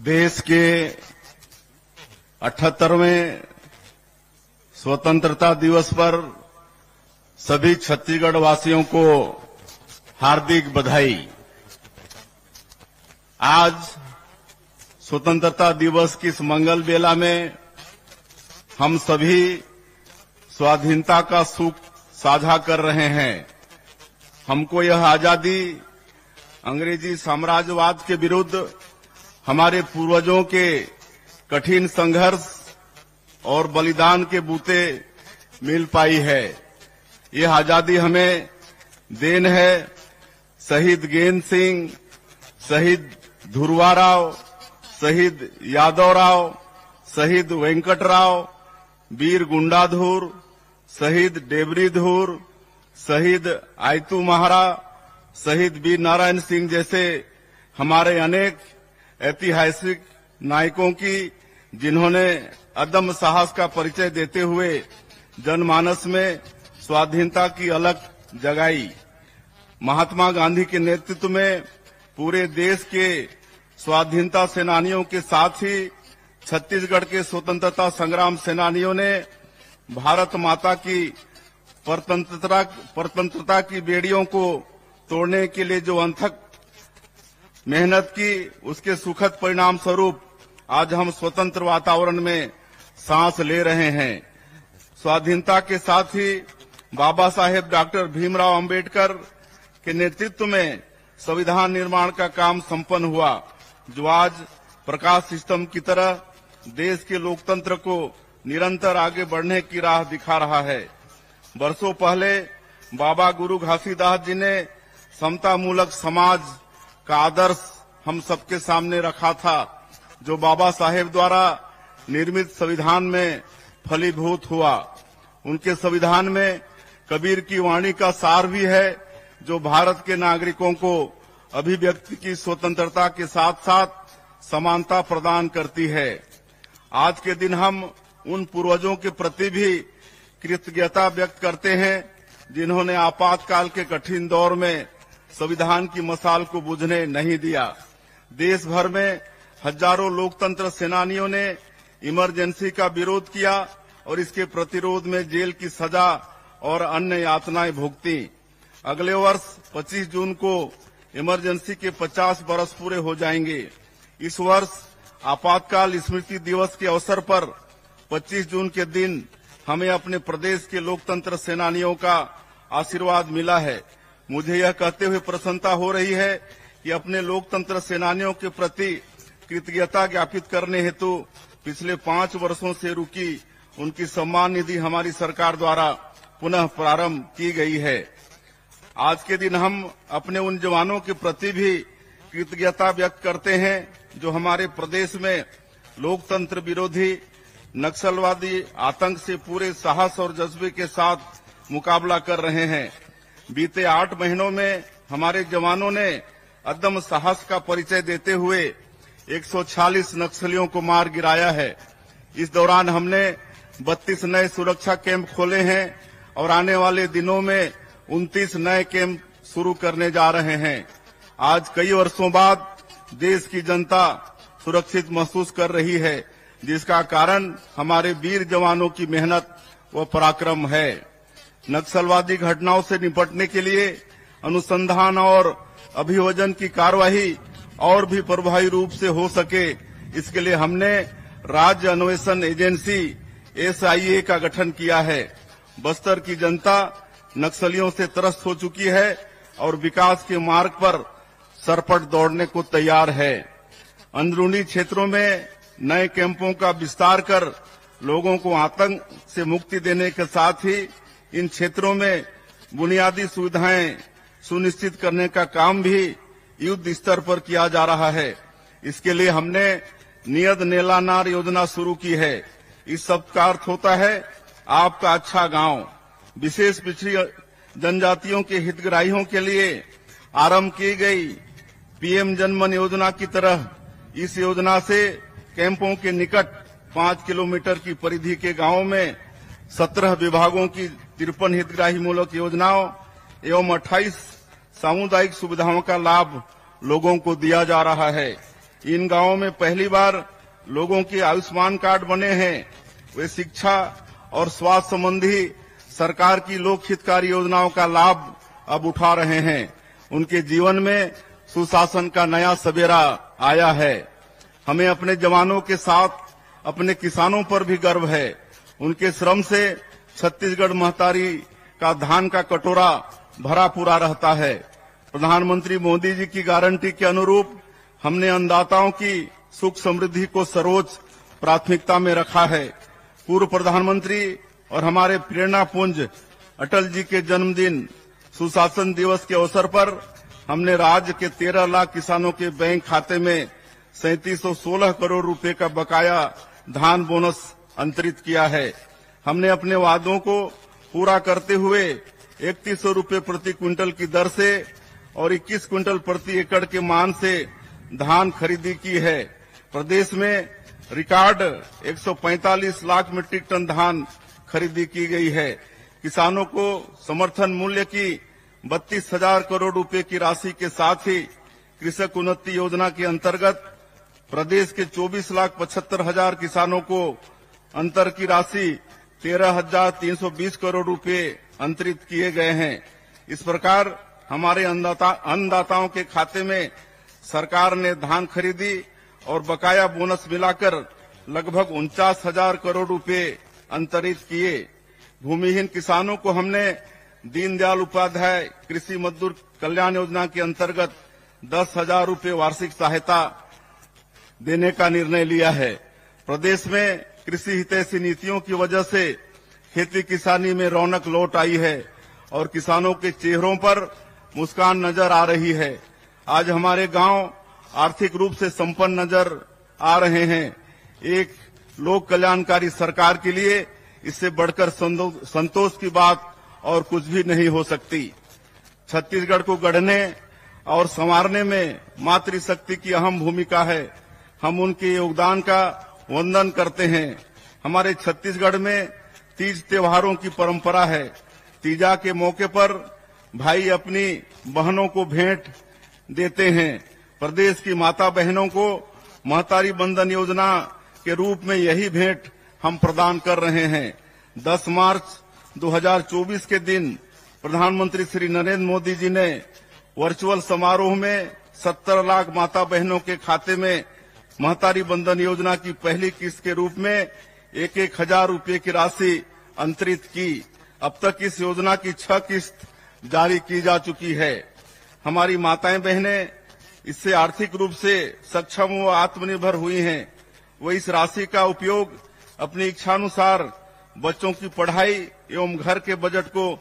देश के 78वें स्वतंत्रता दिवस पर सभी छत्तीसगढ़ वासियों को हार्दिक बधाई। आज स्वतंत्रता दिवस की इस मंगल बेला में हम सभी स्वाधीनता का सुख साझा कर रहे हैं। हमको यह आजादी अंग्रेजी साम्राज्यवाद के विरुद्ध हमारे पूर्वजों के कठिन संघर्ष और बलिदान के बूते मिल पाई है। यह आजादी हमें देन है शहीद गेंद सिंह, शहीद धुरवा राव, शहीद यादव राव, शहीद वेंकटराव, वीर गुंडाधुर, शहीद डेबरीधुर, शहीद आयतू महारा, शहीद वीर नारायण सिंह जैसे हमारे अनेक ऐतिहासिक नायकों की, जिन्होंने अदम्य साहस का परिचय देते हुए जनमानस में स्वाधीनता की अलख जगाई। महात्मा गांधी के नेतृत्व में पूरे देश के स्वाधीनता सेनानियों के साथ ही छत्तीसगढ़ के स्वतंत्रता संग्राम सेनानियों ने भारत माता की परतंत्रता की बेड़ियों को तोड़ने के लिए जो अथक मेहनत की, उसके सुखद परिणाम स्वरूप आज हम स्वतंत्र वातावरण में सांस ले रहे हैं। स्वाधीनता के साथ ही बाबा साहेब डॉक्टर भीमराव अंबेडकर के नेतृत्व में संविधान निर्माण का काम संपन्न हुआ, जो आज प्रकाश सिस्टम की तरह देश के लोकतंत्र को निरंतर आगे बढ़ने की राह दिखा रहा है। वर्षों पहले बाबा गुरु घासीदास जी ने समतामूलक समाज का आदर्श हम सबके सामने रखा था, जो बाबा साहेब द्वारा निर्मित संविधान में फलीभूत हुआ। उनके संविधान में कबीर की वाणी का सार भी है, जो भारत के नागरिकों को अभिव्यक्ति की स्वतंत्रता के साथ साथ समानता प्रदान करती है। आज के दिन हम उन पूर्वजों के प्रति भी कृतज्ञता व्यक्त करते हैं, जिन्होंने आपातकाल के कठिन दौर में संविधान की मशाल को बुझने नहीं दिया। देश भर में हजारों लोकतंत्र सेनानियों ने इमरजेंसी का विरोध किया और इसके प्रतिरोध में जेल की सजा और अन्य यातनाएं भुगती। अगले वर्ष 25 जून को इमरजेंसी के 50 बरस पूरे हो जाएंगे। इस वर्ष आपातकाल स्मृति दिवस के अवसर पर 25 जून के दिन हमें अपने प्रदेश के लोकतंत्र सेनानियों का आशीर्वाद मिला है। मुझे यह कहते हुए प्रसन्नता हो रही है कि अपने लोकतंत्र सेनानियों के प्रति कृतज्ञता ज्ञापित करने हेतु पिछले 5 वर्षों से रुकी उनकी सम्मान निधि हमारी सरकार द्वारा पुनः प्रारंभ की गई है। आज के दिन हम अपने उन जवानों के प्रति भी कृतज्ञता व्यक्त करते हैं, जो हमारे प्रदेश में लोकतंत्र विरोधी नक्सलवादी आतंक से पूरे साहस और जज्बे के साथ मुकाबला कर रहे हैं। बीते 8 महीनों में हमारे जवानों ने अदम्य साहस का परिचय देते हुए 146 नक्सलियों को मार गिराया है। इस दौरान हमने 32 नए सुरक्षा कैंप खोले हैं और आने वाले दिनों में 29 नए कैंप शुरू करने जा रहे हैं। आज कई वर्षों बाद देश की जनता सुरक्षित महसूस कर रही है, जिसका कारण हमारे वीर जवानों की मेहनत व पराक्रम है। नक्सलवादी घटनाओं से निपटने के लिए अनुसंधान और अभियोजन की कार्यवाही और भी प्रभावी रूप से हो सके, इसके लिए हमने राज्य अन्वेषण एजेंसी SIA का गठन किया है। बस्तर की जनता नक्सलियों से त्रस्त हो चुकी है और विकास के मार्ग पर सरपट दौड़ने को तैयार है। अंदरूनी क्षेत्रों में नए कैंपों का विस्तार कर लोगों को आतंक से मुक्ति देने के साथ ही इन क्षेत्रों में बुनियादी सुविधाएं सुनिश्चित करने का काम भी युद्ध स्तर पर किया जा रहा है। इसके लिए हमने नियत नेला नार योजना शुरू की है। इस सब का अर्थ होता है आपका अच्छा गांव। विशेष पिछड़ी जनजातियों के हितग्राहियों के लिए आरंभ की गई PM जनमन योजना की तरह इस योजना से कैंपों के निकट 5 किलोमीटर की परिधि के गांवों में 17 विभागों की 53 हितग्राही मूलक योजनाओं एवं 28 सामुदायिक सुविधाओं का लाभ लोगों को दिया जा रहा है। इन गांवों में पहली बार लोगों के आयुष्मान कार्ड बने हैं। वे शिक्षा और स्वास्थ्य संबंधी सरकार की लोक हितकारी योजनाओं का लाभ अब उठा रहे हैं। उनके जीवन में सुशासन का नया सवेरा आया है। हमें अपने जवानों के साथ अपने किसानों पर भी गर्व है। उनके श्रम से छत्तीसगढ़ महतारी का धान का कटोरा भरा पूरा रहता है। प्रधानमंत्री मोदी जी की गारंटी के अनुरूप हमने अन्नदाताओं की सुख समृद्धि को सर्वोच्च प्राथमिकता में रखा है। पूर्व प्रधानमंत्री और हमारे प्रेरणा पुंज अटल जी के जन्मदिन सुशासन दिवस के अवसर पर हमने राज्य के 13 लाख किसानों के बैंक खाते में 3716 करोड़ रुपए का बकाया धान बोनस अंतरित किया है। हमने अपने वादों को पूरा करते हुए 3100 रुपए प्रति क्विंटल की दर से और 21 क्विंटल प्रति एकड़ के मान से धान खरीदी की है। प्रदेश में रिकॉर्ड 145 लाख मीट्रिक टन धान खरीदी की गई है। किसानों को समर्थन मूल्य की 32,000 करोड़ रुपए की राशि के साथ ही कृषक उन्नति योजना के अंतर्गत प्रदेश के 24,75,000 किसानों को अंतर की राशि 13,320 करोड़ रुपए अंतरित किए गए हैं। इस प्रकार हमारे अन्नदाताओं के खाते में सरकार ने धान खरीदी और बकाया बोनस मिलाकर लगभग 49,000 करोड़ रुपए अंतरित किए। भूमिहीन किसानों को हमने दीनदयाल उपाध्याय कृषि मजदूर कल्याण योजना के अंतर्गत 10,000 रुपए वार्षिक सहायता देने का निर्णय लिया है। प्रदेश में कृषि हितैषी नीतियों की वजह से खेती किसानी में रौनक लौट आई है और किसानों के चेहरों पर मुस्कान नजर आ रही है। आज हमारे गांव आर्थिक रूप से संपन्न नजर आ रहे हैं। एक लोक कल्याणकारी सरकार के लिए इससे बढ़कर संतोष की बात और कुछ भी नहीं हो सकती। छत्तीसगढ़ को गढ़ने और संवारने में मातृशक्ति की अहम भूमिका है। हम उनके योगदान का वंदन करते हैं। हमारे छत्तीसगढ़ में तीज त्योहारों की परंपरा है। तीजा के मौके पर भाई अपनी बहनों को भेंट देते हैं। प्रदेश की माता बहनों को महतारी बंधन योजना के रूप में यही भेंट हम प्रदान कर रहे हैं। 10 मार्च 2024 के दिन प्रधानमंत्री श्री नरेंद्र मोदी जी ने वर्चुअल समारोह में 70 लाख माता बहनों के खाते में महतारी बंधन योजना की पहली किस्त के रूप में 1,000 रुपए की राशि अंतरित की। अब तक इस योजना की 6 किस्त जारी की जा चुकी है। हमारी माताएं बहनें इससे आर्थिक रूप से सक्षम व आत्मनिर्भर हुई हैं। वो इस राशि का उपयोग अपनी इच्छानुसार बच्चों की पढ़ाई एवं घर के बजट को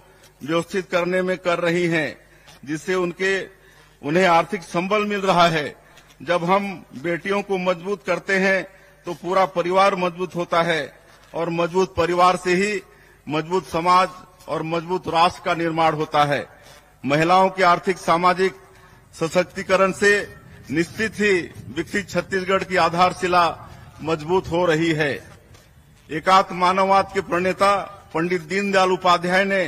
व्यवस्थित करने में कर रही हैं, जिससे उन्हें आर्थिक संबल मिल रहा है। जब हम बेटियों को मजबूत करते हैं तो पूरा परिवार मजबूत होता है और मजबूत परिवार से ही मजबूत समाज और मजबूत राष्ट्र का निर्माण होता है। महिलाओं के आर्थिक सामाजिक सशक्तिकरण से निश्चित ही विकसित छत्तीसगढ़ की आधारशिला मजबूत हो रही है। एकात्म मानववाद के प्रणेता पंडित दीनदयाल उपाध्याय ने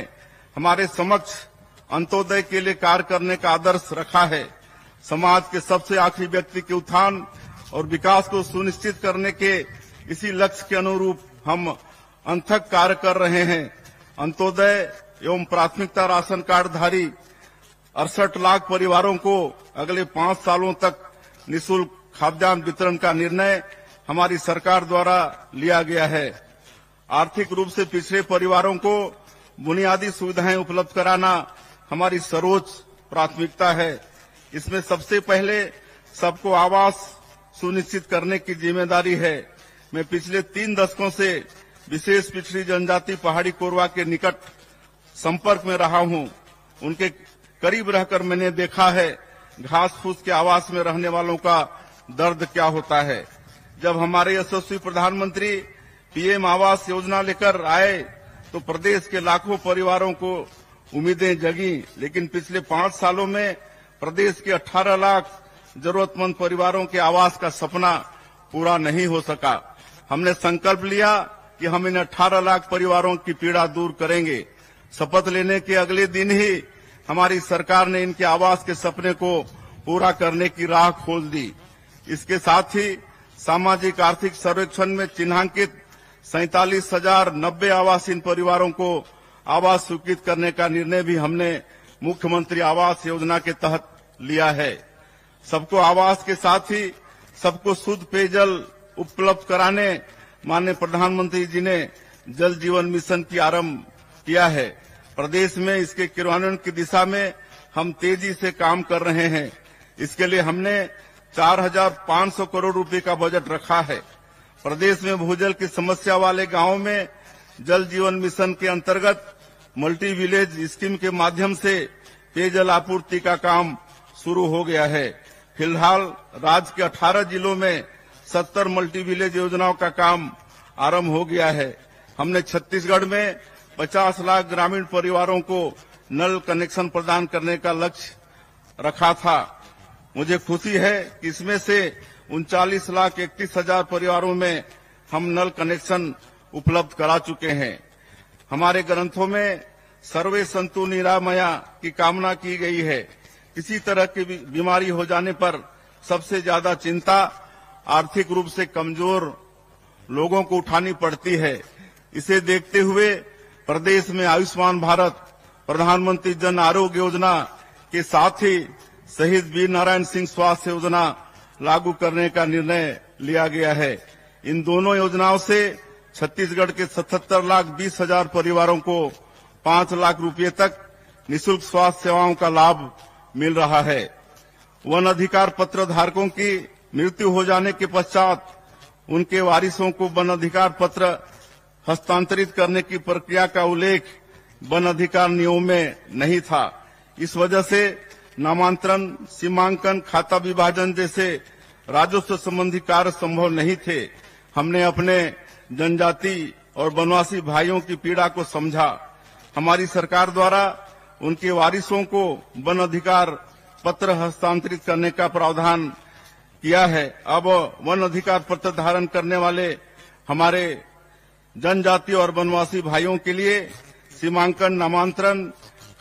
हमारे समक्ष अंत्योदय के लिए कार्य करने का आदर्श रखा है। समाज के सबसे आखिरी व्यक्ति के उत्थान और विकास को सुनिश्चित करने के इसी लक्ष्य के अनुरूप हम अथक कार्य कर रहे हैं। अंत्योदय एवं प्राथमिकता राशन कार्ड धारी 68 लाख परिवारों को अगले 5 सालों तक निःशुल्क खाद्यान्न वितरण का निर्णय हमारी सरकार द्वारा लिया गया है। आर्थिक रूप से पिछड़े परिवारों को बुनियादी सुविधाएं उपलब्ध कराना हमारी सर्वोच्च प्राथमिकता है। इसमें सबसे पहले सबको आवास सुनिश्चित करने की जिम्मेदारी है। मैं पिछले 3 दशकों से विशेष पिछड़ी जनजाति पहाड़ी कोरवा के निकट संपर्क में रहा हूं। उनके करीब रहकर मैंने देखा है घास फूस के आवास में रहने वालों का दर्द क्या होता है। जब हमारे यशस्वी प्रधानमंत्री पीएम आवास योजना लेकर आए तो प्रदेश के लाखों परिवारों को उम्मीदें जगी, लेकिन पिछले 5 सालों में प्रदेश के 18 लाख जरूरतमंद परिवारों के आवास का सपना पूरा नहीं हो सका। हमने संकल्प लिया कि हम इन 18 लाख परिवारों की पीड़ा दूर करेंगे। शपथ लेने के अगले दिन ही हमारी सरकार ने इनके आवास के सपने को पूरा करने की राह खोल दी। इसके साथ ही सामाजिक आर्थिक सर्वेक्षण में चिन्हांकित 47,090 आवासहीन परिवारों को आवास स्वीकृत करने का निर्णय भी हमने मुख्यमंत्री आवास योजना के तहत लिया है। सबको आवास के साथ ही सबको शुद्ध पेयजल उपलब्ध कराने माननीय प्रधानमंत्री जी ने जल जीवन मिशन की आरंभ किया है। प्रदेश में इसके क्रियान्वयन की दिशा में हम तेजी से काम कर रहे हैं। इसके लिए हमने 4,500 करोड़ रुपए का बजट रखा है। प्रदेश में भूजल की समस्या वाले गांवों में जल जीवन मिशन के अंतर्गत मल्टी विलेज स्कीम के माध्यम से पेयजल आपूर्ति का काम शुरू हो गया है। फिलहाल राज्य के 18 जिलों में 70 मल्टी विलेज योजनाओं का काम आरंभ हो गया है। हमने छत्तीसगढ़ में 50 लाख ग्रामीण परिवारों को नल कनेक्शन प्रदान करने का लक्ष्य रखा था। मुझे खुशी है कि इसमें से 39,31,000 परिवारों में हम नल कनेक्शन उपलब्ध करा चुके हैं। हमारे ग्रंथों में सर्वे संतु निरामया की कामना की गई है। किसी तरह की बीमारी हो जाने पर सबसे ज्यादा चिंता आर्थिक रूप से कमजोर लोगों को उठानी पड़ती है। इसे देखते हुए प्रदेश में आयुष्मान भारत, प्रधानमंत्री जन आरोग्य योजना के साथ ही शहीद वीर नारायण सिंह स्वास्थ्य योजना लागू करने का निर्णय लिया गया है। इन दोनों योजनाओं से छत्तीसगढ़ के 77,20,000 परिवारों को 5 लाख रुपए तक निःशुल्क स्वास्थ्य सेवाओं का लाभ मिल रहा है। वन अधिकार पत्र धारकों की मृत्यु हो जाने के पश्चात उनके वारिसों को वन अधिकार पत्र हस्तांतरित करने की प्रक्रिया का उल्लेख वन अधिकार नियमों में नहीं था। इस वजह से नामांतरण, सीमांकन, खाता विभाजन जैसे राजस्व संबंधी कार्य संभव नहीं थे। हमने अपने जनजाति और वनवासी भाइयों की पीड़ा को समझा। हमारी सरकार द्वारा उनके वारिसों को वन अधिकार पत्र हस्तांतरित करने का प्रावधान किया है। अब वन अधिकार पत्र धारण करने वाले हमारे जनजाति और वनवासी भाइयों के लिए सीमांकन, नामांतरण,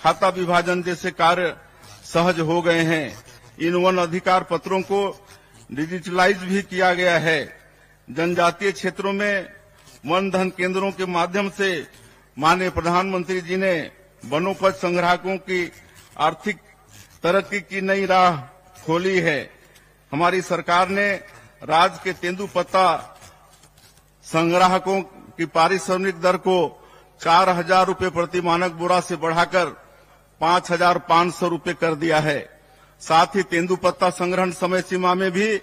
खाता विभाजन जैसे कार्य सहज हो गए हैं। इन वन अधिकार पत्रों को डिजिटलाइज भी किया गया है। जनजातीय क्षेत्रों में वन धन केंद्रों के माध्यम से माननीय प्रधानमंत्री जी ने वनोपज संग्राहकों की आर्थिक तरक्की की नई राह खोली है। हमारी सरकार ने राज्य के तेंदुपत्ता संग्राहकों की पारिश्रमिक दर को 4,000 रुपए प्रति मानक बोरा से बढ़ाकर 5,500 रुपए कर दिया है। साथ ही तेंदुपत्ता संग्रहण समय सीमा में भी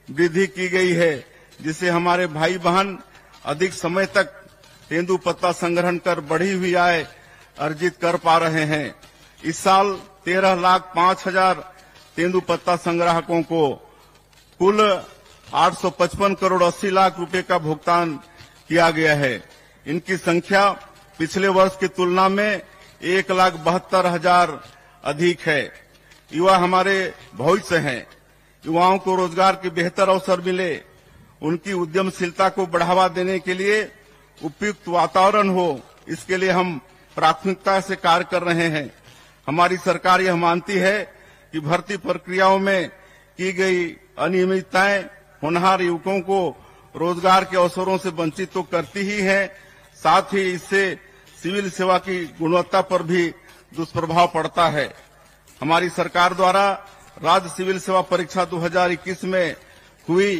वृद्धि की गई है, जिससे हमारे भाई बहन अधिक समय तक तेंदुपत्ता संग्रहण कर बढ़ी हुई आय अर्जित कर पा रहे हैं। इस साल 13,05,000 तेंदुपत्ता संग्राहकों को कुल 855 करोड़ 80 लाख रुपए का भुगतान किया गया है। इनकी संख्या पिछले वर्ष की तुलना में 1,72,000 अधिक है। युवा हमारे भविष्य हैं। युवाओं को रोजगार के बेहतर अवसर मिले, उनकी उद्यमशीलता को बढ़ावा देने के लिए उपयुक्त वातावरण हो, इसके लिए हम प्राथमिकता से कार्य कर रहे हैं। हमारी सरकार यह मानती है कि भर्ती प्रक्रियाओं में की गई अनियमितताएं होनहार युवकों को रोजगार के अवसरों से वंचित तो करती ही है, साथ ही इससे सिविल सेवा की गुणवत्ता पर भी दुष्प्रभाव पड़ता है। हमारी सरकार द्वारा राज्य सिविल सेवा परीक्षा 2021 में हुई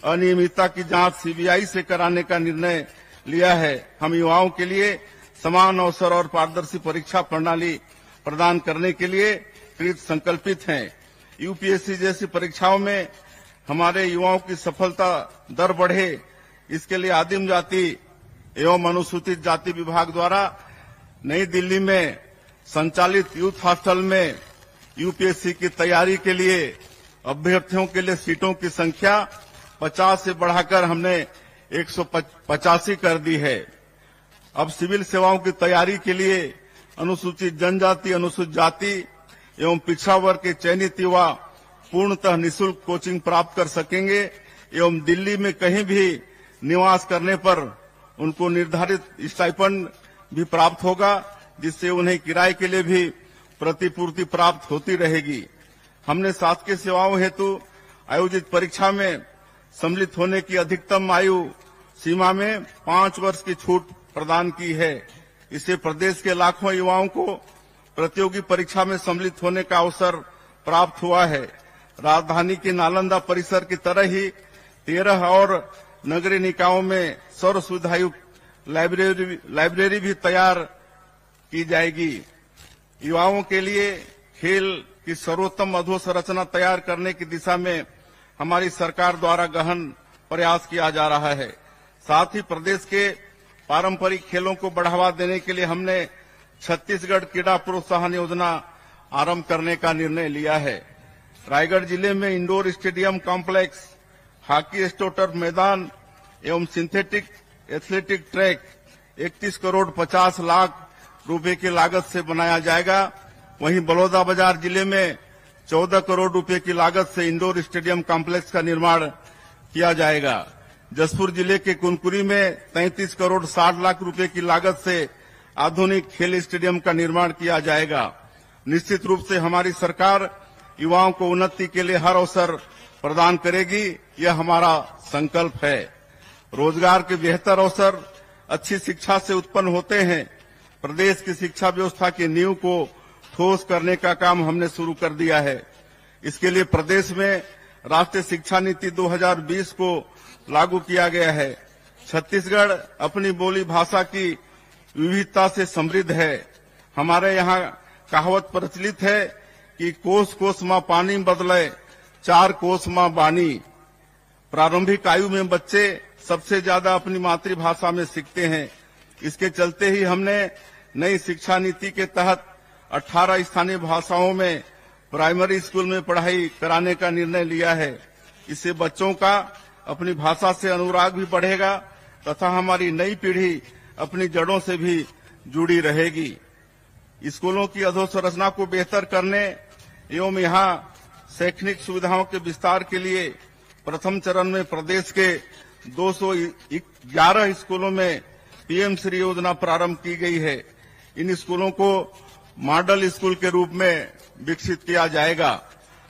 अनियमितता की जांच सीबीआई से कराने का निर्णय लिया है। हम युवाओं के लिए समान अवसर और पारदर्शी परीक्षा प्रणाली प्रदान करने के लिए कृत संकल्पित हैं। यूपीएससी जैसी परीक्षाओं में हमारे युवाओं की सफलता दर बढ़े, इसके लिए आदिम जाति एवं अनुसूचित जाति विभाग द्वारा नई दिल्ली में संचालित यूथ हॉस्टल में यूपीएससी की तैयारी के लिए अभ्यर्थियों के लिए सीटों की संख्या 50 से बढ़ाकर हमने 185 कर दी है। अब सिविल सेवाओं की तैयारी के लिए अनुसूचित जनजाति, अनुसूचित जाति एवं पिछड़ा वर्ग के चयनित युवा पूर्णतः निःशुल्क कोचिंग प्राप्त कर सकेंगे एवं दिल्ली में कहीं भी निवास करने पर उनको निर्धारित स्टाइपेंड भी प्राप्त होगा, जिससे उन्हें किराए के लिए भी प्रतिपूर्ति प्राप्त होती रहेगी। हमने शासकीय सेवाओं हेतु आयोजित परीक्षा में सम्मिलित होने की अधिकतम आयु सीमा में 5 वर्ष की छूट प्रदान की है। इससे प्रदेश के लाखों युवाओं को प्रतियोगी परीक्षा में सम्मिलित होने का अवसर प्राप्त हुआ है। राजधानी के नालंदा परिसर की तरह ही 13 और नगरीय निकायों में सर्व सुविधायुक्त लाइब्रेरी भी तैयार की जाएगी। युवाओं के लिए खेल की सर्वोत्तम अधोसंरचना तैयार करने की दिशा में हमारी सरकार द्वारा गहन प्रयास किया जा रहा है। साथ ही प्रदेश के पारंपरिक खेलों को बढ़ावा देने के लिए हमने छत्तीसगढ़ क्रीड़ा प्रोत्साहन योजना आरंभ करने का निर्णय लिया है। रायगढ़ जिले में इंडोर स्टेडियम कॉम्प्लेक्स, हॉकी स्टोटर मैदान एवं synthetic athletic track 31 crore 50 lakh रुपए की लागत से बनाया जाएगा। वहीं बलौदाबाजार जिले में 14 करोड़ रुपए की लागत से इंडोर स्टेडियम कॉम्प्लेक्स का निर्माण किया जाएगा। जसपुर जिले के कुनकुरी में 33 करोड़ 60 लाख रुपए की लागत से आधुनिक खेल स्टेडियम का निर्माण किया जाएगा। निश्चित रूप से हमारी सरकार युवाओं को उन्नति के लिए हर अवसर प्रदान करेगी, यह हमारा संकल्प है। रोजगार के बेहतर अवसर अच्छी शिक्षा से उत्पन्न होते हैं। प्रदेश की शिक्षा व्यवस्था की नींव को ठोस करने का काम हमने शुरू कर दिया है। इसके लिए प्रदेश में राष्ट्रीय शिक्षा नीति 2020 को लागू किया गया है। छत्तीसगढ़ अपनी बोली भाषा की विविधता से समृद्ध है। हमारे यहाँ कहावत प्रचलित है कि कोस कोस माँ पानी बदले 4 कोस माँ बानी। प्रारंभिक आयु में बच्चे सबसे ज्यादा अपनी मातृभाषा में सीखते हैं। इसके चलते ही हमने नई शिक्षा नीति के तहत 18 स्थानीय भाषाओं में प्राइमरी स्कूल में पढ़ाई कराने का निर्णय लिया है। इससे बच्चों का अपनी भाषा से अनुराग भी बढ़ेगा तथा हमारी नई पीढ़ी अपनी जड़ों से भी जुड़ी रहेगी। स्कूलों की अधोसंरचना को बेहतर करने एवं यहाँ शैक्षणिक सुविधाओं के विस्तार के लिए प्रथम चरण में प्रदेश के 211 स्कूलों में पीएम श्री योजना प्रारंभ की गई है। इन स्कूलों को मॉडल स्कूल के रूप में विकसित किया जाएगा।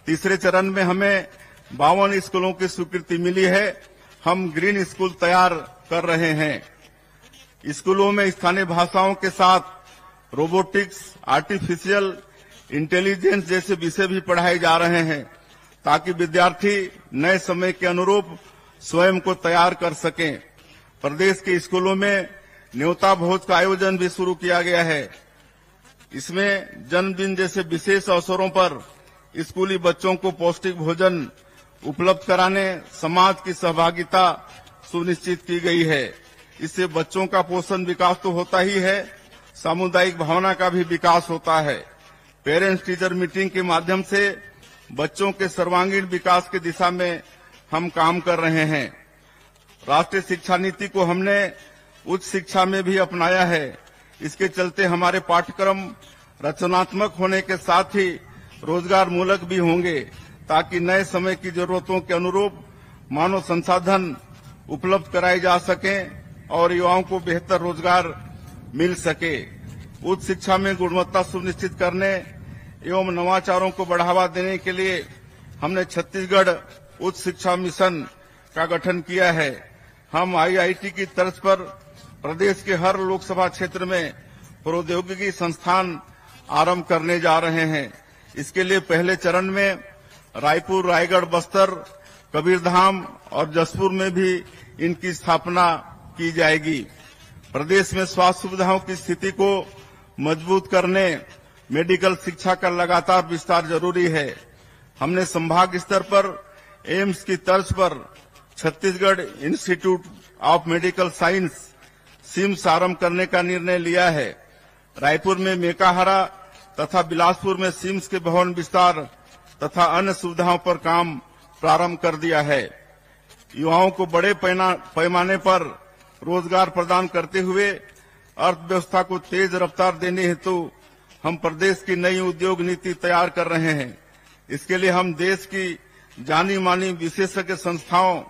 तीसरे चरण में हमें 52 स्कूलों की स्वीकृति मिली है। हम ग्रीन स्कूल तैयार कर रहे हैं। स्कूलों में स्थानीय भाषाओं के साथ रोबोटिक्स, आर्टिफिशियल इंटेलिजेंस जैसे विषय भी पढ़ाए जा रहे हैं ताकि विद्यार्थी नए समय के अनुरूप स्वयं को तैयार कर सकें। प्रदेश के स्कूलों में न्योता भोज का आयोजन भी शुरू किया गया है। इसमें जन्मदिन जैसे विशेष अवसरों पर स्कूली बच्चों को पौष्टिक भोजन उपलब्ध कराने समाज की सहभागिता सुनिश्चित की गई है। इससे बच्चों का पोषण विकास तो होता ही है, सामुदायिक भावना का भी विकास होता है। पेरेंट्स टीचर मीटिंग के माध्यम से बच्चों के सर्वांगीण विकास की दिशा में हम काम कर रहे हैं। राष्ट्रीय शिक्षा नीति को हमने उच्च शिक्षा में भी अपनाया है। इसके चलते हमारे पाठ्यक्रम रचनात्मक होने के साथ ही रोजगार मूलक भी होंगे ताकि नए समय की जरूरतों के अनुरूप मानव संसाधन उपलब्ध कराए जा सकें और युवाओं को बेहतर रोजगार मिल सके। उच्च शिक्षा में गुणवत्ता सुनिश्चित करने एवं नवाचारों को बढ़ावा देने के लिए हमने छत्तीसगढ़ उच्च शिक्षा मिशन का गठन किया है। हम आईआईटी की तर्ज पर प्रदेश के हर लोकसभा क्षेत्र में प्रौद्योगिकी संस्थान आरंभ करने जा रहे हैं। इसके लिए पहले चरण में रायपुर, रायगढ़, बस्तर, कबीरधाम और जसपुर में भी इनकी स्थापना की जाएगी। प्रदेश में स्वास्थ्य सुविधाओं की स्थिति को मजबूत करने मेडिकल शिक्षा का लगातार विस्तार जरूरी है। हमने संभाग स्तर पर एम्स की तर्ज पर Chhattisgarh Institute of Medical Science CIMS आरंभ करने का निर्णय लिया है। रायपुर में मेकाहारा तथा बिलासपुर में सिम्स के भवन विस्तार तथा अन्य सुविधाओं पर काम प्रारंभ कर दिया है। युवाओं को बड़े पैमाने पर रोजगार प्रदान करते हुए अर्थव्यवस्था को तेज रफ्तार देने हेतु हम प्रदेश की नई उद्योग नीति तैयार कर रहे हैं। इसके लिए हम देश की जानी मानी विशेषज्ञ संस्थाओं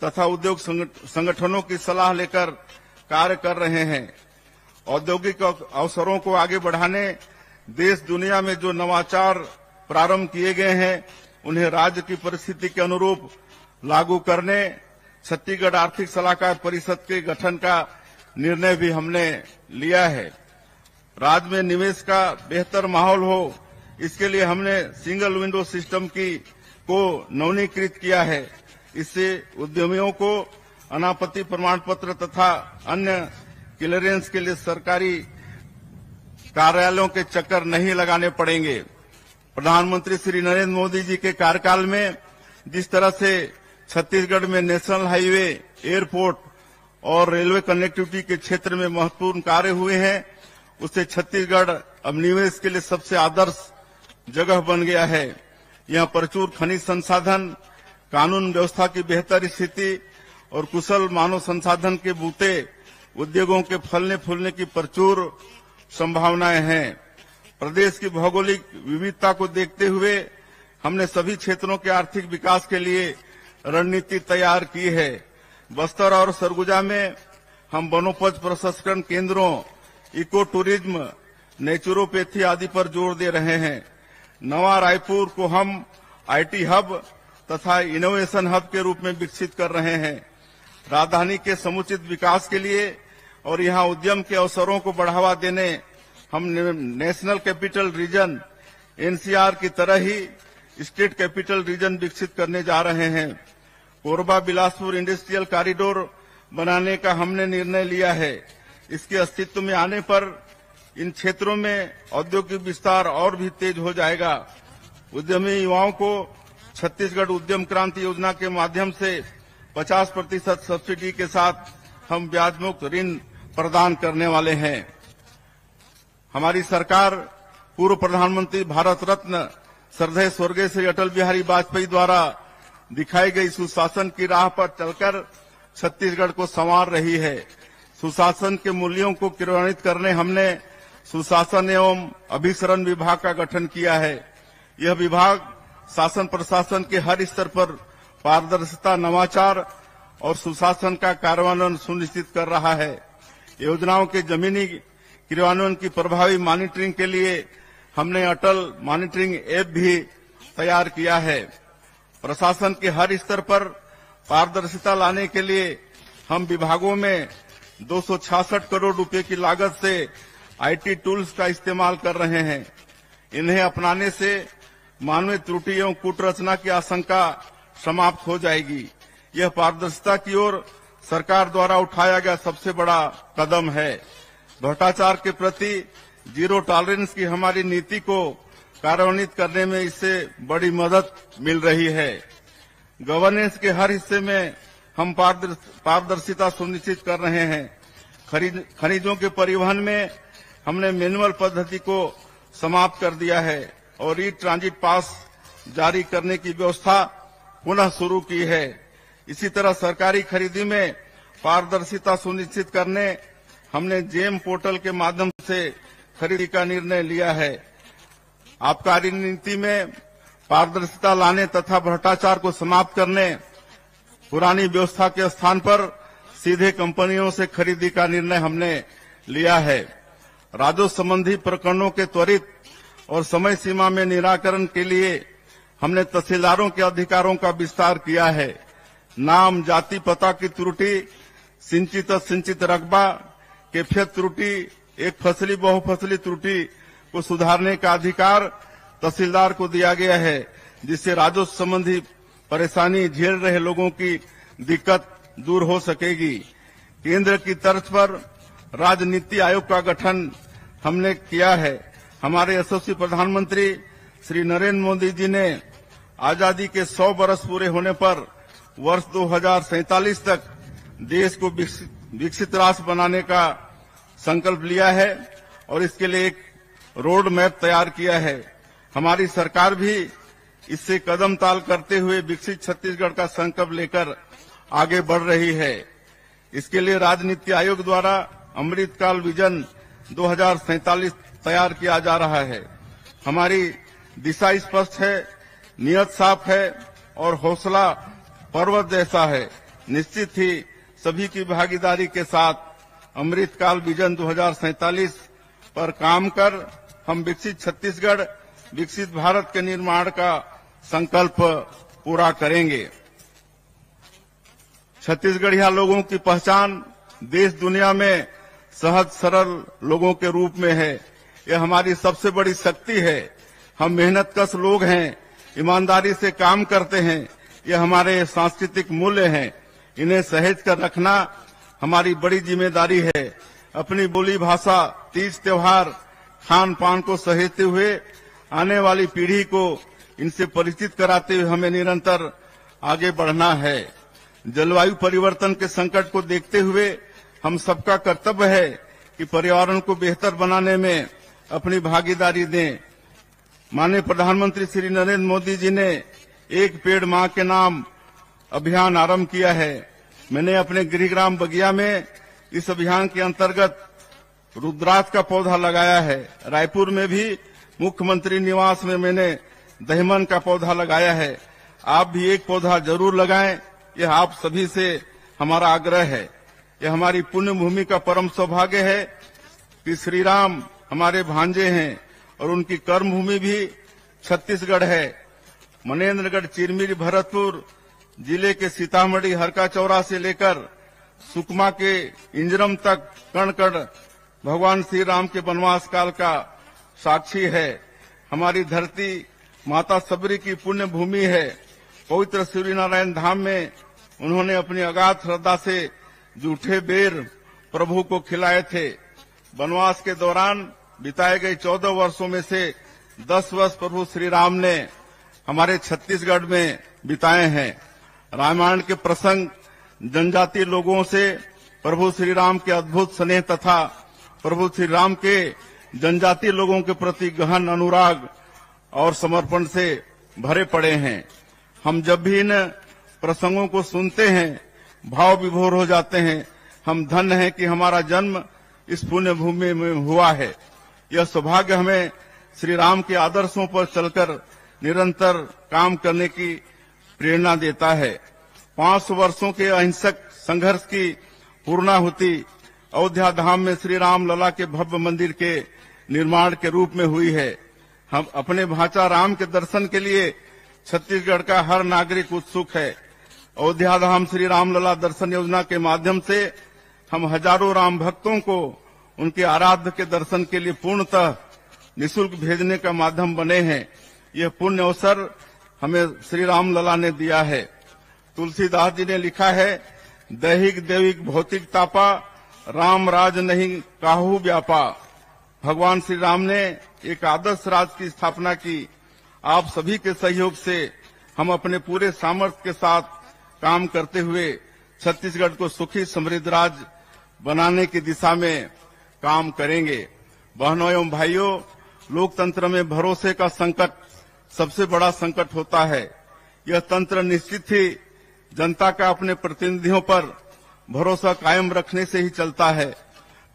तथा उद्योग संगठनों की सलाह लेकर कार्य कर रहे हैं। औद्योगिक अवसरों को आगे बढ़ाने देश दुनिया में जो नवाचार प्रारंभ किए गए हैं उन्हें राज्य की परिस्थिति के अनुरूप लागू करने छत्तीसगढ़ आर्थिक सलाहकार परिषद के गठन का निर्णय भी हमने लिया है। राज्य में निवेश का बेहतर माहौल हो, इसके लिए हमने सिंगल विंडो सिस्टम को नवीनीकृत किया है। इससे उद्यमियों को अनापत्ति प्रमाण पत्र तथा अन्य क्लियरेंस के लिए सरकारी कार्यालयों के चक्कर नहीं लगाने पड़ेंगे। प्रधानमंत्री श्री नरेंद्र मोदी जी के कार्यकाल में जिस तरह से छत्तीसगढ़ में नेशनल हाईवे, एयरपोर्ट और रेलवे कनेक्टिविटी के क्षेत्र में महत्वपूर्ण कार्य हुए हैं, उससे छत्तीसगढ़ अब निवेश के लिए सबसे आदर्श जगह बन गया है। यहाँ प्रचुर खनिज संसाधन, कानून व्यवस्था की बेहतर स्थिति और कुशल मानव संसाधन के बूते उद्योगों के फलने फूलने की प्रचुर संभावनाएं हैं। प्रदेश की भौगोलिक विविधता को देखते हुए हमने सभी क्षेत्रों के आर्थिक विकास के लिए रणनीति तैयार की है। बस्तर और सरगुजा में हम वनोपज प्रसंस्करण केंद्रों, इको टूरिज्म, नेचुरोपैथी आदि पर जोर दे रहे हैं। नवा रायपुर को हम आईटी हब तथा इनोवेशन हब के रूप में विकसित कर रहे हैं। राजधानी के समुचित विकास के लिए और यहां उद्यम के अवसरों को बढ़ावा देने हम नेशनल कैपिटल रीजन एनसीआर की तरह ही स्टेट कैपिटल रीजन विकसित करने जा रहे हैं। कोरबा बिलासपुर इंडस्ट्रियल कॉरिडोर बनाने का हमने निर्णय लिया है। इसके अस्तित्व में आने पर इन क्षेत्रों में औद्योगिक विस्तार और भी तेज हो जाएगा। उद्यमी युवाओं को छत्तीसगढ़ उद्यम क्रांति योजना के माध्यम से 50% सब्सिडी के साथ हम ब्याज मुक्त ऋण प्रदान करने वाले हैं। हमारी सरकार पूर्व प्रधानमंत्री भारत रत्न श्रद्धेय स्वर्गीय श्री अटल बिहारी वाजपेयी द्वारा दिखाई गई सुशासन की राह पर चलकर छत्तीसगढ़ को संवार रही है। सुशासन के मूल्यों को क्रियान्वित करने हमने सुशासन एवं अभिसरण विभाग का गठन किया है। यह विभाग शासन प्रशासन के हर स्तर पर पारदर्शिता, नवाचार और सुशासन का कार्यान्वयन सुनिश्चित कर रहा है। योजनाओं के जमीनी क्रियान्वयन की प्रभावी मॉनिटरिंग के लिए हमने अटल मॉनिटरिंग ऐप भी तैयार किया है। प्रशासन के हर स्तर पर पारदर्शिता लाने के लिए हम विभागों में 266 करोड़ रुपए की लागत से आईटी टूल्स का इस्तेमाल कर रहे हैं। इन्हें अपनाने से मानवीय त्रुटि एवं कूटरचना की आशंका समाप्त हो जाएगी। यह पारदर्शिता की ओर सरकार द्वारा उठाया गया सबसे बड़ा कदम है। भ्रष्टाचार के प्रति जीरो टॉलरेंस की हमारी नीति को कार्यान्वित करने में इससे बड़ी मदद मिल रही है। गवर्नेंस के हर हिस्से में हम पारदर्शिता सुनिश्चित कर रहे हैं। खनिजों के परिवहन में हमने मैनुअल पद्धति को समाप्त कर दिया है और ई ट्रांजिट पास जारी करने की व्यवस्था पुनः शुरू की है। इसी तरह सरकारी खरीदी में पारदर्शिता सुनिश्चित करने हमने जेम पोर्टल के माध्यम से खरीदी का निर्णय लिया है। आबकारी नीति में पारदर्शिता लाने तथा भ्रष्टाचार को समाप्त करने पुरानी व्यवस्था के स्थान पर सीधे कंपनियों से खरीदी का निर्णय हमने लिया है। राजस्व संबंधी प्रकरणों के त्वरित और समय सीमा में निराकरण के लिए हमने तहसीलदारों के अधिकारों का विस्तार किया है। नाम, जाति, पता की त्रुटि, सिंचित रकबा, कैफियत त्रुटि, एक फसली बहुफसली त्रुटि को सुधारने का अधिकार तहसीलदार को दिया गया है, जिससे राजस्व संबंधी परेशानी झेल रहे लोगों की दिक्कत दूर हो सकेगी। केंद्र की तर्ज पर राज्य नीति आयोग का गठन हमने किया है। हमारे यशस्वी प्रधानमंत्री श्री नरेंद्र मोदी जी ने आजादी के 100 वर्ष पूरे होने पर वर्ष 2047 तक देश को विकसित राष्ट्र बनाने का संकल्प लिया है और इसके लिए एक रोड मैप तैयार किया है। हमारी सरकार भी इससे कदम ताल करते हुए विकसित छत्तीसगढ़ का संकल्प लेकर आगे बढ़ रही है। इसके लिए राजनीति आयोग द्वारा अमृतकाल विजन 2047 तैयार किया जा रहा है। हमारी दिशा स्पष्ट है, नियत साफ है और हौसला पर्वत जैसा है। निश्चित ही सभी की भागीदारी के साथ अमृतकाल विजन 2047 पर काम कर हम विकसित छत्तीसगढ़, विकसित भारत के निर्माण का संकल्प पूरा करेंगे। छत्तीसगढ़िया लोगों की पहचान देश दुनिया में सहज सरल लोगों के रूप में है। यह हमारी सबसे बड़ी शक्ति है। हम मेहनतकश लोग हैं, ईमानदारी से काम करते हैं। यह हमारे सांस्कृतिक मूल्य हैं। इन्हें सहेज कर रखना हमारी बड़ी जिम्मेदारी है। अपनी बोली भाषा, तीज त्योहार, खान पान को सहेजते हुए आने वाली पीढ़ी को इनसे परिचित कराते हुए हमें निरंतर आगे बढ़ना है। जलवायु परिवर्तन के संकट को देखते हुए हम सबका कर्तव्य है कि पर्यावरण को बेहतर बनाने में अपनी भागीदारी दें। माननीय प्रधानमंत्री श्री नरेंद्र मोदी जी ने एक पेड़ मां के नाम अभियान आरंभ किया है। मैंने अपने गृहग्राम बगिया में इस अभियान के अंतर्गत रुद्राक्ष का पौधा लगाया है। रायपुर में भी मुख्यमंत्री निवास में मैंने दहीमन का पौधा लगाया है। आप भी एक पौधा जरूर लगाएं, यह आप सभी से हमारा आग्रह है। यह हमारी पुण्य भूमि का परम सौभाग्य है कि श्री राम हमारे भांजे हैं और उनकी कर्म भूमि भी छत्तीसगढ़ है। मनेन्द्रगढ़, चिरमिरी, भरतपुर जिले के सीतामढ़ी, हरका चौरा से लेकर सुकमा के इंजरम तक कण कण भगवान श्री राम के वनवास काल का साक्षी है। हमारी धरती माता सबरी की पुण्य भूमि है। पवित्र सूर्यनारायण धाम में उन्होंने अपनी अगाध श्रद्धा से जूठे बेर प्रभु को खिलाए थे। वनवास के दौरान बिताए गए 14 वर्षों में से 10 वर्ष प्रभु श्री राम ने हमारे छत्तीसगढ़ में बिताए हैं। रामायण के प्रसंग जनजातीय लोगों से प्रभु श्री राम के अद्भुत स्नेह तथा प्रभु श्री राम के जनजातीय लोगों के प्रति गहन अनुराग और समर्पण से भरे पड़े हैं। हम जब भी इन प्रसंगों को सुनते हैं भाव विभोर हो जाते हैं। हम धन्य हैं कि हमारा जन्म इस पुण्य भूमि में हुआ है। यह सौभाग्य हमें श्री राम के आदर्शों पर चलकर निरंतर काम करने की प्रेरणा देता है। 500 वर्षों के अहिंसक संघर्ष की पूर्णाहुति अयोध्या धाम में श्री राम लला के भव्य मंदिर के निर्माण के रूप में हुई है। हम अपने भाचा राम के दर्शन के लिए छत्तीसगढ़ का हर नागरिक उत्सुक है। अयोध्या धाम श्री राम लला दर्शन योजना के माध्यम से हम हजारों राम भक्तों को उनके आराध्य के दर्शन के लिए पूर्णतः निःशुल्क भेजने का माध्यम बने हैं। यह पुण्य अवसर हमें श्री राम लला ने दिया है। तुलसीदास जी ने लिखा है, दैहिक दैविक भौतिक तापा, राम राज नहीं काहू व्यापा। भगवान श्री राम ने एक आदर्श राज की स्थापना की। आप सभी के सहयोग से हम अपने पूरे सामर्थ्य के साथ काम करते हुए छत्तीसगढ़ को सुखी समृद्ध राज्य बनाने की दिशा में काम करेंगे। बहनों एवं भाइयों, लोकतंत्र में भरोसे का संकट सबसे बड़ा संकट होता है। यह तंत्र निश्चित ही जनता का अपने प्रतिनिधियों पर भरोसा कायम रखने से ही चलता है।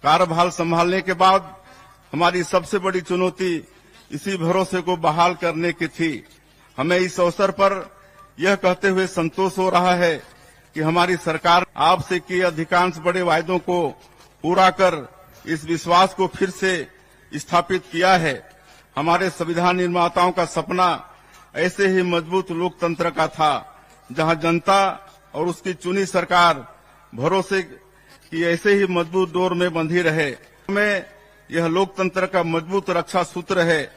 कार्यभार संभालने के बाद हमारी सबसे बड़ी चुनौती इसी भरोसे को बहाल करने की थी। हमें इस अवसर पर यह कहते हुए संतोष हो रहा है कि हमारी सरकार आपसे किए अधिकांश बड़े वायदों को पूरा कर इस विश्वास को फिर से स्थापित किया है। हमारे संविधान निर्माताओं का सपना ऐसे ही मजबूत लोकतंत्र का था, जहां जनता और उसकी चुनी सरकार भरोसे की ऐसे ही मजबूत डोर में बंधी रहे। हमें यह लोकतंत्र का मजबूत रक्षा सूत्र है,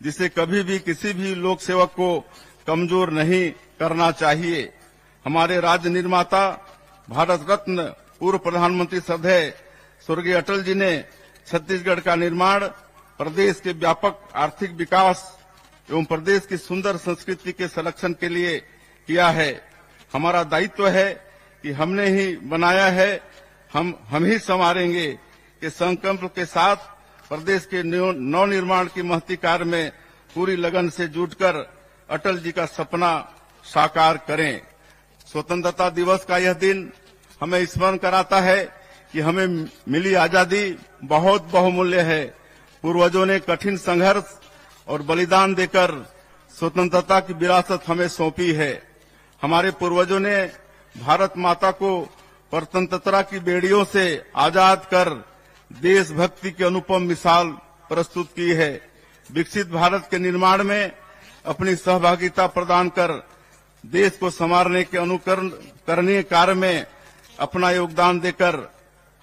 जिसे कभी भी किसी भी लोक सेवक को कमजोर नहीं करना चाहिए। हमारे राज्य निर्माता भारत रत्न पूर्व प्रधानमंत्री श्रद्धेय स्वर्गीय अटल जी ने छत्तीसगढ़ का निर्माण प्रदेश के व्यापक आर्थिक विकास एवं प्रदेश की सुंदर संस्कृति के संरक्षण के लिए किया है। हमारा दायित्व है कि हमने ही बनाया है, हम ही संवारेंगे कि संकल्प के साथ प्रदेश के नव निर्माण की महती कार्य में पूरी लगन से जुटकर अटल जी का सपना साकार करें। स्वतंत्रता दिवस का यह दिन हमें स्मरण कराता है कि हमें मिली आजादी बहुत बहुमूल्य है। पूर्वजों ने कठिन संघर्ष और बलिदान देकर स्वतंत्रता की विरासत हमें सौंपी है। हमारे पूर्वजों ने भारत माता को स्वतंत्रता की बेड़ियों से आजाद कर देशभक्ति की अनुपम मिसाल प्रस्तुत की है। विकसित भारत के निर्माण में अपनी सहभागिता प्रदान कर देश को संवारने के अनुकरण करने कार्य में अपना योगदान देकर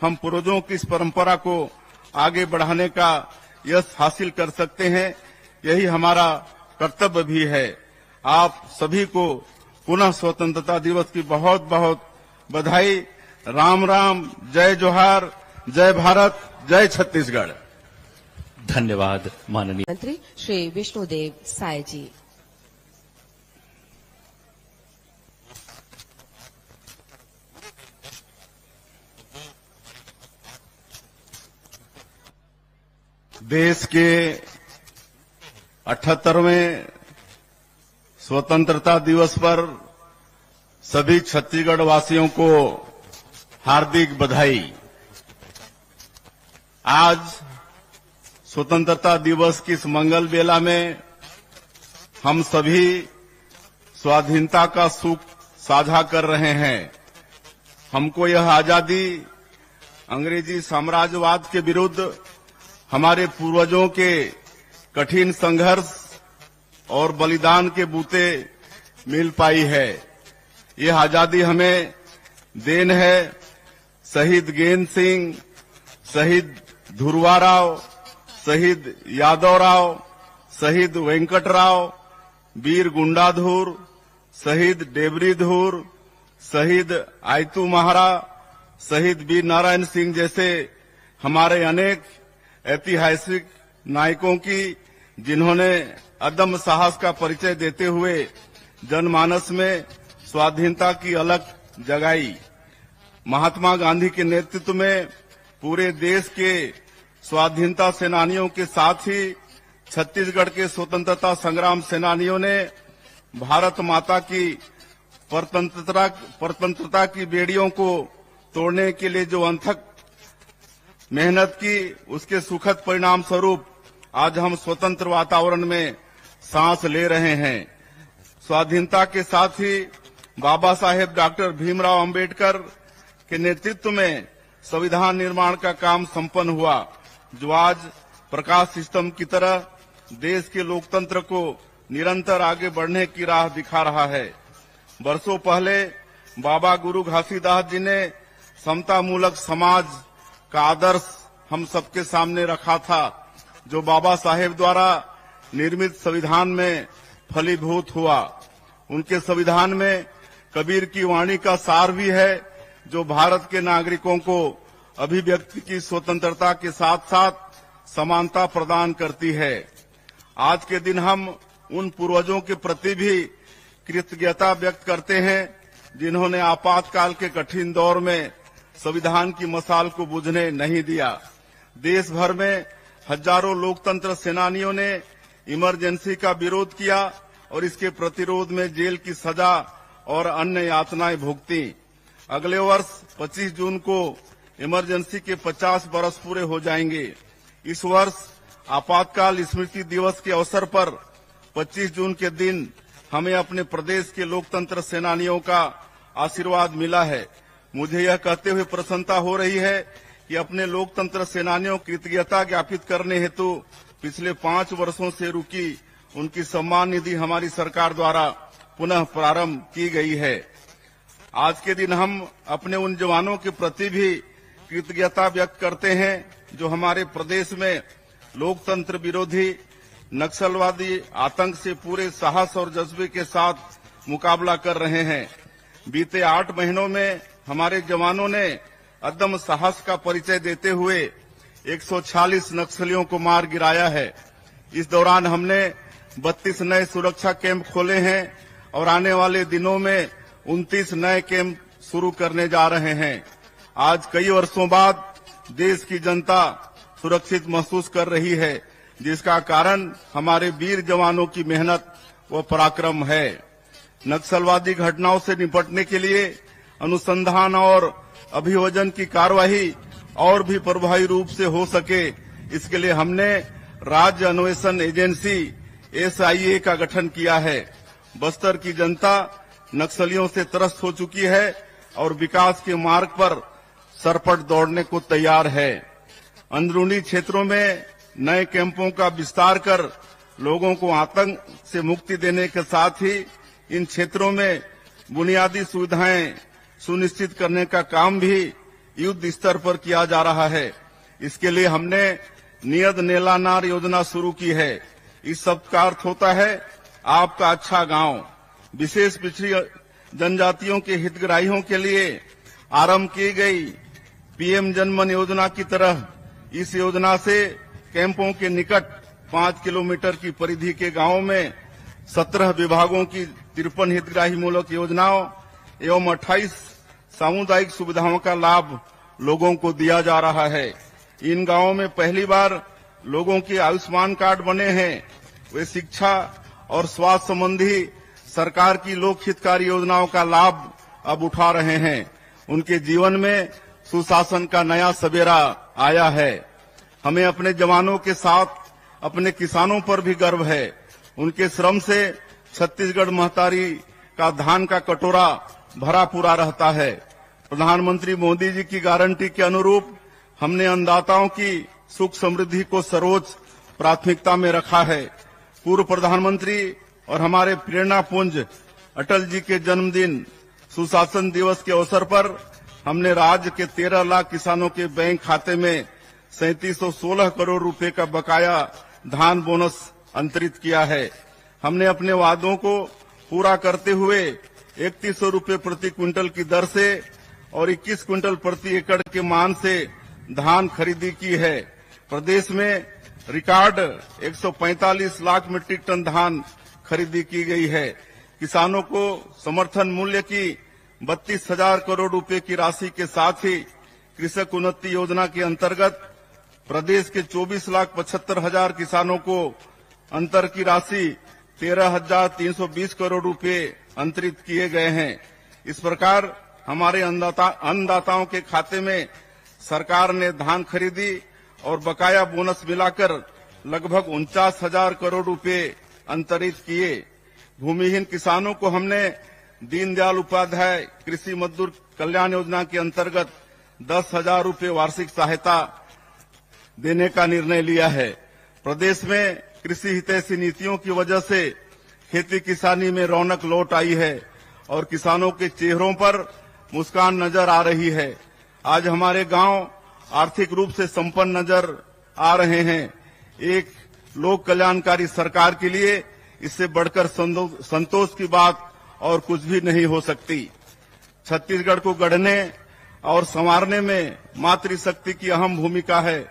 हम पूर्वजों की इस परंपरा को आगे बढ़ाने का यश हासिल कर सकते हैं। यही हमारा कर्तव्य भी है। आप सभी को पुनः स्वतंत्रता दिवस की बहुत बहुत बधाई। राम राम, जय जोहार, जय भारत, जय छत्तीसगढ़। धन्यवाद माननीय मंत्री श्री विष्णुदेव साय जी। देश के 78वें स्वतंत्रता दिवस पर सभी छत्तीसगढ़ वासियों को हार्दिक बधाई। आज स्वतंत्रता दिवस की इस मंगल बेला में हम सभी स्वाधीनता का सुख साझा कर रहे हैं। हमको यह आजादी अंग्रेजी साम्राज्यवाद के विरुद्ध हमारे पूर्वजों के कठिन संघर्ष और बलिदान के बूते मिल पाई है। यह आजादी हमें देन है शहीद गेंद सिंह, शहीद धुरवा राव, शहीद यादव राव, शहीद वेंकटराव, वीर गुंडाधुर, शहीद डेबरीधुर, शहीद आयतू महारा, शहीद वीर नारायण सिंह जैसे हमारे अनेक ऐतिहासिक नायकों की, जिन्होंने अदम्य साहस का परिचय देते हुए जनमानस में स्वाधीनता की अलख जगाई। महात्मा गांधी के नेतृत्व में पूरे देश के स्वाधीनता सेनानियों के साथ ही छत्तीसगढ़ के स्वतंत्रता संग्राम सेनानियों ने भारत माता की परतंत्रता की बेड़ियों को तोड़ने के लिए जो अथक मेहनत की, उसके सुखद परिणाम स्वरूप आज हम स्वतंत्र वातावरण में सांस ले रहे हैं। स्वाधीनता के साथ ही बाबा साहेब डॉक्टर भीमराव अंबेडकर के नेतृत्व में संविधान निर्माण का काम संपन्न हुआ, जो आज प्रकाश सिस्टम की तरह देश के लोकतंत्र को निरंतर आगे बढ़ने की राह दिखा रहा है। वर्षों पहले बाबा गुरु घासीदास जी ने समता मूलक समाज का आदर्श हम सबके सामने रखा था, जो बाबा साहेब द्वारा निर्मित संविधान में फलीभूत हुआ। उनके संविधान में कबीर की वाणी का सार भी है, जो भारत के नागरिकों को अभिव्यक्ति की स्वतंत्रता के साथ साथ समानता प्रदान करती है। आज के दिन हम उन पूर्वजों के प्रति भी कृतज्ञता व्यक्त करते हैं, जिन्होंने आपातकाल के कठिन दौर में संविधान की मशाल को बुझने नहीं दिया। देश भर में हजारों लोकतंत्र सेनानियों ने इमरजेंसी का विरोध किया और इसके प्रतिरोध में जेल की सजा और अन्य यातनाएं भुगती। अगले वर्ष 25 जून को इमरजेंसी के 50 बरस पूरे हो जाएंगे। इस वर्ष आपातकाल स्मृति दिवस के अवसर पर 25 जून के दिन हमें अपने प्रदेश के लोकतंत्र सेनानियों का आशीर्वाद मिला है। मुझे यह कहते हुए प्रसन्नता हो रही है कि अपने लोकतंत्र सेनानियों की कृतज्ञता ज्ञापित करने हेतु पिछले 5 वर्षों से रुकी उनकी सम्मान निधि हमारी सरकार द्वारा पुनः प्रारंभ की गई है। आज के दिन हम अपने उन जवानों के प्रति भी कृतज्ञता व्यक्त करते हैं, जो हमारे प्रदेश में लोकतंत्र विरोधी नक्सलवादी आतंक से पूरे साहस और जज्बे के साथ मुकाबला कर रहे हैं। बीते 8 महीनों में हमारे जवानों ने अदम्य साहस का परिचय देते हुए 146 नक्सलियों को मार गिराया है। इस दौरान हमने 32 नए सुरक्षा कैंप खोले हैं और आने वाले दिनों में 29 नए कैंप शुरू करने जा रहे हैं। आज कई वर्षों बाद देश की जनता सुरक्षित महसूस कर रही है, जिसका कारण हमारे वीर जवानों की मेहनत व पराक्रम है। नक्सलवादी घटनाओं से निपटने के लिए अनुसंधान और अभियोजन की कार्यवाही और भी प्रभावी रूप से हो सके, इसके लिए हमने राज्य अन्वेषण एजेंसी SIA का गठन किया है। बस्तर की जनता नक्सलियों से त्रस्त हो चुकी है और विकास के मार्ग पर सरपट दौड़ने को तैयार है। अंदरूनी क्षेत्रों में नए कैंपों का विस्तार कर लोगों को आतंक से मुक्ति देने के साथ ही इन क्षेत्रों में बुनियादी सुविधाएं सुनिश्चित करने का काम भी युद्ध स्तर पर किया जा रहा है। इसके लिए हमने नियत नेलानार योजना शुरू की है। इस शब्द का अर्थ होता है आपका अच्छा गांव। विशेष पिछड़ी जनजातियों के हितग्राहियों के लिए आरंभ की गई पीएम जनमन योजना की तरह इस योजना से कैंपों के निकट 5 किलोमीटर की परिधि के गांवों में 17 विभागों की 53 हितग्राही मूलक योजनाओं एवं 28 सामुदायिक सुविधाओं का लाभ लोगों को दिया जा रहा है। इन गांवों में पहली बार लोगों के आयुष्मान कार्ड बने हैं। वे शिक्षा और स्वास्थ्य संबंधी सरकार की लोक हितकारी योजनाओं का लाभ अब उठा रहे हैं। उनके जीवन में सुशासन का नया सवेरा आया है। हमें अपने जवानों के साथ अपने किसानों पर भी गर्व है। उनके श्रम से छत्तीसगढ़ महतारी का धान का कटोरा भरा पूरा रहता है। प्रधानमंत्री मोदी जी की गारंटी के अनुरूप हमने अन्नदाताओं की सुख समृद्धि को सर्वोच्च प्राथमिकता में रखा है। पूर्व प्रधानमंत्री और हमारे प्रेरणा पुंज अटल जी के जन्मदिन सुशासन दिवस के अवसर पर हमने राज्य के 13 लाख किसानों के बैंक खाते में 3716 करोड़ रुपए का बकाया धान बोनस अंतरित किया है। हमने अपने वादों को पूरा करते हुए 3100 रुपए प्रति क्विंटल की दर से और 21 क्विंटल प्रति एकड़ के मान से धान खरीदी की है। प्रदेश में रिकॉर्ड 145 लाख मीट्रिक टन धान खरीदी की गई है। किसानों को समर्थन मूल्य की 32,000 करोड़ रुपए की राशि के साथ ही कृषक उन्नति योजना के अंतर्गत प्रदेश के 24,75,000 किसानों को अंतर की राशि 13,320 करोड़ रुपए अंतरित किए गए हैं। इस प्रकार हमारे अन्नदाताओं के खाते में सरकार ने धान खरीदी और बकाया बोनस मिलाकर लगभग 49,000 करोड़ रुपए अंतरित किए। भूमिहीन किसानों को हमने दीनदयाल उपाध्याय कृषि मजदूर कल्याण योजना के अंतर्गत 10,000 रुपए वार्षिक सहायता देने का निर्णय लिया है। प्रदेश में कृषि हितैषी नीतियों की वजह से खेती किसानी में रौनक लौट आई है और किसानों के चेहरों पर मुस्कान नजर आ रही है। आज हमारे गांव आर्थिक रूप से संपन्न नजर आ रहे हैं। एक लोक कल्याणकारी सरकार के लिए इससे बढ़कर संतोष की बात और कुछ भी नहीं हो सकती। छत्तीसगढ़ को गढ़ने और संवारने में मातृशक्ति की अहम भूमिका है।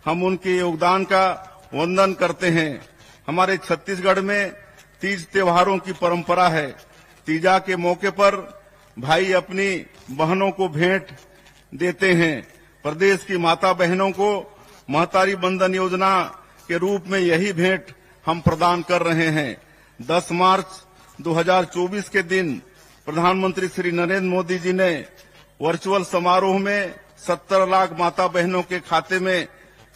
हम उनके योगदान का वंदन करते हैं। हमारे छत्तीसगढ़ में तीज त्योहारों की परंपरा है। तीजा के मौके पर भाई अपनी बहनों को भेंट देते हैं। प्रदेश की माता बहनों को महतारी बंधन योजना के रूप में यही भेंट हम प्रदान कर रहे हैं। 10 मार्च 2024 के दिन प्रधानमंत्री श्री नरेंद्र मोदी जी ने वर्चुअल समारोह में 70 लाख माता बहनों के खाते में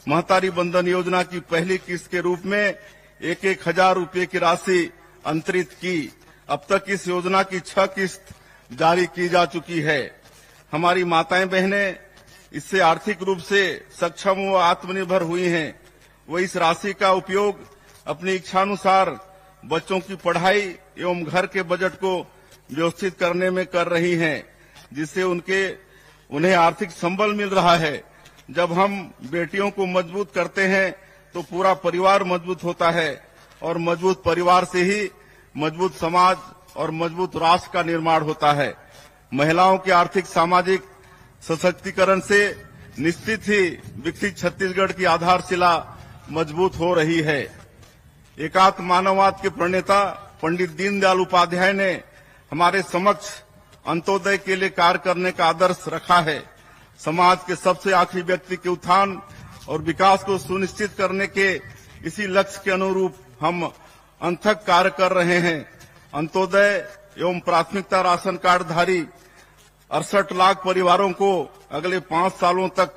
महतारी बंधन योजना की पहली किस्त के रूप में 1,000 रुपए की राशि अंतरित की। अब तक इस योजना की 6 किस्त जारी की जा चुकी है। हमारी माताएं बहनें इससे आर्थिक रूप से सक्षम व आत्मनिर्भर हुई हैं। वो इस राशि का उपयोग अपनी इच्छानुसार बच्चों की पढ़ाई एवं घर के बजट को व्यवस्थित करने में कर रही हैं, जिससे उन्हें आर्थिक संबल मिल रहा है। जब हम बेटियों को मजबूत करते हैं तो पूरा परिवार मजबूत होता है और मजबूत परिवार से ही मजबूत समाज और मजबूत राष्ट्र का निर्माण होता है। महिलाओं के आर्थिक सामाजिक सशक्तिकरण से निश्चित ही विकसित छत्तीसगढ़ की आधारशिला मजबूत हो रही है। एकात्म मानववाद के प्रणेता पंडित दीनदयाल उपाध्याय ने हमारे समक्ष अंत्योदय के लिए कार्य करने का आदर्श रखा है। समाज के सबसे आखिरी व्यक्ति के उत्थान और विकास को सुनिश्चित करने के इसी लक्ष्य के अनुरूप हम अथक कार्य कर रहे हैं। अंत्योदय एवं प्राथमिकता राशन कार्डधारी 68 लाख परिवारों को अगले 5 सालों तक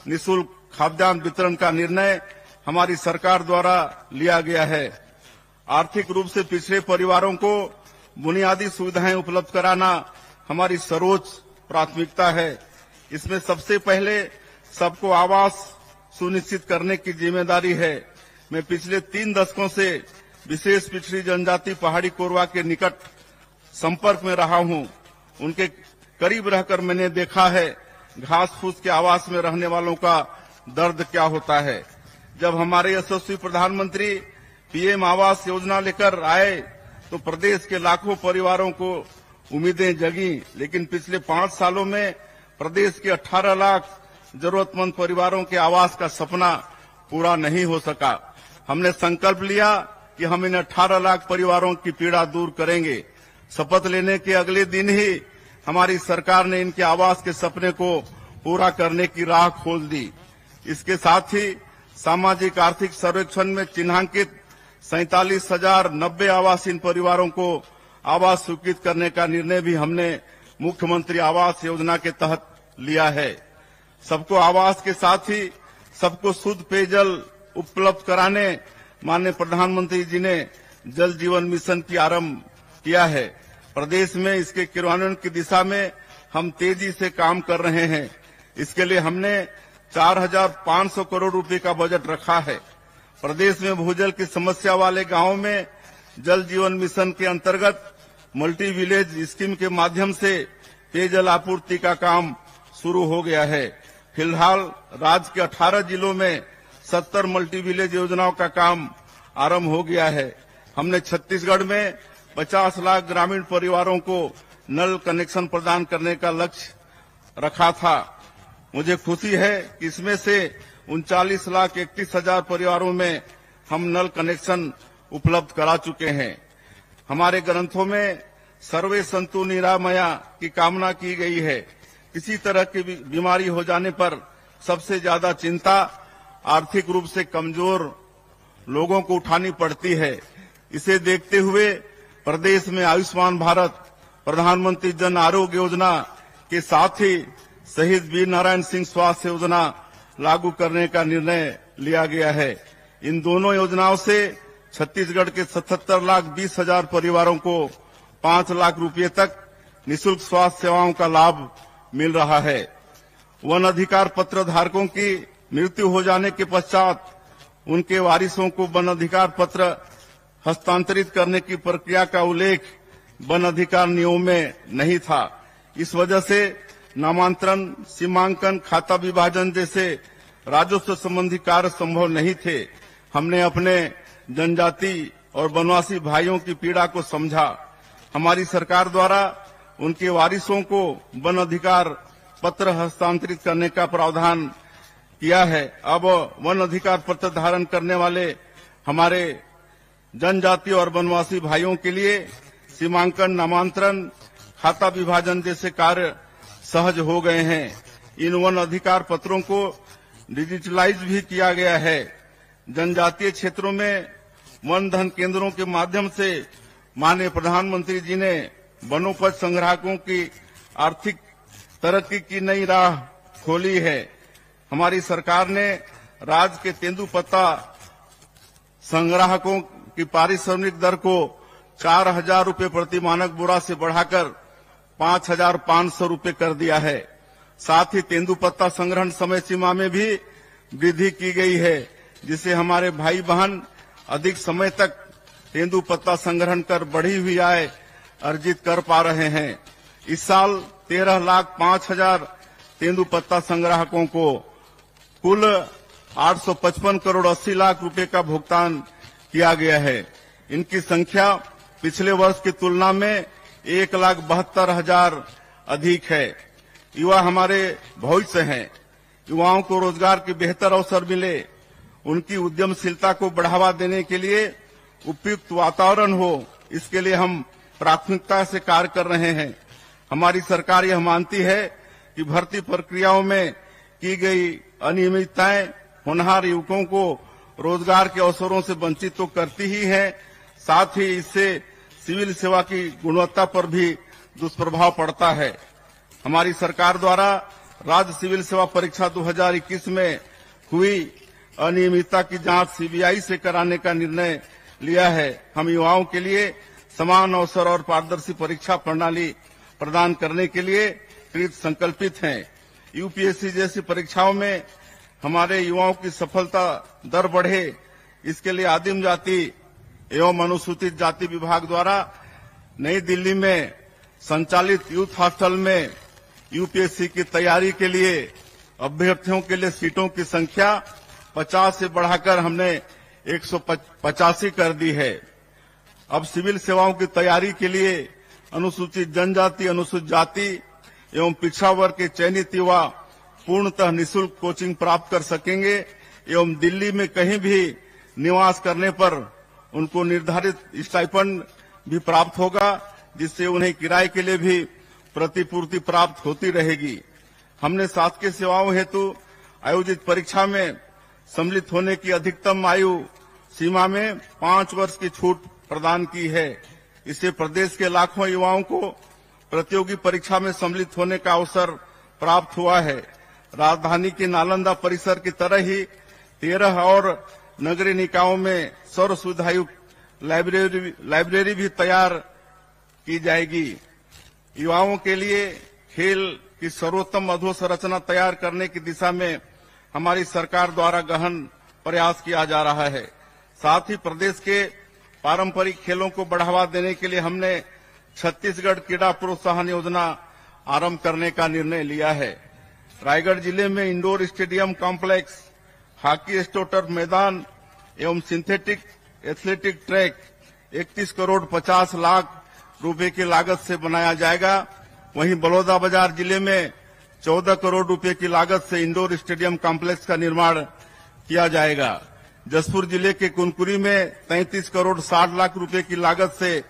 निःशुल्क खाद्यान्न वितरण का निर्णय हमारी सरकार द्वारा लिया गया है। आर्थिक रूप से पिछड़े परिवारों को बुनियादी सुविधाएं उपलब्ध कराना हमारी सर्वोच्च प्राथमिकता है। इसमें सबसे पहले सबको आवास सुनिश्चित करने की जिम्मेदारी है। मैं पिछले 3 दशकों से विशेष पिछड़ी जनजाति पहाड़ी कोरवा के निकट संपर्क में रहा हूं। उनके करीब रहकर मैंने देखा है घास फूस के आवास में रहने वालों का दर्द क्या होता है। जब हमारे यशस्वी प्रधानमंत्री पीएम आवास योजना लेकर आए तो प्रदेश के लाखों परिवारों को उम्मीदें जगी, लेकिन पिछले 5 सालों में प्रदेश के 18 लाख जरूरतमंद परिवारों के आवास का सपना पूरा नहीं हो सका। हमने संकल्प लिया कि हम इन 18 लाख परिवारों की पीड़ा दूर करेंगे। शपथ लेने के अगले दिन ही हमारी सरकार ने इनके आवास के सपने को पूरा करने की राह खोल दी। इसके साथ ही सामाजिक आर्थिक सर्वेक्षण में चिन्हांकित 47,090 आवासहीन परिवारों को आवास स्वीकृत करने का निर्णय भी हमने मुख्यमंत्री आवास योजना के तहत लिया है। सबको आवास के साथ ही सबको शुद्ध पेयजल उपलब्ध कराने माननीय प्रधानमंत्री जी ने जल जीवन मिशन की आरंभ किया है। प्रदेश में इसके क्रियान्वयन की दिशा में हम तेजी से काम कर रहे हैं। इसके लिए हमने 4,500 करोड़ रुपए का बजट रखा है। प्रदेश में भूजल की समस्या वाले गांवों में जल जीवन मिशन के अंतर्गत मल्टी विलेज स्कीम के माध्यम से पेयजल आपूर्ति का काम शुरू हो गया है। फिलहाल राज्य के 18 जिलों में 70 मल्टी विलेज योजनाओं का काम आरंभ हो गया है। हमने छत्तीसगढ़ में 50 लाख ग्रामीण परिवारों को नल कनेक्शन प्रदान करने का लक्ष्य रखा था। मुझे खुशी है कि इसमें से 39,31,000 परिवारों में हम नल कनेक्शन उपलब्ध करा चुके हैं। हमारे ग्रंथों में सर्वे संतु निरामया की कामना की गई है। किसी तरह की बीमारी हो जाने पर सबसे ज्यादा चिंता आर्थिक रूप से कमजोर लोगों को उठानी पड़ती है। इसे देखते हुए प्रदेश में आयुष्मान भारत, प्रधानमंत्री जन आरोग्य योजना के साथ ही शहीद वीर नारायण सिंह स्वास्थ्य योजना लागू करने का निर्णय लिया गया है। इन दोनों योजनाओं से छत्तीसगढ़ के 77,20,000 परिवारों को 5 लाख रुपए तक निःशुल्क स्वास्थ्य सेवाओं का लाभ मिल रहा है। वन अधिकार पत्र धारकों की मृत्यु हो जाने के पश्चात उनके वारिसों को वन अधिकार पत्र हस्तांतरित करने की प्रक्रिया का उल्लेख वन अधिकार नियमों में नहीं था। इस वजह से नामांतरण, सीमांकन, खाता विभाजन जैसे राजस्व संबंधी कार्य संभव नहीं थे। हमने अपने जनजाति और वनवासी भाइयों की पीड़ा को समझा। हमारी सरकार द्वारा उनके वारिसों को वन अधिकार पत्र हस्तांतरित करने का प्रावधान किया है। अब वन अधिकार पत्र धारण करने वाले हमारे जनजाति और वनवासी भाइयों के लिए सीमांकन, नामांतरण, खाता विभाजन जैसे कार्य सहज हो गए हैं। इन वन अधिकार पत्रों को डिजिटलाइज भी किया गया है। जनजातीय क्षेत्रों में वन धन केंद्रों के माध्यम से माननीय प्रधानमंत्री जी ने वनोपज संग्राहकों की आर्थिक तरक्की की नई राह खोली है। हमारी सरकार ने राज्य के तेंदुपत्ता संग्राहकों की पारिश्रमिक दर को 4,000 रुपए प्रति मानक बोरा से बढ़ाकर 5,500 रुपए कर दिया है। साथ ही तेंदुपत्ता संग्रहण समय सीमा में भी वृद्धि की गई है, जिससे हमारे भाई बहन अधिक समय तक तेंदुपत्ता संग्रहण कर बढ़ी हुई आय अर्जित कर पा रहे हैं। इस साल 13,05,000 तेंदुपत्ता संग्राहकों को कुल 855 करोड़ 80 लाख रुपए का भुगतान किया गया है। इनकी संख्या पिछले वर्ष की तुलना में 1,72,000 अधिक है। युवा हमारे भविष्य हैं। युवाओं को रोजगार के बेहतर अवसर मिले, उनकी उद्यमशीलता को बढ़ावा देने के लिए उपयुक्त वातावरण हो, इसके लिए हम प्राथमिकता से कार्य कर रहे हैं। हमारी सरकार यह मानती है कि भर्ती प्रक्रियाओं में की गई अनियमितताएं होनहार युवकों को रोजगार के अवसरों से वंचित तो करती ही है, साथ ही इससे सिविल सेवा की गुणवत्ता पर भी दुष्प्रभाव पड़ता है। हमारी सरकार द्वारा राज्य सिविल सेवा परीक्षा 2021 में हुई अनियमितता की जांच सीबीआई से कराने का निर्णय लिया है। हम युवाओं के लिए समान अवसर और पारदर्शी परीक्षा प्रणाली प्रदान करने के लिए कृत संकल्पित हैं। यूपीएससी जैसी परीक्षाओं में हमारे युवाओं की सफलता दर बढ़े, इसके लिए आदिम जाति एवं अनुसूचित जाति विभाग द्वारा नई दिल्ली में संचालित यूथ हॉस्टल में यूपीएससी की तैयारी के लिए अभ्यर्थियों के लिए सीटों की संख्या 50 से बढ़ाकर हमने 185 कर दी है। अब सिविल सेवाओं की तैयारी के लिए अनुसूचित जनजाति, अनुसूचित जाति एवं पिछड़ा वर्ग के चयनित युवा पूर्णतः निःशुल्क कोचिंग प्राप्त कर सकेंगे एवं दिल्ली में कहीं भी निवास करने पर उनको निर्धारित स्टाइपेंड भी प्राप्त होगा, जिससे उन्हें किराए के लिए भी प्रतिपूर्ति प्राप्त होती रहेगी। हमने शासकीय सेवाओं हेतु आयोजित परीक्षा में सम्मिलित होने की अधिकतम आयु सीमा में 5 वर्ष की छूट प्रदान की है। इससे प्रदेश के लाखों युवाओं को प्रतियोगी परीक्षा में सम्मिलित होने का अवसर प्राप्त हुआ है। राजधानी के नालंदा परिसर की तरह ही 13 और नगरीय निकायों में सर्व सुविधायुक्त लाइब्रेरी भी तैयार की जाएगी। युवाओं के लिए खेल की सर्वोत्तम अधोसंरचना तैयार करने की दिशा में हमारी सरकार द्वारा गहन प्रयास किया जा रहा है। साथ ही प्रदेश के पारंपरिक खेलों को बढ़ावा देने के लिए हमने छत्तीसगढ़ क्रीड़ा प्रोत्साहन योजना आरंभ करने का निर्णय लिया है। रायगढ़ जिले में इंडोर स्टेडियम कॉम्प्लेक्स, हॉकी स्टोटर मैदान एवं synthetic athletic track 31 crore 50 lakh रुपए की लागत से बनाया जाएगा। वहीं बलौदाबाजार जिले में 14 करोड़ रुपए की लागत से इंडोर स्टेडियम कॉम्प्लेक्स का निर्माण किया जाएगा। जसपुर जिले के कुनकुरी में 33 करोड़ 60 लाख रुपए की लागत से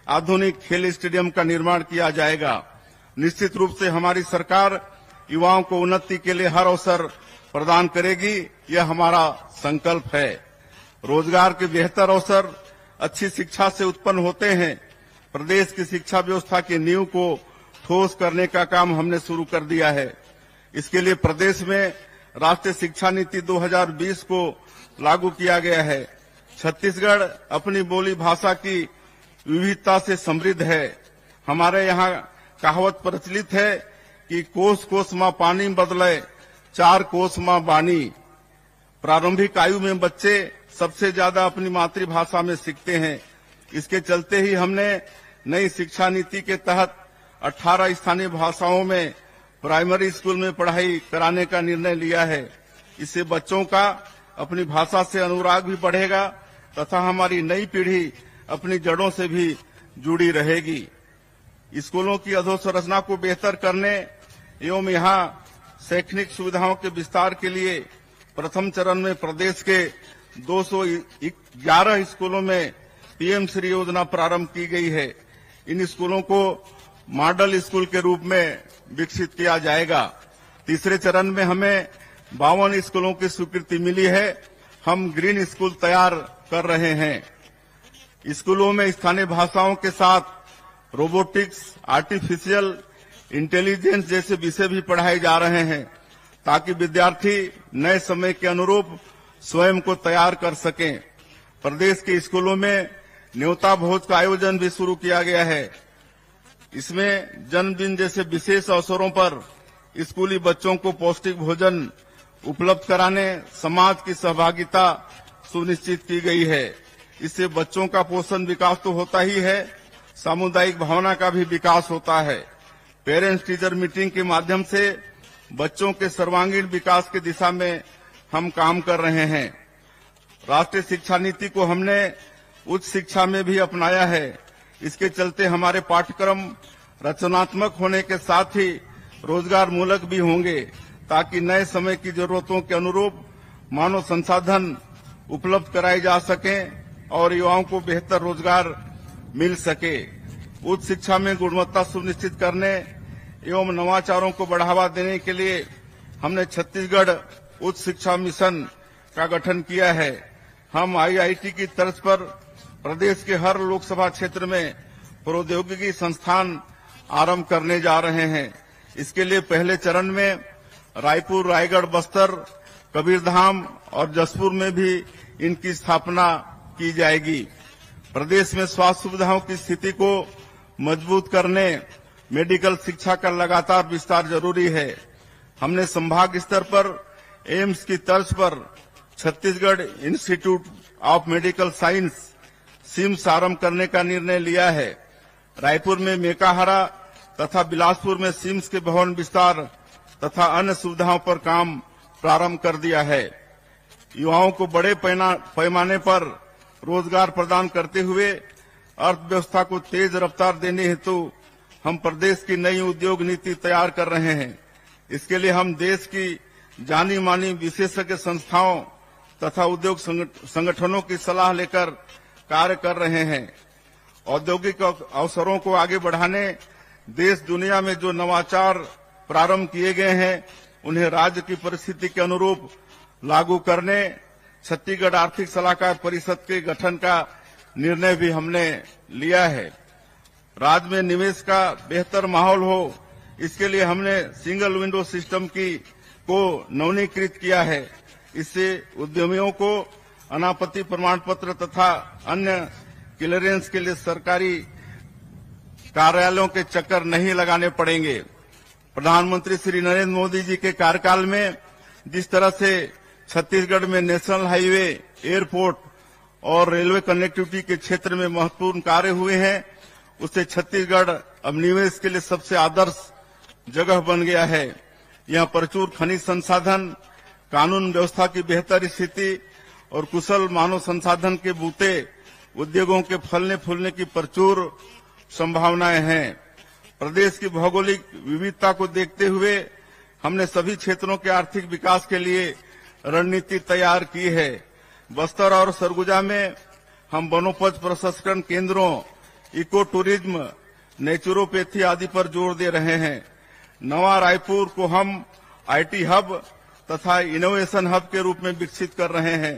आधुनिक खेल स्टेडियम का निर्माण किया जाएगा। निश्चित रूप से हमारी सरकार युवाओं को उन्नति के लिए हर अवसर प्रदान करेगी, यह हमारा संकल्प है। रोजगार के बेहतर अवसर अच्छी शिक्षा से उत्पन्न होते हैं। प्रदेश की शिक्षा व्यवस्था की नींव को ठोस करने का काम हमने शुरू कर दिया है। इसके लिए प्रदेश में राष्ट्रीय शिक्षा नीति 2020 को लागू किया गया है। छत्तीसगढ़ अपनी बोली भाषा की विविधता से समृद्ध है। हमारे यहाँ कहावत प्रचलित है कि कोस कोस माँ पानी बदले 4 कोस माँ बानी। प्रारंभिक आयु में बच्चे सबसे ज्यादा अपनी मातृभाषा में सीखते हैं। इसके चलते ही हमने नई शिक्षा नीति के तहत 18 स्थानीय भाषाओं में प्राइमरी स्कूल में पढ़ाई कराने का निर्णय लिया है। इससे बच्चों का अपनी भाषा से अनुराग भी बढ़ेगा तथा हमारी नई पीढ़ी अपनी जड़ों से भी जुड़ी रहेगी। स्कूलों की अधोसंरचना को बेहतर करने एवं यहाँ शैक्षणिक सुविधाओं के विस्तार के लिए प्रथम चरण में प्रदेश के 211 स्कूलों में पीएम श्री योजना प्रारंभ की गई है। इन स्कूलों को मॉडल स्कूल के रूप में विकसित किया जाएगा। तीसरे चरण में हमें 52 स्कूलों की स्वीकृति मिली है। हम ग्रीन स्कूल तैयार कर रहे हैं। स्कूलों में स्थानीय भाषाओं के साथ रोबोटिक्स, आर्टिफिशियल इंटेलिजेंस जैसे विषय भी पढ़ाए जा रहे हैं ताकि विद्यार्थी नए समय के अनुरूप स्वयं को तैयार कर सकें। प्रदेश के स्कूलों में न्योता भोज का आयोजन भी शुरू किया गया है। इसमें जन्मदिन जैसे विशेष अवसरों पर स्कूली बच्चों को पौष्टिक भोजन उपलब्ध कराने समाज की सहभागिता सुनिश्चित की गई है। इससे बच्चों का पोषण विकास तो होता ही है, सामुदायिक भावना का भी विकास होता है। पेरेंट्स टीचर मीटिंग के माध्यम से बच्चों के सर्वांगीण विकास की दिशा में हम काम कर रहे हैं। राष्ट्रीय शिक्षा नीति को हमने उच्च शिक्षा में भी अपनाया है। इसके चलते हमारे पाठ्यक्रम रचनात्मक होने के साथ ही रोजगार मूलक भी होंगे ताकि नए समय की जरूरतों के अनुरूप मानव संसाधन उपलब्ध कराए जा सकें और युवाओं को बेहतर रोजगार मिल सके। उच्च शिक्षा में गुणवत्ता सुनिश्चित करने एवं नवाचारों को बढ़ावा देने के लिए हमने छत्तीसगढ़ उच्च शिक्षा मिशन का गठन किया है। हम आईआईटी की तर्ज पर प्रदेश के हर लोकसभा क्षेत्र में प्रौद्योगिकी संस्थान आरंभ करने जा रहे हैं। इसके लिए पहले चरण में रायपुर, रायगढ़, बस्तर, कबीरधाम और जसपुर में भी इनकी स्थापना की जाएगी। प्रदेश में स्वास्थ्य सुविधाओं की स्थिति को मजबूत करने मेडिकल शिक्षा का लगातार विस्तार जरूरी है। हमने संभाग स्तर पर एम्स की तर्ज पर Chhattisgarh Institute of Medical Science CIMS आरंभ करने का निर्णय लिया है। रायपुर में मेकाहारा तथा बिलासपुर में सिम्स के भवन विस्तार तथा अन्य सुविधाओं पर काम प्रारंभ कर दिया है। युवाओं को बड़े पैमाने पर रोजगार प्रदान करते हुए अर्थव्यवस्था को तेज रफ्तार देने हेतु हम प्रदेश की नई उद्योग नीति तैयार कर रहे हैं। इसके लिए हम देश की जानी मानी विशेषज्ञ संस्थाओं तथा उद्योग संगठनों की सलाह लेकर कार्य कर रहे हैं। औद्योगिक अवसरों को आगे बढ़ाने देश दुनिया में जो नवाचार प्रारंभ किए गए हैं उन्हें राज्य की परिस्थिति के अनुरूप लागू करने छत्तीसगढ़ आर्थिक सलाहकार परिषद के गठन का निर्णय भी हमने लिया है। राज्य में निवेश का बेहतर माहौल हो, इसके लिए हमने सिंगल विंडो सिस्टम को नवीनीकृत किया है। इससे उद्यमियों को अनापत्ति प्रमाण पत्र तथा अन्य क्लियरेंस के लिए सरकारी कार्यालयों के चक्कर नहीं लगाने पड़ेंगे। प्रधानमंत्री श्री नरेंद्र मोदी जी के कार्यकाल में जिस तरह से छत्तीसगढ़ में नेशनल हाईवे, एयरपोर्ट और रेलवे कनेक्टिविटी के क्षेत्र में महत्वपूर्ण कार्य हुए हैं, उससे छत्तीसगढ़ अब निवेश के लिए सबसे आदर्श जगह बन गया है। यहाँ प्रचुर खनिज संसाधन, कानून व्यवस्था की बेहतर स्थिति और कुशल मानव संसाधन के बूते उद्योगों के फलने फूलने की प्रचुर संभावनाएं हैं। प्रदेश की भौगोलिक विविधता को देखते हुए हमने सभी क्षेत्रों के आर्थिक विकास के लिए रणनीति तैयार की है। बस्तर और सरगुजा में हम वनोपज प्रसंस्करण केंद्रों, इको टूरिज्म, नेचुरोपैथी आदि पर जोर दे रहे हैं। नवा रायपुर को हम आईटी हब तथा इनोवेशन हब के रूप में विकसित कर रहे हैं।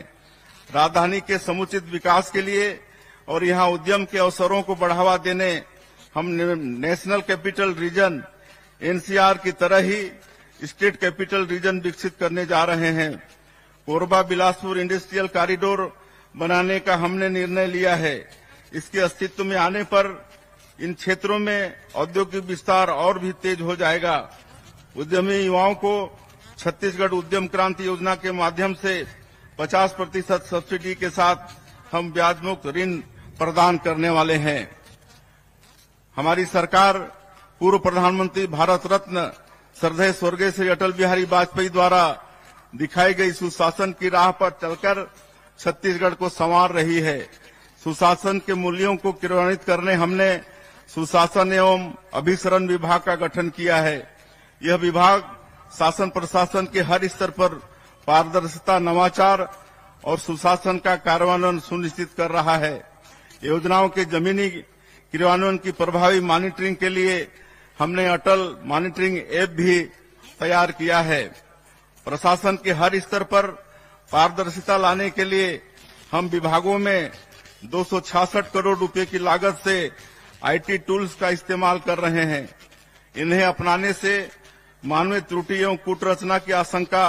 राजधानी के समुचित विकास के लिए और यहां उद्यम के अवसरों को बढ़ावा देने हम नेशनल कैपिटल रीजन एनसीआर की तरह ही स्टेट कैपिटल रीजन विकसित करने जा रहे हैं। कोरबा बिलासपुर इंडस्ट्रियल कॉरिडोर बनाने का हमने निर्णय लिया है। इसके अस्तित्व में आने पर इन क्षेत्रों में औद्योगिक विस्तार और भी तेज हो जाएगा। उद्यमी युवाओं को छत्तीसगढ़ उद्यम क्रांति योजना के माध्यम से 50% सब्सिडी के साथ हम ब्याज मुक्त ऋण प्रदान करने वाले हैं। हमारी सरकार पूर्व प्रधानमंत्री भारत रत्न श्रद्धेय स्वर्गीय श्री अटल बिहारी वाजपेयी द्वारा दिखाई गई सुशासन की राह पर चलकर छत्तीसगढ़ को संवार रही है। सुशासन के मूल्यों को क्रियान्वित करने हमने सुशासन एवं अभिसरण विभाग का गठन किया है। यह विभाग शासन प्रशासन के हर स्तर पर पारदर्शिता, नवाचार और सुशासन का कार्यान्वयन सुनिश्चित कर रहा है। योजनाओं के जमीनी क्रियान्वयन की प्रभावी मॉनिटरिंग के लिए हमने अटल मॉनिटरिंग ऐप भी तैयार किया है। प्रशासन के हर स्तर पर पारदर्शिता लाने के लिए हम विभागों में 266 करोड़ रुपए की लागत से आईटी टूल्स का इस्तेमाल कर रहे हैं। इन्हें अपनाने से मानवीय त्रुटि एवं कूटरचना की आशंका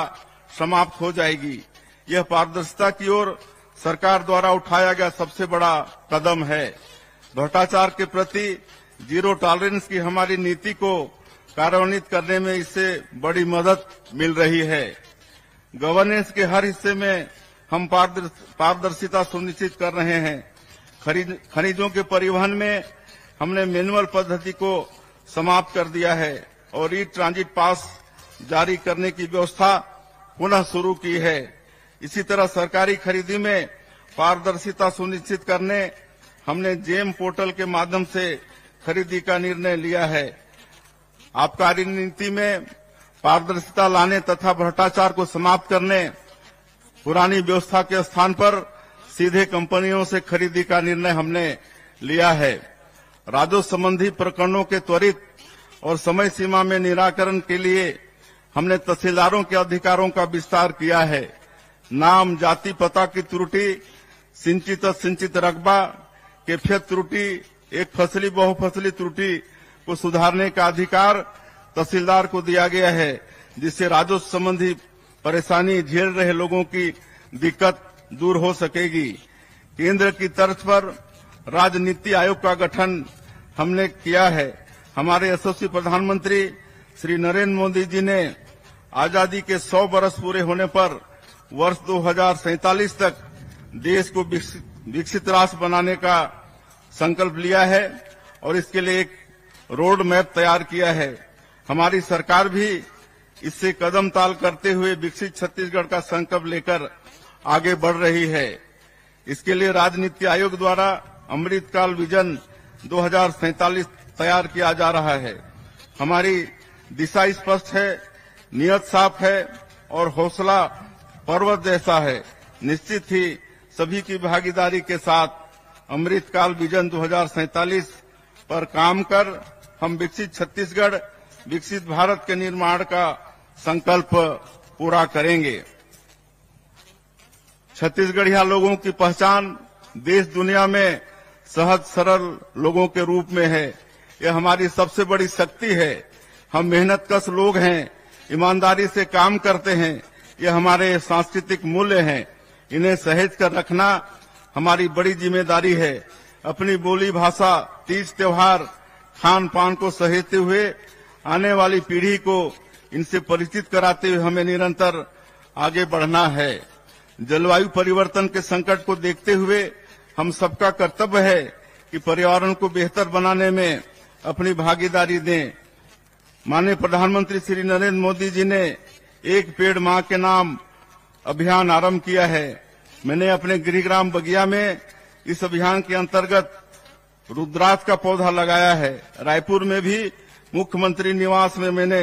समाप्त हो जाएगी। यह पारदर्शिता की ओर सरकार द्वारा उठाया गया सबसे बड़ा कदम है। भ्रष्टाचार के प्रति जीरो टॉलरेंस की हमारी नीति को कार्यान्वित करने में इससे बड़ी मदद मिल रही है। गवर्नेंस के हर हिस्से में हम पारदर्शिता सुनिश्चित कर रहे हैं। खनिजों के परिवहन में हमने मैनुअल पद्धति को समाप्त कर दिया है और ई ट्रांजिट पास जारी करने की व्यवस्था पुनः शुरू की है। इसी तरह सरकारी खरीदी में पारदर्शिता सुनिश्चित करने हमने जेम पोर्टल के माध्यम से खरीदी का निर्णय लिया है। आबकारी नीति में पारदर्शिता लाने तथा भ्रष्टाचार को समाप्त करने पुरानी व्यवस्था के स्थान पर सीधे कंपनियों से खरीदी का निर्णय हमने लिया है। राजस्व संबंधी प्रकरणों के त्वरित और समय सीमा में निराकरण के लिए हमने तहसीलदारों के अधिकारों का विस्तार किया है। नाम, जाति, पता की त्रुटि, सिंचित असिंचित रकबा, कैफियत त्रुटि, एक फसली बहुफसली त्रुटि को सुधारने का अधिकार तहसीलदार को दिया गया है, जिससे राजस्व संबंधी परेशानी झेल रहे लोगों की दिक्कत दूर हो सकेगी। केंद्र की तर्ज पर राज्य नीति आयोग का गठन हमने किया है। हमारे यशस्वी प्रधानमंत्री श्री नरेंद्र मोदी जी ने आजादी के 100 वर्ष पूरे होने पर वर्ष 2047 तक देश को विकसित राष्ट्र बनाने का संकल्प लिया है और इसके लिए एक रोड मैप तैयार किया है। हमारी सरकार भी इससे कदम ताल करते हुए विकसित छत्तीसगढ़ का संकल्प लेकर आगे बढ़ रही है। इसके लिए राजनीति आयोग द्वारा अमृतकाल विजन 2047 तैयार किया जा रहा है। हमारी दिशा स्पष्ट है, नियत साफ है और हौसला पर्वत जैसा है। निश्चित ही सभी की भागीदारी के साथ अमृतकाल विजन 2047 पर काम कर हम विकसित छत्तीसगढ़, विकसित भारत के निर्माण का संकल्प पूरा करेंगे। छत्तीसगढ़िया लोगों की पहचान देश दुनिया में सहज सरल लोगों के रूप में है। यह हमारी सबसे बड़ी शक्ति है। हम मेहनतकश लोग हैं, ईमानदारी से काम करते हैं। यह हमारे सांस्कृतिक मूल्य हैं। इन्हें सहेज कर रखना हमारी बड़ी जिम्मेदारी है। अपनी बोली भाषा, तीज त्योहार, खान पान को सहेजते हुए आने वाली पीढ़ी को इनसे परिचित कराते हुए हमें निरंतर आगे बढ़ना है। जलवायु परिवर्तन के संकट को देखते हुए हम सबका कर्तव्य है कि पर्यावरण को बेहतर बनाने में अपनी भागीदारी दें। माननीय प्रधानमंत्री श्री नरेंद्र मोदी जी ने एक पेड़ मां के नाम अभियान आरंभ किया है। मैंने अपने गृहग्राम बगिया में इस अभियान के अंतर्गत रुद्राक्ष का पौधा लगाया है। रायपुर में भी मुख्यमंत्री निवास में मैंने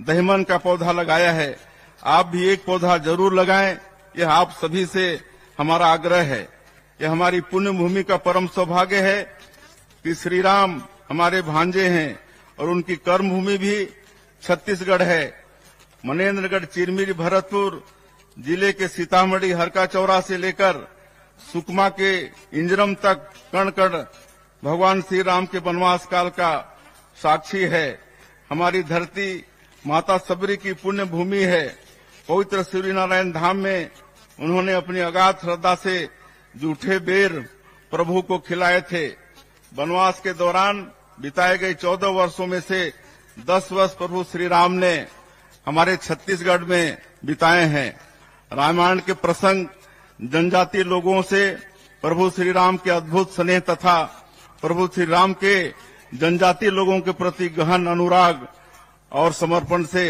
दहिमन का पौधा लगाया है। आप भी एक पौधा जरूर लगाएं, यह आप सभी से हमारा आग्रह है। यह हमारी पुण्य भूमि का परम सौभाग्य है कि श्री राम हमारे भांजे हैं और उनकी कर्म भूमि भी छत्तीसगढ़ है। मनेन्द्रगढ़, चिरमिरी, भरतपुर जिले के सीतामढ़ी, हरका चौरा से लेकर सुकमा के इंजरम तक कण कण भगवान श्री राम के वनवास काल का साक्षी है। हमारी धरती माता सबरी की पुण्य भूमि है। पवित्र सूर्यनारायण धाम में उन्होंने अपनी अगाध श्रद्धा से जूठे बेर प्रभु को खिलाए थे। वनवास के दौरान बिताए गए 14 वर्षों में से 10 वर्ष प्रभु श्री राम ने हमारे छत्तीसगढ़ में बिताए हैं। रामायण के प्रसंग जनजातीय लोगों से प्रभु श्री राम के अद्भुत स्नेह तथा प्रभु श्री राम के जनजातीय लोगों के प्रति गहन अनुराग और समर्पण से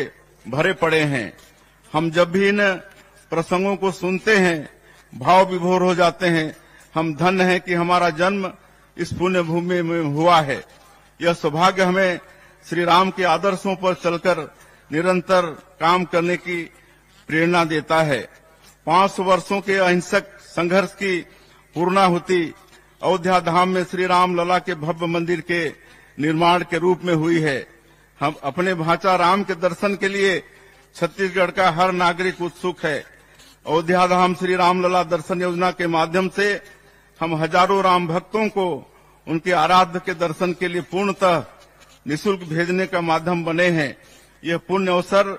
भरे पड़े हैं। हम जब भी इन प्रसंगों को सुनते हैं भाव विभोर हो जाते हैं। हम धन्य हैं कि हमारा जन्म इस पुण्य भूमि में हुआ है। यह सौभाग्य हमें श्री राम के आदर्शों पर चलकर निरंतर काम करने की प्रेरणा देता है। 500 वर्षों के अहिंसक संघर्ष की पूर्णाहुति अयोध्या धाम में श्री राम लला के भव्य मंदिर के निर्माण के रूप में हुई है। हम अपने भांचा राम के दर्शन के लिए छत्तीसगढ़ का हर नागरिक उत्सुक है। अयोध्या धाम श्री राम लला दर्शन योजना के माध्यम से हम हजारों राम भक्तों को उनके आराध्य के दर्शन के लिए पूर्णतः निःशुल्क भेजने का माध्यम बने हैं। यह पुण्य अवसर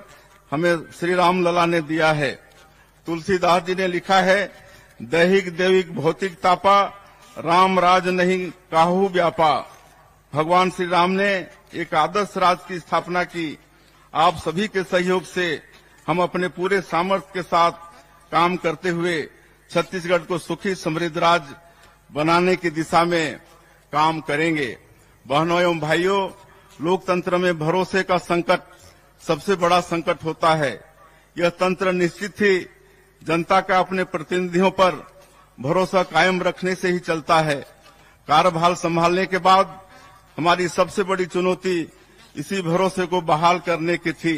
हमें श्री राम लला ने दिया है। तुलसीदास जी ने लिखा है, दैहिक दैविक भौतिक तापा, राम राज नहीं काहू व्यापा। भगवान श्री राम ने एक आदर्श राज की स्थापना की। आप सभी के सहयोग से हम अपने पूरे सामर्थ्य के साथ काम करते हुए छत्तीसगढ़ को सुखी समृद्ध राज्य बनाने की दिशा में काम करेंगे। बहनों एवं भाइयों, लोकतंत्र में भरोसे का संकट सबसे बड़ा संकट होता है। यह तंत्र निश्चित ही जनता का अपने प्रतिनिधियों पर भरोसा कायम रखने से ही चलता है। कार्यभार संभालने के बाद हमारी सबसे बड़ी चुनौती इसी भरोसे को बहाल करने की थी।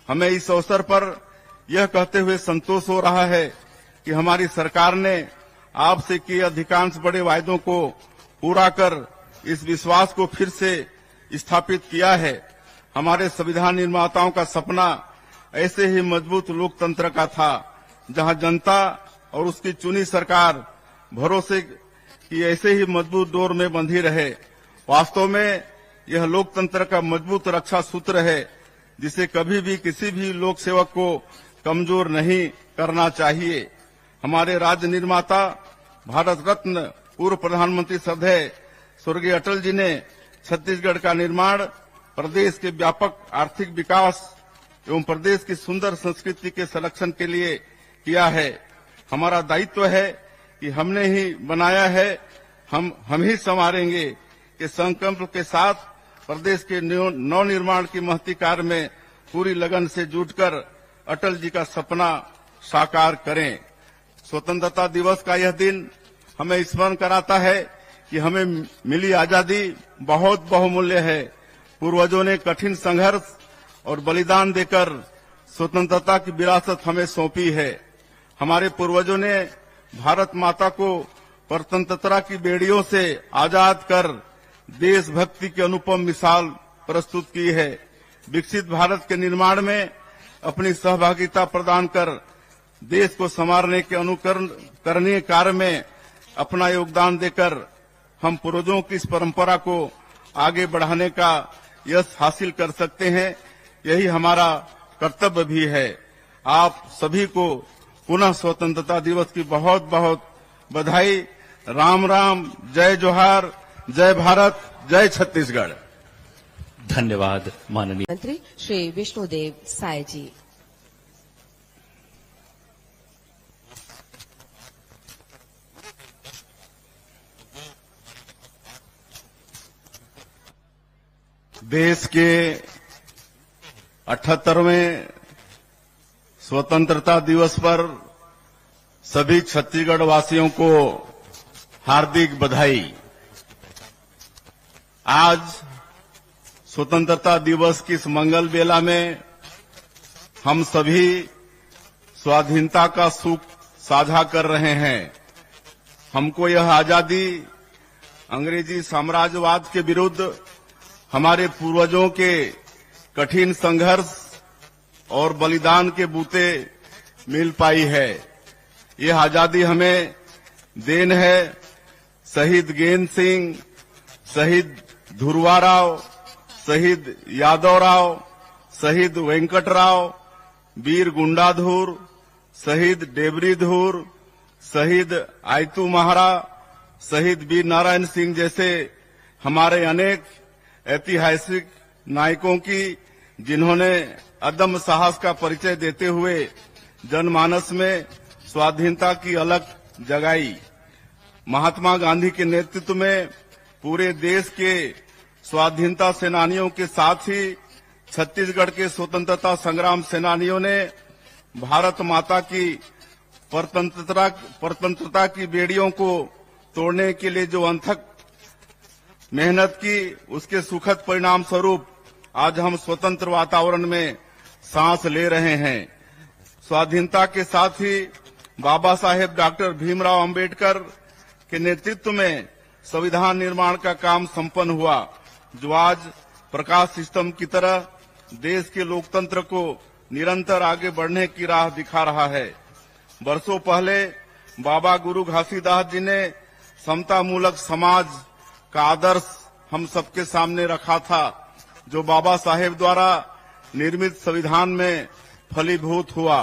हमें इस अवसर पर यह कहते हुए संतोष हो रहा है कि हमारी सरकार ने आपसे किए अधिकांश बड़े वायदों को पूरा कर इस विश्वास को फिर से स्थापित किया है। हमारे संविधान निर्माताओं का सपना ऐसे ही मजबूत लोकतंत्र का था, जहां जनता और उसकी चुनी सरकार भरोसे की ऐसे ही मजबूत डोर में बंधी रहे। वास्तव में यह लोकतंत्र का मजबूत रक्षा सूत्र है, जिसे कभी भी किसी भी लोक सेवक को कमजोर नहीं करना चाहिए। हमारे राज्य निर्माता भारत रत्न पूर्व प्रधानमंत्री श्रद्धेय स्वर्गीय अटल जी ने छत्तीसगढ़ का निर्माण प्रदेश के व्यापक आर्थिक विकास एवं प्रदेश की सुंदर संस्कृति के संरक्षण के लिए किया है। हमारा दायित्व है कि हमने ही बनाया है, हम ही संवारेंगे कि संकल्प के साथ प्रदेश के नवनिर्माण की महती कार्य में पूरी लगन से जुटकर अटल जी का सपना साकार करें। स्वतंत्रता दिवस का यह दिन हमें स्मरण कराता है कि हमें मिली आजादी बहुत बहुमूल्य है। पूर्वजों ने कठिन संघर्ष और बलिदान देकर स्वतंत्रता की विरासत हमें सौंपी है। हमारे पूर्वजों ने भारत माता को परतंत्रता की बेड़ियों से आजाद कर देशभक्ति की अनुपम मिसाल प्रस्तुत की है। विकसित भारत के निर्माण में अपनी सहभागिता प्रदान कर देश को संवारने के अनुकरणीय कार्य में अपना योगदान देकर हम पूर्वजों की इस परंपरा को आगे बढ़ाने का यश हासिल कर सकते हैं। यही हमारा कर्तव्य भी है। आप सभी को पुनः स्वतंत्रता दिवस की बहुत बहुत बधाई। राम राम, जय जोहार, जय भारत, जय छत्तीसगढ़। धन्यवाद माननीय मंत्री श्री विष्णुदेव साय जी। देश के 78वें स्वतंत्रता दिवस पर सभी छत्तीसगढ़ वासियों को हार्दिक बधाई। आज स्वतंत्रता दिवस की इस मंगल बेला में हम सभी स्वाधीनता का सुख साझा कर रहे हैं। हमको यह आजादी अंग्रेजी साम्राज्यवाद के विरुद्ध हमारे पूर्वजों के कठिन संघर्ष और बलिदान के बूते मिल पाई है। यह आजादी हमें देन है शहीद गेंद सिंह, शहीद ध्रुवा राव, शहीद यादव राव, शहीद वेंकटराव, वीर गुंडाधुर, शहीद डेबरीधुर, शहीद आयतू महारा, शहीद वीर नारायण सिंह जैसे हमारे अनेक ऐतिहासिक नायकों की, जिन्होंने अदम्य साहस का परिचय देते हुए जनमानस में स्वाधीनता की अलख जगाई। महात्मा गांधी के नेतृत्व में पूरे देश के स्वाधीनता सेनानियों के साथ ही छत्तीसगढ़ के स्वतंत्रता संग्राम सेनानियों ने भारत माता की परतंत्रता की बेड़ियों को तोड़ने के लिए जो अथक मेहनत की, उसके सुखद परिणाम स्वरूप आज हम स्वतंत्र वातावरण में सांस ले रहे हैं। स्वाधीनता के साथ ही बाबा साहेब डॉक्टर भीमराव अंबेडकर के नेतृत्व में संविधान निर्माण का काम संपन्न हुआ, जो आज प्रकाश सिस्टम की तरह देश के लोकतंत्र को निरंतर आगे बढ़ने की राह दिखा रहा है। वर्षों पहले बाबा गुरु घासीदास जी ने समता मूलक समाज का आदर्श हम सबके सामने रखा था, जो बाबा साहेब द्वारा निर्मित संविधान में फलीभूत हुआ।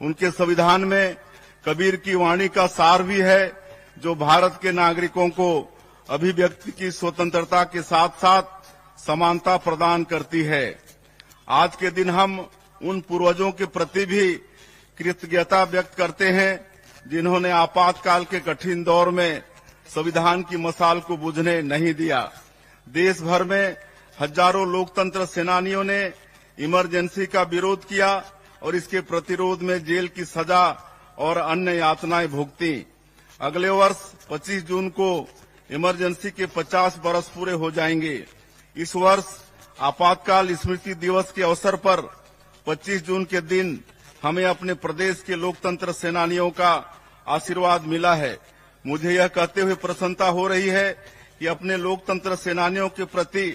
उनके संविधान में कबीर की वाणी का सार भी है, जो भारत के नागरिकों को अभिव्यक्ति की स्वतंत्रता के साथ साथ समानता प्रदान करती है। आज के दिन हम उन पूर्वजों के प्रति भी कृतज्ञता व्यक्त करते हैं, जिन्होंने आपातकाल के कठिन दौर में संविधान की मशाल को बुझने नहीं दिया। देश भर में हजारों लोकतंत्र सेनानियों ने इमरजेंसी का विरोध किया और इसके प्रतिरोध में जेल की सजा और अन्य यातनाएं भुगती। अगले वर्ष 25 जून को इमरजेंसी के 50 बरस पूरे हो जाएंगे। इस वर्ष आपातकाल स्मृति दिवस के अवसर पर 25 जून के दिन हमें अपने प्रदेश के लोकतंत्र सेनानियों का आशीर्वाद मिला है। मुझे यह कहते हुए प्रसन्नता हो रही है कि अपने लोकतंत्र सेनानियों के प्रति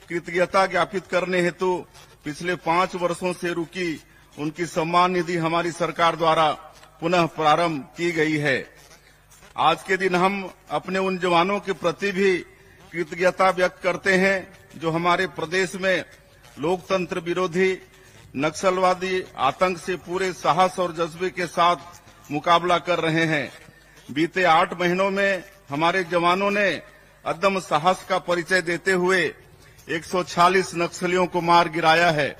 कृतज्ञता ज्ञापित करने हेतु पिछले 5 वर्षों से रुकी उनकी सम्मान निधि हमारी सरकार द्वारा पुनः प्रारंभ की गई है। आज के दिन हम अपने उन जवानों के प्रति भी कृतज्ञता व्यक्त करते हैं, जो हमारे प्रदेश में लोकतंत्र विरोधी नक्सलवादी आतंक से पूरे साहस और जज्बे के साथ मुकाबला कर रहे हैं। बीते 8 महीनों में हमारे जवानों ने अदम्य साहस का परिचय देते हुए 146 नक्सलियों को मार गिराया है।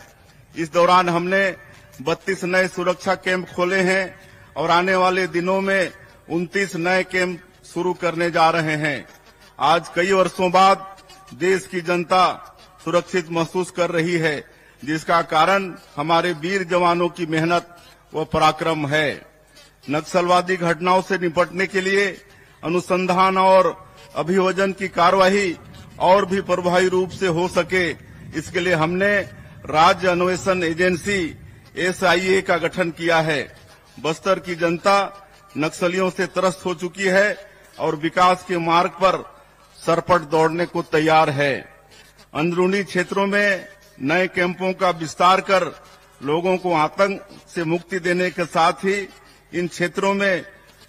इस दौरान हमने 32 नए सुरक्षा कैंप खोले हैं और आने वाले दिनों में 29 नए कैंप शुरू करने जा रहे हैं। आज कई वर्षों बाद देश की जनता सुरक्षित महसूस कर रही है, जिसका कारण हमारे वीर जवानों की मेहनत व पराक्रम है। नक्सलवादी घटनाओं से निपटने के लिए अनुसंधान और अभियोजन की कार्यवाही और भी प्रभावी रूप से हो सके, इसके लिए हमने राज्य अन्वेषण एजेंसी SIA का गठन किया है। बस्तर की जनता नक्सलियों से त्रस्त हो चुकी है और विकास के मार्ग पर सरपट दौड़ने को तैयार है। अंदरूनी क्षेत्रों में नए कैंपों का विस्तार कर लोगों को आतंक से मुक्ति देने के साथ ही इन क्षेत्रों में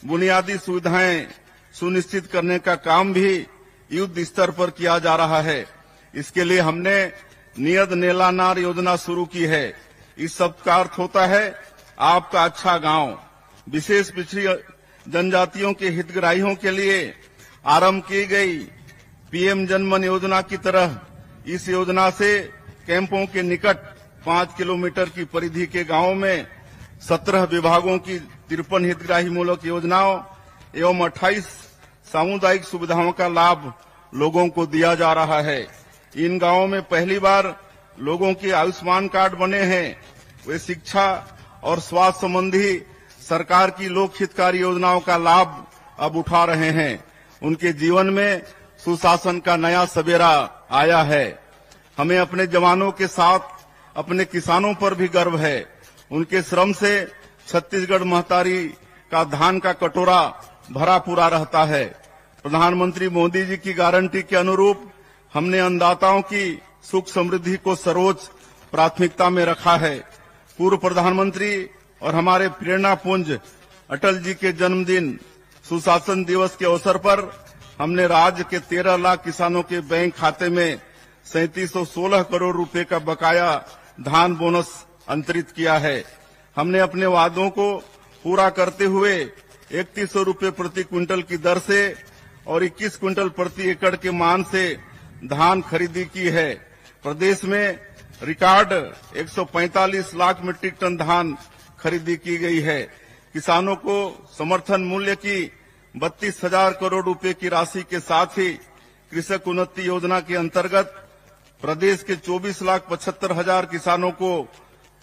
बुनियादी सुविधाएं सुनिश्चित करने का काम भी युद्ध स्तर पर किया जा रहा है। इसके लिए हमने नियत नेलानार योजना शुरू की है। इस सब का अर्थ होता है आपका अच्छा गांव। विशेष पिछड़ी जनजातियों के हितग्राहियों के लिए आरंभ की गई PM जनमन योजना की तरह इस योजना से कैंपों के निकट 5 किलोमीटर की परिधि के गांवों में 17 विभागों की 53 हितग्राही मूलक योजनाओं एवं 28 सामुदायिक सुविधाओं का लाभ लोगों को दिया जा रहा है। इन गांवों में पहली बार लोगों के आयुष्मान कार्ड बने हैं। वे शिक्षा और स्वास्थ्य संबंधी सरकार की लोक हितकारी योजनाओं का लाभ अब उठा रहे हैं। उनके जीवन में सुशासन का नया सवेरा आया है। हमें अपने जवानों के साथ अपने किसानों पर भी गर्व है। उनके श्रम से छत्तीसगढ़ महतारी का धान का कटोरा भरा पूरा रहता है। प्रधानमंत्री मोदी जी की गारंटी के अनुरूप हमने अन्नदाताओं की सुख समृद्धि को सर्वोच्च प्राथमिकता में रखा है। पूर्व प्रधानमंत्री और हमारे प्रेरणा पुंज अटल जी के जन्मदिन सुशासन दिवस के अवसर पर हमने राज्य के 13 लाख किसानों के बैंक खाते में 3716 करोड़ रुपए का बकाया धान बोनस अंतरित किया है। हमने अपने वादों को पूरा करते हुए 3100 रुपए प्रति क्विंटल की दर से और 21 क्विंटल प्रति एकड़ के मान से धान खरीदी की है। प्रदेश में रिकॉर्ड 145 लाख मीट्रिक टन धान खरीदी की गई है। किसानों को समर्थन मूल्य की 32,000 करोड़ रुपए की राशि के साथ ही कृषक उन्नति योजना के अंतर्गत प्रदेश के 24,75,000 किसानों को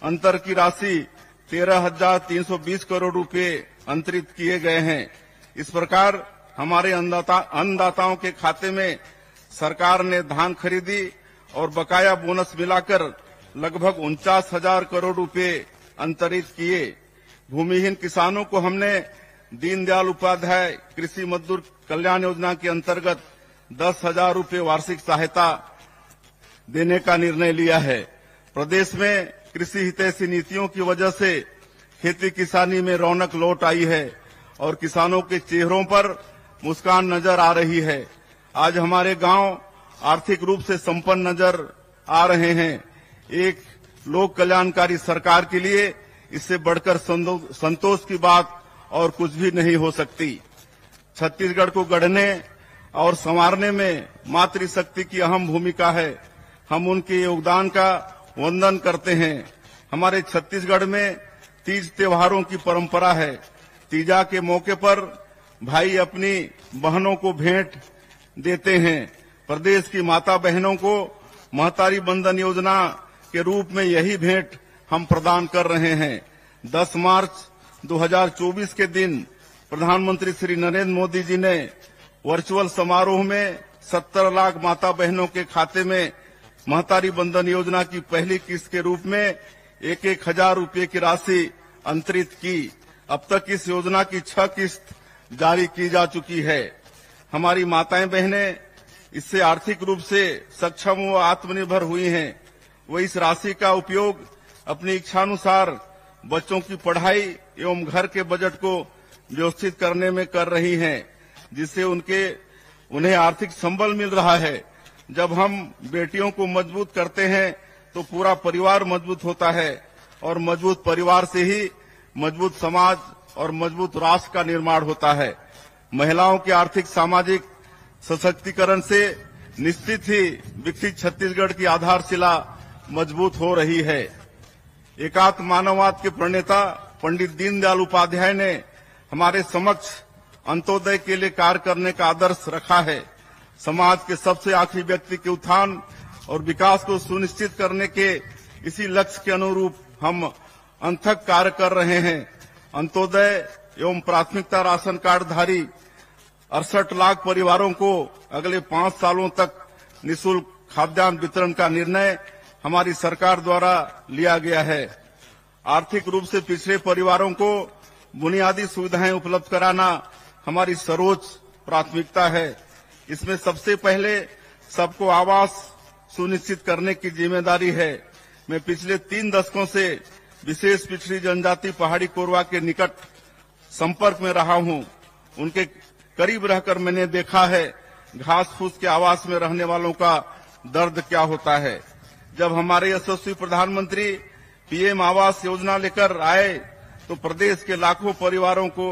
अंतर की राशि 13,320 करोड़ रुपए अंतरित किए गए हैं। इस प्रकार हमारे अन्नदाताओं के खाते में सरकार ने धान खरीदी और बकाया बोनस मिलाकर लगभग 49,000 करोड़ रुपए अंतरित किए। भूमिहीन किसानों को हमने दीनदयाल उपाध्याय कृषि मजदूर कल्याण योजना के अंतर्गत 10,000 रुपए वार्षिक सहायता देने का निर्णय लिया है। प्रदेश में कृषि हितैषी नीतियों की वजह से खेती किसानी में रौनक लौट आई है और किसानों के चेहरों पर मुस्कान नजर आ रही है। आज हमारे गांव आर्थिक रूप से संपन्न नजर आ रहे हैं। एक लोक कल्याणकारी सरकार के लिए इससे बढ़कर संतोष की बात और कुछ भी नहीं हो सकती। छत्तीसगढ़ को गढ़ने और संवारने में मातृशक्ति की अहम भूमिका है। हम उनके योगदान का वंदन करते हैं। हमारे छत्तीसगढ़ में तीज त्योहारों की परंपरा है। तीजा के मौके पर भाई अपनी बहनों को भेंट देते हैं। प्रदेश की माता बहनों को महतारी बंधन योजना के रूप में यही भेंट हम प्रदान कर रहे हैं। 10 मार्च 2024 के दिन प्रधानमंत्री श्री नरेंद्र मोदी जी ने वर्चुअल समारोह में 70 लाख माता बहनों के खाते में महतारी बंधन योजना की पहली किस्त के रूप में 1,000 रुपए की राशि अंतरित की। अब तक इस योजना की 6 किस्त जारी की जा चुकी है। हमारी माताएं बहनें इससे आर्थिक रूप से सक्षम व आत्मनिर्भर हुई हैं। वो इस राशि का उपयोग अपनी इच्छानुसार बच्चों की पढ़ाई एवं घर के बजट को व्यवस्थित करने में कर रही हैं, जिससे उन्हें आर्थिक संबल मिल रहा है। जब हम बेटियों को मजबूत करते हैं तो पूरा परिवार मजबूत होता है और मजबूत परिवार से ही मजबूत समाज और मजबूत राष्ट्र का निर्माण होता है। महिलाओं के आर्थिक सामाजिक सशक्तिकरण से निश्चित ही विकसित छत्तीसगढ़ की आधारशिला मजबूत हो रही है। एकात्म मानववाद के प्रणेता पंडित दीनदयाल उपाध्याय ने हमारे समक्ष अंत्योदय के लिए कार्य करने का आदर्श रखा है। समाज के सबसे आखिरी व्यक्ति के उत्थान और विकास को सुनिश्चित करने के इसी लक्ष्य के अनुरूप हम अथक कार्य कर रहे हैं। अंत्योदय एवं प्राथमिकता राशन कार्ड धारी 68 लाख परिवारों को अगले 5 सालों तक निःशुल्क खाद्यान्न वितरण का निर्णय हमारी सरकार द्वारा लिया गया है। आर्थिक रूप से पिछड़े परिवारों को बुनियादी सुविधाएं उपलब्ध कराना हमारी सर्वोच्च प्राथमिकता है। इसमें सबसे पहले सबको आवास सुनिश्चित करने की जिम्मेदारी है। मैं पिछले 3 दशकों से विशेष पिछड़ी जनजाति पहाड़ी कोरवा के निकट संपर्क में रहा हूं। उनके करीब रहकर मैंने देखा है घास फूस के आवास में रहने वालों का दर्द क्या होता है। जब हमारे यशस्वी प्रधानमंत्री पीएम आवास योजना लेकर आए तो प्रदेश के लाखों परिवारों को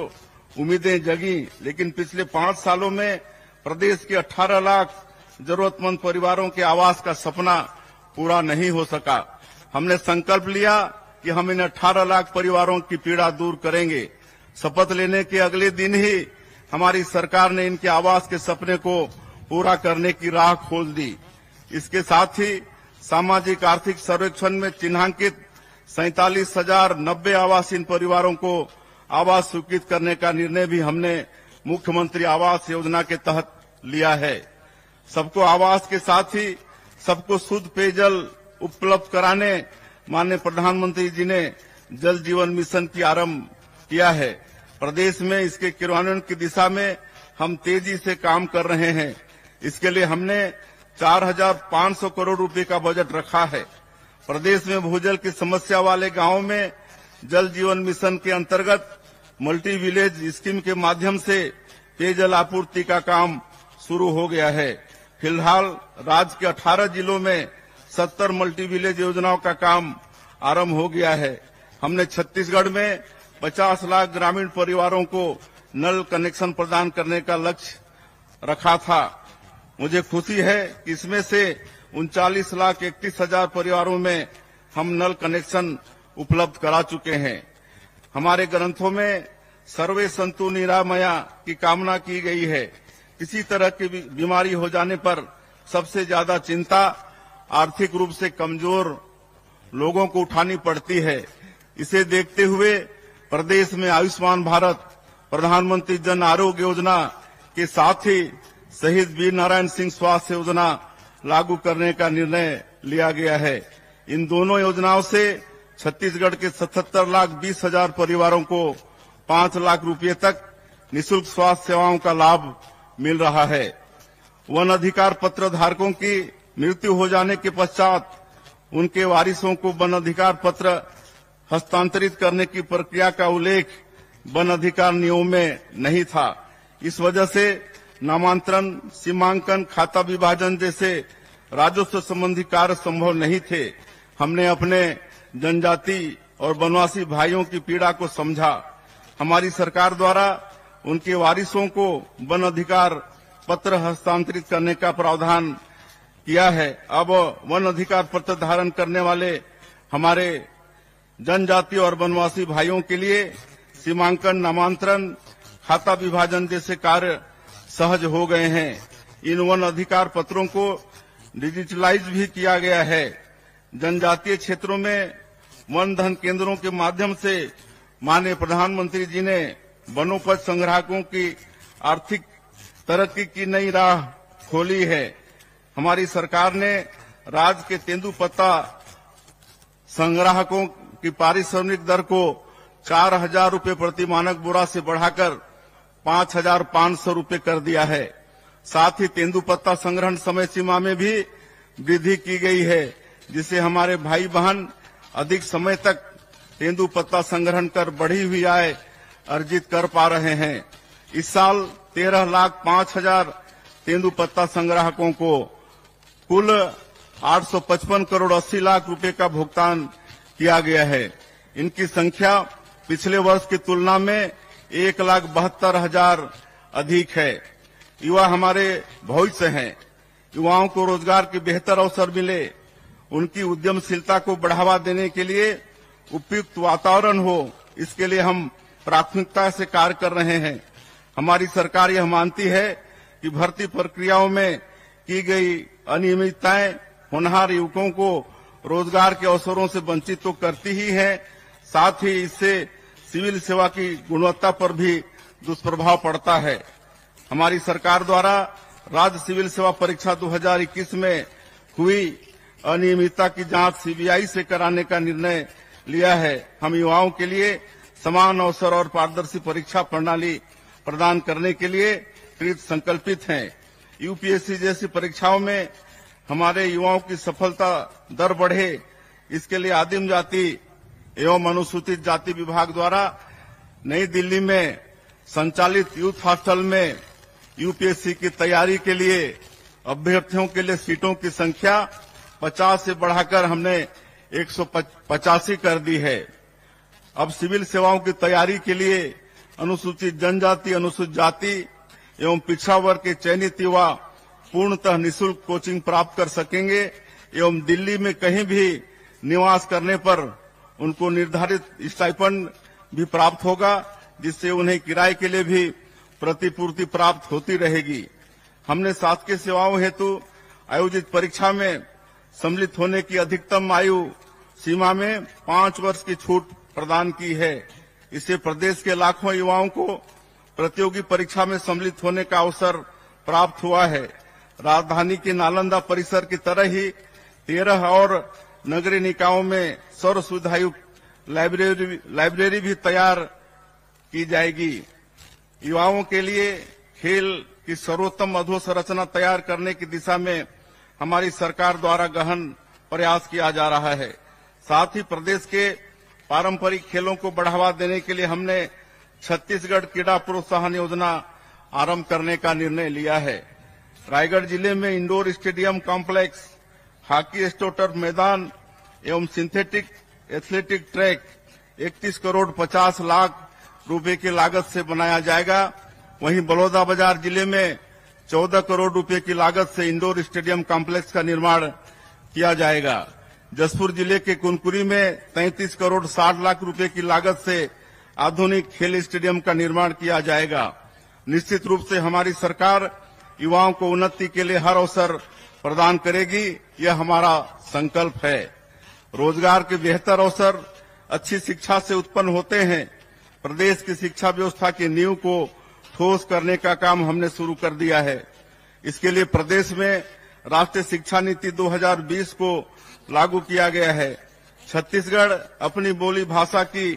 उम्मीदें जगी, लेकिन पिछले 5 सालों में प्रदेश के 18 लाख जरूरतमंद परिवारों के आवास का सपना पूरा नहीं हो सका। हमने संकल्प लिया कि हम इन 18 लाख परिवारों की पीड़ा दूर करेंगे। शपथ लेने के अगले दिन ही हमारी सरकार ने इनके आवास के सपने को पूरा करने की राह खोल दी। इसके साथ ही सामाजिक आर्थिक सर्वेक्षण में चिन्हांकित 47,090 आवासीन परिवारों को आवास स्वीकृत करने का निर्णय भी हमने मुख्यमंत्री आवास योजना के तहत लिया है। सबको आवास के साथ ही सबको शुद्ध पेयजल उपलब्ध कराने माननीय प्रधानमंत्री जी ने जल जीवन मिशन की आरंभ किया है। प्रदेश में इसके क्रियान्वयन की दिशा में हम तेजी से काम कर रहे हैं। इसके लिए हमने 4,500 करोड़ रुपए का बजट रखा है। प्रदेश में भूजल की समस्या वाले गांवों में जल जीवन मिशन के अंतर्गत मल्टी विलेज स्कीम के माध्यम से पेयजल आपूर्ति का काम शुरू हो गया है। फिलहाल राज्य के 18 जिलों में 70 मल्टी विलेज योजनाओं का काम आरंभ हो गया है। हमने छत्तीसगढ़ में 50 लाख ग्रामीण परिवारों को नल कनेक्शन प्रदान करने का लक्ष्य रखा था। मुझे खुशी है कि इसमें से 39,31,000 परिवारों में हम नल कनेक्शन उपलब्ध करा चुके हैं। हमारे ग्रंथों में सर्वे संतु निरामया की कामना की गई है। किसी तरह की बीमारी हो जाने पर सबसे ज्यादा चिंता आर्थिक रूप से कमजोर लोगों को उठानी पड़ती है। इसे देखते हुए प्रदेश में आयुष्मान भारत, प्रधानमंत्री जन आरोग्य योजना के साथ ही शहीद वीर नारायण सिंह स्वास्थ्य योजना लागू करने का निर्णय लिया गया है। इन दोनों योजनाओं से छत्तीसगढ़ के 77,20,000 परिवारों को 5 लाख रुपए तक निःशुल्क स्वास्थ्य सेवाओं का लाभ मिल रहा है। वन अधिकार पत्र धारकों की मृत्यु हो जाने के पश्चात उनके वारिसों को वन अधिकार पत्र हस्तांतरित करने की प्रक्रिया का उल्लेख वन अधिकार नियमों में नहीं था। इस वजह से नामांतरण, सीमांकन, खाता विभाजन जैसे राजस्व संबंधी कार्य संभव नहीं थे। हमने अपने जनजाति और वनवासी भाइयों की पीड़ा को समझा। हमारी सरकार द्वारा उनके वारिसों को वन अधिकार पत्र हस्तांतरित करने का प्रावधान किया है। अब वन अधिकार पत्र धारण करने वाले हमारे जनजाति और वनवासी भाइयों के लिए सीमांकन, नामांतरण, खाता विभाजन जैसे कार्य सहज हो गए हैं। इन वन अधिकार पत्रों को डिजिटलाइज भी किया गया है। जनजातीय क्षेत्रों में वन धन केंद्रों के माध्यम से माननीय प्रधानमंत्री जी ने वनोपज संग्राहकों की आर्थिक तरक्की की नई राह खोली है। हमारी सरकार ने राज्य के तेंदुपत्ता संग्राहकों की पारिश्रमिक दर को 4,000 रुपए प्रति मानक बोरा से बढ़ाकर 5,500 रुपए कर दिया है। साथ ही तेंदुपत्ता संग्रहण समय सीमा में भी वृद्धि की गई है, जिससे हमारे भाई बहन अधिक समय तक तेंदुपत्ता संग्रहण कर बढ़ी हुई आय अर्जित कर पा रहे हैं। इस साल 13,05,000 तेंदुपत्ता संग्राहकों को कुल 855 करोड़ 80 लाख रुपए का भुगतान किया गया है। इनकी संख्या पिछले वर्ष की तुलना में 1,72,000 अधिक है। युवा हमारे भविष्य हैं। युवाओं को रोजगार के बेहतर अवसर मिले, उनकी उद्यमशीलता को बढ़ावा देने के लिए उपयुक्त वातावरण हो, इसके लिए हम प्राथमिकता से कार्य कर रहे हैं। हमारी सरकार यह मानती है कि भर्ती प्रक्रियाओं में की गई अनियमितताएं होनहार युवकों को रोजगार के अवसरों से वंचित तो करती ही है, साथ ही इससे सिविल सेवा की गुणवत्ता पर भी दुष्प्रभाव पड़ता है। हमारी सरकार द्वारा राज्य सिविल सेवा परीक्षा 2021 में हुई अनियमितता की जांच सीबीआई से कराने का निर्णय लिया है। हम युवाओं के लिए समान अवसर और पारदर्शी परीक्षा प्रणाली प्रदान करने के लिए कृत संकल्पित हैं। यूपीएससी जैसी परीक्षाओं में हमारे युवाओं की सफलता दर बढ़े, इसके लिए आदिम जाति एवं अनुसूचित जाति विभाग द्वारा नई दिल्ली में संचालित यूथ हॉस्टल में यूपीएससी की तैयारी के लिए अभ्यर्थियों के लिए सीटों की संख्या 50 से बढ़ाकर हमने 185 कर दी है। अब सिविल सेवाओं की तैयारी के लिए अनुसूचित जनजाति, अनुसूचित जाति एवं पिछड़ा वर्ग के चयनित युवा पूर्णतः निःशुल्क कोचिंग प्राप्त कर सकेंगे एवं दिल्ली में कहीं भी निवास करने पर उनको निर्धारित स्टाइपेंड भी प्राप्त होगा, जिससे उन्हें किराए के लिए भी प्रतिपूर्ति प्राप्त होती रहेगी। हमने शासकीय सेवाओं हेतु आयोजित परीक्षा में सम्मिलित होने की अधिकतम आयु सीमा में 5 वर्ष की छूट प्रदान की है। इससे प्रदेश के लाखों युवाओं को प्रतियोगी परीक्षा में सम्मिलित होने का अवसर प्राप्त हुआ है। राजधानी के नालंदा परिसर की तरह ही 13 और नगरीय निकायों में सर्व सुविधायुक्त लाइब्रेरी भी तैयार की जाएगी। युवाओं के लिए खेल की सर्वोत्तम अधोसंरचना तैयार करने की दिशा में हमारी सरकार द्वारा गहन प्रयास किया जा रहा है। साथ ही प्रदेश के पारंपरिक खेलों को बढ़ावा देने के लिए हमने छत्तीसगढ़ क्रीड़ा प्रोत्साहन योजना आरंभ करने का निर्णय लिया है। रायगढ़ जिले में इंडोर स्टेडियम कॉम्प्लेक्स, हॉकी स्टोटर मैदान एवं synthetic athletic track 31 crore 50 lakh रुपए की लागत से बनाया जाएगा। वहीं बलौदाबाजार जिले में 14 करोड़ रुपए की लागत से इंडोर स्टेडियम कॉम्प्लेक्स का निर्माण किया जाएगा। जसपुर जिले के कुनकुरी में 33 करोड़ 60 लाख रुपए की लागत से आधुनिक खेल स्टेडियम का निर्माण किया जाएगा। निश्चित रूप से हमारी सरकार युवाओं को उन्नति के लिए हर अवसर प्रदान करेगी, यह हमारा संकल्प है। रोजगार के बेहतर अवसर अच्छी शिक्षा से उत्पन्न होते हैं। प्रदेश की शिक्षा व्यवस्था की नींव को ठोस करने का काम हमने शुरू कर दिया है। इसके लिए प्रदेश में राष्ट्रीय शिक्षा नीति 2020 को लागू किया गया है। छत्तीसगढ़ अपनी बोली भाषा की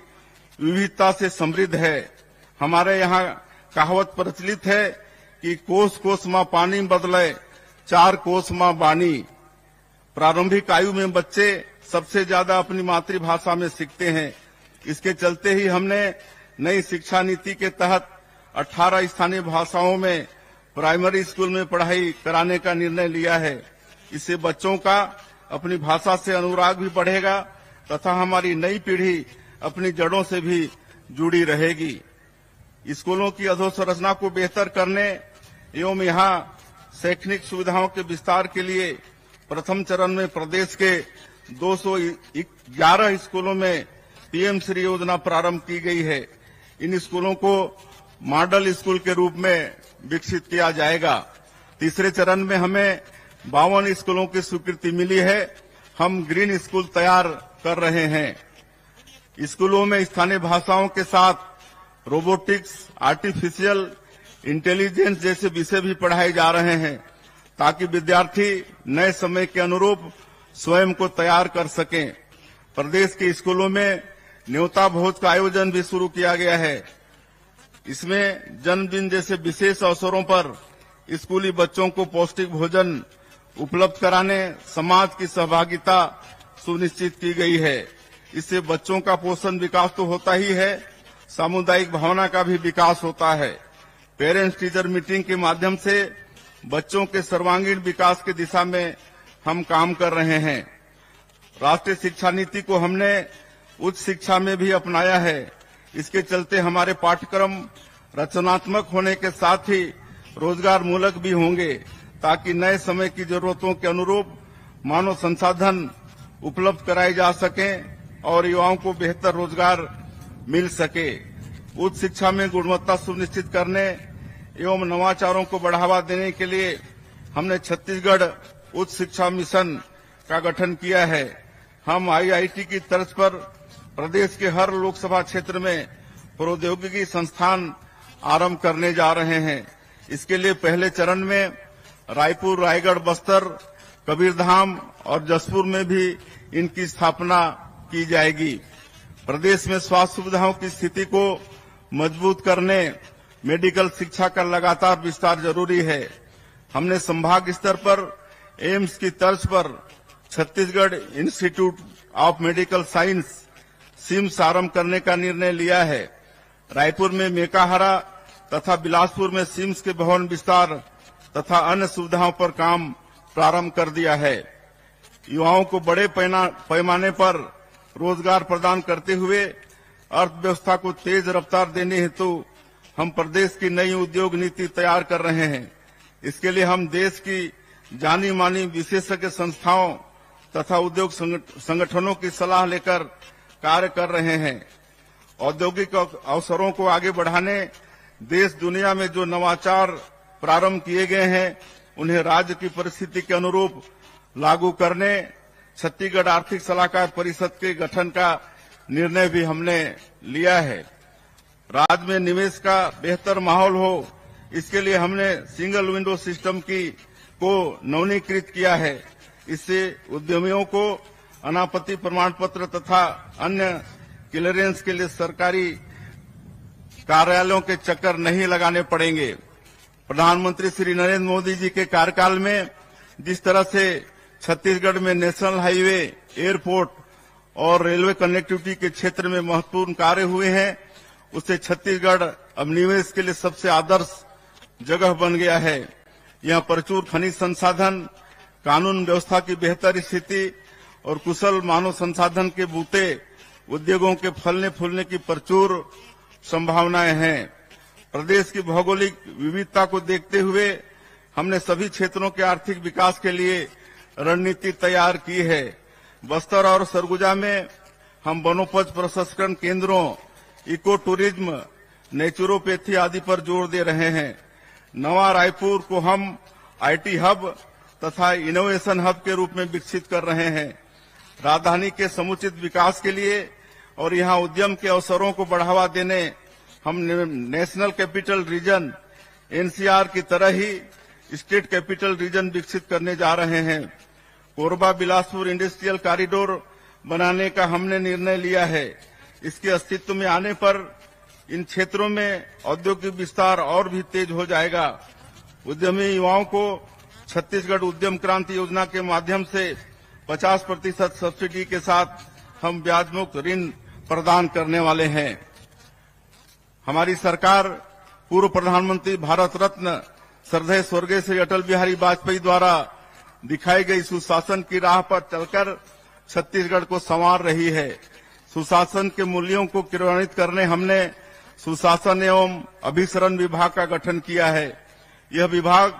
विविधता से समृद्ध है। हमारे यहाँ कहावत प्रचलित है कि कोस कोस माँ पानी बदले 4 कोस माँ बानी। प्रारंभिक आयु में बच्चे सबसे ज्यादा अपनी मातृभाषा में सीखते हैं। इसके चलते ही हमने नई शिक्षा नीति के तहत 18 स्थानीय भाषाओं में प्राइमरी स्कूल में पढ़ाई कराने का निर्णय लिया है। इससे बच्चों का अपनी भाषा से अनुराग भी बढ़ेगा तथा हमारी नई पीढ़ी अपनी जड़ों से भी जुड़ी रहेगी। स्कूलों की अधोसंरचना को बेहतर करने एवं यहाँ शैक्षणिक सुविधाओं के विस्तार के लिए प्रथम चरण में प्रदेश के 211 स्कूलों में पीएम श्री योजना प्रारंभ की गई है। इन स्कूलों को मॉडल स्कूल के रूप में विकसित किया जाएगा। तीसरे चरण में हमें 52 स्कूलों की स्वीकृति मिली है। हम ग्रीन स्कूल तैयार कर रहे हैं। स्कूलों में स्थानीय भाषाओं के साथ रोबोटिक्स, आर्टिफिशियल इंटेलिजेंस जैसे विषय भी पढ़ाए जा रहे हैं ताकि विद्यार्थी नए समय के अनुरूप स्वयं को तैयार कर सकें। प्रदेश के स्कूलों में न्योता भोज का आयोजन भी शुरू किया गया है। इसमें जन्मदिन जैसे विशेष अवसरों पर स्कूली बच्चों को पौष्टिक भोजन उपलब्ध कराने समाज की सहभागिता सुनिश्चित की गई है। इससे बच्चों का पोषण विकास तो होता ही है, सामुदायिक भावना का भी विकास होता है। पेरेंट्स टीचर मीटिंग के माध्यम से बच्चों के सर्वांगीण विकास की दिशा में हम काम कर रहे हैं। राष्ट्रीय शिक्षा नीति को हमने उच्च शिक्षा में भी अपनाया है। इसके चलते हमारे पाठ्यक्रम रचनात्मक होने के साथ ही रोजगार मूलक भी होंगे ताकि नए समय की जरूरतों के अनुरूप मानव संसाधन उपलब्ध कराए जा सकें और युवाओं को बेहतर रोजगार मिल सके। उच्च शिक्षा में गुणवत्ता सुनिश्चित करने एवं नवाचारों को बढ़ावा देने के लिए हमने छत्तीसगढ़ उच्च शिक्षा मिशन का गठन किया है। हम आईआईटी की तर्ज पर प्रदेश के हर लोकसभा क्षेत्र में प्रौद्योगिकी संस्थान आरंभ करने जा रहे हैं। इसके लिए पहले चरण में रायपुर, रायगढ़, बस्तर, कबीरधाम और जसपुर में भी इनकी स्थापना की जाएगी। प्रदेश में स्वास्थ्य सुविधाओं की स्थिति को मजबूत करने मेडिकल शिक्षा का लगातार विस्तार जरूरी है। हमने संभाग स्तर पर एम्स की तर्ज पर Chhattisgarh Institute of Medical Science CIMS आरंभ करने का निर्णय लिया है। रायपुर में मेकाहारा तथा बिलासपुर में सिम्स के भवन विस्तार तथा अन्य सुविधाओं पर काम प्रारंभ कर दिया है। युवाओं को बड़े पैमाने पर रोजगार प्रदान करते हुए अर्थव्यवस्था को तेज रफ्तार देने हेतु हम प्रदेश की नई उद्योग नीति तैयार कर रहे हैं। इसके लिए हम देश की जानी मानी विशेषज्ञ संस्थाओं तथा उद्योग संगठनों की सलाह लेकर कार्य कर रहे हैं। औद्योगिक अवसरों को आगे बढ़ाने देश दुनिया में जो नवाचार प्रारंभ किए गए हैं उन्हें राज्य की परिस्थिति के अनुरूप लागू करने छत्तीसगढ़ आर्थिक सलाहकार परिषद के गठन का निर्णय भी हमने लिया है। राज्य में निवेश का बेहतर माहौल हो, इसके लिए हमने सिंगल विंडो सिस्टम को नवीनीकृत किया है। इससे उद्यमियों को अनापत्ति प्रमाण पत्र तथा अन्य क्लियरेंस के लिए सरकारी कार्यालयों के चक्कर नहीं लगाने पड़ेंगे। प्रधानमंत्री श्री नरेंद्र मोदी जी के कार्यकाल में जिस तरह से छत्तीसगढ़ में नेशनल हाईवे, एयरपोर्ट और रेलवे कनेक्टिविटी के क्षेत्र में महत्वपूर्ण कार्य हुए हैं, उससे छत्तीसगढ़ अब निवेश के लिए सबसे आदर्श जगह बन गया है। यहाँ प्रचुर खनिज संसाधन, कानून व्यवस्था की बेहतर स्थिति और कुशल मानव संसाधन के बूते उद्योगों के फलने फूलने की प्रचुर संभावनाएं हैं। प्रदेश की भौगोलिक विविधता को देखते हुए हमने सभी क्षेत्रों के आर्थिक विकास के लिए रणनीति तैयार की है। बस्तर और सरगुजा में हम वनोपज प्रसंस्करण केंद्रों, इको टूरिज्म, नेचुरोपैथी आदि पर जोर दे रहे हैं। नवा रायपुर को हम आईटी हब तथा इनोवेशन हब के रूप में विकसित कर रहे हैं। राजधानी के समुचित विकास के लिए और यहाँ उद्यम के अवसरों को बढ़ावा देने हम नेशनल कैपिटल रीजन एनसीआर की तरह ही स्टेट कैपिटल रीजन विकसित करने जा रहे हैं। कोरबा बिलासपुर इंडस्ट्रियल कॉरिडोर बनाने का हमने निर्णय लिया है। इसके अस्तित्व में आने पर इन क्षेत्रों में औद्योगिक विस्तार और भी तेज हो जाएगा। उद्यमी युवाओं को छत्तीसगढ़ उद्यम क्रांति योजना के माध्यम से 50% सब्सिडी के साथ हम ब्याज मुक्त ऋण प्रदान करने वाले हैं। हमारी सरकार पूर्व प्रधानमंत्री भारत रत्न श्रद्धेय स्वर्गीय श्री अटल बिहारी वाजपेयी द्वारा दिखाई गई सुशासन की राह पर चलकर छत्तीसगढ़ को संवार रही है। सुशासन के मूल्यों को क्रियान्वित करने हमने सुशासन एवं अभिसरण विभाग का गठन किया है। यह विभाग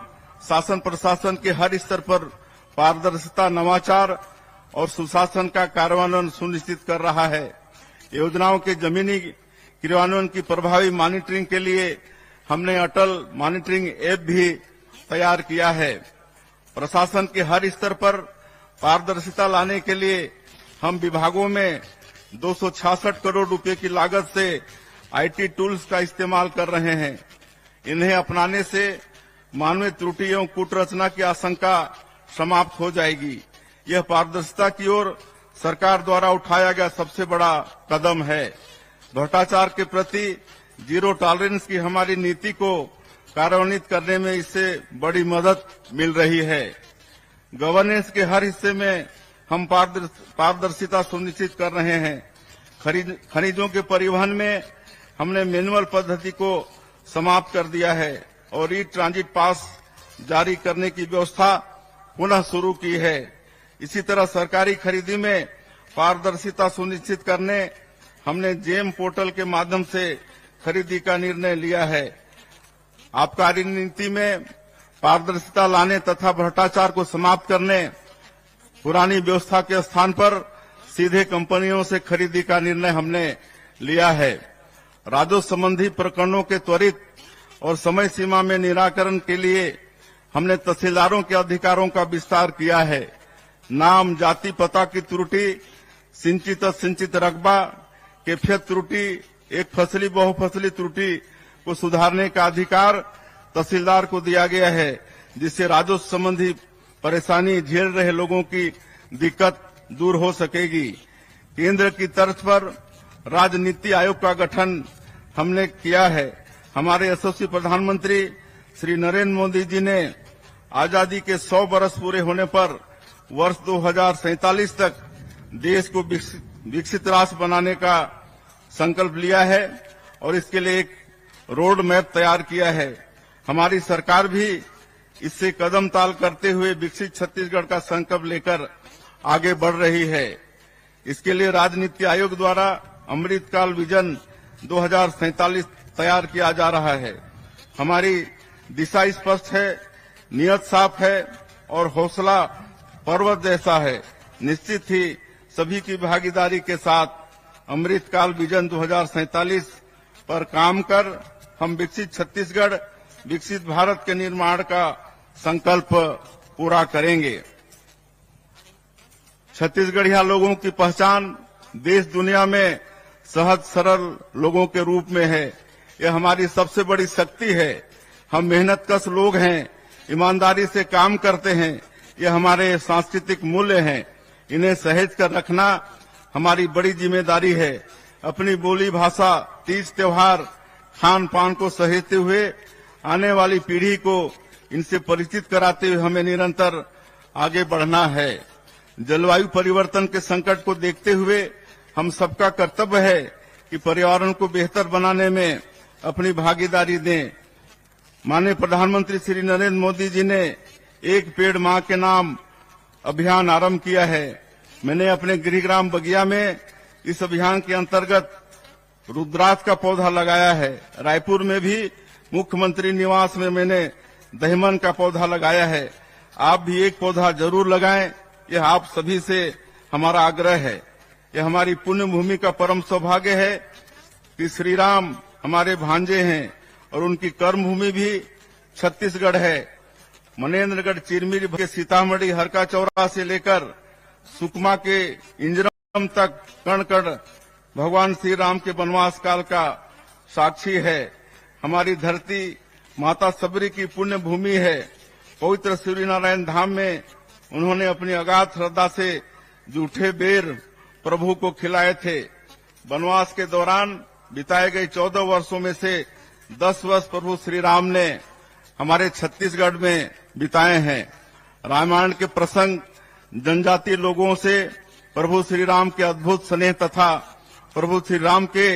शासन प्रशासन के हर स्तर पर पारदर्शिता, नवाचार और सुशासन का कार्यान्वयन सुनिश्चित कर रहा है। योजनाओं के जमीनी क्रियान्वयन की प्रभावी मॉनिटरिंग के लिए हमने अटल मॉनिटरिंग ऐप भी तैयार किया है। प्रशासन के हर स्तर पर पारदर्शिता लाने के लिए हम विभागों में 266 करोड़ रुपए की लागत से आईटी टूल्स का इस्तेमाल कर रहे हैं। इन्हें अपनाने से मानवीय त्रुटि एवं कूटरचना की आशंका समाप्त हो जाएगी। यह पारदर्शिता की ओर सरकार द्वारा उठाया गया सबसे बड़ा कदम है। भ्रष्टाचार के प्रति जीरो टॉलरेंस की हमारी नीति को कार्यान्वित करने में इससे बड़ी मदद मिल रही है। गवर्नेंस के हर हिस्से में हम पारदर्शिता सुनिश्चित कर रहे हैं। खनिजों के परिवहन में हमने मैनुअल पद्धति को समाप्त कर दिया है और ई ट्रांजिट पास जारी करने की व्यवस्था पुनः शुरू की है। इसी तरह सरकारी खरीदी में पारदर्शिता सुनिश्चित करने हमने जेम पोर्टल के माध्यम से खरीदी का निर्णय लिया है। आबकारी नीति में पारदर्शिता लाने तथा भ्रष्टाचार को समाप्त करने पुरानी व्यवस्था के स्थान पर सीधे कंपनियों से खरीदी का निर्णय हमने लिया है। राजस्व संबंधी प्रकरणों के त्वरित और समय सीमा में निराकरण के लिए हमने तहसीलदारों के अधिकारों का विस्तार किया है। नाम, जाति, पता की त्रुटि, सिंचित असिंचित रकबा, कैफियत त्रुटि, एक फसली बहुफसली त्रुटि को सुधारने का अधिकार तहसीलदार को दिया गया है, जिससे राजस्व संबंधी परेशानी झेल रहे लोगों की दिक्कत दूर हो सकेगी। केंद्र की तर्ज पर राज्य नीति आयोग का गठन हमने किया है। हमारे यशस्वी प्रधानमंत्री श्री नरेंद्र मोदी जी ने आजादी के 100 वर्ष पूरे होने पर वर्ष 2047 तक देश को विकसित राष्ट्र बनाने का संकल्प लिया है और इसके लिए एक रोड मैप तैयार किया है। हमारी सरकार भी इससे कदम ताल करते हुए विकसित छत्तीसगढ़ का संकल्प लेकर आगे बढ़ रही है। इसके लिए राज्य नीति आयोग द्वारा अमृतकाल विजन 2047 तैयार किया जा रहा है। हमारी दिशा स्पष्ट है, नियत साफ है और हौसला पर्वत जैसा है। निश्चित ही सभी की भागीदारी के साथ अमृतकाल विजन 2047 पर काम कर हम विकसित छत्तीसगढ़, विकसित भारत के निर्माण का संकल्प पूरा करेंगे। छत्तीसगढ़िया लोगों की पहचान देश दुनिया में सहज सरल लोगों के रूप में है। यह हमारी सबसे बड़ी शक्ति है। हम मेहनतकश लोग हैं, ईमानदारी से काम करते हैं। ये हमारे सांस्कृतिक मूल्य हैं। इन्हें सहेज कर रखना हमारी बड़ी जिम्मेदारी है। अपनी बोली भाषा, तीज त्योहार, खान पान को सहेजते हुए आने वाली पीढ़ी को इनसे परिचित कराते हुए हमें निरंतर आगे बढ़ना है। जलवायु परिवर्तन के संकट को देखते हुए हम सबका कर्तव्य है कि पर्यावरण को बेहतर बनाने में अपनी भागीदारी दें। माननीय प्रधानमंत्री श्री नरेंद्र मोदी जी ने एक पेड़ मां के नाम अभियान आरंभ किया है। मैंने अपने गृहग्राम बगिया में इस अभियान के अंतर्गत रुद्राक्ष का पौधा लगाया है। रायपुर में भी मुख्यमंत्री निवास में मैंने दहिमन का पौधा लगाया है। आप भी एक पौधा जरूर लगाएं, यह आप सभी से हमारा आग्रह है। यह हमारी पुण्य भूमि का परम सौभाग्य है कि श्री राम हमारे भांजे हैं और उनकी कर्म भूमि भी छत्तीसगढ़ है। मनेन्द्रगढ़, चिरमिरी के सीतामढ़ी, हरका चौरा से लेकर सुकमा के इंजरम तक कण कण भगवान श्री राम के वनवास काल का साक्षी है। हमारी धरती माता सबरी की पुण्य भूमि है। पवित्र सूर्यनारायण धाम में उन्होंने अपनी अगाध श्रद्धा से जूठे बेर प्रभु को खिलाए थे। वनवास के दौरान बिताए गए 14 वर्षों में से 10 वर्ष प्रभु श्री राम ने हमारे छत्तीसगढ़ में बिताए हैं। रामायण के प्रसंग जनजातीय लोगों से प्रभु श्री राम के अद्भुत स्नेह तथा प्रभु श्री राम के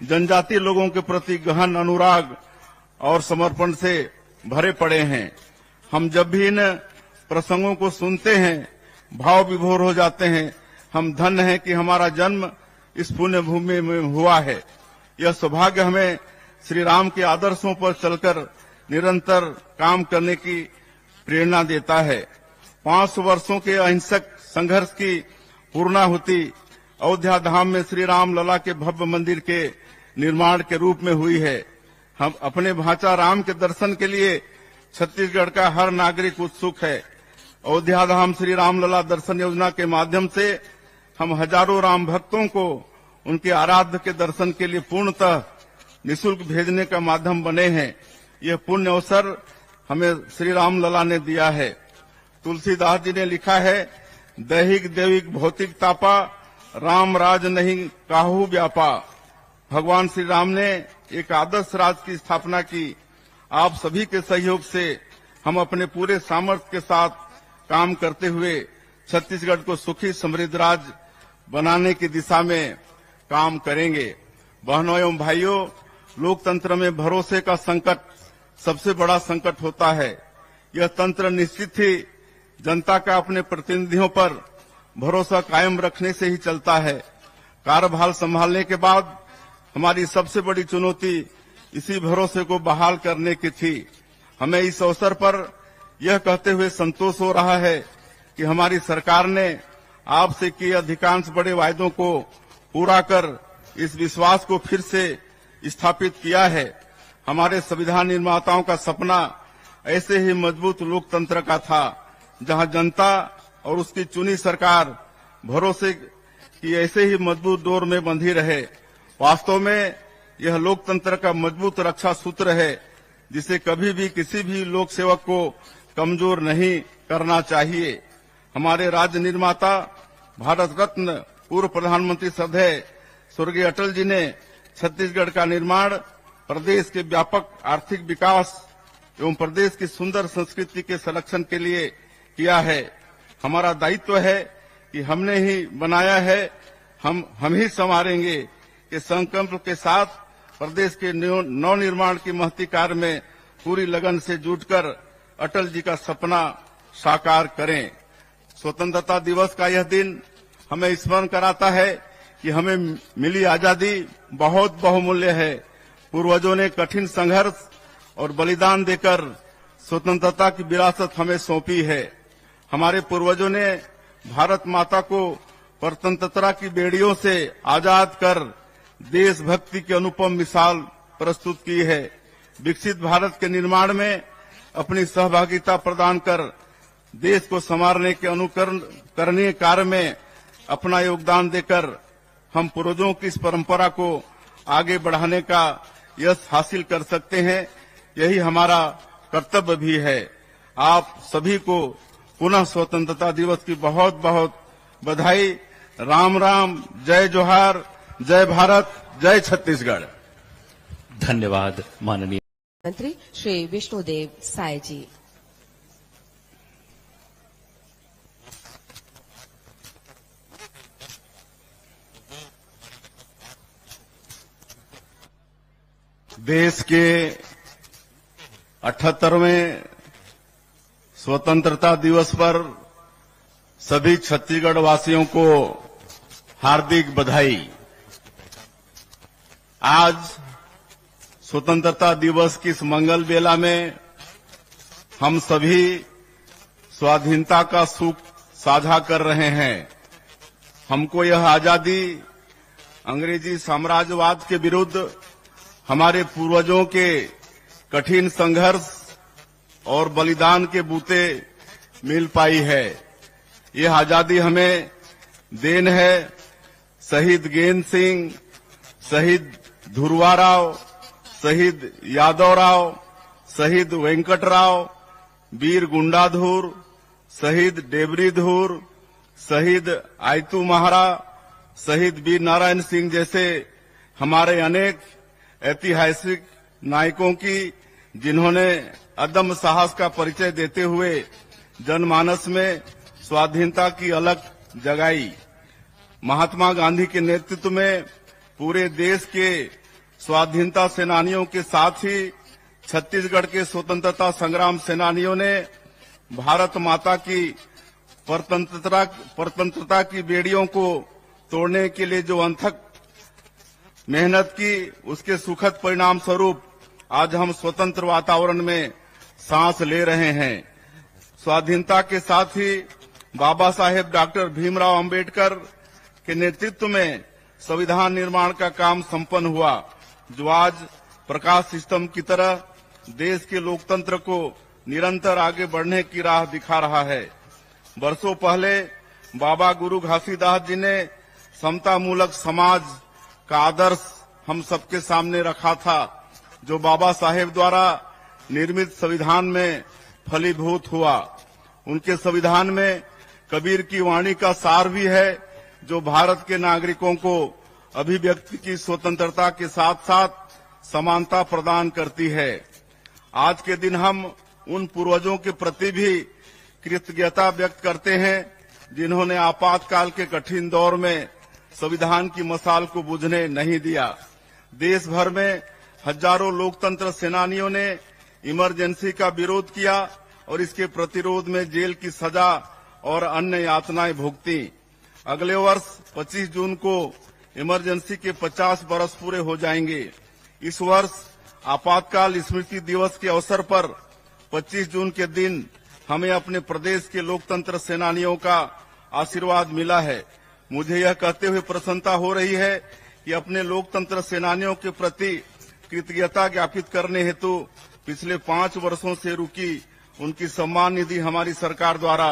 जनजातीय लोगों के प्रति गहन अनुराग और समर्पण से भरे पड़े हैं। हम जब भी इन प्रसंगों को सुनते हैं भाव विभोर हो जाते हैं। हम धन्य हैं कि हमारा जन्म इस पुण्य भूमि में हुआ है। यह सौभाग्य हमें श्री राम के आदर्शों पर चलकर निरंतर काम करने की प्रेरणा देता है। 500 वर्षों के अहिंसक संघर्ष की पूर्णाहुति अयोध्या धाम में श्री राम लला के भव्य मंदिर के निर्माण के रूप में हुई है। हम अपने भांचा राम के दर्शन के लिए छत्तीसगढ़ का हर नागरिक उत्सुक है। अयोध्या धाम श्री राम लला दर्शन योजना के माध्यम से हम हजारों राम भक्तों को उनके आराध्य के दर्शन के लिए पूर्णतः निःशुल्क भेजने का माध्यम बने हैं। यह पुण्य अवसर हमें श्री राम लला ने दिया है। तुलसीदास जी ने लिखा है, दैहिक दैविक भौतिक तापा, राम राज नहीं काहू व्यापा। भगवान श्री राम ने एक आदर्श राज की स्थापना की। आप सभी के सहयोग से हम अपने पूरे सामर्थ्य के साथ काम करते हुए छत्तीसगढ़ को सुखी समृद्ध राज्य बनाने की दिशा में काम करेंगे। बहनों एवं भाइयों, लोकतंत्र में भरोसे का संकट सबसे बड़ा संकट होता है। यह तंत्र निश्चित ही जनता का अपने प्रतिनिधियों पर भरोसा कायम रखने से ही चलता है। कार्यभार संभालने के बाद हमारी सबसे बड़ी चुनौती इसी भरोसे को बहाल करने की थी। हमें इस अवसर पर यह कहते हुए संतोष हो रहा है कि हमारी सरकार ने आपसे किए अधिकांश बड़े वायदों को पूरा कर इस विश्वास को फिर से स्थापित किया है। हमारे संविधान निर्माताओं का सपना ऐसे ही मजबूत लोकतंत्र का था, जहां जनता और उसकी चुनी सरकार भरोसे की ऐसे ही मजबूत डोर में बंधी रहे। वास्तव में यह लोकतंत्र का मजबूत रक्षा सूत्र है, जिसे कभी भी किसी भी लोक सेवक को कमजोर नहीं करना चाहिए। हमारे राज्य निर्माता भारत रत्न पूर्व प्रधानमंत्री श्रद्धेय स्वर्गीय अटल जी ने छत्तीसगढ़ का निर्माण प्रदेश के व्यापक आर्थिक विकास एवं प्रदेश की सुंदर संस्कृति के संरक्षण के लिए किया है। हमारा दायित्व है कि हमने ही बनाया है, हम ही संवारेंगे कि संकल्प के साथ प्रदेश के नवनिर्माण की महती कार्य में पूरी लगन से जुटकर अटल जी का सपना साकार करें। स्वतंत्रता दिवस का यह दिन हमें स्मरण कराता है कि हमें मिली आजादी बहुत बहुमूल्य है। पूर्वजों ने कठिन संघर्ष और बलिदान देकर स्वतंत्रता की विरासत हमें सौंपी है। हमारे पूर्वजों ने भारत माता को परतंत्रता की बेड़ियों से आजाद कर देशभक्ति की अनुपम मिसाल प्रस्तुत की है। विकसित भारत के निर्माण में अपनी सहभागिता प्रदान कर देश को संवारने के अनुकरणीय कार्य में अपना योगदान देकर हम पूर्वजों की इस परंपरा को आगे बढ़ाने का यश हासिल कर सकते हैं। यही हमारा कर्तव्य भी है। आप सभी को पुनः स्वतंत्रता दिवस की बहुत बहुत बधाई। राम राम, जय जोहार, जय भारत, जय छत्तीसगढ़। धन्यवाद माननीय मंत्री श्री विष्णुदेव साय जी। देश के 78वें स्वतंत्रता दिवस पर सभी छत्तीसगढ़ वासियों को हार्दिक बधाई। आज स्वतंत्रता दिवस की इस मंगल बेला में हम सभी स्वाधीनता का सुख साझा कर रहे हैं। हमको यह आजादी अंग्रेजी साम्राज्यवाद के विरुद्ध हमारे पूर्वजों के कठिन संघर्ष और बलिदान के बूते मिल पाई है। यह आजादी हमें देन है शहीद गेंद सिंह, शहीद ध्रुवा राव, शहीद यादव राव, शहीद वेंकटराव, वीर गुंडाधुर, शहीद डेबरीधुर, शहीद आयतू महारा, शहीद वीर नारायण सिंह जैसे हमारे अनेक ऐतिहासिक नायकों की, जिन्होंने अदम्य साहस का परिचय देते हुए जनमानस में स्वाधीनता की अलख जगाई। महात्मा गांधी के नेतृत्व में पूरे देश के स्वाधीनता सेनानियों के साथ ही छत्तीसगढ़ के स्वतंत्रता संग्राम सेनानियों ने भारत माता की परतंत्रता की बेड़ियों को तोड़ने के लिए जो अथक मेहनत की, उसके सुखद परिणाम स्वरूप आज हम स्वतंत्र वातावरण में सांस ले रहे हैं। स्वाधीनता के साथ ही बाबा साहेब डॉक्टर भीमराव अंबेडकर के नेतृत्व में संविधान निर्माण का काम संपन्न हुआ, जो आज प्रकाश स्तंभ की तरह देश के लोकतंत्र को निरंतर आगे बढ़ने की राह दिखा रहा है। वर्षों पहले बाबा गुरु घासीदास जी ने समतामूलक समाज का आदर्श हम सबके सामने रखा था, जो बाबा साहेब द्वारा निर्मित संविधान में फलीभूत हुआ। उनके संविधान में कबीर की वाणी का सार भी है, जो भारत के नागरिकों को अभिव्यक्ति की स्वतंत्रता के साथ साथ समानता प्रदान करती है। आज के दिन हम उन पूर्वजों के प्रति भी कृतज्ञता व्यक्त करते हैं, जिन्होंने आपातकाल के कठिन दौर में संविधान की मशाल को बुझने नहीं दिया। देश भर में हजारों लोकतंत्र सेनानियों ने इमरजेंसी का विरोध किया और इसके प्रतिरोध में जेल की सजा और अन्य यातनाएं भुगती। अगले वर्ष 25 जून को इमरजेंसी के 50 बरस पूरे हो जाएंगे। इस वर्ष आपातकाल स्मृति दिवस के अवसर पर 25 जून के दिन हमें अपने प्रदेश के लोकतंत्र सेनानियों का आशीर्वाद मिला है। मुझे यह कहते हुए प्रसन्नता हो रही है कि अपने लोकतंत्र सेनानियों के प्रति कृतज्ञता ज्ञापित करने हेतु पिछले 5 वर्षों से रुकी उनकी सम्मान निधि हमारी सरकार द्वारा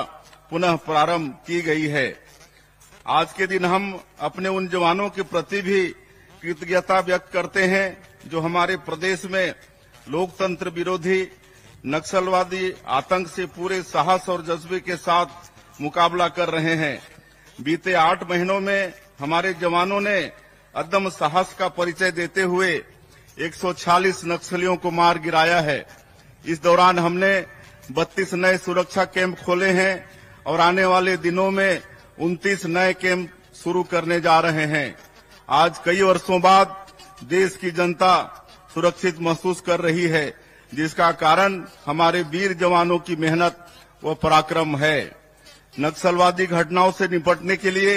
पुनः प्रारंभ की गई है। आज के दिन हम अपने उन जवानों के प्रति भी कृतज्ञता व्यक्त करते हैं जो हमारे प्रदेश में लोकतंत्र विरोधी नक्सलवादी आतंक से पूरे साहस और जज्बे के साथ मुकाबला कर रहे हैं। बीते 8 महीनों में हमारे जवानों ने अदम्य साहस का परिचय देते हुए 146 नक्सलियों को मार गिराया है। इस दौरान हमने 32 नए सुरक्षा कैंप खोले हैं और आने वाले दिनों में 29 नए कैंप शुरू करने जा रहे हैं। आज कई वर्षों बाद देश की जनता सुरक्षित महसूस कर रही है, जिसका कारण हमारे वीर जवानों की मेहनत व पराक्रम है। नक्सलवादी घटनाओं से निपटने के लिए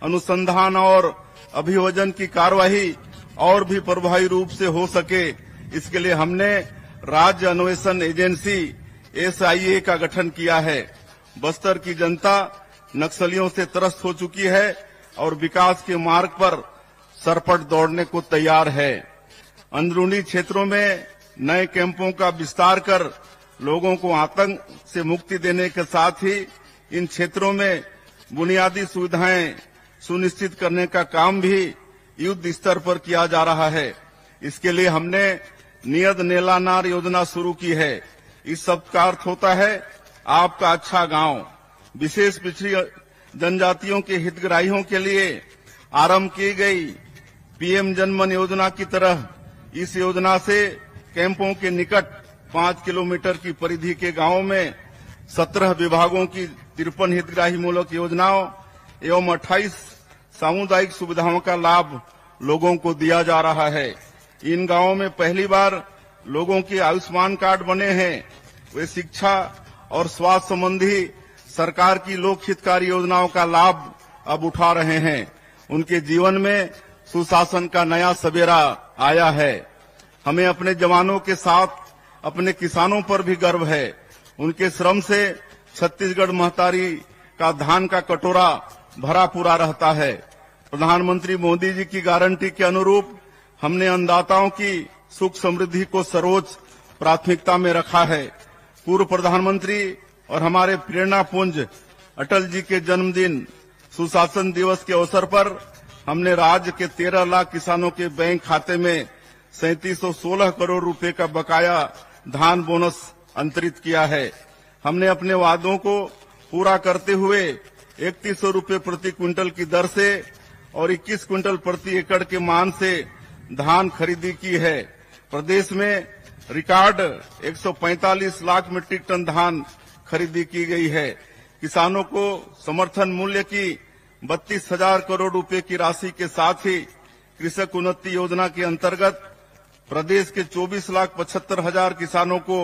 अनुसंधान और अभियोजन की कार्यवाही और भी प्रभावी रूप से हो सके, इसके लिए हमने राज्य अन्वेषण एजेंसी SIA का गठन किया है। बस्तर की जनता नक्सलियों से त्रस्त हो चुकी है और विकास के मार्ग पर सरपट दौड़ने को तैयार है। अंदरूनी क्षेत्रों में नए कैंपों का विस्तार कर लोगों को आतंक से मुक्ति देने के साथ ही इन क्षेत्रों में बुनियादी सुविधाएं सुनिश्चित करने का काम भी युद्ध स्तर पर किया जा रहा है। इसके लिए हमने नियत नेला नार योजना शुरू की है। इस शब्द का अर्थ होता है आपका अच्छा गांव। विशेष पिछड़ी जनजातियों के हितग्राहियों के लिए आरंभ की गई PM जनमन योजना की तरह इस योजना से कैंपों के निकट 5 किलोमीटर की परिधि के गांवों में 17 विभागों की 53 हितग्राही मूलक योजनाओं एवं 28 सामुदायिक सुविधाओं का लाभ लोगों को दिया जा रहा है। इन गांवों में पहली बार लोगों के आयुष्मान कार्ड बने हैं। वे शिक्षा और स्वास्थ्य संबंधी सरकार की लोक हितकारी योजनाओं का लाभ अब उठा रहे हैं। उनके जीवन में सुशासन का नया सवेरा आया है। हमें अपने जवानों के साथ अपने किसानों पर भी गर्व है। उनके श्रम से छत्तीसगढ़ महतारी का धान का कटोरा भरा पूरा रहता है। प्रधानमंत्री मोदी जी की गारंटी के अनुरूप हमने अन्नदाताओं की सुख समृद्धि को सर्वोच्च प्राथमिकता में रखा है। पूर्व प्रधानमंत्री और हमारे प्रेरणा पुंज अटल जी के जन्मदिन सुशासन दिवस के अवसर पर हमने राज्य के 13 लाख किसानों के बैंक खाते में 3716 करोड़ रुपए का बकाया धान बोनस अंतरित किया है। हमने अपने वादों को पूरा करते हुए 3100 रुपए प्रति क्विंटल की दर से और 21 क्विंटल प्रति एकड़ के मान से धान खरीदी की है। प्रदेश में रिकॉर्ड 145 लाख मीट्रिक टन धान खरीदी की गई है। किसानों को समर्थन मूल्य की 32,000 करोड़ रुपए की राशि के साथ ही कृषक उन्नति योजना के अंतर्गत प्रदेश के 24,75,000 किसानों को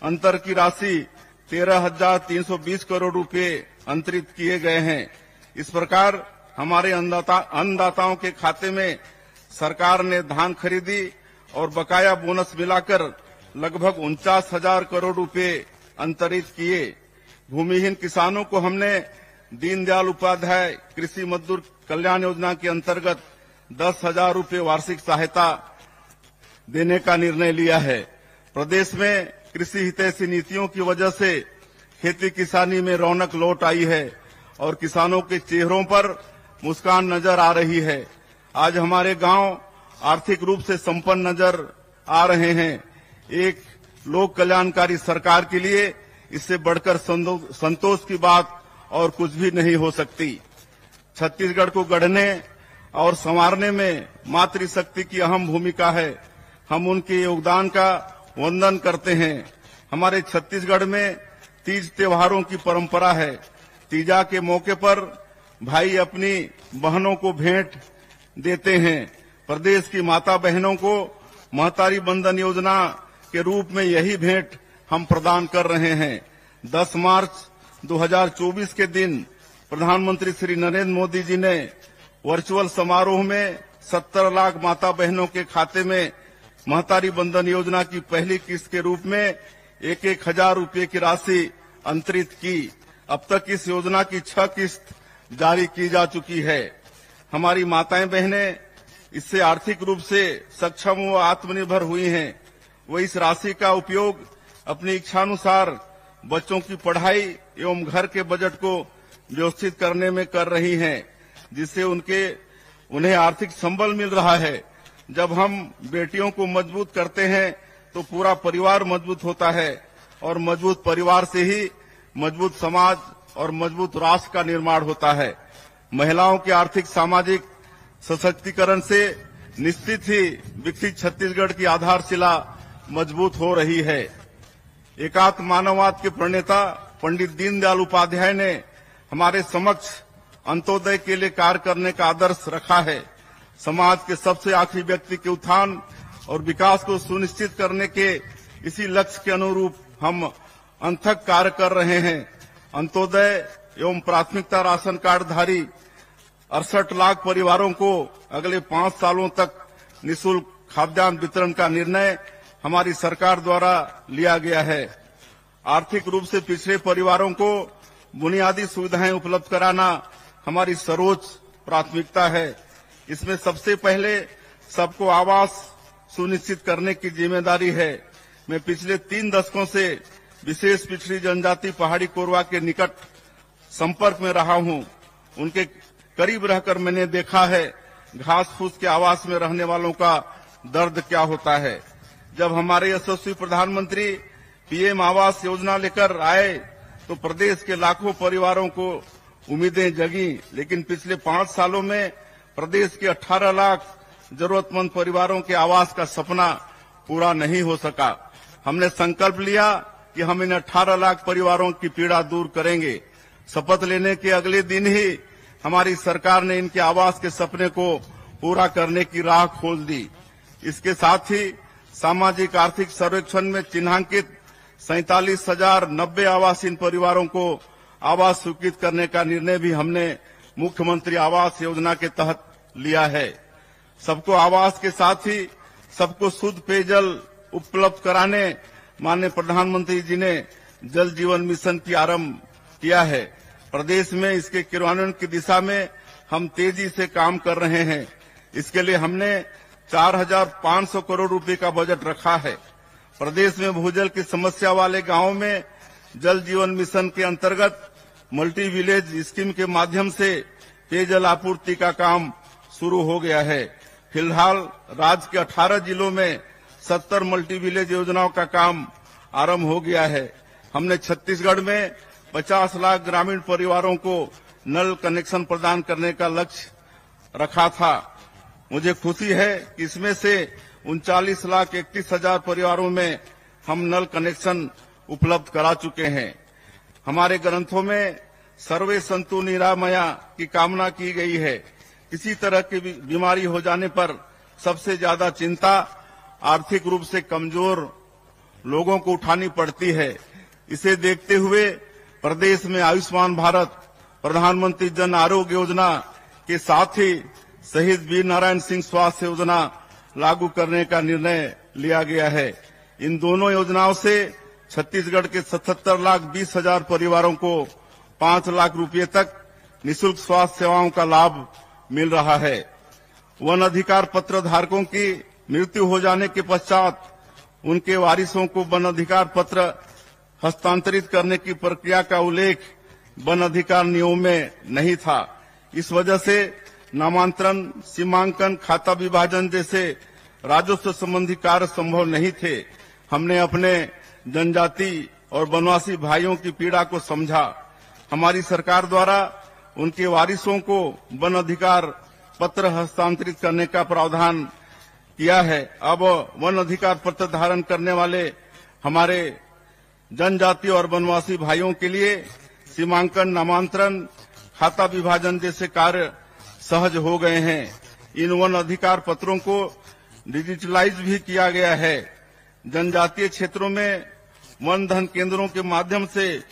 अंतर की राशि 13,320 करोड़ रुपए अंतरित किए गए हैं। इस प्रकार हमारे अन्नदाताओं के खाते में सरकार ने धान खरीदी और बकाया बोनस मिलाकर लगभग 49,000 करोड़ रुपए अंतरित किए। भूमिहीन किसानों को हमने दीनदयाल उपाध्याय कृषि मजदूर कल्याण योजना के अंतर्गत 10,000 रुपए वार्षिक सहायता देने का निर्णय लिया है। प्रदेश में कृषि हितैषी नीतियों की वजह से खेती किसानी में रौनक लौट आई है और किसानों के चेहरों पर मुस्कान नजर आ रही है। आज हमारे गांव आर्थिक रूप से संपन्न नजर आ रहे हैं। एक लोक कल्याणकारी सरकार के लिए इससे बढ़कर संतोष की बात और कुछ भी नहीं हो सकती। छत्तीसगढ़ को गढ़ने और संवारने में मातृशक्ति की अहम भूमिका है। हम उनके योगदान का वंदन करते हैं। हमारे छत्तीसगढ़ में तीज त्योहारों की परंपरा है। तीजा के मौके पर भाई अपनी बहनों को भेंट देते हैं। प्रदेश की माता बहनों को महतारी बंधन योजना के रूप में यही भेंट हम प्रदान कर रहे हैं। 10 मार्च 2024 के दिन प्रधानमंत्री श्री नरेंद्र मोदी जी ने वर्चुअल समारोह में 70 लाख माता बहनों के खाते में महतारी बंधन योजना की पहली किस्त के रूप में 1,000 रुपए की राशि अंतरित की। अब तक इस योजना की 6 किस्त जारी की जा चुकी है। हमारी माताएं बहनें इससे आर्थिक रूप से सक्षम व आत्मनिर्भर हुई हैं। वो इस राशि का उपयोग अपनी इच्छानुसार बच्चों की पढ़ाई एवं घर के बजट को व्यवस्थित करने में कर रही हैं, जिससे उन्हें आर्थिक संबल मिल रहा है। जब हम बेटियों को मजबूत करते हैं तो पूरा परिवार मजबूत होता है और मजबूत परिवार से ही मजबूत समाज और मजबूत राष्ट्र का निर्माण होता है। महिलाओं के आर्थिक सामाजिक सशक्तिकरण से निश्चित ही विकसित छत्तीसगढ़ की आधारशिला मजबूत हो रही है। एकात्म मानववाद के प्रणेता पंडित दीनदयाल उपाध्याय ने हमारे समक्ष अंत्योदय के लिए कार्य करने का आदर्श रखा है। समाज के सबसे आखिरी व्यक्ति के उत्थान और विकास को सुनिश्चित करने के इसी लक्ष्य के अनुरूप हम अथक कार्य कर रहे हैं। अंत्योदय एवं प्राथमिकता राशन कार्ड धारी 68 लाख परिवारों को अगले 5 सालों तक निःशुल्क खाद्यान्न वितरण का निर्णय हमारी सरकार द्वारा लिया गया है। आर्थिक रूप से पिछड़े परिवारों को बुनियादी सुविधाएं उपलब्ध कराना हमारी सर्वोच्च प्राथमिकता है। इसमें सबसे पहले सबको आवास सुनिश्चित करने की जिम्मेदारी है। मैं पिछले 3 दशकों से विशेष पिछड़ी जनजाति पहाड़ी कोरवा के निकट संपर्क में रहा हूं। उनके करीब रहकर मैंने देखा है घास फूस के आवास में रहने वालों का दर्द क्या होता है। जब हमारे यशस्वी प्रधानमंत्री पीएम आवास योजना लेकर आए तो प्रदेश के लाखों परिवारों को उम्मीदें जगी, लेकिन पिछले 5 सालों में प्रदेश के 18 लाख जरूरतमंद परिवारों के आवास का सपना पूरा नहीं हो सका। हमने संकल्प लिया कि हम इन 18 लाख परिवारों की पीड़ा दूर करेंगे। शपथ लेने के अगले दिन ही हमारी सरकार ने इनके आवास के सपने को पूरा करने की राह खोल दी। इसके साथ ही सामाजिक आर्थिक सर्वेक्षण में चिन्हांकित 47,090 आवासहीन परिवारों को आवास स्वीकृत करने का निर्णय भी हमने मुख्यमंत्री आवास योजना के तहत लिया है। सबको आवास के साथ ही सबको शुद्ध पेयजल उपलब्ध कराने माननीय प्रधानमंत्री जी ने जल जीवन मिशन की आरंभ किया है। प्रदेश में इसके क्रियान्वयन की दिशा में हम तेजी से काम कर रहे हैं। इसके लिए हमने 4,500 करोड़ रुपए का बजट रखा है। प्रदेश में भूजल की समस्या वाले गांवों में जल जीवन मिशन के अंतर्गत मल्टी विलेज स्कीम के माध्यम से पेयजल आपूर्ति का काम शुरू हो गया है। फिलहाल राज्य के 18 जिलों में 70 मल्टी विलेज योजनाओं का काम आरंभ हो गया है। हमने छत्तीसगढ़ में 50 लाख ग्रामीण परिवारों को नल कनेक्शन प्रदान करने का लक्ष्य रखा था। मुझे खुशी है कि इसमें से 39,31,000 परिवारों में हम नल कनेक्शन उपलब्ध करा चुके हैं। हमारे ग्रंथों में सर्वे संतु निरामया की कामना की गई है। किसी तरह की बीमारी हो जाने पर सबसे ज्यादा चिंता आर्थिक रूप से कमजोर लोगों को उठानी पड़ती है। इसे देखते हुए प्रदेश में आयुष्मान भारत, प्रधानमंत्री जन आरोग्य योजना के साथ ही शहीद वीर नारायण सिंह स्वास्थ्य योजना लागू करने का निर्णय लिया गया है। इन दोनों योजनाओं से छत्तीसगढ़ के 77,20,000 परिवारों को 5 लाख रुपए तक निःशुल्क स्वास्थ्य सेवाओं का लाभ मिल रहा है। वन अधिकार पत्र धारकों की मृत्यु हो जाने के पश्चात उनके वारिसों को वन अधिकार पत्र हस्तांतरित करने की प्रक्रिया का उल्लेख वन अधिकार नियमों में नहीं था। इस वजह से नामांतरण, सीमांकन, खाता विभाजन जैसे राजस्व संबंधी कार्य संभव नहीं थे। हमने अपने जनजाति और वनवासी भाइयों की पीड़ा को समझा। हमारी सरकार द्वारा उनके वारिसों को वन अधिकार पत्र हस्तांतरित करने का प्रावधान किया है। अब वन अधिकार पत्र धारण करने वाले हमारे जनजाति और वनवासी भाइयों के लिए सीमांकन, नामांतरण, खाता विभाजन जैसे कार्य सहज हो गए हैं। इन वन अधिकार पत्रों को डिजिटलाइज भी किया गया है। जनजातीय क्षेत्रों में वन धन केंद्रों के माध्यम से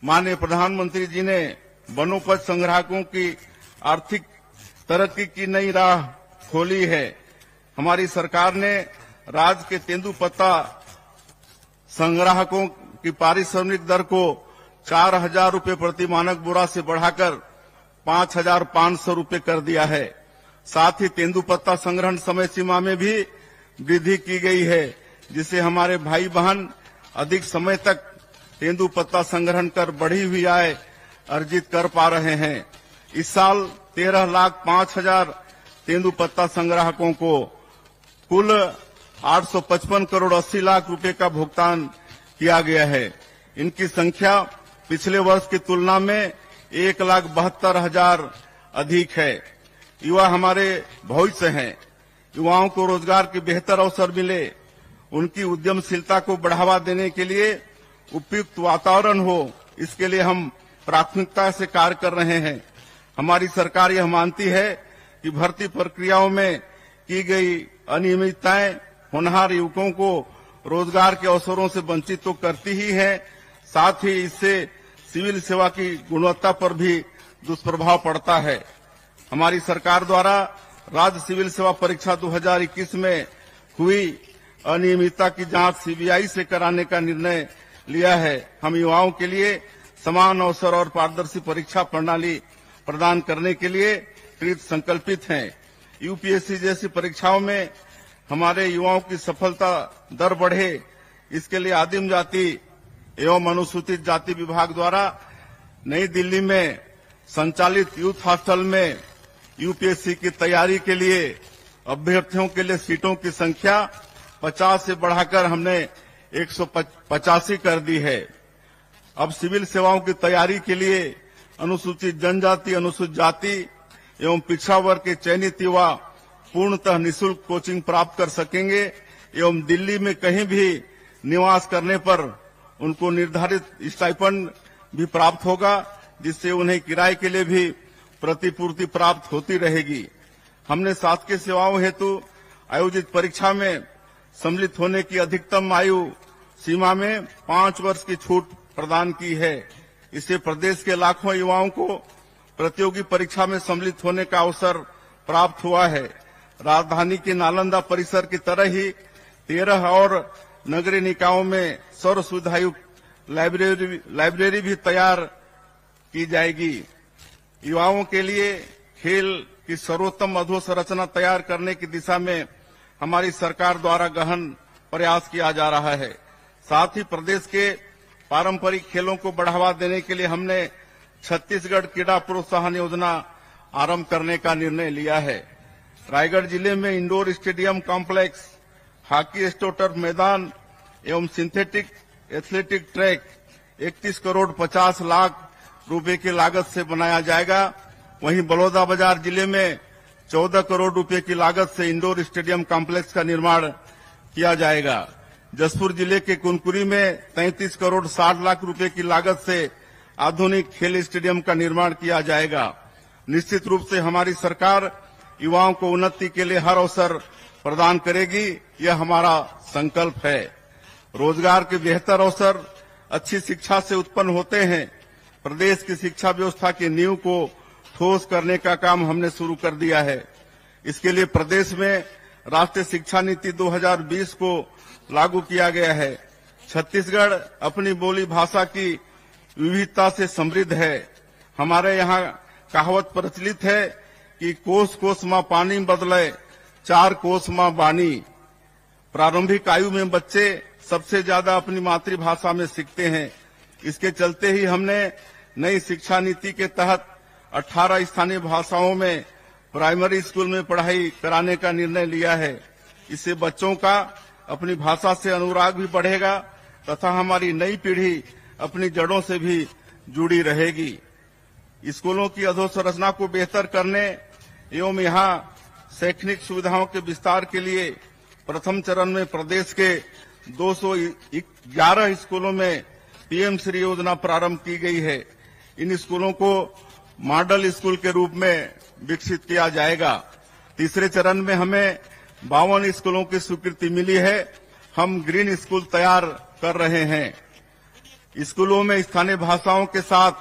माननीय प्रधानमंत्री जी ने वनोपज संग्राहकों की आर्थिक तरक्की की नई राह खोली है। हमारी सरकार ने राज्य के तेंदुपत्ता संग्राहकों की पारिश्रमिक दर को 4,000 रुपए प्रति मानक बोरा से बढ़ाकर 5,500 रुपए कर दिया है। साथ ही तेंदुपत्ता संग्रहण समय सीमा में भी वृद्धि की गई है, जिससे हमारे भाई बहन अधिक समय तक तेंदुपत्ता संग्रहण कर बढ़ी हुई आय अर्जित कर पा रहे हैं। इस साल 13,05,000 तेंदुपत्ता संग्राहकों को कुल 855 करोड़ 80 लाख रुपए का भुगतान किया गया है। इनकी संख्या पिछले वर्ष की तुलना में 1,72,000 अधिक है। युवा हमारे भविष्य हैं। युवाओं को रोजगार के बेहतर अवसर मिले, उनकी उद्यमशीलता को बढ़ावा देने के लिए उपयुक्त वातावरण हो, इसके लिए हम प्राथमिकता से कार्य कर रहे हैं। हमारी सरकार यह मानती है कि भर्ती प्रक्रियाओं में की गई अनियमितताएं होनहार युवकों को रोजगार के अवसरों से वंचित तो करती ही है, साथ ही इससे सिविल सेवा की गुणवत्ता पर भी दुष्प्रभाव पड़ता है। हमारी सरकार द्वारा राज्य सिविल सेवा परीक्षा 2021 में हुई अनियमितता की जांच सीबीआई से कराने का निर्णय लिया है। हम युवाओं के लिए समान अवसर और पारदर्शी परीक्षा प्रणाली प्रदान करने के लिए कृत संकल्पित हैं। यूपीएससी जैसी परीक्षाओं में हमारे युवाओं की सफलता दर बढ़े, इसके लिए आदिम जाति एवं अनुसूचित जाति विभाग द्वारा नई दिल्ली में संचालित यूथ हॉस्टल में यूपीएससी की तैयारी के लिए अभ्यर्थियों के लिए सीटों की संख्या 50 से बढ़ाकर हमने 185 कर दी है। अब सिविल सेवाओं की तैयारी के लिए अनुसूचित जनजाति, अनुसूचित जाति एवं पिछड़ा वर्ग के चयनित युवा पूर्णतः निःशुल्क कोचिंग प्राप्त कर सकेंगे एवं दिल्ली में कहीं भी निवास करने पर उनको निर्धारित स्टाइपेंड भी प्राप्त होगा, जिससे उन्हें किराए के लिए भी प्रतिपूर्ति प्राप्त होती रहेगी। हमने शासकीय सेवाओं हेतु आयोजित परीक्षा में सम्मिलित होने की अधिकतम आयु सीमा में 5 वर्ष की छूट प्रदान की है। इससे प्रदेश के लाखों युवाओं को प्रतियोगी परीक्षा में सम्मिलित होने का अवसर प्राप्त हुआ है। राजधानी के नालंदा परिसर की तरह ही 13 और नगरीय निकायों में सर्व सुविधायुक्त लाइब्रेरी भी तैयार की जाएगी। युवाओं के लिए खेल की सर्वोत्तम अधोसंरचना तैयार करने की दिशा में हमारी सरकार द्वारा गहन प्रयास किया जा रहा है। साथ ही प्रदेश के पारंपरिक खेलों को बढ़ावा देने के लिए हमने छत्तीसगढ़ क्रीड़ा प्रोत्साहन योजना आरंभ करने का निर्णय लिया है। रायगढ़ जिले में इंडोर स्टेडियम कॉम्प्लेक्स, हॉकी स्टोटर मैदान एवं synthetic athletic track 31 crore 50 lakh रुपए की लागत से बनाया जाएगा। वहीं बलौदाबाजार जिले में 14 करोड़ रुपए की लागत से इंडोर स्टेडियम कॉम्प्लेक्स का निर्माण किया जाएगा। जसपुर जिले के कुनकुरी में 33 करोड़ 60 लाख रुपए की लागत से आधुनिक खेल स्टेडियम का निर्माण किया जाएगा। निश्चित रूप से हमारी सरकार युवाओं को उन्नति के लिए हर अवसर प्रदान करेगी, यह हमारा संकल्प है। रोजगार के बेहतर अवसर अच्छी शिक्षा से उत्पन्न होते हैं। प्रदेश की शिक्षा व्यवस्था की नींव को ठोस करने का काम हमने शुरू कर दिया है। इसके लिए प्रदेश में राष्ट्रीय शिक्षा नीति 2020 को लागू किया गया है। छत्तीसगढ़ अपनी बोली भाषा की विविधता से समृद्ध है। हमारे यहाँ कहावत प्रचलित है कि कोस कोस माँ पानी बदले 4 कोस माँ बानी। प्रारंभिक आयु में बच्चे सबसे ज्यादा अपनी मातृभाषा में सीखते हैं। इसके चलते ही हमने नई शिक्षा नीति के तहत 18 स्थानीय भाषाओं में प्राइमरी स्कूल में पढ़ाई कराने का निर्णय लिया है। इससे बच्चों का अपनी भाषा से अनुराग भी बढ़ेगा तथा हमारी नई पीढ़ी अपनी जड़ों से भी जुड़ी रहेगी। स्कूलों की अधोसंरचना को बेहतर करने एवं यहाँ शैक्षणिक सुविधाओं के विस्तार के लिए प्रथम चरण में प्रदेश के 211 स्कूलों में पीएम श्री योजना प्रारंभ की गई है। इन स्कूलों को मॉडल स्कूल के रूप में विकसित किया जाएगा। तीसरे चरण में हमें 52 स्कूलों की स्वीकृति मिली है। हम ग्रीन स्कूल तैयार कर रहे हैं। स्कूलों में स्थानीय भाषाओं के साथ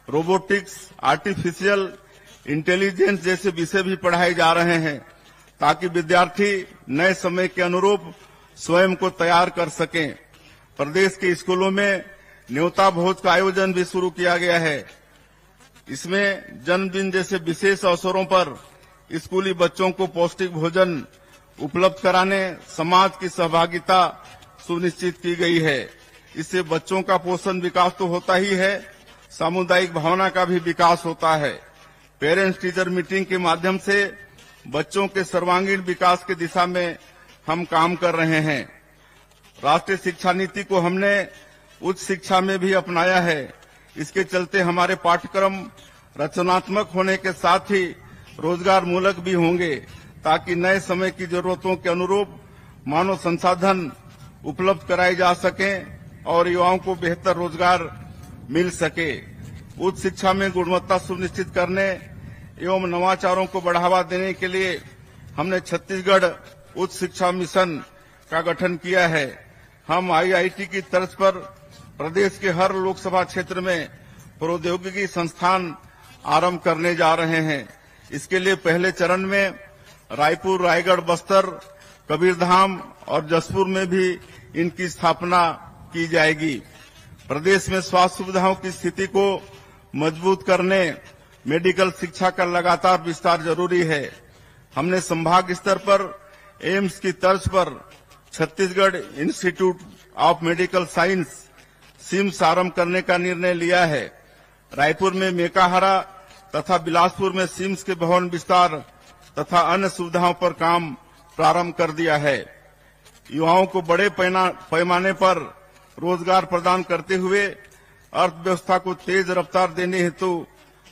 रोबोटिक्स, आर्टिफिशियल इंटेलिजेंस जैसे विषय भी पढ़ाए जा रहे हैं, ताकि विद्यार्थी नए समय के अनुरूप स्वयं को तैयार कर सकें। प्रदेश के स्कूलों में न्योता भोज का आयोजन भी शुरू किया गया है। इसमें जन्मदिन जैसे विशेष अवसरों पर स्कूली बच्चों को पौष्टिक भोजन उपलब्ध कराने समाज की सहभागिता सुनिश्चित की गई है। इससे बच्चों का पोषण विकास तो होता ही है, सामुदायिक भावना का भी विकास होता है। पेरेंट्स टीचर मीटिंग के माध्यम से बच्चों के सर्वांगीण विकास की दिशा में हम काम कर रहे हैं। राष्ट्रीय शिक्षा नीति को हमने उच्च शिक्षा में भी अपनाया है। इसके चलते हमारे पाठ्यक्रम रचनात्मक होने के साथ ही रोजगार मूलक भी होंगे, ताकि नए समय की जरूरतों के अनुरूप मानव संसाधन उपलब्ध कराए जा सकें और युवाओं को बेहतर रोजगार मिल सके। उच्च शिक्षा में गुणवत्ता सुनिश्चित करने एवं नवाचारों को बढ़ावा देने के लिए हमने छत्तीसगढ़ उच्च शिक्षा मिशन का गठन किया है। हम IIT की तर्ज पर प्रदेश के हर लोकसभा क्षेत्र में प्रौद्योगिकी संस्थान आरंभ करने जा रहे हैं। इसके लिए पहले चरण में रायपुर, रायगढ़, बस्तर, कबीरधाम और जसपुर में भी इनकी स्थापना की जाएगी। प्रदेश में स्वास्थ्य सुविधाओं की स्थिति को मजबूत करने मेडिकल शिक्षा का लगातार विस्तार जरूरी है। हमने संभाग स्तर पर एम्स की तर्ज पर Chhattisgarh Institute of Medical Science CIMS आरंभ करने का निर्णय लिया है। रायपुर में मेकाहारा तथा बिलासपुर में सिम्स के भवन विस्तार तथा अन्य सुविधाओं पर काम प्रारंभ कर दिया है। युवाओं को बड़े पैमाने पर रोजगार प्रदान करते हुए अर्थव्यवस्था को तेज रफ्तार देने हेतु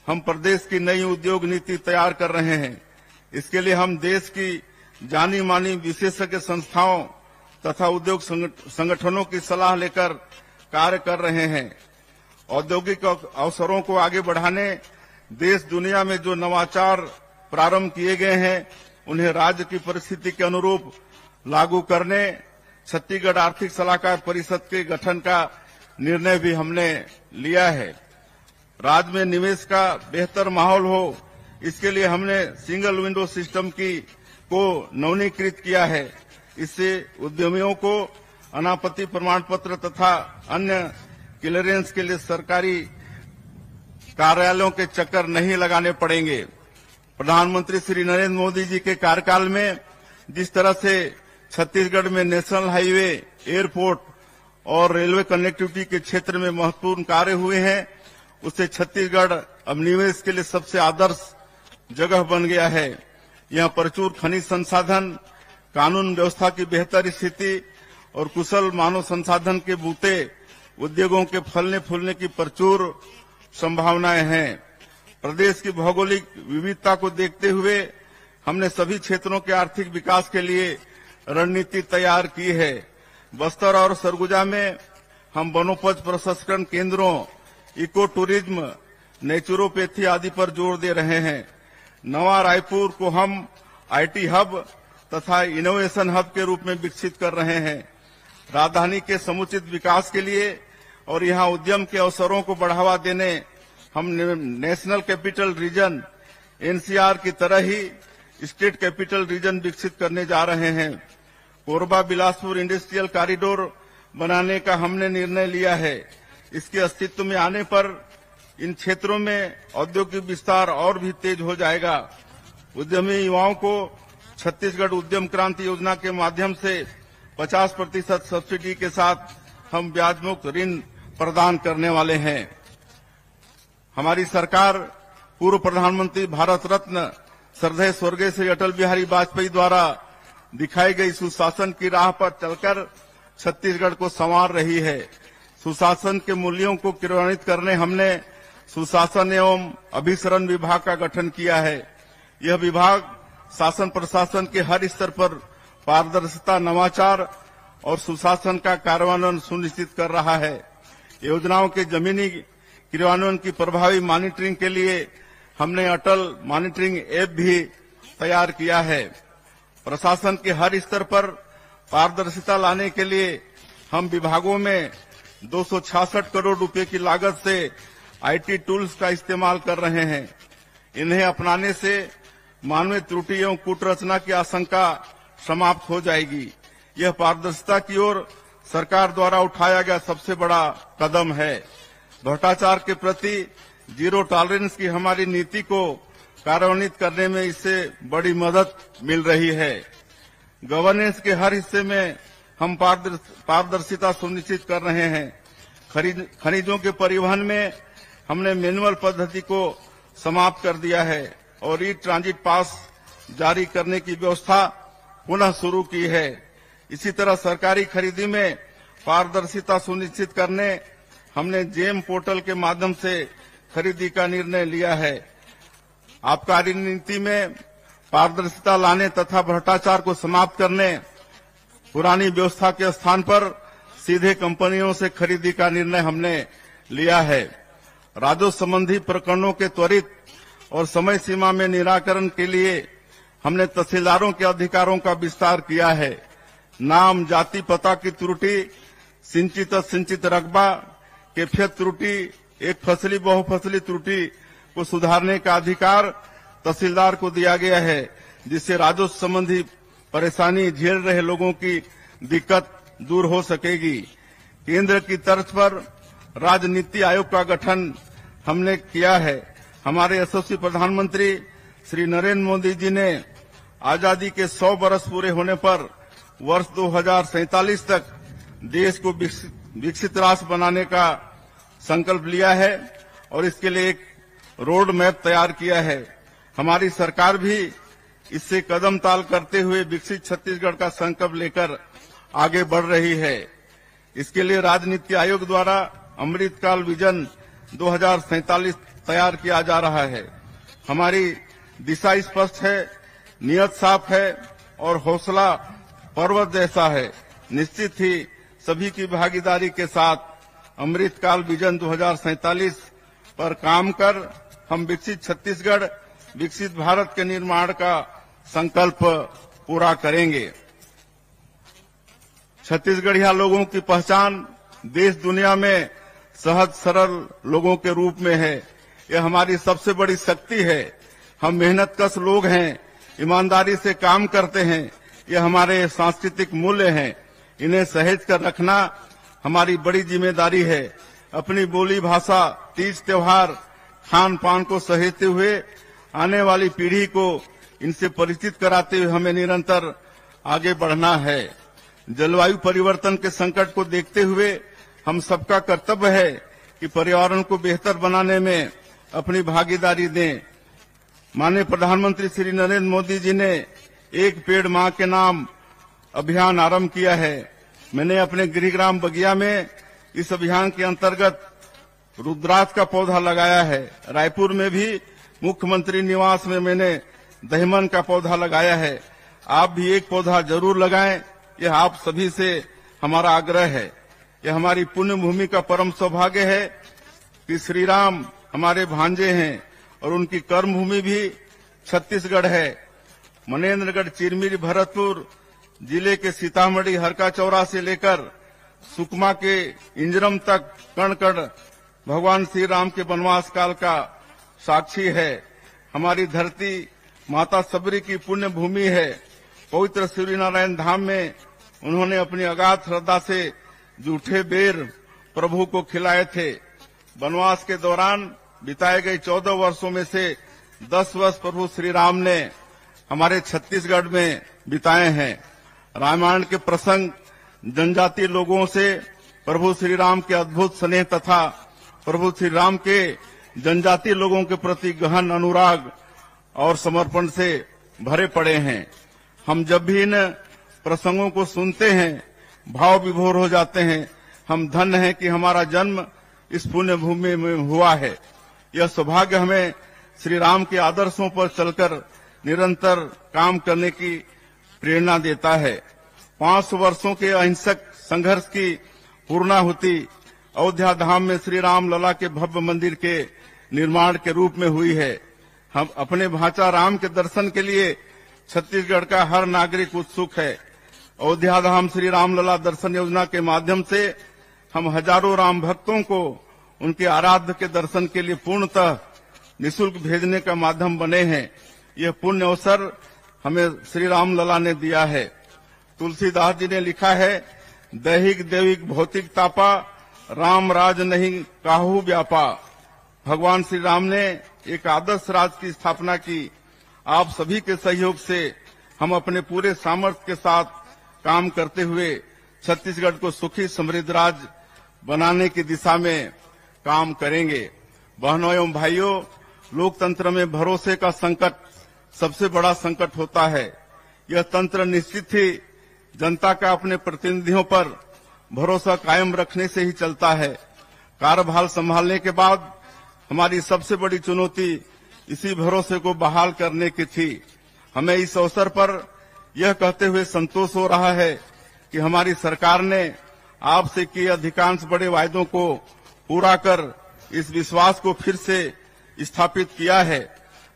हम प्रदेश की नई उद्योग नीति तैयार कर रहे हैं। इसके लिए हम देश की जानी मानी विशेषज्ञ संस्थाओं तथा उद्योग संगठनों की सलाह लेकर कार्य कर रहे हैं। औद्योगिक अवसरों को आगे बढ़ाने देश दुनिया में जो नवाचार प्रारंभ किए गए हैं उन्हें राज्य की परिस्थिति के अनुरूप लागू करने छत्तीसगढ़ आर्थिक सलाहकार परिषद के गठन का निर्णय भी हमने लिया है। राज्य में निवेश का बेहतर माहौल हो, इसके लिए हमने सिंगल विंडो सिस्टम को नवीनीकृत किया है। इससे उद्यमियों को अनापत्ति प्रमाण पत्र तथा अन्य क्लियरेंस के लिए सरकारी कार्यालयों के चक्कर नहीं लगाने पड़ेंगे। प्रधानमंत्री श्री नरेंद्र मोदी जी के कार्यकाल में जिस तरह से छत्तीसगढ़ में नेशनल हाईवे, एयरपोर्ट और रेलवे कनेक्टिविटी के क्षेत्र में महत्वपूर्ण कार्य हुए हैं, उससे छत्तीसगढ़ अब निवेश के लिए सबसे आदर्श जगह बन गया है। यहाँ प्रचुर खनिज संसाधन, कानून व्यवस्था की बेहतर स्थिति और कुशल मानव संसाधन के बूते उद्योगों के फलने फूलने की प्रचुर संभावनाएं हैं। प्रदेश की भौगोलिक विविधता को देखते हुए हमने सभी क्षेत्रों के आर्थिक विकास के लिए रणनीति तैयार की है। बस्तर और सरगुजा में हम वनोपज प्रसंस्करण केंद्रों, इको टूरिज्म, नेचुरोपैथी आदि पर जोर दे रहे हैं। नवा रायपुर को हम IT हब तथा इनोवेशन हब के रूप में विकसित कर रहे हैं। राजधानी के समुचित विकास के लिए और यहाँ उद्यम के अवसरों को बढ़ावा देने हम नेशनल कैपिटल रीजन NCR की तरह ही स्टेट कैपिटल रीजन विकसित करने जा रहे हैं। कोरबा बिलासपुर इंडस्ट्रियल कॉरिडोर बनाने का हमने निर्णय लिया है। इसके अस्तित्व में आने पर इन क्षेत्रों में औद्योगिक विस्तार और भी तेज हो जाएगा। उद्यमी युवाओं को छत्तीसगढ़ उद्यम क्रांति योजना के माध्यम से 50% सब्सिडी के साथ हम ब्याज मुक्त ऋण प्रदान करने वाले हैं। हमारी सरकार पूर्व प्रधानमंत्री भारत रत्न श्रद्धेय स्वर्गीय श्री अटल बिहारी वाजपेयी द्वारा दिखाई गई सुशासन की राह पर चलकर छत्तीसगढ़ को संवार रही है। सुशासन के मूल्यों को क्रियान्वित करने हमने सुशासन एवं अभिसरण विभाग का गठन किया है। यह विभाग शासन प्रशासन के हर स्तर पर पारदर्शिता, नवाचार और सुशासन का कार्यान्वयन सुनिश्चित कर रहा है। योजनाओं के जमीनी क्रियान्वयन की प्रभावी मॉनिटरिंग के लिए हमने अटल मॉनिटरिंग ऐप भी तैयार किया है। प्रशासन के हर स्तर पर पारदर्शिता लाने के लिए हम विभागों में 266 करोड़ रुपए की लागत से IT टूल्स का इस्तेमाल कर रहे हैं। इन्हें अपनाने से मानवीय त्रुटि एवं कूटरचना की आशंका समाप्त हो जाएगी। यह पारदर्शिता की ओर सरकार द्वारा उठाया गया सबसे बड़ा कदम है। भ्रष्टाचार के प्रति जीरो टॉलरेंस की हमारी नीति को कार्यान्वित करने में इससे बड़ी मदद मिल रही है। गवर्नेंस के हर हिस्से में हम पारदर्शिता सुनिश्चित कर रहे हैं। खनिजों के परिवहन में हमने मैनुअल पद्धति को समाप्त कर दिया है और ई ट्रांजिट पास जारी करने की व्यवस्था पुनः शुरू की है। इसी तरह सरकारी खरीदी में पारदर्शिता सुनिश्चित करने हमने जेम पोर्टल के माध्यम से खरीदी का निर्णय लिया है। आबकारी नीति में पारदर्शिता लाने तथा भ्रष्टाचार को समाप्त करने पुरानी व्यवस्था के स्थान पर सीधे कंपनियों से खरीदी का निर्णय हमने लिया है। राजस्व संबंधी प्रकरणों के त्वरित और समय सीमा में निराकरण के लिए हमने तहसीलदारों के अधिकारों का विस्तार किया है। नाम, जाति, पता की त्रुटि, सिंचित असिंचित रकबा, कैफियत त्रुटि, एक फसली बहुफसली त्रुटि को सुधारने का अधिकार तहसीलदार को दिया गया है, जिससे राजस्व संबंधी परेशानी झेल रहे लोगों की दिक्कत दूर हो सकेगी। केंद्र की तर्ज पर राज्य नीति आयोग का गठन हमने किया है। हमारे यशस्वी प्रधानमंत्री श्री नरेंद्र मोदी जी ने आजादी के 100 वर्ष पूरे होने पर वर्ष 2047 तक देश को विकसित राष्ट्र बनाने का संकल्प लिया है और इसके लिए एक रोड मैप तैयार किया है। हमारी सरकार भी इससे कदम ताल करते हुए विकसित छत्तीसगढ़ का संकल्प लेकर आगे बढ़ रही है। इसके लिए राज्य नीति आयोग द्वारा अमृतकाल विजन 2047 तैयार किया जा रहा है। हमारी दिशा स्पष्ट है, नियत साफ है और हौसला पर्वत जैसा है। निश्चित ही सभी की भागीदारी के साथ अमृतकाल विजन 2047 पर काम कर हम विकसित छत्तीसगढ़, विकसित भारत के निर्माण का संकल्प पूरा करेंगे। छत्तीसगढ़िया लोगों की पहचान देश दुनिया में सहज सरल लोगों के रूप में है। यह हमारी सबसे बड़ी शक्ति है। हम मेहनतकश लोग हैं, ईमानदारी से काम करते हैं। यह हमारे सांस्कृतिक मूल्य हैं। इन्हें सहेज कर रखना हमारी बड़ी जिम्मेदारी है। अपनी बोली भाषा, तीज त्योहार, खान पान को सहेजते हुए आने वाली पीढ़ी को इनसे परिचित कराते हुए हमें निरंतर आगे बढ़ना है। जलवायु परिवर्तन के संकट को देखते हुए हम सबका कर्तव्य है कि पर्यावरण को बेहतर बनाने में अपनी भागीदारी दें। माननीय प्रधानमंत्री श्री नरेंद्र मोदी जी ने एक पेड़ मां के नाम अभियान आरंभ किया है। मैंने अपने गृहग्राम बगिया में इस अभियान के अंतर्गत रुद्राक्ष का पौधा लगाया है। रायपुर में भी मुख्यमंत्री निवास में मैंने दहिमन का पौधा लगाया है। आप भी एक पौधा जरूर लगाएं, यह आप सभी से हमारा आग्रह है। यह हमारी पुण्य भूमि का परम सौभाग्य है कि श्री राम हमारे भांजे हैं और उनकी कर्म भूमि भी छत्तीसगढ़ है। मनेन्द्रगढ़, चिरमिरी, भरतपुर जिले के सीतामढ़ी, हरका चौरा से लेकर सुकमा के इंजरम तक कण कण भगवान श्री राम के वनवास काल का साक्षी है। हमारी धरती माता सबरी की पुण्य भूमि है। पवित्र सूर्यनारायण धाम में उन्होंने अपनी अगाध श्रद्धा से जूठे बेर प्रभु को खिलाए थे। वनवास के दौरान बिताए गए 14 वर्षों में से 10 वर्ष प्रभु श्री राम ने हमारे छत्तीसगढ़ में बिताए हैं। रामायण के प्रसंग जनजातीय लोगों से प्रभु श्री राम के अद्भुत स्नेह तथा प्रभु श्री राम के जनजातीय लोगों के प्रति गहन अनुराग और समर्पण से भरे पड़े हैं। हम जब भी इन प्रसंगों को सुनते हैं भाव विभोर हो जाते हैं। हम धन्य हैं कि हमारा जन्म इस पुण्य भूमि में हुआ है। यह सौभाग्य हमें श्री राम के आदर्शों पर चलकर निरंतर काम करने की प्रेरणा देता है। 500 वर्षों के अहिंसक संघर्ष की पूर्णाहुति अयोध्या धाम में श्री राम लला के भव्य मंदिर के निर्माण के रूप में हुई है। हम अपने भांचा राम के दर्शन के लिए छत्तीसगढ़ का हर नागरिक उत्सुक है। अयोध्या धाम श्री राम लला दर्शन योजना के माध्यम से हम हजारों राम भक्तों को उनके आराध्य के दर्शन के लिए पूर्णतः निःशुल्क भेजने का माध्यम बने हैं। यह पुण्य अवसर हमें श्री राम लला ने दिया है। तुलसीदास जी ने लिखा है, दैहिक दैविक भौतिक तापा, राम राज नहीं काहू व्यापा। भगवान श्री राम ने एक आदर्श राज्य की स्थापना की। आप सभी के सहयोग से हम अपने पूरे सामर्थ्य के साथ काम करते हुए छत्तीसगढ़ को सुखी समृद्ध राज्य बनाने की दिशा में काम करेंगे। बहनों एवं भाइयों, लोकतंत्र में भरोसे का संकट सबसे बड़ा संकट होता है। यह तंत्र निश्चित ही जनता का अपने प्रतिनिधियों पर भरोसा कायम रखने से ही चलता है। कार्यभार संभालने के बाद हमारी सबसे बड़ी चुनौती इसी भरोसे को बहाल करने की थी। हमें इस अवसर पर यह कहते हुए संतोष हो रहा है कि हमारी सरकार ने आपसे किए अधिकांश बड़े वायदों को पूरा कर इस विश्वास को फिर से स्थापित किया है।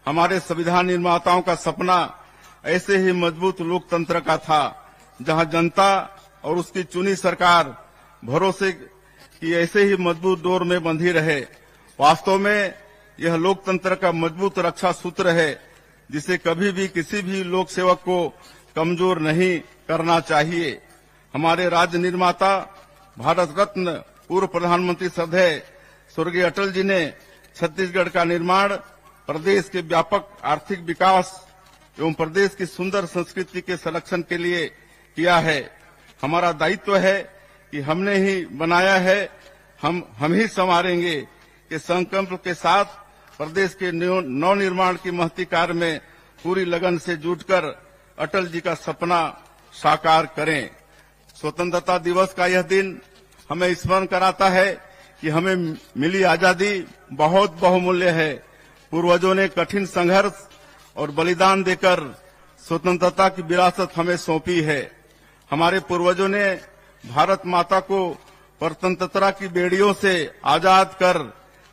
हमारे संविधान निर्माताओं का सपना ऐसे ही मजबूत लोकतंत्र का था, जहां जनता और उसकी चुनी सरकार भरोसे की ऐसे ही मजबूत डोर में बंधी रहे। वास्तव में यह लोकतंत्र का मजबूत रक्षा सूत्र है, जिसे कभी भी किसी भी लोक सेवक को कमजोर नहीं करना चाहिए। हमारे राज्य निर्माता भारत रत्न पूर्व प्रधानमंत्री श्रद्धेय स्वर्गीय अटल जी ने छत्तीसगढ़ का निर्माण प्रदेश के व्यापक आर्थिक विकास एवं प्रदेश की सुंदर संस्कृति के संरक्षण के लिए किया है। हमारा दायित्व है कि हमने ही बनाया है, हम ही संवारेंगे कि संकल्प के साथ प्रदेश के नवनिर्माण की महती कार्य में पूरी लगन से जुटकर अटल जी का सपना साकार करें। स्वतंत्रता दिवस का यह दिन हमें स्मरण कराता है कि हमें मिली आजादी बहुत बहुमूल्य है। पूर्वजों ने कठिन संघर्ष और बलिदान देकर स्वतंत्रता की विरासत हमें सौंपी है। हमारे पूर्वजों ने भारत माता को परतंत्रता की बेड़ियों से आजाद कर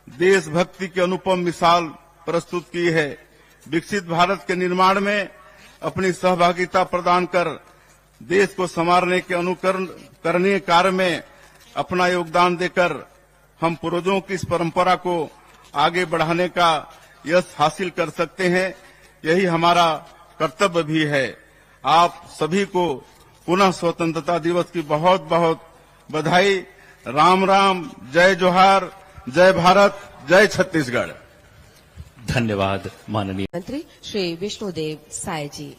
देशभक्ति की अनुपम मिसाल प्रस्तुत की है। विकसित भारत के निर्माण में अपनी सहभागिता प्रदान कर देश को संवारने के अनुकरणीय कार्य में अपना योगदान देकर हम पूर्वजों की इस परंपरा को आगे बढ़ाने का यश हासिल कर सकते हैं। यही हमारा कर्तव्य भी है। आप सभी को पुनः स्वतंत्रता दिवस की बहुत बहुत बधाई। राम राम, जय जोहार, जय भारत, जय छत्तीसगढ़। धन्यवाद माननीय मंत्री श्री विष्णुदेव साय जी।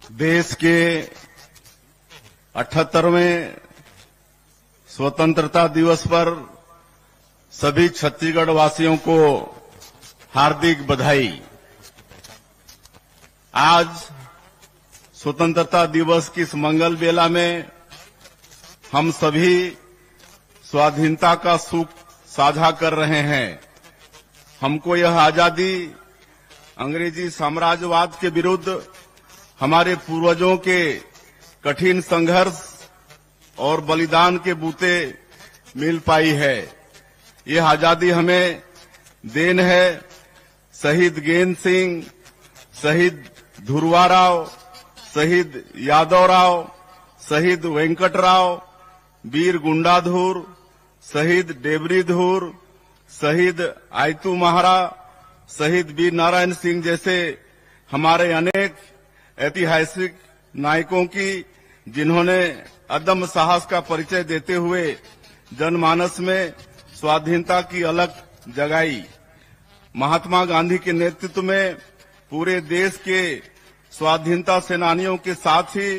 देश के 78वें स्वतंत्रता दिवस पर सभी छत्तीसगढ़ वासियों को हार्दिक बधाई। आज स्वतंत्रता दिवस की इस मंगल बेला में हम सभी स्वाधीनता का सुख साझा कर रहे हैं। हमको यह आजादी अंग्रेजी साम्राज्यवाद के विरुद्ध हमारे पूर्वजों के कठिन संघर्ष और बलिदान के बूते मिल पाई है। यह आजादी हमें देन है शहीद गेंद सिंह, शहीद धुरवा राव, शहीद यादव राव, शहीद वेंकटराव, वीर गुंडाधुर, शहीद डेबरीधुर, शहीद आयतू महारा, शहीद वीर नारायण सिंह जैसे हमारे अनेक ऐतिहासिक नायकों की, जिन्होंने अदम्य साहस का परिचय देते हुए जनमानस में स्वाधीनता की अलख जगाई। महात्मा गांधी के नेतृत्व में पूरे देश के स्वाधीनता सेनानियों के साथ ही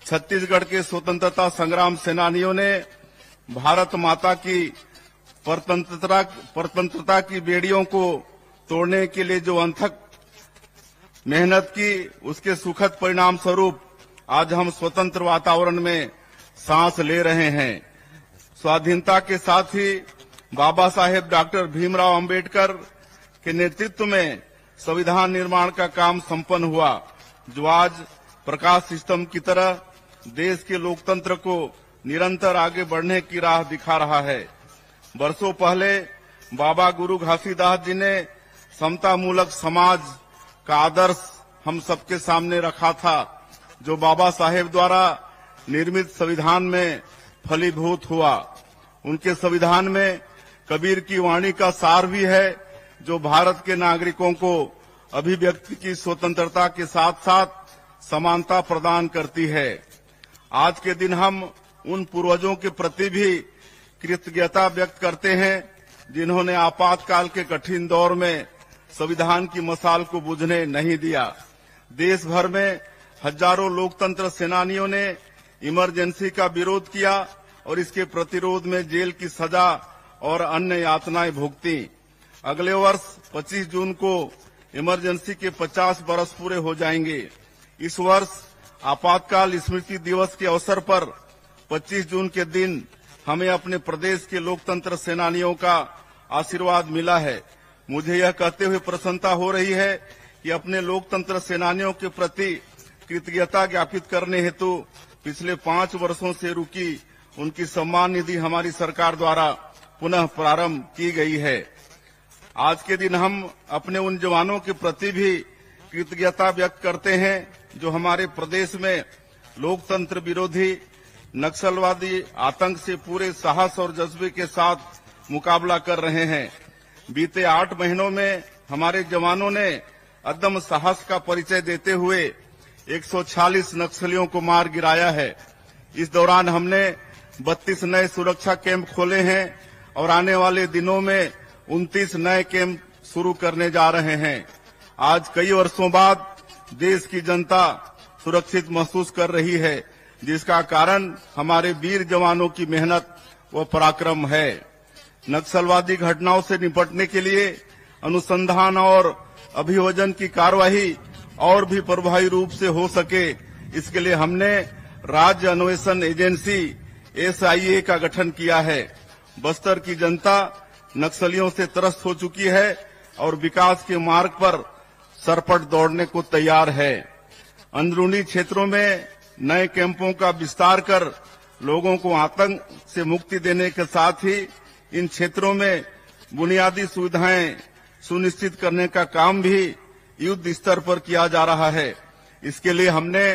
छत्तीसगढ़ के स्वतंत्रता संग्राम सेनानियों ने भारत माता की परतंत्रता की बेड़ियों को तोड़ने के लिए जो अथक मेहनत की, उसके सुखद परिणाम स्वरूप आज हम स्वतंत्र वातावरण में सांस ले रहे हैं। स्वाधीनता के साथ ही बाबा साहेब डॉक्टर भीमराव अंबेडकर के नेतृत्व में संविधान निर्माण का काम संपन्न हुआ, जो आज प्रकाश स्तंभ की तरह देश के लोकतंत्र को निरंतर आगे बढ़ने की राह दिखा रहा है। वर्षों पहले बाबा गुरु घासीदास जी ने समतामूलक समाज का आदर्श हम सबके सामने रखा था, जो बाबा साहेब द्वारा निर्मित संविधान में फलीभूत हुआ। उनके संविधान में कबीर की वाणी का सार भी है, जो भारत के नागरिकों को अभिव्यक्ति की स्वतंत्रता के साथ साथ समानता प्रदान करती है। आज के दिन हम उन पूर्वजों के प्रति भी कृतज्ञता व्यक्त करते हैं जिन्होंने आपातकाल के कठिन दौर में संविधान की मशाल को बुझने नहीं दिया। देश भर में हजारों लोकतंत्र सेनानियों ने इमरजेंसी का विरोध किया और इसके प्रतिरोध में जेल की सजा और अन्य यातनाएं भुगती। अगले वर्ष 25 जून को इमरजेंसी के 50 बरस पूरे हो जाएंगे। इस वर्ष आपातकाल स्मृति दिवस के अवसर पर 25 जून के दिन हमें अपने प्रदेश के लोकतंत्र सेनानियों का आशीर्वाद मिला है। मुझे यह कहते हुए प्रसन्नता हो रही है कि अपने लोकतंत्र सेनानियों के प्रति कृतज्ञता ज्ञापित करने हेतु पिछले 5 वर्षों से रुकी उनकी सम्मान निधि हमारी सरकार द्वारा पुनः प्रारंभ की गई है। आज के दिन हम अपने उन जवानों के प्रति भी कृतज्ञता व्यक्त करते हैं जो हमारे प्रदेश में लोकतंत्र विरोधी नक्सलवादी आतंक से पूरे साहस और जज्बे के साथ मुकाबला कर रहे हैं। बीते 8 महीनों में हमारे जवानों ने अदम्य साहस का परिचय देते हुए 146 नक्सलियों को मार गिराया है। इस दौरान हमने 32 नए सुरक्षा कैंप खोले हैं और आने वाले दिनों में 29 नए कैंप शुरू करने जा रहे हैं। आज कई वर्षों बाद देश की जनता सुरक्षित महसूस कर रही है, जिसका कारण हमारे वीर जवानों की मेहनत व पराक्रम है। नक्सलवादी घटनाओं से निपटने के लिए अनुसंधान और अभियोजन की कार्यवाही और भी प्रभावी रूप से हो सके, इसके लिए हमने राज्य अन्वेषण एजेंसी SIA का गठन किया है। बस्तर की जनता नक्सलियों से त्रस्त हो चुकी है और विकास के मार्ग पर सरपट दौड़ने को तैयार है। अंदरूनी क्षेत्रों में नए कैंपों का विस्तार कर लोगों को आतंक से मुक्ति देने के साथ ही इन क्षेत्रों में बुनियादी सुविधाएं सुनिश्चित करने का काम भी युद्ध स्तर पर किया जा रहा है। इसके लिए हमने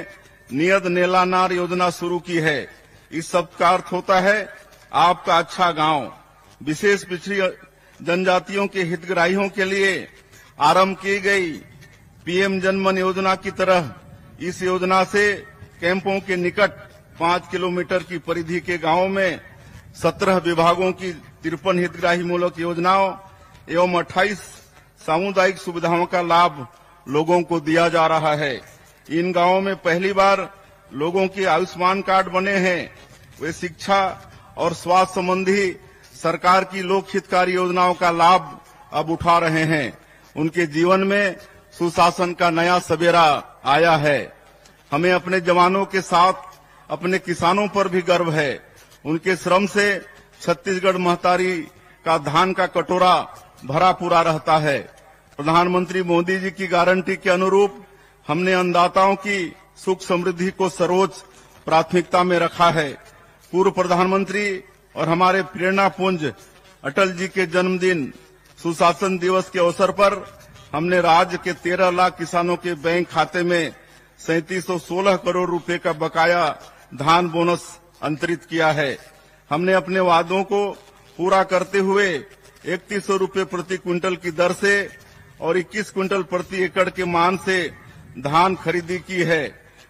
नियत नेला नार योजना शुरू की है। इस सब का अर्थ होता है आपका अच्छा गांव। विशेष पिछड़ी जनजातियों के हितग्राहियों के लिए आरंभ की गई PM जनमन योजना की तरह इस योजना से कैंपों के निकट 5 किलोमीटर की परिधि के गांवों में 17 विभागों की 53 हितग्राही मूलक योजनाओं एवं 28 सामुदायिक सुविधाओं का लाभ लोगों को दिया जा रहा है। इन गांवों में पहली बार लोगों के आयुष्मान कार्ड बने हैं। वे शिक्षा और स्वास्थ्य संबंधी सरकार की लोक हितकारी योजनाओं का लाभ अब उठा रहे हैं। उनके जीवन में सुशासन का नया सवेरा आया है। हमें अपने जवानों के साथ अपने किसानों पर भी गर्व है। उनके श्रम से छत्तीसगढ़ महतारी का धान का कटोरा भरा पूरा रहता है। प्रधानमंत्री मोदी जी की गारंटी के अनुरूप हमने अन्नदाताओं की सुख समृद्धि को सर्वोच्च प्राथमिकता में रखा है। पूर्व प्रधानमंत्री और हमारे प्रेरणा पुंज अटल जी के जन्मदिन सुशासन दिवस के अवसर पर हमने राज्य के 13 लाख किसानों के बैंक खाते में 3716 करोड़ रुपए का बकाया धान बोनस अंतरित किया है। हमने अपने वादों को पूरा करते हुए 3100 रुपए प्रति क्विंटल की दर से और 21 क्विंटल प्रति एकड़ के मान से धान खरीदी की है।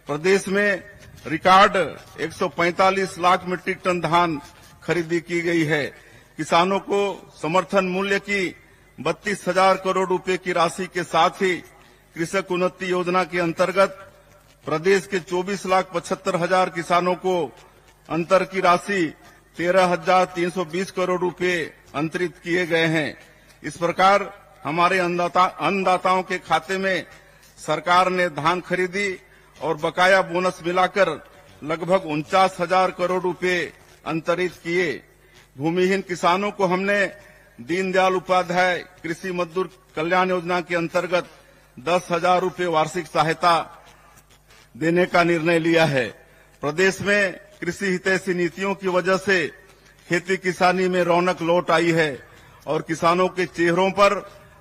प्रदेश में रिकॉर्ड 145 लाख मीट्रिक टन धान खरीदी की गई है। किसानों को समर्थन मूल्य की 32,000 करोड़ रुपए की राशि के साथ ही कृषक उन्नति योजना के अंतर्गत प्रदेश के 24,75,000 किसानों को अंतर की राशि 13,320 करोड़ रुपए अंतरित किए गए हैं। इस प्रकार हमारे अन्नदाताओं के खाते में सरकार ने धान खरीदी और बकाया बोनस मिलाकर लगभग 49,000 करोड़ रुपए अंतरित किए। भूमिहीन किसानों को हमने दीनदयाल उपाध्याय कृषि मजदूर कल्याण योजना के अंतर्गत 10,000 रुपए वार्षिक सहायता देने का निर्णय लिया है। प्रदेश में कृषि हितैषी नीतियों की वजह से खेती किसानी में रौनक लौट आई है और किसानों के चेहरों पर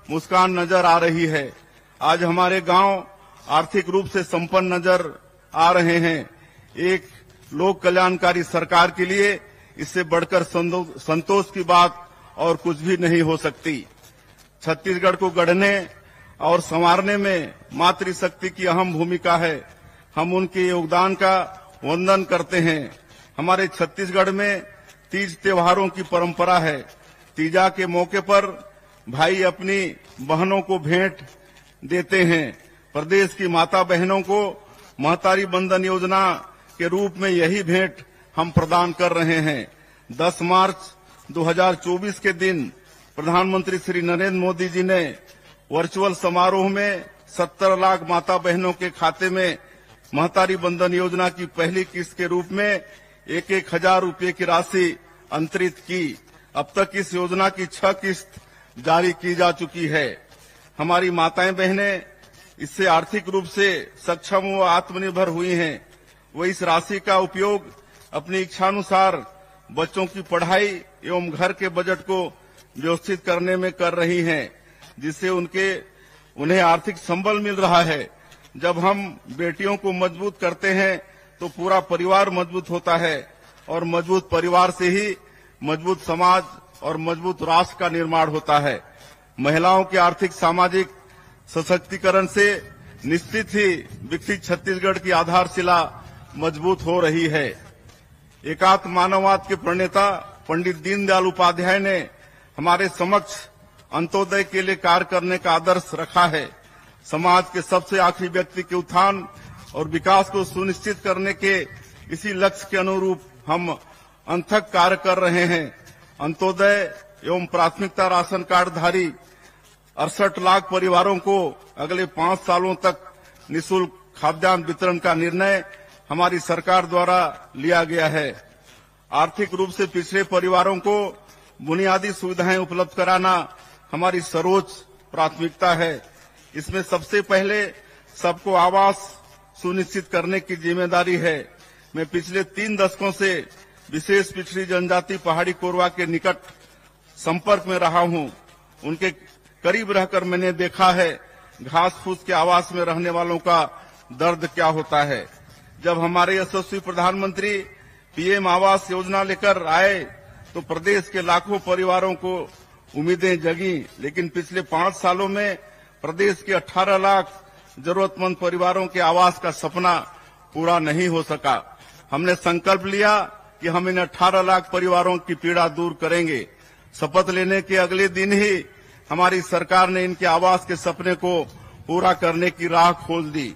मुस्कान नजर आ रही है। आज हमारे गांव आर्थिक रूप से संपन्न नजर आ रहे हैं। एक लोक कल्याणकारी सरकार के लिए इससे बढ़कर संतोष की बात और कुछ भी नहीं हो सकती। छत्तीसगढ़ को गढ़ने और संवारने में मातृशक्ति की अहम भूमिका है। हम उनके योगदान का वंदन करते हैं। हमारे छत्तीसगढ़ में तीज त्योहारों की परंपरा है। तीजा के मौके पर भाई अपनी बहनों को भेंट देते हैं। प्रदेश की माता बहनों को महतारी बंधन योजना के रूप में यही भेंट हम प्रदान कर रहे हैं। 10 मार्च 2024 के दिन प्रधानमंत्री श्री नरेंद्र मोदी जी ने वर्चुअल समारोह में 70 लाख माता बहनों के खाते में महतारी बंधन योजना की पहली किस्त के रूप में 1,000 रुपये की राशि अंतरित की। अब तक इस योजना की 6 किस्त जारी की जा चुकी है। हमारी माताएं बहनें इससे आर्थिक रूप से सक्षम व आत्मनिर्भर हुई हैं। वो इस राशि का उपयोग अपनी इच्छानुसार बच्चों की पढ़ाई एवं घर के बजट को व्यवस्थित करने में कर रही हैं, जिससे उन्हें आर्थिक संबल मिल रहा है। जब हम बेटियों को मजबूत करते हैं तो पूरा परिवार मजबूत होता है और मजबूत परिवार से ही मजबूत समाज और मजबूत राष्ट्र का निर्माण होता है। महिलाओं के आर्थिक सामाजिक सशक्तिकरण से निश्चित ही विकसित छत्तीसगढ़ की आधारशिला मजबूत हो रही है। एकात्म मानववाद के प्रणेता पंडित दीनदयाल उपाध्याय ने हमारे समक्ष अंत्योदय के लिए कार्य करने का आदर्श रखा है। समाज के सबसे आखिरी व्यक्ति के उत्थान और विकास को सुनिश्चित करने के इसी लक्ष्य के अनुरूप हम अथक कार्य कर रहे हैं। अंत्योदय एवं प्राथमिकता राशन कार्ड धारी 68 लाख परिवारों को अगले 5 सालों तक निःशुल्क खाद्यान्न वितरण का निर्णय हमारी सरकार द्वारा लिया गया है। आर्थिक रूप से पिछड़े परिवारों को बुनियादी सुविधाएं उपलब्ध कराना हमारी सर्वोच्च प्राथमिकता है। इसमें सबसे पहले सबको आवास सुनिश्चित करने की जिम्मेदारी है। मैं पिछले 3 दशकों से विशेष पिछड़ी जनजाति पहाड़ी कोरवा के निकट संपर्क में रहा हूं। उनके करीब रहकर मैंने देखा है घास फूस के आवास में रहने वालों का दर्द क्या होता है। जब हमारे यशस्वी प्रधानमंत्री पीएम आवास योजना लेकर आए तो प्रदेश के लाखों परिवारों को उम्मीदें जगी, लेकिन पिछले 5 सालों में प्रदेश के 18 लाख जरूरतमंद परिवारों के आवास का सपना पूरा नहीं हो सका। हमने संकल्प लिया कि हम इन 18 लाख परिवारों की पीड़ा दूर करेंगे। शपथ लेने के अगले दिन ही हमारी सरकार ने इनके आवास के सपने को पूरा करने की राह खोल दी।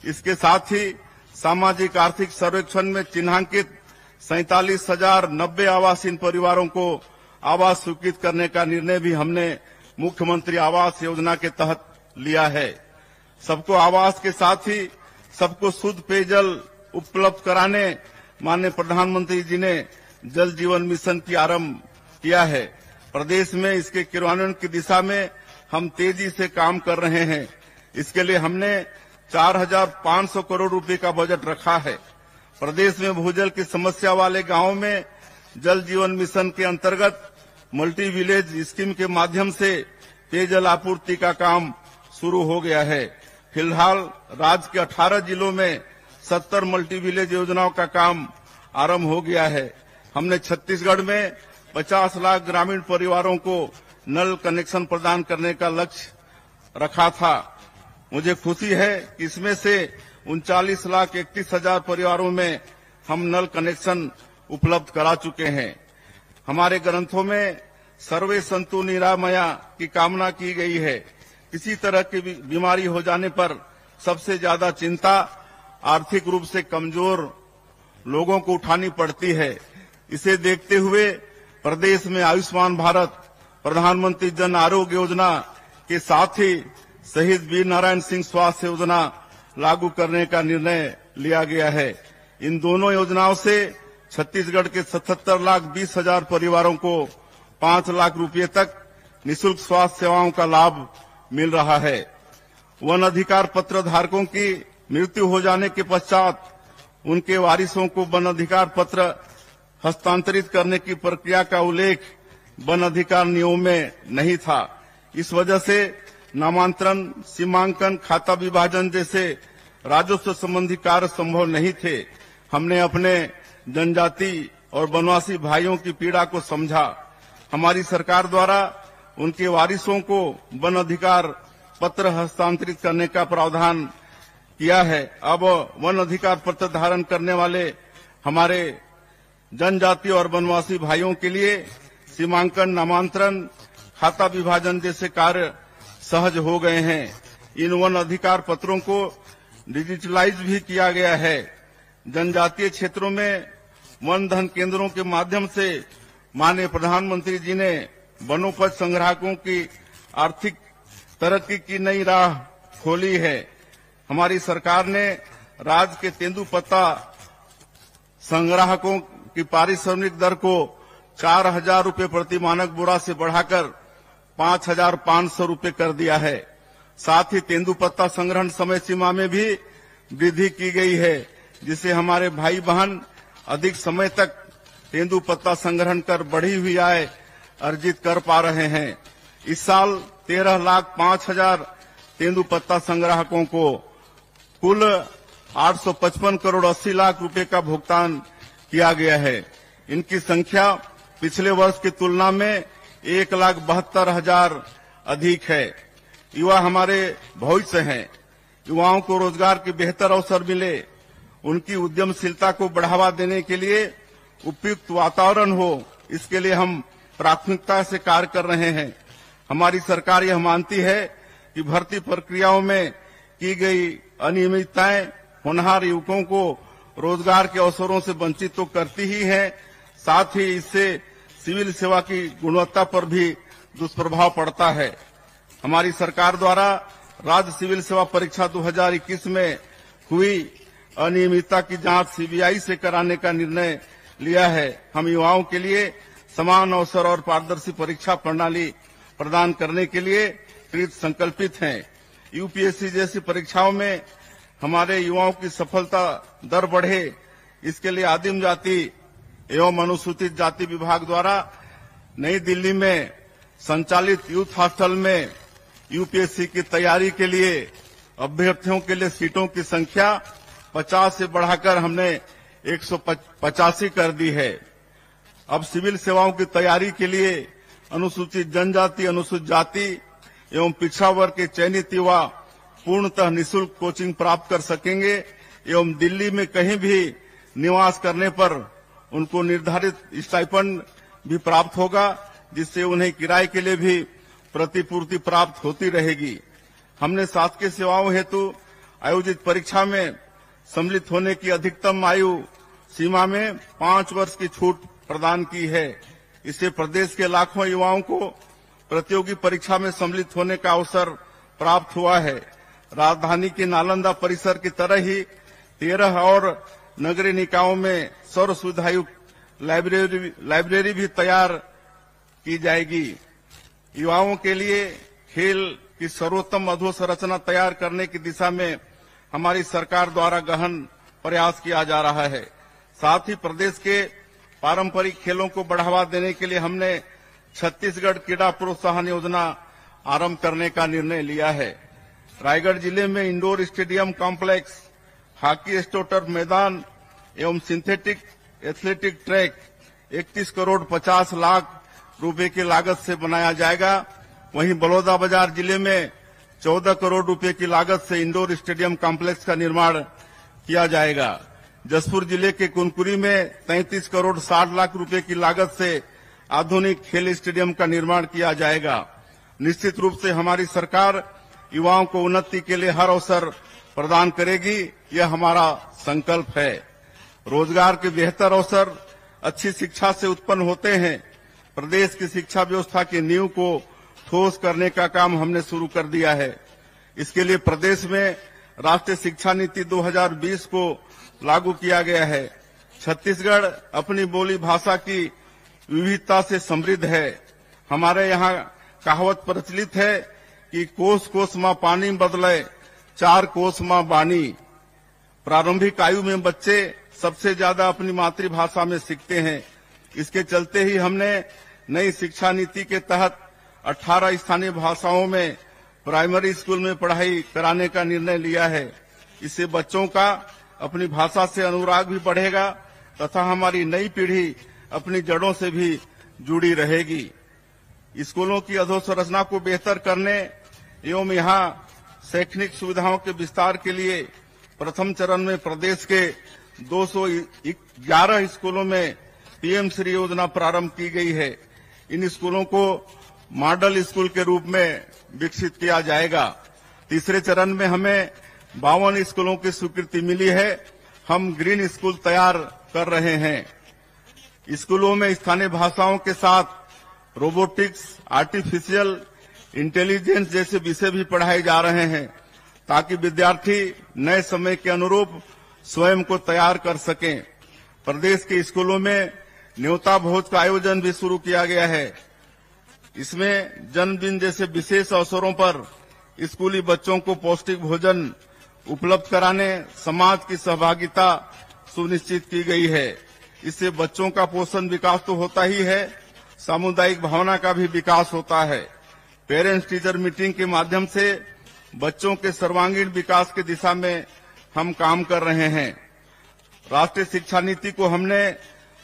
इसके साथ ही सामाजिक आर्थिक सर्वेक्षण में चिन्हांकित 47,090 आवासहीन परिवारों को आवास स्वीकृत करने का निर्णय भी हमने मुख्यमंत्री आवास योजना के तहत लिया है। सबको आवास के साथ ही सबको शुद्ध पेयजल उपलब्ध कराने माननीय प्रधानमंत्री जी ने जल जीवन मिशन की आरंभ किया है। प्रदेश में इसके क्रियान्वयन की दिशा में हम तेजी से काम कर रहे हैं। इसके लिए हमने 4,500 करोड़ रुपए का बजट रखा है। प्रदेश में भूजल की समस्या वाले गांवों में जल जीवन मिशन के अंतर्गत मल्टी विलेज स्कीम के माध्यम से पेयजल आपूर्ति का काम शुरू हो गया है। फिलहाल राज्य के 18 जिलों में 70 मल्टी विलेज योजनाओं का काम आरंभ हो गया है। हमने छत्तीसगढ़ में 50 लाख ग्रामीण परिवारों को नल कनेक्शन प्रदान करने का लक्ष्य रखा था। मुझे खुशी है कि इसमें से 39,31,000 परिवारों में हम नल कनेक्शन उपलब्ध करा चुके हैं। हमारे ग्रंथों में सर्वे संतु निरामया की कामना की गई है। किसी तरह की बीमारी हो जाने पर सबसे ज्यादा चिंता आर्थिक रूप से कमजोर लोगों को उठानी पड़ती है। इसे देखते हुए प्रदेश में आयुष्मान भारत, प्रधानमंत्री जन आरोग्य योजना के साथ ही शहीद वीर नारायण सिंह स्वास्थ्य योजना लागू करने का निर्णय लिया गया है। इन दोनों योजनाओं से छत्तीसगढ़ के 77,20,000 परिवारों को 5 लाख रुपए तक निःशुल्क स्वास्थ्य सेवाओं का लाभ मिल रहा है। वन अधिकार पत्र धारकों की मृत्यु हो जाने के पश्चात उनके वारिसों को वन अधिकार पत्र हस्तांतरित करने की प्रक्रिया का उल्लेख वन अधिकार नियमों में नहीं था। इस वजह से नामांतरण, सीमांकन, खाता विभाजन जैसे राजस्व संबंधी कार्य संभव नहीं थे। हमने अपने जनजाति और वनवासी भाइयों की पीड़ा को समझा। हमारी सरकार द्वारा उनके वारिसों को वन अधिकार पत्र हस्तांतरित करने का प्रावधान किया है। अब वन अधिकार पत्र धारण करने वाले हमारे जनजाति और वनवासी भाइयों के लिए सीमांकन, नामांतरण, खाता विभाजन जैसे कार्य सहज हो गए हैं। इन वन अधिकार पत्रों को डिजिटलाइज भी किया गया है। जनजातीय क्षेत्रों में वन धन केंद्रों के माध्यम से माननीय प्रधानमंत्री जी ने वनोपज संग्राहकों की आर्थिक तरक्की की नई राह खोली है। हमारी सरकार ने राज्य के तेंदुपत्ता संग्राहकों की पारिश्रमिक दर को 4,000 रूपये प्रति मानक बोरा से बढ़ाकर 5,500 रूपये कर दिया है। साथ ही तेंदुपत्ता संग्रहण समय सीमा में भी वृद्धि की गई है, जिससे हमारे भाई बहन अधिक समय तक तेंदुपत्ता संग्रहण कर बढ़ी हुई आय अर्जित कर पा रहे हैं। इस साल 13,05,000 तेंदुपत्ता संग्राहकों को कुल 855 करोड़ 80 लाख रुपए का भुगतान किया गया है। इनकी संख्या पिछले वर्ष की तुलना में 1,72,000 अधिक है। युवा हमारे भविष्य हैं। युवाओं को रोजगार के बेहतर अवसर मिले, उनकी उद्यमशीलता को बढ़ावा देने के लिए उपयुक्त वातावरण हो, इसके लिए हम प्राथमिकता से कार्य कर रहे हैं। हमारी सरकार यह मानती है कि भर्ती प्रक्रियाओं में की गई अनियमितताएं होनहार युवकों को रोजगार के अवसरों से वंचित तो करती ही है, साथ ही इससे सिविल सेवा की गुणवत्ता पर भी दुष्प्रभाव पड़ता है। हमारी सरकार द्वारा राज्य सिविल सेवा परीक्षा 2021 में हुई अनियमितता की जांच सीबीआई से कराने का निर्णय लिया है। हम युवाओं के लिए समान अवसर और पारदर्शी परीक्षा प्रणाली प्रदान करने के लिए कृत संकल्पित हैं। यूपीएससी जैसी परीक्षाओं में हमारे युवाओं की सफलता दर बढ़े, इसके लिए आदिम जाति एवं अनुसूचित जाति विभाग द्वारा नई दिल्ली में संचालित यूथ हॉस्टल में यूपीएससी की तैयारी के लिए अभ्यर्थियों के लिए सीटों की संख्या 50 से बढ़ाकर हमने 185 कर दी है। अब सिविल सेवाओं की तैयारी के लिए अनुसूचित जनजाति, अनुसूचित जाति एवं पिछड़ा वर्ग के चयनित युवा पूर्णतः निःशुल्क कोचिंग प्राप्त कर सकेंगे एवं दिल्ली में कहीं भी निवास करने पर उनको निर्धारित स्टाइपेंड भी प्राप्त होगा, जिससे उन्हें किराए के लिए भी प्रतिपूर्ति प्राप्त होती रहेगी। हमने शासकीय सेवाओं हेतु आयोजित परीक्षा में सम्मिलित होने की अधिकतम आयु सीमा में 5 वर्ष की छूट प्रदान की है। इससे प्रदेश के लाखों युवाओं को प्रतियोगी परीक्षा में सम्मिलित होने का अवसर प्राप्त हुआ है। राजधानी के नालंदा परिसर की तरह ही 13 और नगरीय निकायों में सर्व सुविधायुक्त लाइब्रेरी भी तैयार की जाएगी। युवाओं के लिए खेल की सर्वोत्तम अधोसंरचना तैयार करने की दिशा में हमारी सरकार द्वारा गहन प्रयास किया जा रहा है। साथ ही प्रदेश के पारंपरिक खेलों को बढ़ावा देने के लिए हमने छत्तीसगढ़ क्रीड़ा प्रोत्साहन योजना आरंभ करने का निर्णय लिया है। रायगढ़ जिले में इंडोर स्टेडियम कॉम्प्लेक्स, हॉकी स्टोटर मैदान एवं synthetic athletic track 31 crore 50 lakh रुपए की लागत से बनाया जाएगा। वहीं बलौदाबाजार जिले में 14 करोड़ रुपए की लागत से इंडोर स्टेडियम कॉम्प्लेक्स का निर्माण किया जाएगा। जसपुर जिले के कुनकुरी में 33 करोड़ 60 लाख रुपए की लागत से आधुनिक खेल स्टेडियम का निर्माण किया जाएगा। निश्चित रूप से हमारी सरकार युवाओं को उन्नति के लिए हर अवसर प्रदान करेगी, यह हमारा संकल्प है। रोजगार के बेहतर अवसर अच्छी शिक्षा से उत्पन्न होते हैं। प्रदेश की शिक्षा व्यवस्था की नींव को ठोस करने का काम हमने शुरू कर दिया है। इसके लिए प्रदेश में राष्ट्रीय शिक्षा नीति 2020 को लागू किया गया है। छत्तीसगढ़ अपनी बोली भाषा की विविधता से समृद्ध है। हमारे यहाँ कहावत प्रचलित है कि कोस कोस माँ पानी बदले, 4 कोस माँ बानी। प्रारंभिक आयु में बच्चे सबसे ज्यादा अपनी मातृभाषा में सीखते हैं। इसके चलते ही हमने नई शिक्षा नीति के तहत 18 स्थानीय भाषाओं में प्राइमरी स्कूल में पढ़ाई कराने का निर्णय लिया है। इससे बच्चों का अपनी भाषा से अनुराग भी बढ़ेगा तथा हमारी नई पीढ़ी अपनी जड़ों से भी जुड़ी रहेगी। स्कूलों की अधोसंरचना को बेहतर करने एवं यहाँ शैक्षणिक सुविधाओं के विस्तार के लिए प्रथम चरण में प्रदेश के 211 स्कूलों में पीएम श्री योजना प्रारंभ की गई है। इन स्कूलों को मॉडल स्कूल के रूप में विकसित किया जाएगा। तीसरे चरण में हमें 52 स्कूलों की स्वीकृति मिली है। हम ग्रीन स्कूल तैयार कर रहे हैं। स्कूलों में स्थानीय भाषाओं के साथ रोबोटिक्स, आर्टिफिशियल इंटेलिजेंस जैसे विषय भी पढ़ाए जा रहे हैं, ताकि विद्यार्थी नए समय के अनुरूप स्वयं को तैयार कर सकें। प्रदेश के स्कूलों में न्योता भोज का आयोजन भी शुरू किया गया है। इसमें जन्मदिन जैसे विशेष अवसरों पर स्कूली बच्चों को पौष्टिक भोजन उपलब्ध कराने समाज की सहभागिता सुनिश्चित की गई है। इससे बच्चों का पोषण विकास तो होता ही है, सामुदायिक भावना का भी विकास होता है। पेरेंट्स टीचर मीटिंग के माध्यम से बच्चों के सर्वांगीण विकास की दिशा में हम काम कर रहे हैं। राष्ट्रीय शिक्षा नीति को हमने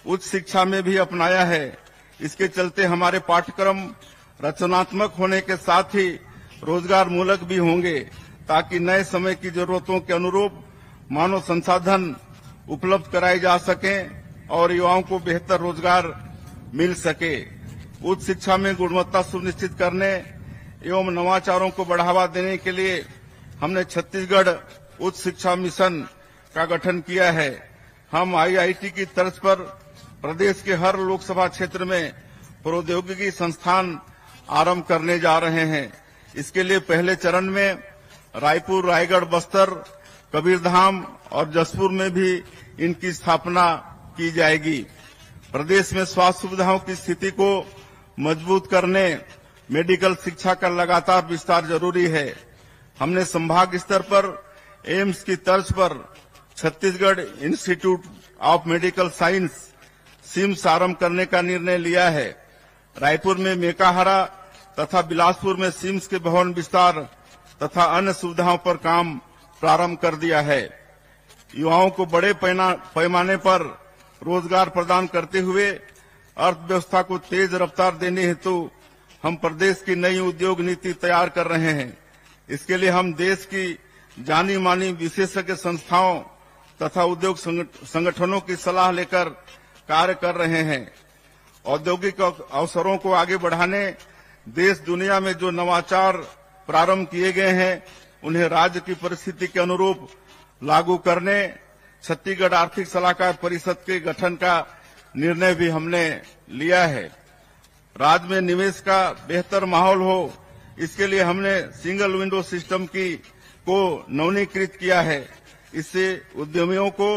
उच्च शिक्षा में भी अपनाया है। इसके चलते हमारे पाठ्यक्रम रचनात्मक होने के साथ ही रोजगार मूलक भी होंगे, ताकि नए समय की जरूरतों के अनुरूप मानव संसाधन उपलब्ध कराए जा सकें और युवाओं को बेहतर रोजगार मिल सके। उच्च शिक्षा में गुणवत्ता सुनिश्चित करने एवं नवाचारों को बढ़ावा देने के लिए हमने छत्तीसगढ़ उच्च शिक्षा मिशन का गठन किया है। हम आईआईटी की तर्ज पर प्रदेश के हर लोकसभा क्षेत्र में प्रौद्योगिकी संस्थान आरंभ करने जा रहे हैं। इसके लिए पहले चरण में रायपुर, रायगढ़, बस्तर, कबीरधाम और जसपुर में भी इनकी स्थापना की जाएगी। प्रदेश में स्वास्थ्य सुविधाओं की स्थिति को मजबूत करने मेडिकल शिक्षा का लगातार विस्तार जरूरी है। हमने संभाग स्तर पर एम्स की तर्ज पर Chhattisgarh Institute of Medical Science CIMS आरंभ करने का निर्णय लिया है। रायपुर में मेकाहारा तथा बिलासपुर में सिम्स के भवन विस्तार तथा अन्य सुविधाओं पर काम प्रारंभ कर दिया है। युवाओं को बड़े पैमाने पर रोजगार प्रदान करते हुए अर्थव्यवस्था को तेज रफ्तार देने हेतु हम प्रदेश की नई उद्योग नीति तैयार कर रहे हैं। इसके लिए हम देश की जानी मानी विशेषज्ञ संस्थाओं तथा उद्योग संगठनों की सलाह लेकर कार्य कर रहे हैं। औद्योगिक अवसरों को आगे बढ़ाने देश दुनिया में जो नवाचार प्रारंभ किए गए हैं, उन्हें राज्य की परिस्थिति के अनुरूप लागू करने छत्तीसगढ़ आर्थिक सलाहकार परिषद के गठन का निर्णय भी हमने लिया है। राज्य में निवेश का बेहतर माहौल हो, इसके लिए हमने सिंगल विंडो सिस्टम को नवीनीकृत किया है। इससे उद्यमियों को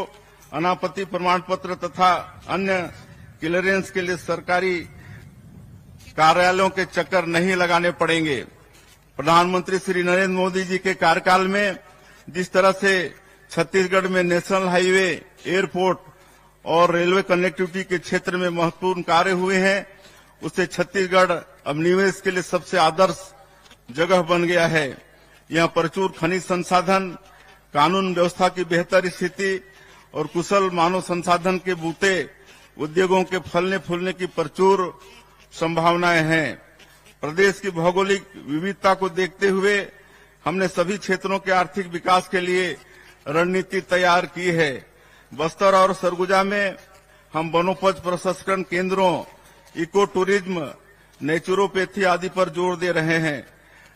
अनापत्ति प्रमाण पत्र तथा अन्य क्लियरेंस के लिए सरकारी कार्यालयों के चक्कर नहीं लगाने पड़ेंगे। प्रधानमंत्री श्री नरेंद्र मोदी जी के कार्यकाल में जिस तरह से छत्तीसगढ़ में नेशनल हाईवे, एयरपोर्ट और रेलवे कनेक्टिविटी के क्षेत्र में महत्वपूर्ण कार्य हुए हैं, उससे छत्तीसगढ़ अब निवेश के लिए सबसे आदर्श जगह बन गया है। यहाँ प्रचुर खनिज संसाधन, कानून व्यवस्था की बेहतर स्थिति और कुशल मानव संसाधन के बूते उद्योगों के फलने फूलने की प्रचुर संभावनाएं हैं। प्रदेश की भौगोलिक विविधता को देखते हुए हमने सभी क्षेत्रों के आर्थिक विकास के लिए रणनीति तैयार की है। बस्तर और सरगुजा में हम वनोपज प्रसंस्करण केंद्रों, इको टूरिज्म, नेचुरोपैथी आदि पर जोर दे रहे हैं।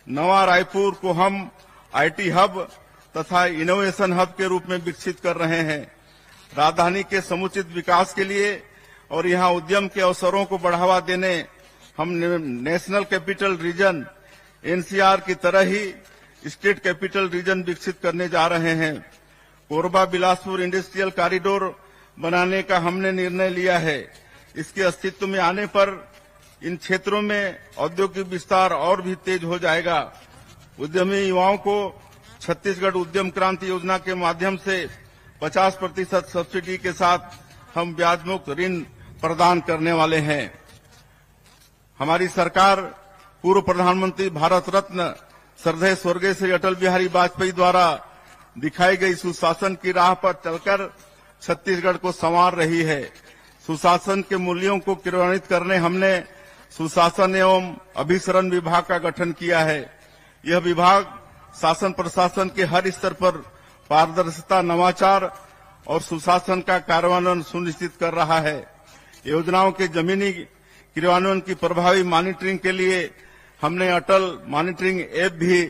नवा रायपुर को हम आईटी हब तथा इनोवेशन हब के रूप में विकसित कर रहे हैं। राजधानी के समुचित विकास के लिए और यहाँ उद्यम के अवसरों को बढ़ावा देने हम नेशनल कैपिटल रीजन एनसीआर की तरह ही स्टेट कैपिटल रीजन विकसित करने जा रहे हैं। कोरबा बिलासपुर इंडस्ट्रियल कॉरिडोर बनाने का हमने निर्णय लिया है। इसके अस्तित्व में आने पर इन क्षेत्रों में औद्योगिक विस्तार और भी तेज हो जाएगा। उद्यमी युवाओं को छत्तीसगढ़ उद्यम क्रांति योजना के माध्यम से 50% सब्सिडी के साथ हम ब्याज मुक्त ऋण प्रदान करने वाले हैं। हमारी सरकार पूर्व प्रधानमंत्री भारत रत्न श्रद्धेय स्वर्गीय श्री अटल बिहारी वाजपेयी द्वारा दिखाई गई सुशासन की राह पर चलकर छत्तीसगढ़ को संवार रही है। सुशासन के मूल्यों को क्रियान्वित करने हमने सुशासन एवं अभिसरण विभाग का गठन किया है। यह विभाग शासन प्रशासन के हर स्तर पर पारदर्शिता, नवाचार और सुशासन का कार्यान्वयन सुनिश्चित कर रहा है। योजनाओं के जमीनी क्रियान्वयन की प्रभावी मॉनिटरिंग के लिए हमने अटल मॉनिटरिंग ऐप भी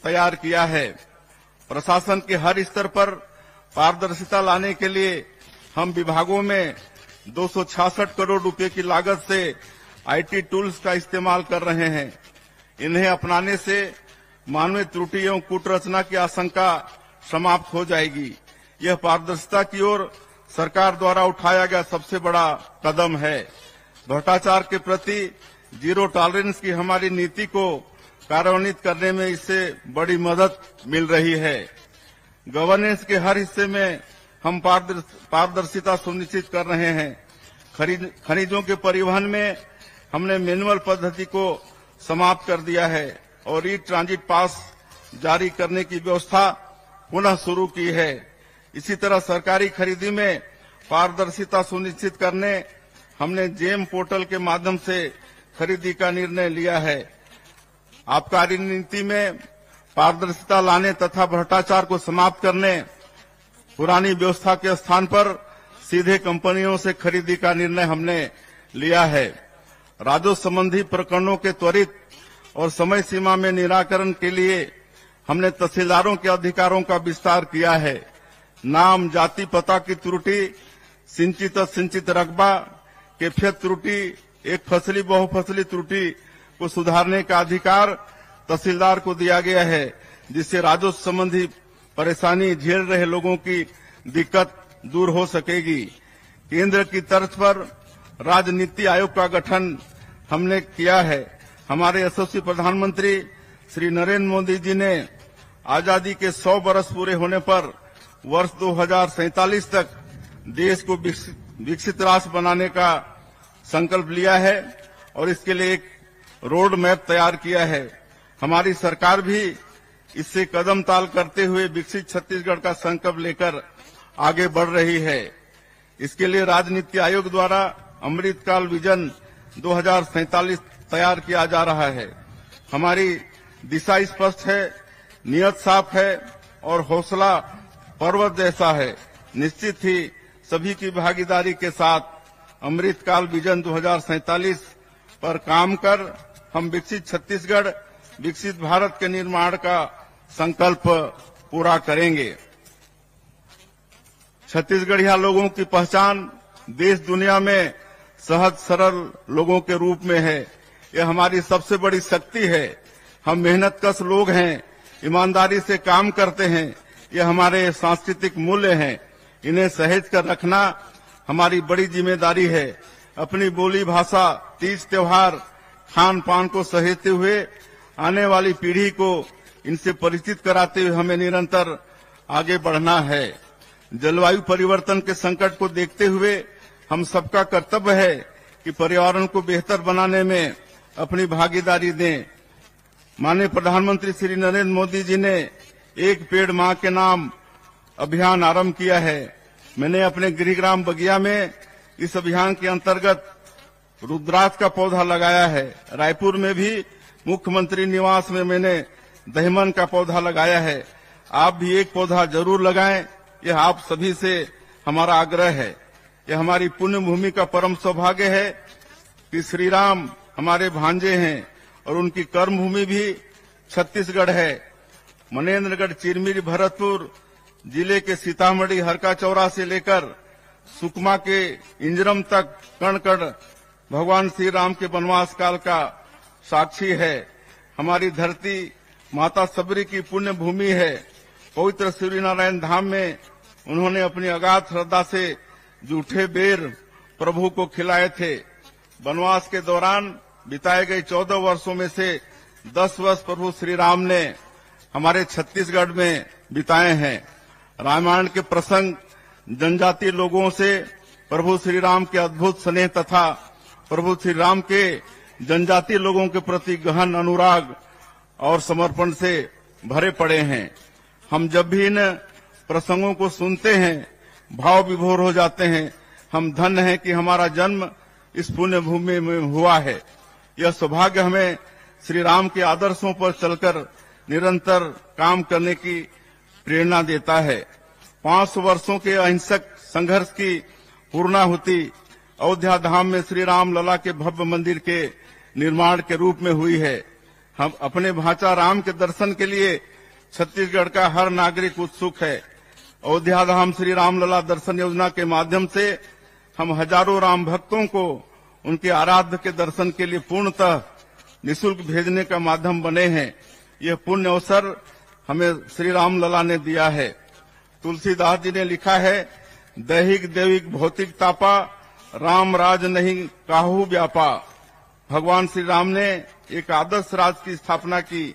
तैयार किया है। प्रशासन के हर स्तर पर पारदर्शिता लाने के लिए हम विभागों में 266 करोड़ रुपए की लागत से आईटी टूल्स का इस्तेमाल कर रहे हैं। इन्हें अपनाने से मानवीय त्रुटि एवं कूटरचना की आशंका समाप्त हो जाएगी। यह पारदर्शिता की ओर सरकार द्वारा उठाया गया सबसे बड़ा कदम है। भ्रष्टाचार के प्रति जीरो टॉलरेंस की हमारी नीति को कार्यान्वित करने में इससे बड़ी मदद मिल रही है। गवर्नेंस के हर हिस्से में हम पारदर्शिता सुनिश्चित कर रहे हैं। खनिजों के परिवहन में हमने मैनुअल पद्धति को समाप्त कर दिया है और ई ट्रांजिट पास जारी करने की व्यवस्था पुनः शुरू की है। इसी तरह सरकारी खरीदी में पारदर्शिता सुनिश्चित करने हमने जेम पोर्टल के माध्यम से खरीदी का निर्णय लिया है। आबकारी नीति में पारदर्शिता लाने तथा भ्रष्टाचार को समाप्त करने पुरानी व्यवस्था के स्थान पर सीधे कंपनियों से खरीदी का निर्णय हमने लिया है। राजस्व संबंधी प्रकरणों के त्वरित और समय सीमा में निराकरण के लिए हमने तहसीलदारों के अधिकारों का विस्तार किया है। नाम, जाति, पता की त्रुटि, सिंचित असिंचित रकबा, कैफियत त्रुटि, एक फसली बहुफसली त्रुटि को सुधारने का अधिकार तहसीलदार को दिया गया है, जिससे राजस्व संबंधी परेशानी झेल रहे लोगों की दिक्कत दूर हो सकेगी। केंद्र की तर्ज पर राज्य नीति आयोग का गठन हमने किया है। हमारे यशस्वी प्रधानमंत्री श्री नरेंद्र मोदी जी ने आजादी के 100 वर्ष पूरे होने पर वर्ष 2047 तक देश को विकसित राष्ट्र बनाने का संकल्प लिया है और इसके लिए एक रोड मैप तैयार किया है। हमारी सरकार भी इससे कदम ताल करते हुए विकसित छत्तीसगढ़ का संकल्प लेकर आगे बढ़ रही है। इसके लिए राज्य नीति आयोग द्वारा अमृतकाल विजन 2047 तैयार किया जा रहा है। हमारी दिशा स्पष्ट है, नियत साफ है और हौसला पर्वत जैसा है। निश्चित ही सभी की भागीदारी के साथ अमृतकाल विजन 2047 पर काम कर हम विकसित छत्तीसगढ़, विकसित भारत के निर्माण का संकल्प पूरा करेंगे। छत्तीसगढ़िया लोगों की पहचान देश दुनिया में सहज सरल लोगों के रूप में है। यह हमारी सबसे बड़ी शक्ति है। हम मेहनतकश लोग हैं, ईमानदारी से काम करते हैं। यह हमारे सांस्कृतिक मूल्य हैं। इन्हें सहेज कर रखना हमारी बड़ी जिम्मेदारी है। अपनी बोली भाषा, तीज त्योहार, खान पान को सहेजते हुए आने वाली पीढ़ी को इनसे परिचित कराते हुए हमें निरंतर आगे बढ़ना है। जलवायु परिवर्तन के संकट को देखते हुए हम सबका कर्तव्य है कि पर्यावरण को बेहतर बनाने में अपनी भागीदारी दें। माननीय प्रधानमंत्री श्री नरेंद्र मोदी जी ने एक पेड़ मां के नाम अभियान आरंभ किया है। मैंने अपने गृहग्राम बगिया में इस अभियान के अंतर्गत रुद्राक्ष का पौधा लगाया है। रायपुर में भी मुख्यमंत्री निवास में मैंने दहिमन का पौधा लगाया है। आप भी एक पौधा जरूर लगाएं, यह आप सभी से हमारा आग्रह है। यह हमारी पुण्य भूमि का परम सौभाग्य है कि श्री राम हमारे भांजे हैं और उनकी कर्म भूमि भी छत्तीसगढ़ है। मनेन्द्रगढ़, चिरमिरी, भरतपुर जिले के सीतामढ़ी, हरका चौरा से लेकर सुकमा के इंजरम तक कण कण भगवान श्री राम के वनवास काल का साक्षी है। हमारी धरती माता सबरी की पुण्य भूमि है। पवित्र सूर्यनारायण धाम में उन्होंने अपनी अगाध श्रद्धा से जूठे बेर प्रभु को खिलाए थे। वनवास के दौरान बिताए गए 14 वर्षों में से 10 वर्ष प्रभु श्री राम ने हमारे छत्तीसगढ़ में बिताए हैं। रामायण के प्रसंग जनजातीय लोगों से प्रभु श्री राम के अद्भुत स्नेह तथा प्रभु श्री राम के जनजातीय लोगों के प्रति गहन अनुराग और समर्पण से भरे पड़े हैं। हम जब भी इन प्रसंगों को सुनते हैं भाव विभोर हो जाते हैं। हम धन्य हैं कि हमारा जन्म इस पुण्य भूमि में हुआ है। यह सौभाग्य हमें श्री राम के आदर्शों पर चलकर निरंतर काम करने की प्रेरणा देता है। 500 वर्षों के अहिंसक संघर्ष की पूर्णाहुति अयोध्या धाम में श्री राम लला के भव्य मंदिर के निर्माण के रूप में हुई है। हम अपने भाचा राम के दर्शन के लिए छत्तीसगढ़ का हर नागरिक उत्सुक है। अयोध्या धाम श्री राम लला दर्शन योजना के माध्यम से हम हजारों राम भक्तों को उनके आराध्य के दर्शन के लिए पूर्णतः निःशुल्क भेजने का माध्यम बने हैं। यह पुण्य अवसर हमें श्री राम लला ने दिया है। तुलसीदास जी ने लिखा है, दैहिक दैविक भौतिक तापा, राम राज नहीं काहू व्यापा। भगवान श्री राम ने एक आदर्श राज की स्थापना की।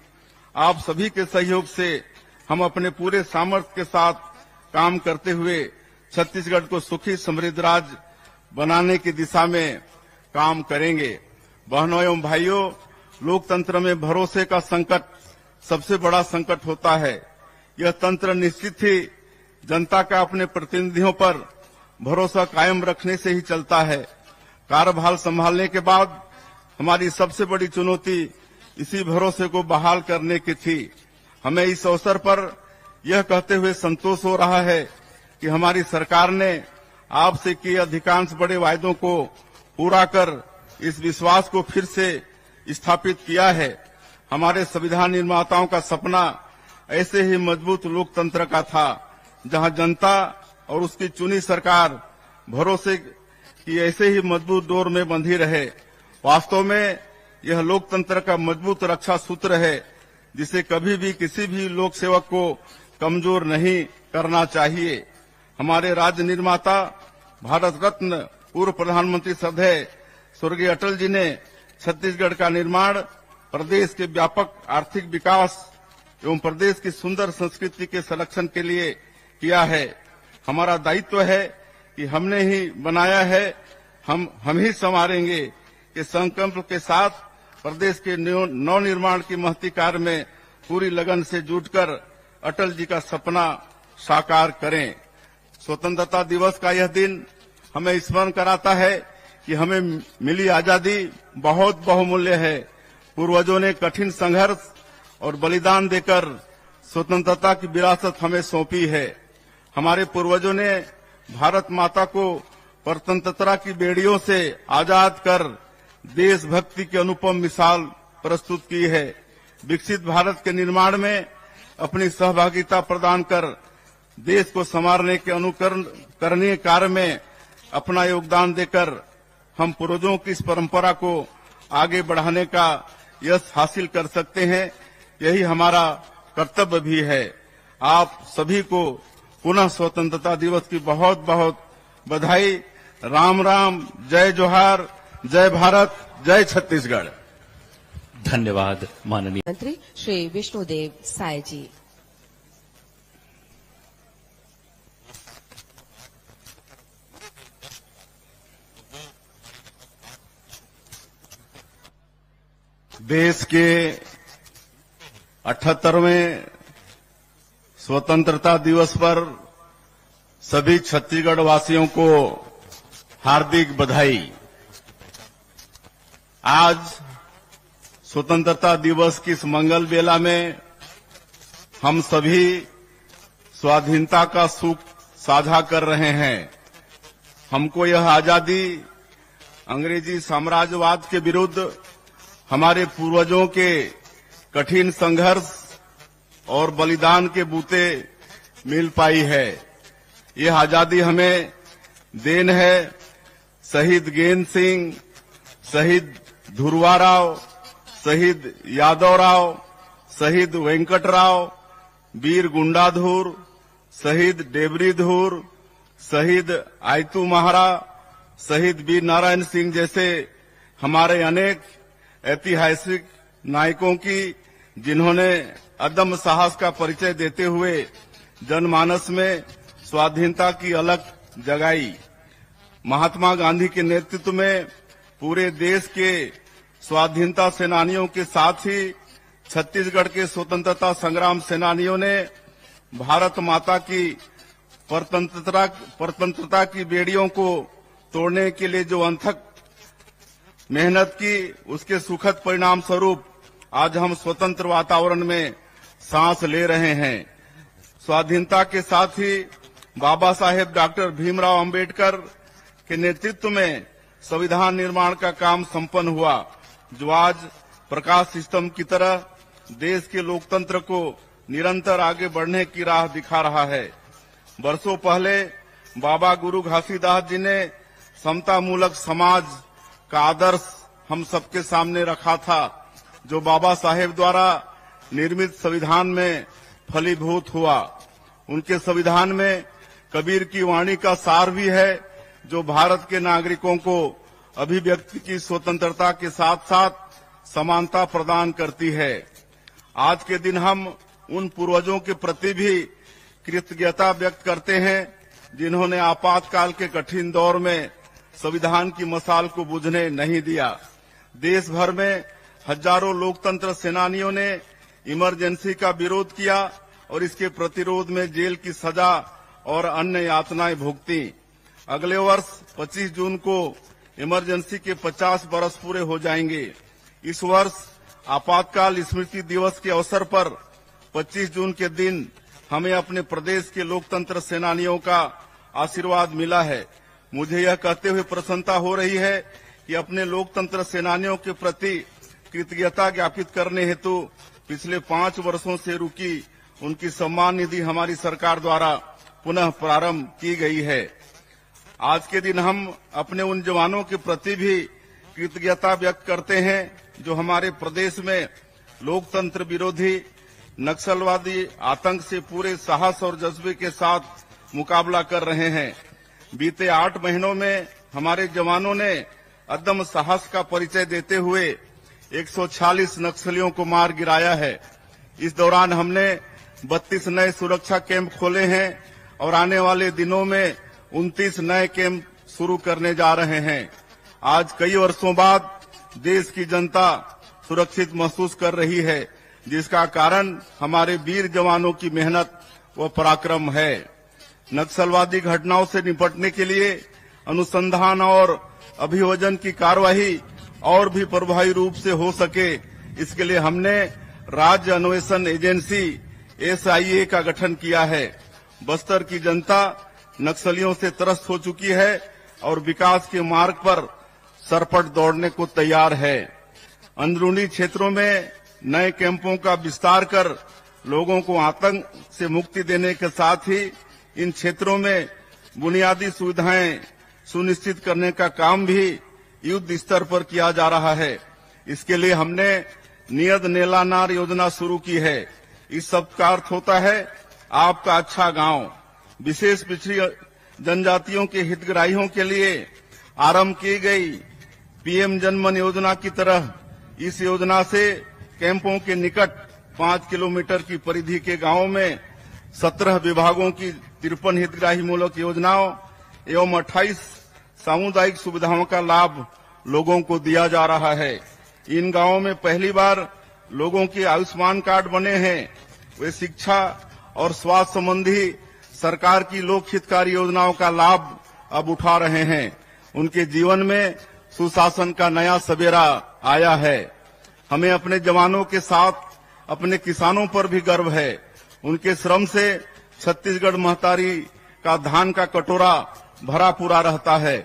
आप सभी के सहयोग से हम अपने पूरे सामर्थ्य के साथ काम करते हुए छत्तीसगढ़ को सुखी समृद्ध राज्य बनाने की दिशा में काम करेंगे। बहनों एवं भाइयों, लोकतंत्र में भरोसे का संकट सबसे बड़ा संकट होता है। यह तंत्र निश्चित ही जनता का अपने प्रतिनिधियों पर भरोसा कायम रखने से ही चलता है। कार्यभार संभालने के बाद हमारी सबसे बड़ी चुनौती इसी भरोसे को बहाल करने की थी। हमें इस अवसर पर यह कहते हुए संतोष हो रहा है कि हमारी सरकार ने आपसे किए अधिकांश बड़े वायदों को पूरा कर इस विश्वास को फिर से स्थापित किया है। हमारे संविधान निर्माताओं का सपना ऐसे ही मजबूत लोकतंत्र का था, जहां जनता और उसकी चुनी सरकार भरोसे की ऐसे ही मजबूत डोर में बंधी रहे। वास्तव में यह लोकतंत्र का मजबूत रक्षा सूत्र है, जिसे कभी भी किसी भी लोक सेवक को कमजोर नहीं करना चाहिए। हमारे राज्य निर्माता भारत रत्न पूर्व प्रधानमंत्री श्रद्धेय स्वर्गीय अटल जी ने छत्तीसगढ़ का निर्माण प्रदेश के व्यापक आर्थिक विकास एवं प्रदेश की सुंदर संस्कृति के संरक्षण के लिए किया है। हमारा दायित्व है कि हमने ही बनाया है, हम ही संवारेंगे के संकल्प के साथ प्रदेश के नव निर्माण की महती कार्य में पूरी लगन से जुटकर अटल जी का सपना साकार करें। स्वतंत्रता दिवस का यह दिन हमें स्मरण कराता है कि हमें मिली आजादी बहुत बहुमूल्य है। पूर्वजों ने कठिन संघर्ष और बलिदान देकर स्वतंत्रता की विरासत हमें सौंपी है। हमारे पूर्वजों ने भारत माता को परतंत्रता की बेड़ियों से आजाद कर देशभक्ति की अनुपम मिसाल प्रस्तुत की है। विकसित भारत के निर्माण में अपनी सहभागिता प्रदान कर देश को संवारने के अनुकरणीय कार्य में अपना योगदान देकर हम पूर्वजों की इस परंपरा को आगे बढ़ाने का यश हासिल कर सकते हैं। यही हमारा कर्तव्य भी है। आप सभी को पुनः स्वतंत्रता दिवस की बहुत बहुत बधाई। राम राम, जय जोहार, जय भारत, जय छत्तीसगढ़। धन्यवाद माननीय मंत्री श्री विष्णुदेव साय जी। देश के 78वें स्वतंत्रता दिवस पर सभी छत्तीसगढ़ वासियों को हार्दिक बधाई। आज स्वतंत्रता दिवस की इस मंगल बेला में हम सभी स्वाधीनता का सुख साझा कर रहे हैं। हमको यह आजादी अंग्रेजी साम्राज्यवाद के विरुद्ध हमारे पूर्वजों के कठिन संघर्ष और बलिदान के बूते मिल पाई है। यह आजादी हमें देन है शहीद गेंद सिंह, शहीद धुरवा राव, शहीद यादव राव, शहीद वेंकटराव, वीर गुंडाधुर, शहीद डेबरीधुर, शहीद आयतू महारा, शहीद वीर नारायण सिंह जैसे हमारे अनेक ऐतिहासिक नायकों की, जिन्होंने अदम्य साहस का परिचय देते हुए जनमानस में स्वाधीनता की अलख जगाई। महात्मा गांधी के नेतृत्व में पूरे देश के स्वाधीनता सेनानियों के साथ ही छत्तीसगढ़ के स्वतंत्रता संग्राम सेनानियों ने भारत माता की परतंत्रता की बेड़ियों को तोड़ने के लिए जो अथक मेहनत की, उसके सुखद परिणाम स्वरूप आज हम स्वतंत्र वातावरण में सांस ले रहे हैं। स्वाधीनता के साथ ही बाबा साहेब डॉक्टर भीमराव अंबेडकर के नेतृत्व में संविधान निर्माण का काम संपन्न हुआ, जो आज प्रकाश स्तंभ की तरह देश के लोकतंत्र को निरंतर आगे बढ़ने की राह दिखा रहा है। वर्षों पहले बाबा गुरु घासीदास जी ने समता मूलक समाज का आदर्श हम सबके सामने रखा था, जो बाबा साहेब द्वारा निर्मित संविधान में फलीभूत हुआ। उनके संविधान में कबीर की वाणी का सार भी है, जो भारत के नागरिकों को अभिव्यक्ति की स्वतंत्रता के साथ साथ समानता प्रदान करती है। आज के दिन हम उन पूर्वजों के प्रति भी कृतज्ञता व्यक्त करते हैं, जिन्होंने आपातकाल के कठिन दौर में संविधान की मशाल को बुझने नहीं दिया। देश भर में हजारों लोकतंत्र सेनानियों ने इमरजेंसी का विरोध किया और इसके प्रतिरोध में जेल की सजा और अन्य यातनाएं भुगती। अगले वर्ष 25 जून को इमरजेंसी के 50 बरस पूरे हो जाएंगे। इस वर्ष आपातकाल स्मृति दिवस के अवसर पर 25 जून के दिन हमें अपने प्रदेश के लोकतंत्र सेनानियों का आशीर्वाद मिला है। मुझे यह कहते हुए प्रसन्नता हो रही है कि अपने लोकतंत्र सेनानियों के प्रति कृतज्ञता ज्ञापित करने हेतु पिछले 5 वर्षों से रुकी उनकी सम्मान निधि हमारी सरकार द्वारा पुनः प्रारंभ की गई है। आज के दिन हम अपने उन जवानों के प्रति भी कृतज्ञता व्यक्त करते हैं, जो हमारे प्रदेश में लोकतंत्र विरोधी नक्सलवादी आतंक से पूरे साहस और जज्बे के साथ मुकाबला कर रहे हैं। बीते 8 महीनों में हमारे जवानों ने अदम्य साहस का परिचय देते हुए 146 नक्सलियों को मार गिराया है। इस दौरान हमने 32 नए सुरक्षा कैंप खोले हैं और आने वाले दिनों में 29 नए कैंप शुरू करने जा रहे हैं। आज कई वर्षों बाद देश की जनता सुरक्षित महसूस कर रही है, जिसका कारण हमारे वीर जवानों की मेहनत व पराक्रम है। नक्सलवादी घटनाओं से निपटने के लिए अनुसंधान और अभियोजन की कार्यवाही और भी प्रभावी रूप से हो सके, इसके लिए हमने राज्य अन्वेषण एजेंसी SIA का गठन किया है। बस्तर की जनता नक्सलियों से त्रस्त हो चुकी है और विकास के मार्ग पर सरपट दौड़ने को तैयार है। अंदरूनी क्षेत्रों में नए कैंपों का विस्तार कर लोगों को आतंक से मुक्ति देने के साथ ही इन क्षेत्रों में बुनियादी सुविधाएं सुनिश्चित करने का काम भी युद्ध स्तर पर किया जा रहा है। इसके लिए हमने नियत नेलानार योजना शुरू की है। इस शब्द का अर्थ होता है आपका अच्छा गांव। विशेष पिछड़ी जनजातियों के हितग्राहियों के लिए आरंभ की गई PM जनमन योजना की तरह इस योजना से कैंपों के निकट 5 किलोमीटर की परिधि के गांवों में 17 विभागों की 53 हितग्राही मूलक योजनाओं एवं 28 सामुदायिक सुविधाओं का लाभ लोगों को दिया जा रहा है। इन गांवों में पहली बार लोगों के आयुष्मान कार्ड बने हैं। वे शिक्षा और स्वास्थ्य संबंधी सरकार की लोक हितकारी योजनाओं का लाभ अब उठा रहे हैं। उनके जीवन में सुशासन का नया सवेरा आया है। हमें अपने जवानों के साथ अपने किसानों पर भी गर्व है। उनके श्रम से छत्तीसगढ़ महतारी का धान का कटोरा भरा पूरा रहता है।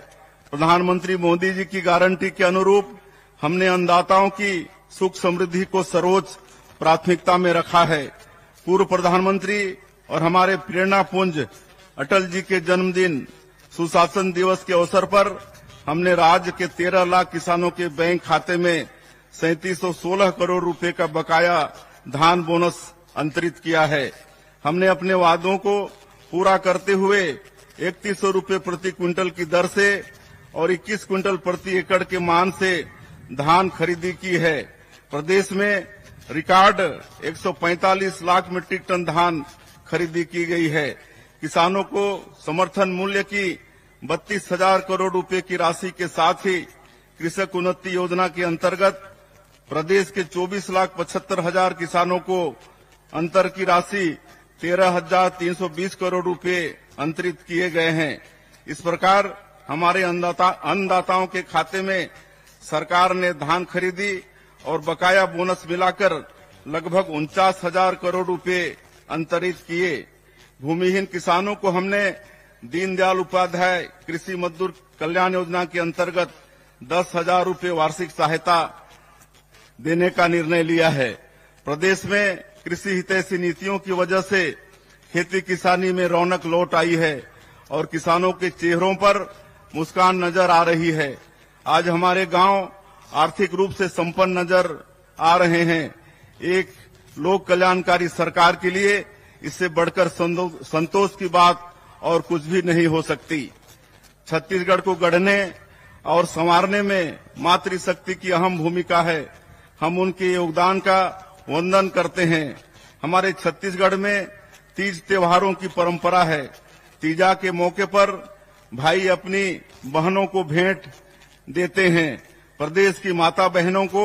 प्रधानमंत्री मोदी जी की गारंटी के अनुरूप हमने अन्नदाताओं की सुख समृद्धि को सर्वोच्च प्राथमिकता में रखा है। पूर्व प्रधानमंत्री और हमारे प्रेरणा पुंज अटल जी के जन्मदिन सुशासन दिवस के अवसर पर हमने राज्य के 13 लाख किसानों के बैंक खाते में 3716 करोड़ रुपए का बकाया धान बोनस अंतरित किया है। हमने अपने वादों को पूरा करते हुए 3100 रुपए प्रति क्विंटल की दर से और 21 क्विंटल प्रति एकड़ के मान से धान खरीदी की है। प्रदेश में रिकॉर्ड 145 लाख मीट्रिक टन धान खरीदी की गई है। किसानों को समर्थन मूल्य की 32,000 करोड़ रुपए की राशि के साथ ही कृषक उन्नति योजना के अंतर्गत प्रदेश के 24,75,000 किसानों को अंतर की राशि 13,320 करोड़ रुपए अंतरित किए गए हैं। इस प्रकार हमारे अन्नदाताओं के खाते में सरकार ने धान खरीदी और बकाया बोनस मिलाकर लगभग 49,000 करोड़ रुपए अंतरित किए। भूमिहीन किसानों को हमने दीनदयाल उपाध्याय कृषि मजदूर कल्याण योजना के अंतर्गत 10,000 रुपए वार्षिक सहायता देने का निर्णय लिया है। प्रदेश में कृषि हितैषी नीतियों की वजह से खेती किसानी में रौनक लौट आई है और किसानों के चेहरों पर मुस्कान नजर आ रही है। आज हमारे गांव आर्थिक रूप से संपन्न नजर आ रहे हैं। एक लोक कल्याणकारी सरकार के लिए इससे बढ़कर संतोष की बात और कुछ भी नहीं हो सकती। छत्तीसगढ़ को गढ़ने और संवारने में मातृशक्ति की अहम भूमिका है। हम उनके योगदान का वंदन करते हैं। हमारे छत्तीसगढ़ में तीज त्योहारों की परंपरा है। तीजा के मौके पर भाई अपनी बहनों को भेंट देते हैं। प्रदेश की माता बहनों को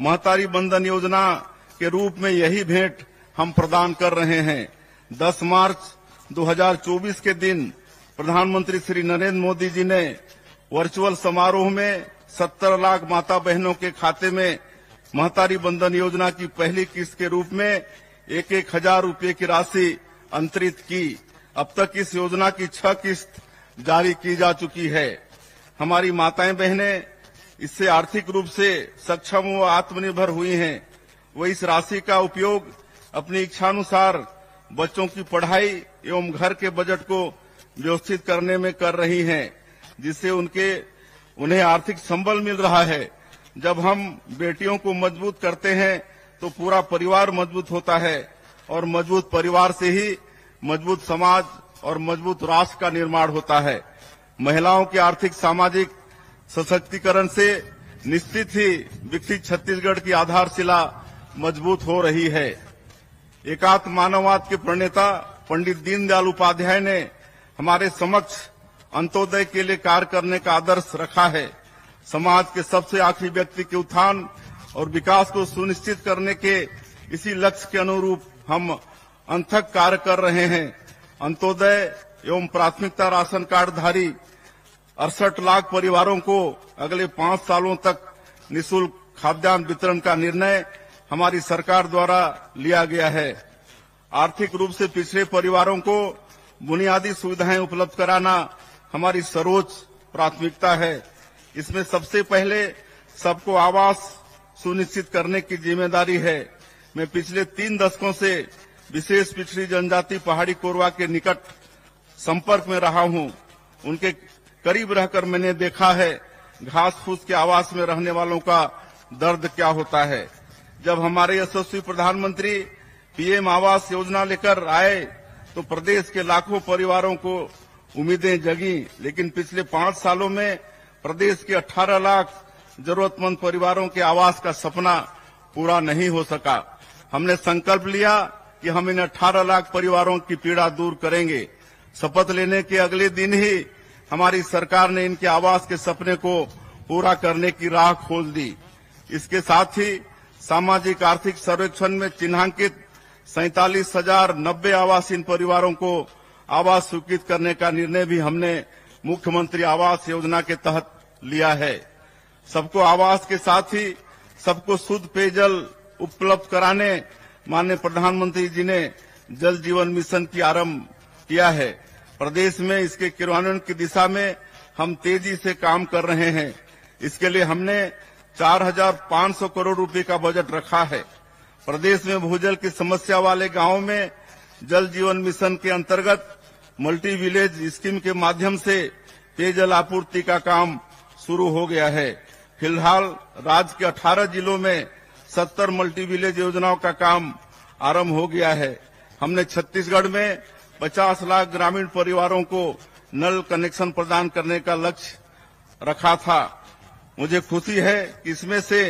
महतारी बंधन योजना के रूप में यही भेंट हम प्रदान कर रहे हैं। 10 मार्च 2024 के दिन प्रधानमंत्री श्री नरेंद्र मोदी जी ने वर्चुअल समारोह में 70 लाख माता बहनों के खाते में महतारी बंधन योजना की पहली किस्त के रूप में 1,000 रुपए की राशि अंतरित की। अब तक इस योजना की 6 किस्त जारी की जा चुकी है। हमारी माताएं बहनें इससे आर्थिक रूप से सक्षम व आत्मनिर्भर हुई हैं। वो इस राशि का उपयोग अपनी इच्छानुसार बच्चों की पढ़ाई एवं घर के बजट को व्यवस्थित करने में कर रही हैं, जिससे उन्हें आर्थिक संबल मिल रहा है। जब हम बेटियों को मजबूत करते हैं तो पूरा परिवार मजबूत होता है और मजबूत परिवार से ही मजबूत समाज और मजबूत राष्ट्र का निर्माण होता है। महिलाओं के आर्थिक सामाजिक सशक्तिकरण से निश्चित ही विकसित छत्तीसगढ़ की आधारशिला मजबूत हो रही है। एकात्म मानववाद के प्रणेता पंडित दीनदयाल उपाध्याय ने हमारे समक्ष अंत्योदय के लिए कार्य करने का आदर्श रखा है। समाज के सबसे आखिरी व्यक्ति के उत्थान और विकास को सुनिश्चित करने के इसी लक्ष्य के अनुरूप हम अथक कार्य कर रहे हैं। अंत्योदय एवं प्राथमिकता राशन कार्डधारी 68 लाख परिवारों को अगले 5 सालों तक निःशुल्क खाद्यान्न वितरण का निर्णय हमारी सरकार द्वारा लिया गया है। आर्थिक रूप से पिछड़े परिवारों को बुनियादी सुविधाएं उपलब्ध कराना हमारी सर्वोच्च प्राथमिकता है। इसमें सबसे पहले सबको आवास सुनिश्चित करने की जिम्मेदारी है। मैं पिछले 3 दशकों से विशेष पिछड़ी जनजाति पहाड़ी कोरवा के निकट संपर्क में रहा हूं। उनके करीब रहकर मैंने देखा है घास फूस के आवास में रहने वालों का दर्द क्या होता है। जब हमारे यशस्वी प्रधानमंत्री पीएम आवास योजना लेकर आए तो प्रदेश के लाखों परिवारों को उम्मीदें जगी, लेकिन पिछले 5 सालों में प्रदेश के 18 लाख जरूरतमंद परिवारों के आवास का सपना पूरा नहीं हो सका। हमने संकल्प लिया कि हम इन 18 लाख परिवारों की पीड़ा दूर करेंगे। शपथ लेने के अगले दिन ही हमारी सरकार ने इनके आवास के सपने को पूरा करने की राह खोल दी। इसके साथ ही सामाजिक आर्थिक सर्वेक्षण में चिन्हांकित 47,090 आवासीन परिवारों को आवास स्वीकृत करने का निर्णय भी हमने मुख्यमंत्री आवास योजना के तहत लिया है। सबको आवास के साथ ही सबको शुद्ध पेयजल उपलब्ध कराने माननीय प्रधानमंत्री जी ने जल जीवन मिशन की आरंभ किया है। प्रदेश में इसके क्रियान्वयन की दिशा में हम तेजी से काम कर रहे हैं। इसके लिए हमने 4,500 करोड़ रुपए का बजट रखा है। प्रदेश में भूजल की समस्या वाले गांवों में जल जीवन मिशन के अंतर्गत मल्टी विलेज स्कीम के माध्यम से पेयजल आपूर्ति का काम शुरू हो गया है। फिलहाल राज्य के 18 जिलों में 70 मल्टी विलेज योजनाओं का काम आरंभ हो गया है। हमने छत्तीसगढ़ में 50 लाख ग्रामीण परिवारों को नल कनेक्शन प्रदान करने का लक्ष्य रखा था। मुझे खुशी है कि इसमें से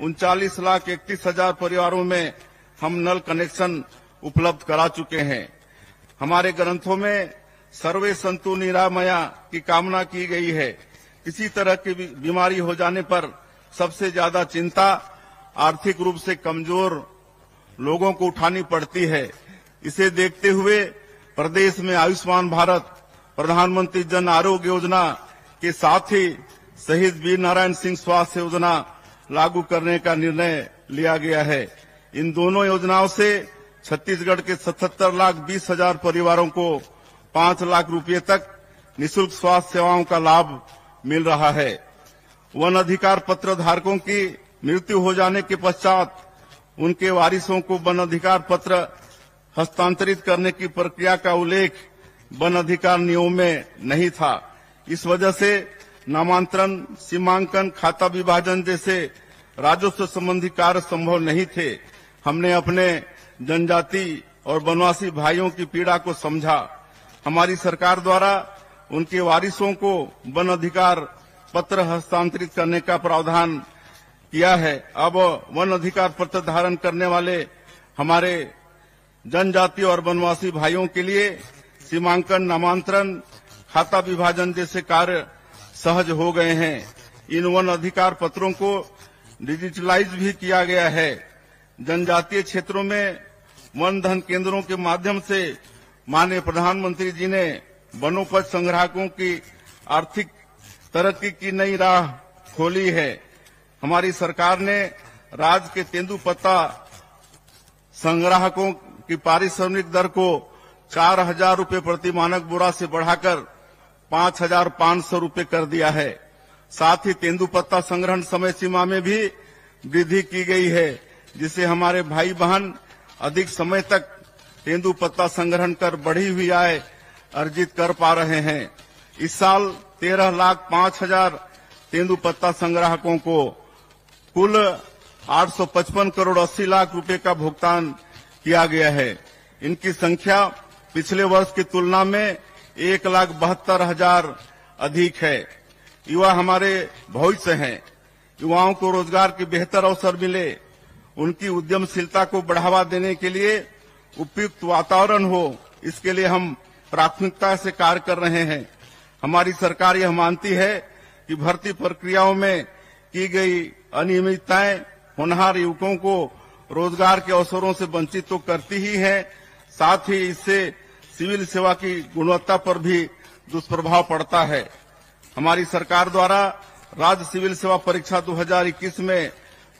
39,31,000 परिवारों में हम नल कनेक्शन उपलब्ध करा चुके हैं। हमारे ग्रंथों में सर्वे संतु निरामया की कामना की गई है। किसी तरह की बीमारी हो जाने पर सबसे ज्यादा चिंता आर्थिक रूप से कमजोर लोगों को उठानी पड़ती है। इसे देखते हुए प्रदेश में आयुष्मान भारत, प्रधानमंत्री जन आरोग्य योजना के साथ ही शहीद वीर नारायण सिंह स्वास्थ्य योजना लागू करने का निर्णय लिया गया है। इन दोनों योजनाओं से छत्तीसगढ़ के 77,20,000 परिवारों को 5 लाख रुपए तक निःशुल्क स्वास्थ्य सेवाओं का लाभ मिल रहा है। वन अधिकार पत्र धारकों की मृत्यु हो जाने के पश्चात उनके वारिसों को वन अधिकार पत्र हस्तांतरित करने की प्रक्रिया का उल्लेख वन अधिकार नियमों में नहीं था। इस वजह से नामांतरण, सीमांकन, खाता विभाजन जैसे राजस्व संबंधी कार्य संभव नहीं थे। हमने अपने जनजाति और वनवासी भाइयों की पीड़ा को समझा। हमारी सरकार द्वारा उनके वारिसों को वन अधिकार पत्र हस्तांतरित करने का प्रावधान किया है। अब वन अधिकार पत्र धारण करने वाले हमारे जनजाति और वनवासी भाइयों के लिए सीमांकन, नामांतरण, खाता विभाजन जैसे कार्य सहज हो गए हैं। इन वन अधिकार पत्रों को डिजिटलाइज भी किया गया है। जनजातीय क्षेत्रों में वन धन केंद्रों के माध्यम से माननीय प्रधानमंत्री जी ने वनोपज संग्राहकों की आर्थिक तरक्की की नई राह खोली है। हमारी सरकार ने राज्य के तेंदुपत्ता संग्राहकों की पारिश्रमिक दर को 4,000 रुपए प्रति मानक बोरा से बढ़ाकर 5,500 रुपए कर दिया है। साथ ही तेंदुपत्ता संग्रहण समय सीमा में भी वृद्धि की गई है, जिससे हमारे भाई बहन अधिक समय तक तेंदुपत्ता संग्रहण कर बढ़ी हुई आय अर्जित कर पा रहे हैं। इस साल 13,05,000 तेंदुपत्ता संग्राहकों को कुल 855 करोड़ 80 लाख रुपए का भुगतान किया गया है। इनकी संख्या पिछले वर्ष की तुलना में 1,72,000 अधिक है। युवा हमारे भविष्य हैं। युवाओं को रोजगार के बेहतर अवसर मिले, उनकी उद्यमशीलता को बढ़ावा देने के लिए उपयुक्त वातावरण हो, इसके लिए हम प्राथमिकता से कार्य कर रहे हैं। हमारी सरकार यह मानती है कि भर्ती प्रक्रियाओं में की गई अनियमितताएं होनहार युवकों को रोजगार के अवसरों से वंचित तो करती ही है, साथ ही इससे सिविल सेवा की गुणवत्ता पर भी दुष्प्रभाव पड़ता है। हमारी सरकार द्वारा राज्य सिविल सेवा परीक्षा 2021 में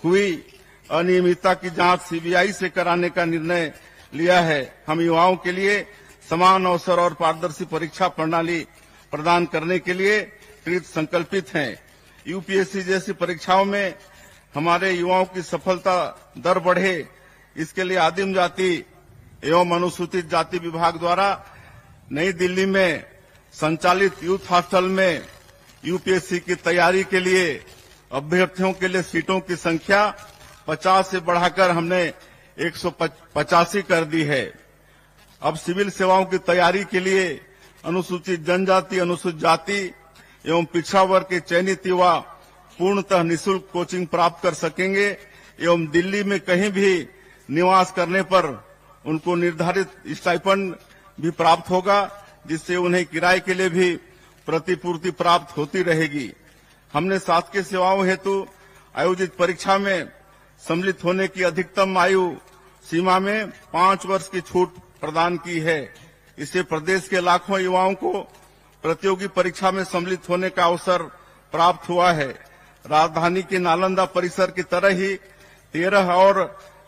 हुई अनियमितता की जांच सीबीआई से कराने का निर्णय लिया है। हम युवाओं के लिए समान अवसर और पारदर्शी परीक्षा प्रणाली प्रदान करने के लिए कृत संकल्पित हैं। यूपीएससी जैसी परीक्षाओं में हमारे युवाओं की सफलता दर बढ़े, इसके लिए आदिम जाति एवं अनुसूचित जाति विभाग द्वारा नई दिल्ली में संचालित यूथ हॉस्टल में यूपीएससी की तैयारी के लिए अभ्यर्थियों के लिए सीटों की संख्या 50 से बढ़ाकर हमने 185 कर दी है। अब सिविल सेवाओं की तैयारी के लिए अनुसूचित जनजाति, अनुसूचित जाति एवं पिछड़ा वर्ग के चयनित युवा पूर्णतः निःशुल्क कोचिंग प्राप्त कर सकेंगे एवं दिल्ली में कहीं भी निवास करने पर उनको निर्धारित स्टाइपेंड भी प्राप्त होगा, जिससे उन्हें किराए के लिए भी प्रतिपूर्ति प्राप्त होती रहेगी। हमने शासकीय सेवाओं हेतु आयोजित परीक्षा में सम्मिलित होने की अधिकतम आयु सीमा में 5 वर्ष की छूट प्रदान की है। इससे प्रदेश के लाखों युवाओं को प्रतियोगी परीक्षा में सम्मिलित होने का अवसर प्राप्त हुआ है। राजधानी के नालंदा परिसर की तरह ही 13 और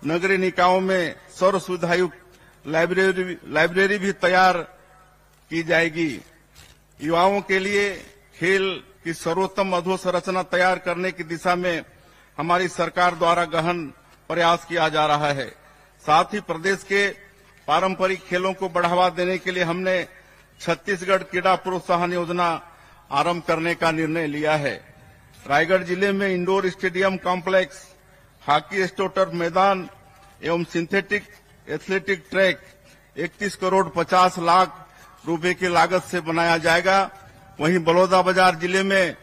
नगरीय निकायों में सर्व सुविधायुक्त लाइब्रेरी भी तैयार की जाएगी। युवाओं के लिए खेल की सर्वोत्तम अधोसंरचना तैयार करने की दिशा में हमारी सरकार द्वारा गहन प्रयास किया जा रहा है। साथ ही प्रदेश के पारंपरिक खेलों को बढ़ावा देने के लिए हमने छत्तीसगढ़ क्रीड़ा प्रोत्साहन योजना आरंभ करने का निर्णय लिया है। रायगढ़ जिले में इंडोर स्टेडियम कॉम्प्लेक्स, हॉकी स्टोटर मैदान एवं synthetic athletic track 31 crore 50 lakh रुपए की लागत से बनाया जाएगा। वहीं बलौदाबाजार जिले में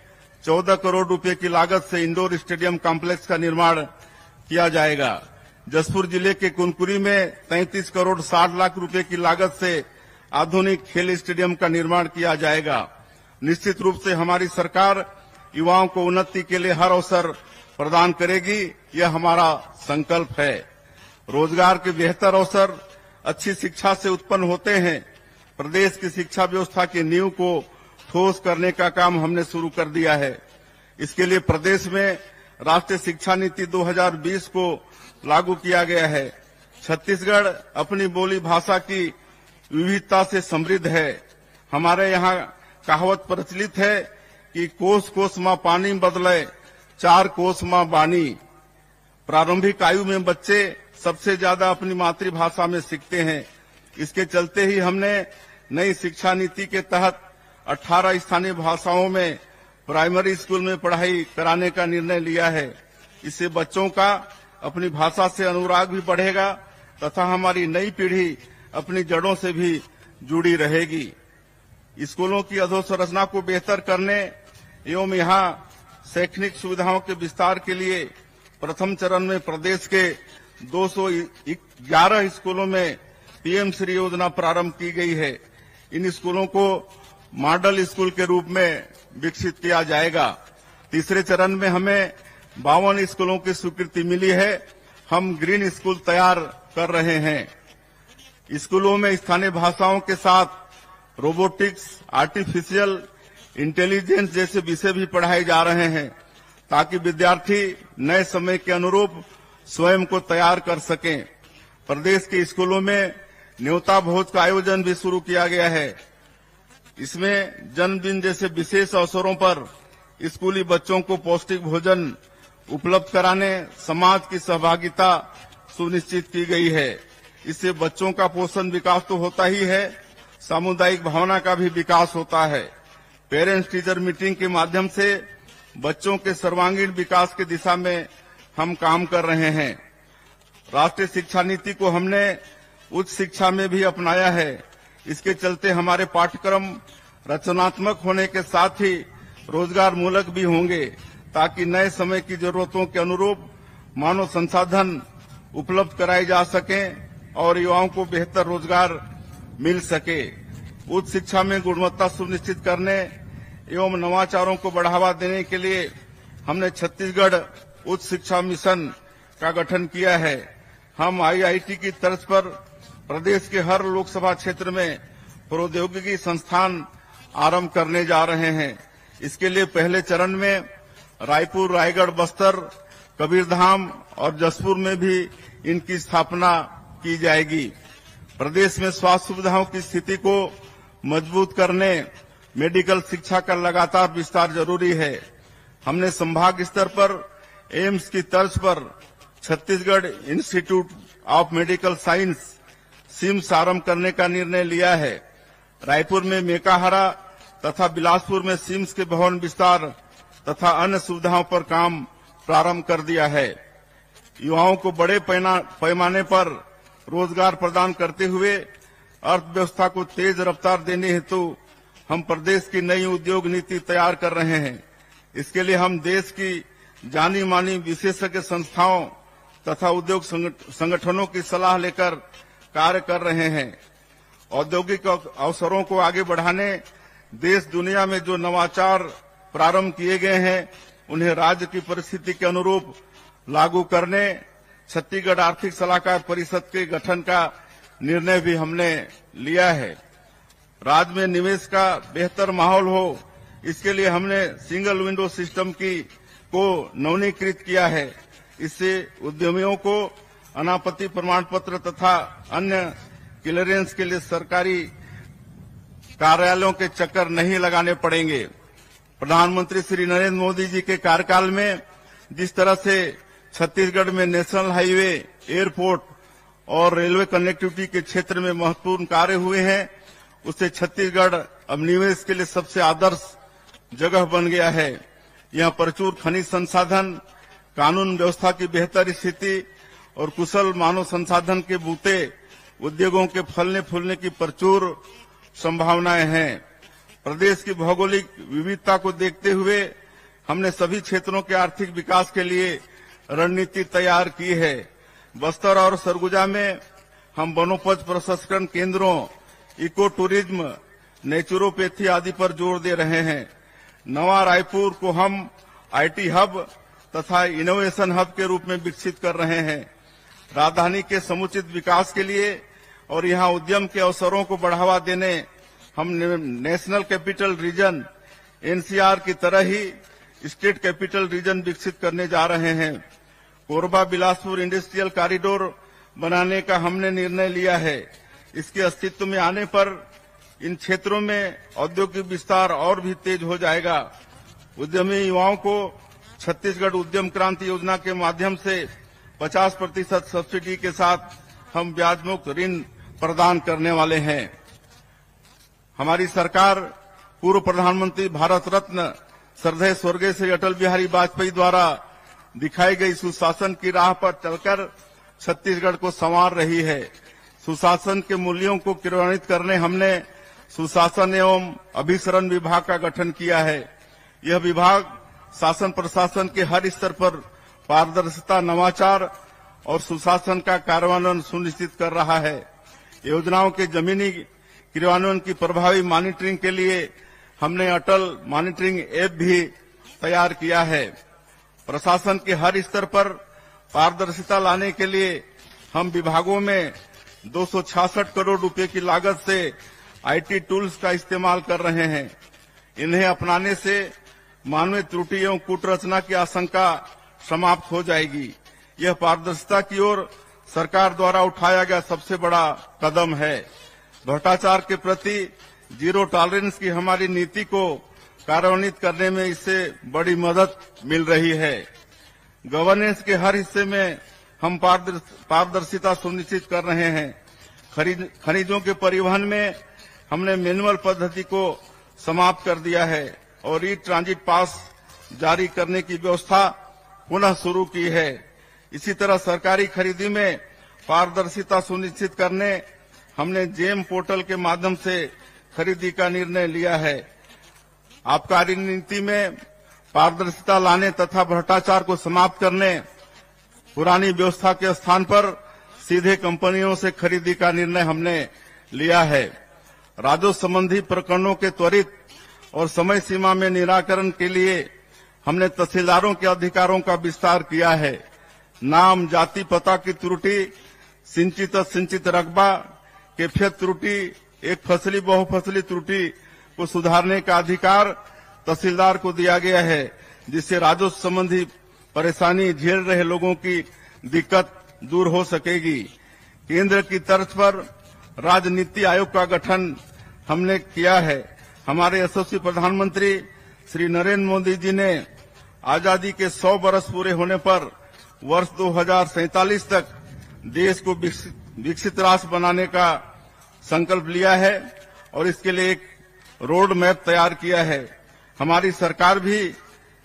14 करोड़ रुपए की लागत से इंडोर स्टेडियम कॉम्प्लेक्स का निर्माण किया जाएगा। जसपुर जिले के कुनकुरी में 33 करोड़ 60 लाख रुपए की लागत से आधुनिक खेल स्टेडियम का निर्माण किया जाएगा। निश्चित रूप से हमारी सरकार युवाओं को उन्नति के लिए हर अवसर प्रदान करेगी, यह हमारा संकल्प है। रोजगार के बेहतर अवसर अच्छी शिक्षा से उत्पन्न होते हैं। प्रदेश की शिक्षा व्यवस्था की नींव को ठोस करने का काम हमने शुरू कर दिया है। इसके लिए प्रदेश में राष्ट्रीय शिक्षा नीति 2020 को लागू किया गया है। छत्तीसगढ़ अपनी बोली भाषा की विविधता से समृद्ध है। हमारे यहाँ कहावत प्रचलित है कि कोस कोस माँ पानी बदले, 4 कोस माँ बानी। प्रारंभिक आयु में बच्चे सबसे ज्यादा अपनी मातृभाषा में सीखते हैं। इसके चलते ही हमने नई शिक्षा नीति के तहत 18 स्थानीय भाषाओं में प्राइमरी स्कूल में पढ़ाई कराने का निर्णय लिया है। इससे बच्चों का अपनी भाषा से अनुराग भी बढ़ेगा तथा हमारी नई पीढ़ी अपनी जड़ों से भी जुड़ी रहेगी। स्कूलों की अधोसंरचना को बेहतर करने एवं यहाँ शैक्षणिक सुविधाओं के विस्तार के लिए प्रथम चरण में प्रदेश के 211 स्कूलों में पीएम श्री योजना प्रारंभ की गई है। इन स्कूलों को मॉडल स्कूल के रूप में विकसित किया जाएगा। तीसरे चरण में हमें 52 स्कूलों की स्वीकृति मिली है। हम ग्रीन स्कूल तैयार कर रहे हैं। स्कूलों में स्थानीय भाषाओं के साथ रोबोटिक्स, आर्टिफिशियल इंटेलिजेंस जैसे विषय भी पढ़ाए जा रहे हैं ताकि विद्यार्थी नए समय के अनुरूप स्वयं को तैयार कर सकें। प्रदेश के स्कूलों में न्योता भोज का आयोजन भी शुरू किया गया है। इसमें जन्मदिन जैसे विशेष अवसरों पर स्कूली बच्चों को पौष्टिक भोजन उपलब्ध कराने समाज की सहभागिता सुनिश्चित की गई है। इससे बच्चों का पोषण विकास तो होता ही है, सामुदायिक भावना का भी विकास होता है। पेरेंट्स टीचर मीटिंग के माध्यम से बच्चों के सर्वांगीण विकास की दिशा में हम काम कर रहे हैं। राष्ट्रीय शिक्षा नीति को हमने उच्च शिक्षा में भी अपनाया है। इसके चलते हमारे पाठ्यक्रम रचनात्मक होने के साथ ही रोजगार मूलक भी होंगे ताकि नए समय की जरूरतों के अनुरूप मानव संसाधन उपलब्ध कराए जा सकें और युवाओं को बेहतर रोजगार मिल सके। उच्च शिक्षा में गुणवत्ता सुनिश्चित करने एवं नवाचारों को बढ़ावा देने के लिए हमने छत्तीसगढ़ उच्च शिक्षा मिशन का गठन किया है। हम आईआईटी की तर्ज पर प्रदेश के हर लोकसभा क्षेत्र में प्रौद्योगिकी संस्थान आरंभ करने जा रहे हैं। इसके लिए पहले चरण में रायपुर, रायगढ़, बस्तर, कबीरधाम और जसपुर में भी इनकी स्थापना की जाएगी। प्रदेश में स्वास्थ्य सुविधाओं की स्थिति को मजबूत करने मेडिकल शिक्षा का लगातार विस्तार जरूरी है। हमने संभाग स्तर पर एम्स की तर्ज पर Chhattisgarh Institute of Medical Science CIMS आरंभ करने का निर्णय लिया है। रायपुर में मेकाहारा तथा बिलासपुर में सिम्स के भवन विस्तार तथा अन्य सुविधाओं पर काम प्रारंभ कर दिया है। युवाओं को बड़े पैमाने पर रोजगार प्रदान करते हुए अर्थव्यवस्था को तेज रफ्तार देने हेतु हम प्रदेश की नई उद्योग नीति तैयार कर रहे हैं। इसके लिए हम देश की जानी मानी विशेषज्ञ संस्थाओं तथा उद्योग संगठनों की सलाह लेकर कार्य कर रहे हैं। औद्योगिक अवसरों को आगे बढ़ाने देश दुनिया में जो नवाचार प्रारंभ किए गए हैं उन्हें राज्य की परिस्थिति के अनुरूप लागू करने छत्तीसगढ़ आर्थिक सलाहकार परिषद के गठन का निर्णय भी हमने लिया है। राज्य में निवेश का बेहतर माहौल हो, इसके लिए हमने सिंगल विंडो सिस्टम को नवीनीकृत किया है। इससे उद्यमियों को अनापत्ति प्रमाण पत्र तथा अन्य क्लियरेंस के लिए सरकारी कार्यालयों के चक्कर नहीं लगाने पड़ेंगे। प्रधानमंत्री श्री नरेंद्र मोदी जी के कार्यकाल में जिस तरह से छत्तीसगढ़ में नेशनल हाईवे, एयरपोर्ट और रेलवे कनेक्टिविटी के क्षेत्र में महत्वपूर्ण कार्य हुए हैं, उससे छत्तीसगढ़ अब निवेश के लिए सबसे आदर्श जगह बन गया है। यहां प्रचुर खनिज संसाधन, कानून व्यवस्था की बेहतर स्थिति और कुशल मानव संसाधन के बूते उद्योगों के फलने फूलने की प्रचुर संभावनाएं हैं। प्रदेश की भौगोलिक विविधता को देखते हुए हमने सभी क्षेत्रों के आर्थिक विकास के लिए रणनीति तैयार की है। बस्तर और सरगुजा में हम वनोपज प्रसंस्करण केंद्रों, इको टूरिज्म, नेचुरोपैथी आदि पर जोर दे रहे हैं। नवा रायपुर को हम आईटी हब तथा इनोवेशन हब के रूप में विकसित कर रहे हैं। राजधानी के समुचित विकास के लिए और यहां उद्यम के अवसरों को बढ़ावा देने हम नेशनल कैपिटल रीजन एनसीआर की तरह ही स्टेट कैपिटल रीजन विकसित करने जा रहे हैं। कोरबा बिलासपुर इंडस्ट्रियल कॉरिडोर बनाने का हमने निर्णय लिया है। इसके अस्तित्व में आने पर इन क्षेत्रों में औद्योगिक विस्तार और भी तेज हो जाएगा। उद्यमी युवाओं को छत्तीसगढ़ उद्यम क्रांति योजना के माध्यम से 50% सब्सिडी के साथ हम ब्याज मुक्त ऋण प्रदान करने वाले हैं। हमारी सरकार पूर्व प्रधानमंत्री भारत रत्न श्रद्धेय स्वर्गीय श्री अटल बिहारी वाजपेयी द्वारा दिखाई गई सुशासन की राह पर चलकर छत्तीसगढ़ को संवार रही है। सुशासन के मूल्यों को क्रियान्वित करने हमने सुशासन एवं अभिसरण विभाग का गठन किया है। यह विभाग शासन प्रशासन के हर स्तर पर पारदर्शिता, नवाचार और सुशासन का कार्यान्वयन सुनिश्चित कर रहा है। योजनाओं के जमीनी क्रियान्वयन की प्रभावी मॉनिटरिंग के लिए हमने अटल मॉनिटरिंग ऐप भी तैयार किया है। प्रशासन के हर स्तर पर पारदर्शिता लाने के लिए हम विभागों में 266 करोड़ रुपए की लागत से आईटी टूल्स का इस्तेमाल कर रहे हैं। इन्हें अपनाने से मानवीय त्रुटि एवं कूटरचना की आशंका समाप्त हो जाएगी। यह पारदर्शिता की ओर सरकार द्वारा उठाया गया सबसे बड़ा कदम है। भ्रष्टाचार के प्रति जीरो टॉलरेंस की हमारी नीति को कार्यान्वित करने में इससे बड़ी मदद मिल रही है। गवर्नेंस के हर हिस्से में हम पारदर्शिता सुनिश्चित कर रहे हैं। खनिजों के परिवहन में हमने मैनुअल पद्धति को समाप्त कर दिया है और ई ट्रांजिट पास जारी करने की व्यवस्था पुनः शुरू की है। इसी तरह सरकारी खरीदी में पारदर्शिता सुनिश्चित करने हमने जेम पोर्टल के माध्यम से खरीदी का निर्णय लिया है। आबकारी नीति में पारदर्शिता लाने तथा भ्रष्टाचार को समाप्त करने पुरानी व्यवस्था के स्थान पर सीधे कंपनियों से खरीदी का निर्णय हमने लिया है। राजस्व संबंधी प्रकरणों के त्वरित और समय सीमा में निराकरण के लिए हमने तहसीलदारों के अधिकारों का विस्तार किया है। नाम, जाति, पता की त्रुटि, सिंचित रकबा, कैफियत त्रुटि, एक फसली बहुफसली त्रुटि को सुधारने का अधिकार तहसीलदार को दिया गया है, जिससे राजस्व संबंधी परेशानी झेल रहे लोगों की दिक्कत दूर हो सकेगी। केंद्र की तर्ज पर राज्य नीति आयोग का गठन हमने किया है। हमारे यशस्वी प्रधानमंत्री श्री नरेंद्र मोदी जी ने आजादी के 100 वर्ष पूरे होने पर वर्ष 2047 तक देश को विकसित राष्ट्र बनाने का संकल्प लिया है और इसके लिए एक रोड मैप तैयार किया है। हमारी सरकार भी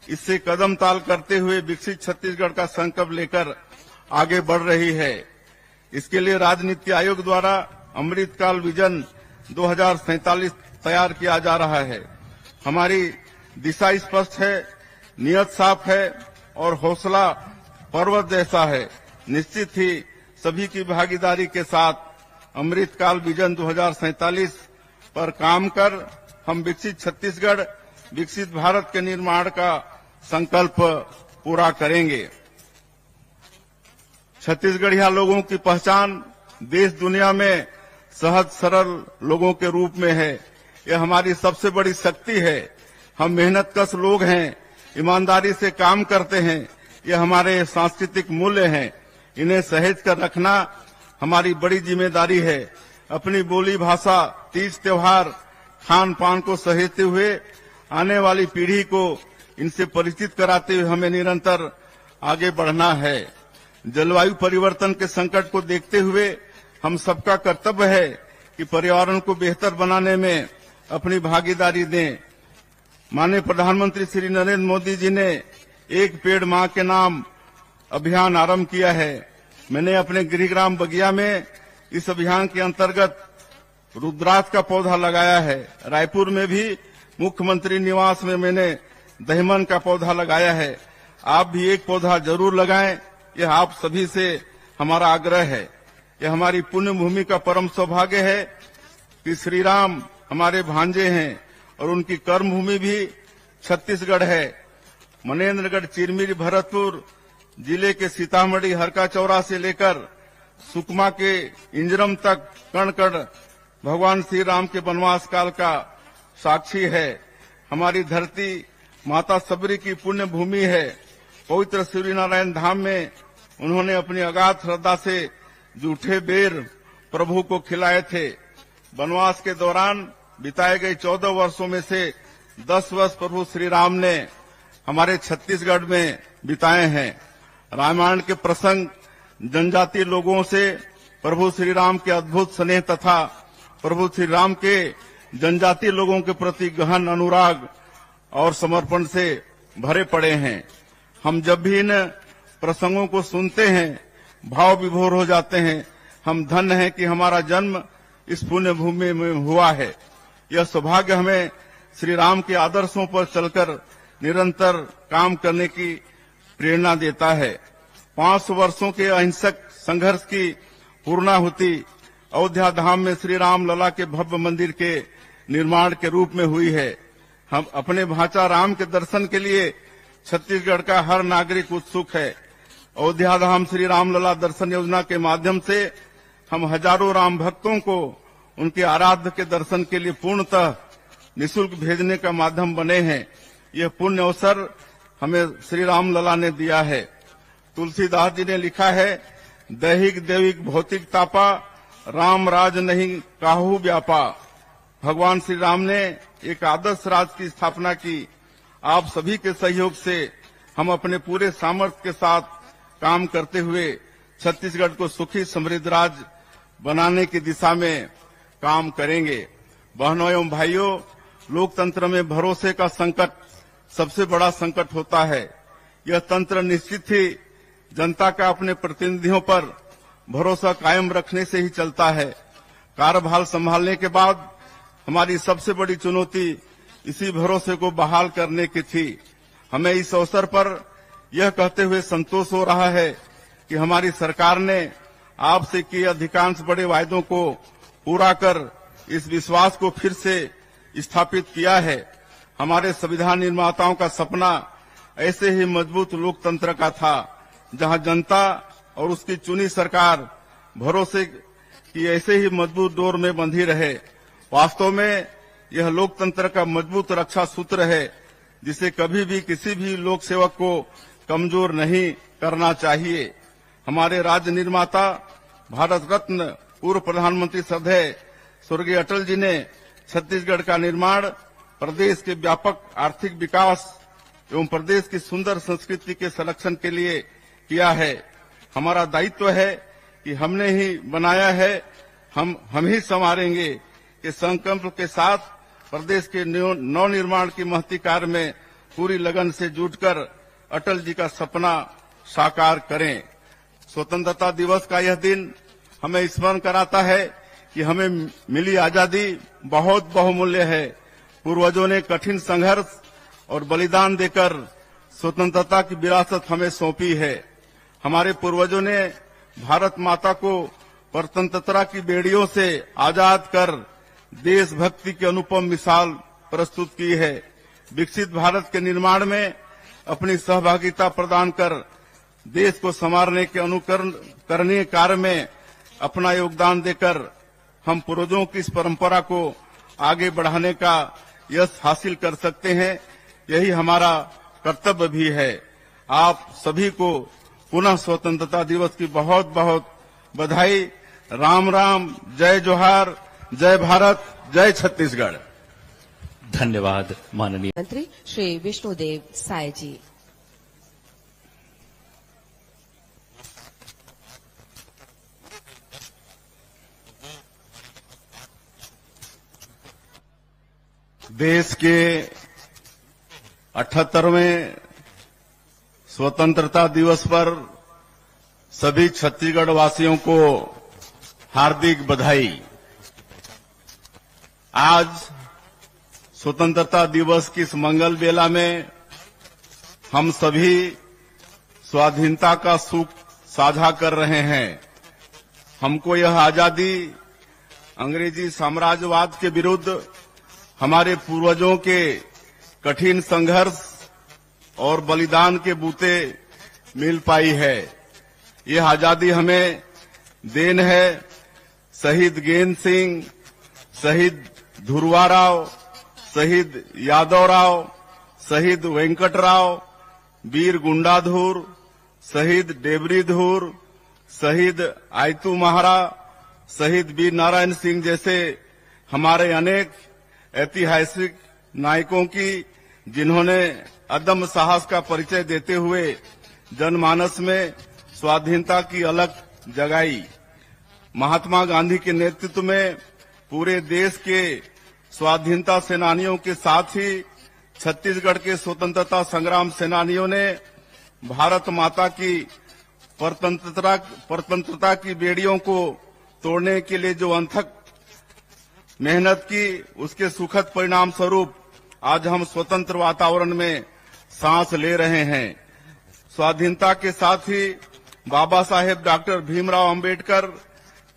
इससे कदम ताल करते हुए विकसित छत्तीसगढ़ का संकल्प लेकर आगे बढ़ रही है। इसके लिए राज्य नीति आयोग द्वारा अमृतकाल विजन 2047 तैयार किया जा रहा है। हमारी दिशा स्पष्ट है, नियत साफ है और हौसला पर्वत जैसा है। निश्चित ही सभी की भागीदारी के साथ अमृतकाल विजन 2047 पर काम कर हम विकसित छत्तीसगढ़, विकसित भारत के निर्माण का संकल्प पूरा करेंगे। छत्तीसगढ़िया लोगों की पहचान देश दुनिया में सहज सरल लोगों के रूप में है। यह हमारी सबसे बड़ी शक्ति है। हम मेहनतकश लोग हैं, ईमानदारी से काम करते हैं। यह हमारे सांस्कृतिक मूल्य हैं। इन्हें सहेज कर रखना हमारी बड़ी जिम्मेदारी है। अपनी बोली भाषा, तीज त्योहार, खान पान को सहेजते हुए आने वाली पीढ़ी को इनसे परिचित कराते हुए हमें निरंतर आगे बढ़ना है। जलवायु परिवर्तन के संकट को देखते हुए हम सबका कर्तव्य है कि पर्यावरण को बेहतर बनाने में अपनी भागीदारी दें। माननीय प्रधानमंत्री श्री नरेंद्र मोदी जी ने एक पेड़ मां के नाम अभियान आरंभ किया है। मैंने अपने गृहग्राम बगिया में इस अभियान के अंतर्गत रुद्राक्ष का पौधा लगाया है। रायपुर में भी मुख्यमंत्री निवास में मैंने दहिमन का पौधा लगाया है। आप भी एक पौधा जरूर लगाएं, यह आप सभी से हमारा आग्रह है। यह हमारी पुण्य भूमि का परम सौभाग्य है कि श्री राम हमारे भांजे हैं और उनकी कर्म भूमि भी छत्तीसगढ़ है। मनेन्द्रगढ़, चिरमिरी, भरतपुर जिले के सीतामढ़ी, हरका चौरा से लेकर सुकमा के इंजरम तक कण कण भगवान श्री राम के वनवास काल का साक्षी है। हमारी धरती माता सबरी की पुण्य भूमि है। पवित्र सूर्यनारायण धाम में उन्होंने अपनी अगाध श्रद्धा से जूठे बेर प्रभु को खिलाए थे। वनवास के दौरान बिताए गए 14 वर्षों में से 10 वर्ष प्रभु श्री राम ने हमारे छत्तीसगढ़ में बिताए हैं। रामायण के प्रसंग जनजातीय लोगों से प्रभु श्री राम के अद्भुत स्नेह तथा प्रभु श्री राम के जनजातीय लोगों के प्रति गहन अनुराग और समर्पण से भरे पड़े हैं। हम जब भी इन प्रसंगों को सुनते हैं भाव विभोर हो जाते हैं। हम धन्य हैं कि हमारा जन्म इस पुण्य भूमि में हुआ है। यह सौभाग्य हमें श्री राम के आदर्शों पर चलकर निरंतर काम करने की प्रेरणा देता है। 500 वर्षों के अहिंसक संघर्ष की पूर्णाहुति अयोध्या धाम में श्री राम लला के भव्य मंदिर के निर्माण के रूप में हुई है। हम अपने भांचा राम के दर्शन के लिए छत्तीसगढ़ का हर नागरिक उत्सुक है। अयोध्या धाम श्री राम लला दर्शन योजना के माध्यम से हम हजारों राम भक्तों को उनके आराध्य के दर्शन के लिए पूर्णतः निःशुल्क भेजने का माध्यम बने हैं। यह पुण्य अवसर हमें श्री राम लला ने दिया है। तुलसीदास जी ने लिखा है, दैहिक दैविक भौतिक तापा राम राज नहीं काहू व्यापा। भगवान श्री राम ने एक आदर्श राज की स्थापना की। आप सभी के सहयोग से हम अपने पूरे सामर्थ्य के साथ काम करते हुए छत्तीसगढ़ को सुखी समृद्ध राज्य बनाने की दिशा में काम करेंगे। बहनों एवं भाइयों, लोकतंत्र में भरोसे का संकट सबसे बड़ा संकट होता है। यह तंत्र निश्चित ही जनता का अपने प्रतिनिधियों पर भरोसा कायम रखने से ही चलता है। कार्यभार संभालने के बाद हमारी सबसे बड़ी चुनौती इसी भरोसे को बहाल करने की थी। हमें इस अवसर पर यह कहते हुए संतोष हो रहा है कि हमारी सरकार ने आपसे किए अधिकांश बड़े वायदों को पूरा कर इस विश्वास को फिर से स्थापित किया है। हमारे संविधान निर्माताओं का सपना ऐसे ही मजबूत लोकतंत्र का था, जहां जनता और उसकी चुनी सरकार भरोसे की ऐसे ही मजबूत डोर में बंधी रहे। वास्तव में यह लोकतंत्र का मजबूत रक्षा सूत्र है, जिसे कभी भी किसी भी लोक सेवक को कमजोर नहीं करना चाहिए। हमारे राज्य निर्माता भारत रत्न पूर्व प्रधानमंत्री श्रद्धेय स्वर्गीय अटल जी ने छत्तीसगढ़ का निर्माण प्रदेश के व्यापक आर्थिक विकास एवं प्रदेश की सुंदर संस्कृति के संरक्षण के लिए किया है। हमारा दायित्व है कि हमने ही बनाया है, हम ही संवारेंगे के संकल्प के साथ प्रदेश के नवनिर्माण की महती कार्य में पूरी लगन से जुटकर अटल जी का सपना साकार करें। स्वतंत्रता दिवस का यह दिन हमें स्मरण कराता है कि हमें मिली आजादी बहुत बहुमूल्य है। पूर्वजों ने कठिन संघर्ष और बलिदान देकर स्वतंत्रता की विरासत हमें सौंपी है। हमारे पूर्वजों ने भारत माता को परतंत्रता की बेड़ियों से आजाद कर देशभक्ति की अनुपम मिसाल प्रस्तुत की है। विकसित भारत के निर्माण में अपनी सहभागिता प्रदान कर देश को संवारने के अनुकरणीय कार्य में अपना योगदान देकर हम पूर्वजों की इस परंपरा को आगे बढ़ाने का यश हासिल कर सकते हैं। यही हमारा कर्तव्य भी है। आप सभी को पुनः स्वतंत्रता दिवस की बहुत बहुत बधाई। राम राम, जय जोहार, जय भारत, जय छत्तीसगढ़। धन्यवाद माननीय मंत्री श्री विष्णुदेव साय जी। देश के 78वें स्वतंत्रता दिवस पर सभी छत्तीसगढ़ वासियों को हार्दिक बधाई। आज स्वतंत्रता दिवस की इस मंगल बेला में हम सभी स्वाधीनता का सुख साझा कर रहे हैं। हमको यह आजादी अंग्रेजी साम्राज्यवाद के विरुद्ध हमारे पूर्वजों के कठिन संघर्ष और बलिदान के बूते मिल पाई है। यह आजादी हमें देन है शहीद गेंद सिंह, शहीद ध्रुवा राव, शहीद यादव राव, शहीद वेंकट राव, वीर गुंडाधुर, शहीद डेबरी धूर, शहीद आयतू महारा, शहीद वीर नारायण सिंह जैसे हमारे अनेक ऐतिहासिक नायकों की, जिन्होंने अदम्य साहस का परिचय देते हुए जनमानस में स्वाधीनता की अलख जगाई। महात्मा गांधी के नेतृत्व में पूरे देश के स्वाधीनता सेनानियों के साथ ही छत्तीसगढ़ के स्वतंत्रता संग्राम सेनानियों ने भारत माता की परतंत्रता की बेड़ियों को तोड़ने के लिए जो अथक मेहनत की, उसके सुखद परिणाम स्वरूप आज हम स्वतंत्र वातावरण में सांस ले रहे हैं। स्वाधीनता के साथ ही बाबा साहेब डॉक्टर भीमराव अंबेडकर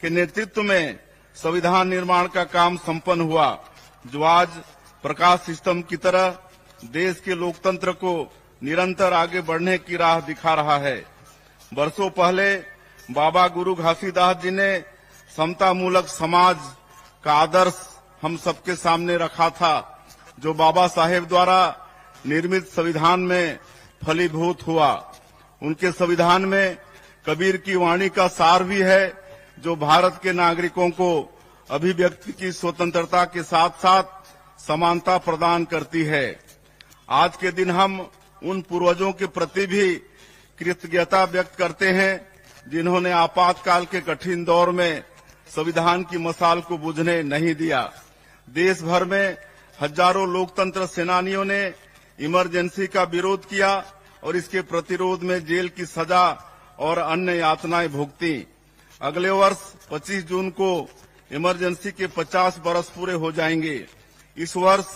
के नेतृत्व में संविधान निर्माण का काम संपन्न हुआ, जो आज प्रकाश स्तंभ की तरह देश के लोकतंत्र को निरंतर आगे बढ़ने की राह दिखा रहा है। वर्षों पहले बाबा गुरु घासीदास जी ने समता मूलक समाज का आदर्श हम सबके सामने रखा था, जो बाबा साहेब द्वारा निर्मित संविधान में फलीभूत हुआ। उनके संविधान में कबीर की वाणी का सार भी है, जो भारत के नागरिकों को अभिव्यक्ति की स्वतंत्रता के साथ साथ समानता प्रदान करती है। आज के दिन हम उन पूर्वजों के प्रति भी कृतज्ञता व्यक्त करते हैं, जिन्होंने आपातकाल के कठिन दौर में संविधान की मशाल को बुझने नहीं दिया। देश भर में हजारों लोकतंत्र सेनानियों ने इमरजेंसी का विरोध किया और इसके प्रतिरोध में जेल की सजा और अन्य यातनाएं भुगती। अगले वर्ष 25 जून को इमरजेंसी के 50 बरस पूरे हो जाएंगे। इस वर्ष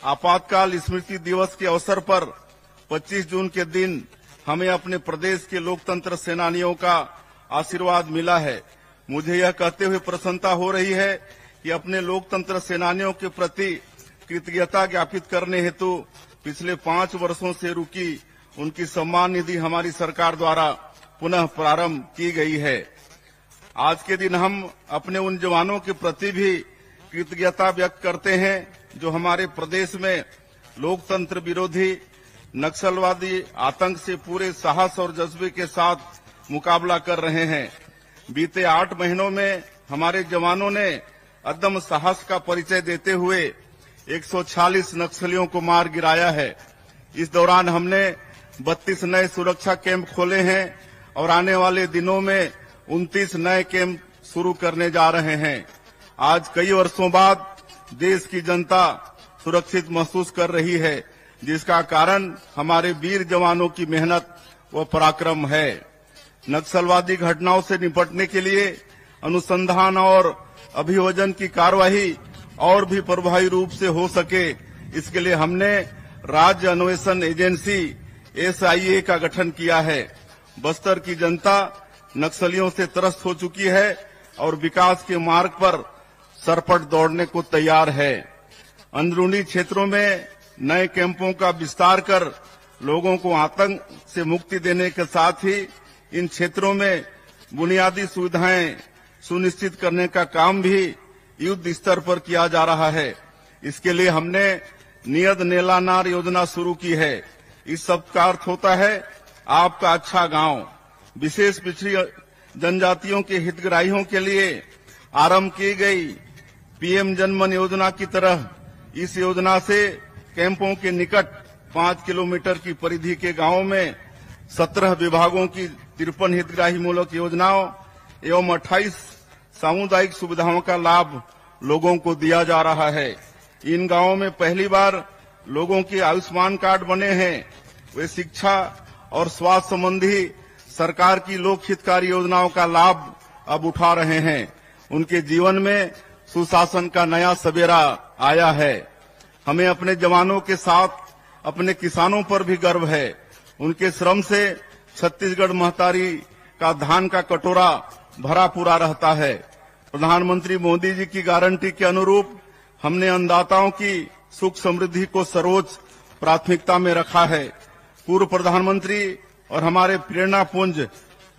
आपातकाल स्मृति दिवस के अवसर पर 25 जून के दिन हमें अपने प्रदेश के लोकतंत्र सेनानियों का आशीर्वाद मिला है। मुझे यह कहते हुए प्रसन्नता हो रही है कि अपने लोकतंत्र सेनानियों के प्रति कृतज्ञता ज्ञापित करने हेतु पिछले 5 वर्षों से रुकी उनकी सम्मान निधि हमारी सरकार द्वारा पुनः प्रारंभ की गई है। आज के दिन हम अपने उन जवानों के प्रति भी कृतज्ञता व्यक्त करते हैं, जो हमारे प्रदेश में लोकतंत्र विरोधी नक्सलवादी आतंक से पूरे साहस और जज्बे के साथ मुकाबला कर रहे हैं। बीते 8 महीनों में हमारे जवानों ने अदम्य साहस का परिचय देते हुए 146 नक्सलियों को मार गिराया है। इस दौरान हमने 32 नए सुरक्षा कैंप खोले हैं और आने वाले दिनों में 29 नए कैंप शुरू करने जा रहे हैं। आज कई वर्षों बाद देश की जनता सुरक्षित महसूस कर रही है, जिसका कारण हमारे वीर जवानों की मेहनत व पराक्रम है। नक्सलवादी घटनाओं से निपटने के लिए अनुसंधान और अभियोजन की कार्यवाही और भी प्रभावी रूप से हो सके, इसके लिए हमने राज्य अन्वेषण एजेंसी SIA का गठन किया है। बस्तर की जनता नक्सलियों से त्रस्त हो चुकी है और विकास के मार्ग पर सरपट दौड़ने को तैयार है। अंदरूनी क्षेत्रों में नए कैंपों का विस्तार कर लोगों को आतंक से मुक्ति देने के साथ ही इन क्षेत्रों में बुनियादी सुविधाएं सुनिश्चित करने का काम भी युद्ध स्तर पर किया जा रहा है। इसके लिए हमने नियत नेलानार योजना शुरू की है। इस सब का अर्थ होता है आपका अच्छा गांव। विशेष पिछड़ी जनजातियों के हितग्राहियों के लिए आरंभ की गई PM जनमन योजना की तरह इस योजना से कैंपों के निकट 5 किलोमीटर की परिधि के गांवों में 17 विभागों की 53 हितग्राही मूलक योजनाओं एवं 28 सामुदायिक सुविधाओं का लाभ लोगों को दिया जा रहा है। इन गांवों में पहली बार लोगों के आयुष्मान कार्ड बने हैं। वे शिक्षा और स्वास्थ्य संबंधी सरकार की लोक हितकारी योजनाओं का लाभ अब उठा रहे हैं। उनके जीवन में सुशासन का नया सवेरा आया है। हमें अपने जवानों के साथ अपने किसानों पर भी गर्व है। उनके श्रम से छत्तीसगढ़ महतारी का धान का कटोरा भरा पूरा रहता है। प्रधानमंत्री मोदी जी की गारंटी के अनुरूप हमने अन्नदाताओं की सुख समृद्धि को सर्वोच्च प्राथमिकता में रखा है। पूर्व प्रधानमंत्री और हमारे प्रेरणा पुंज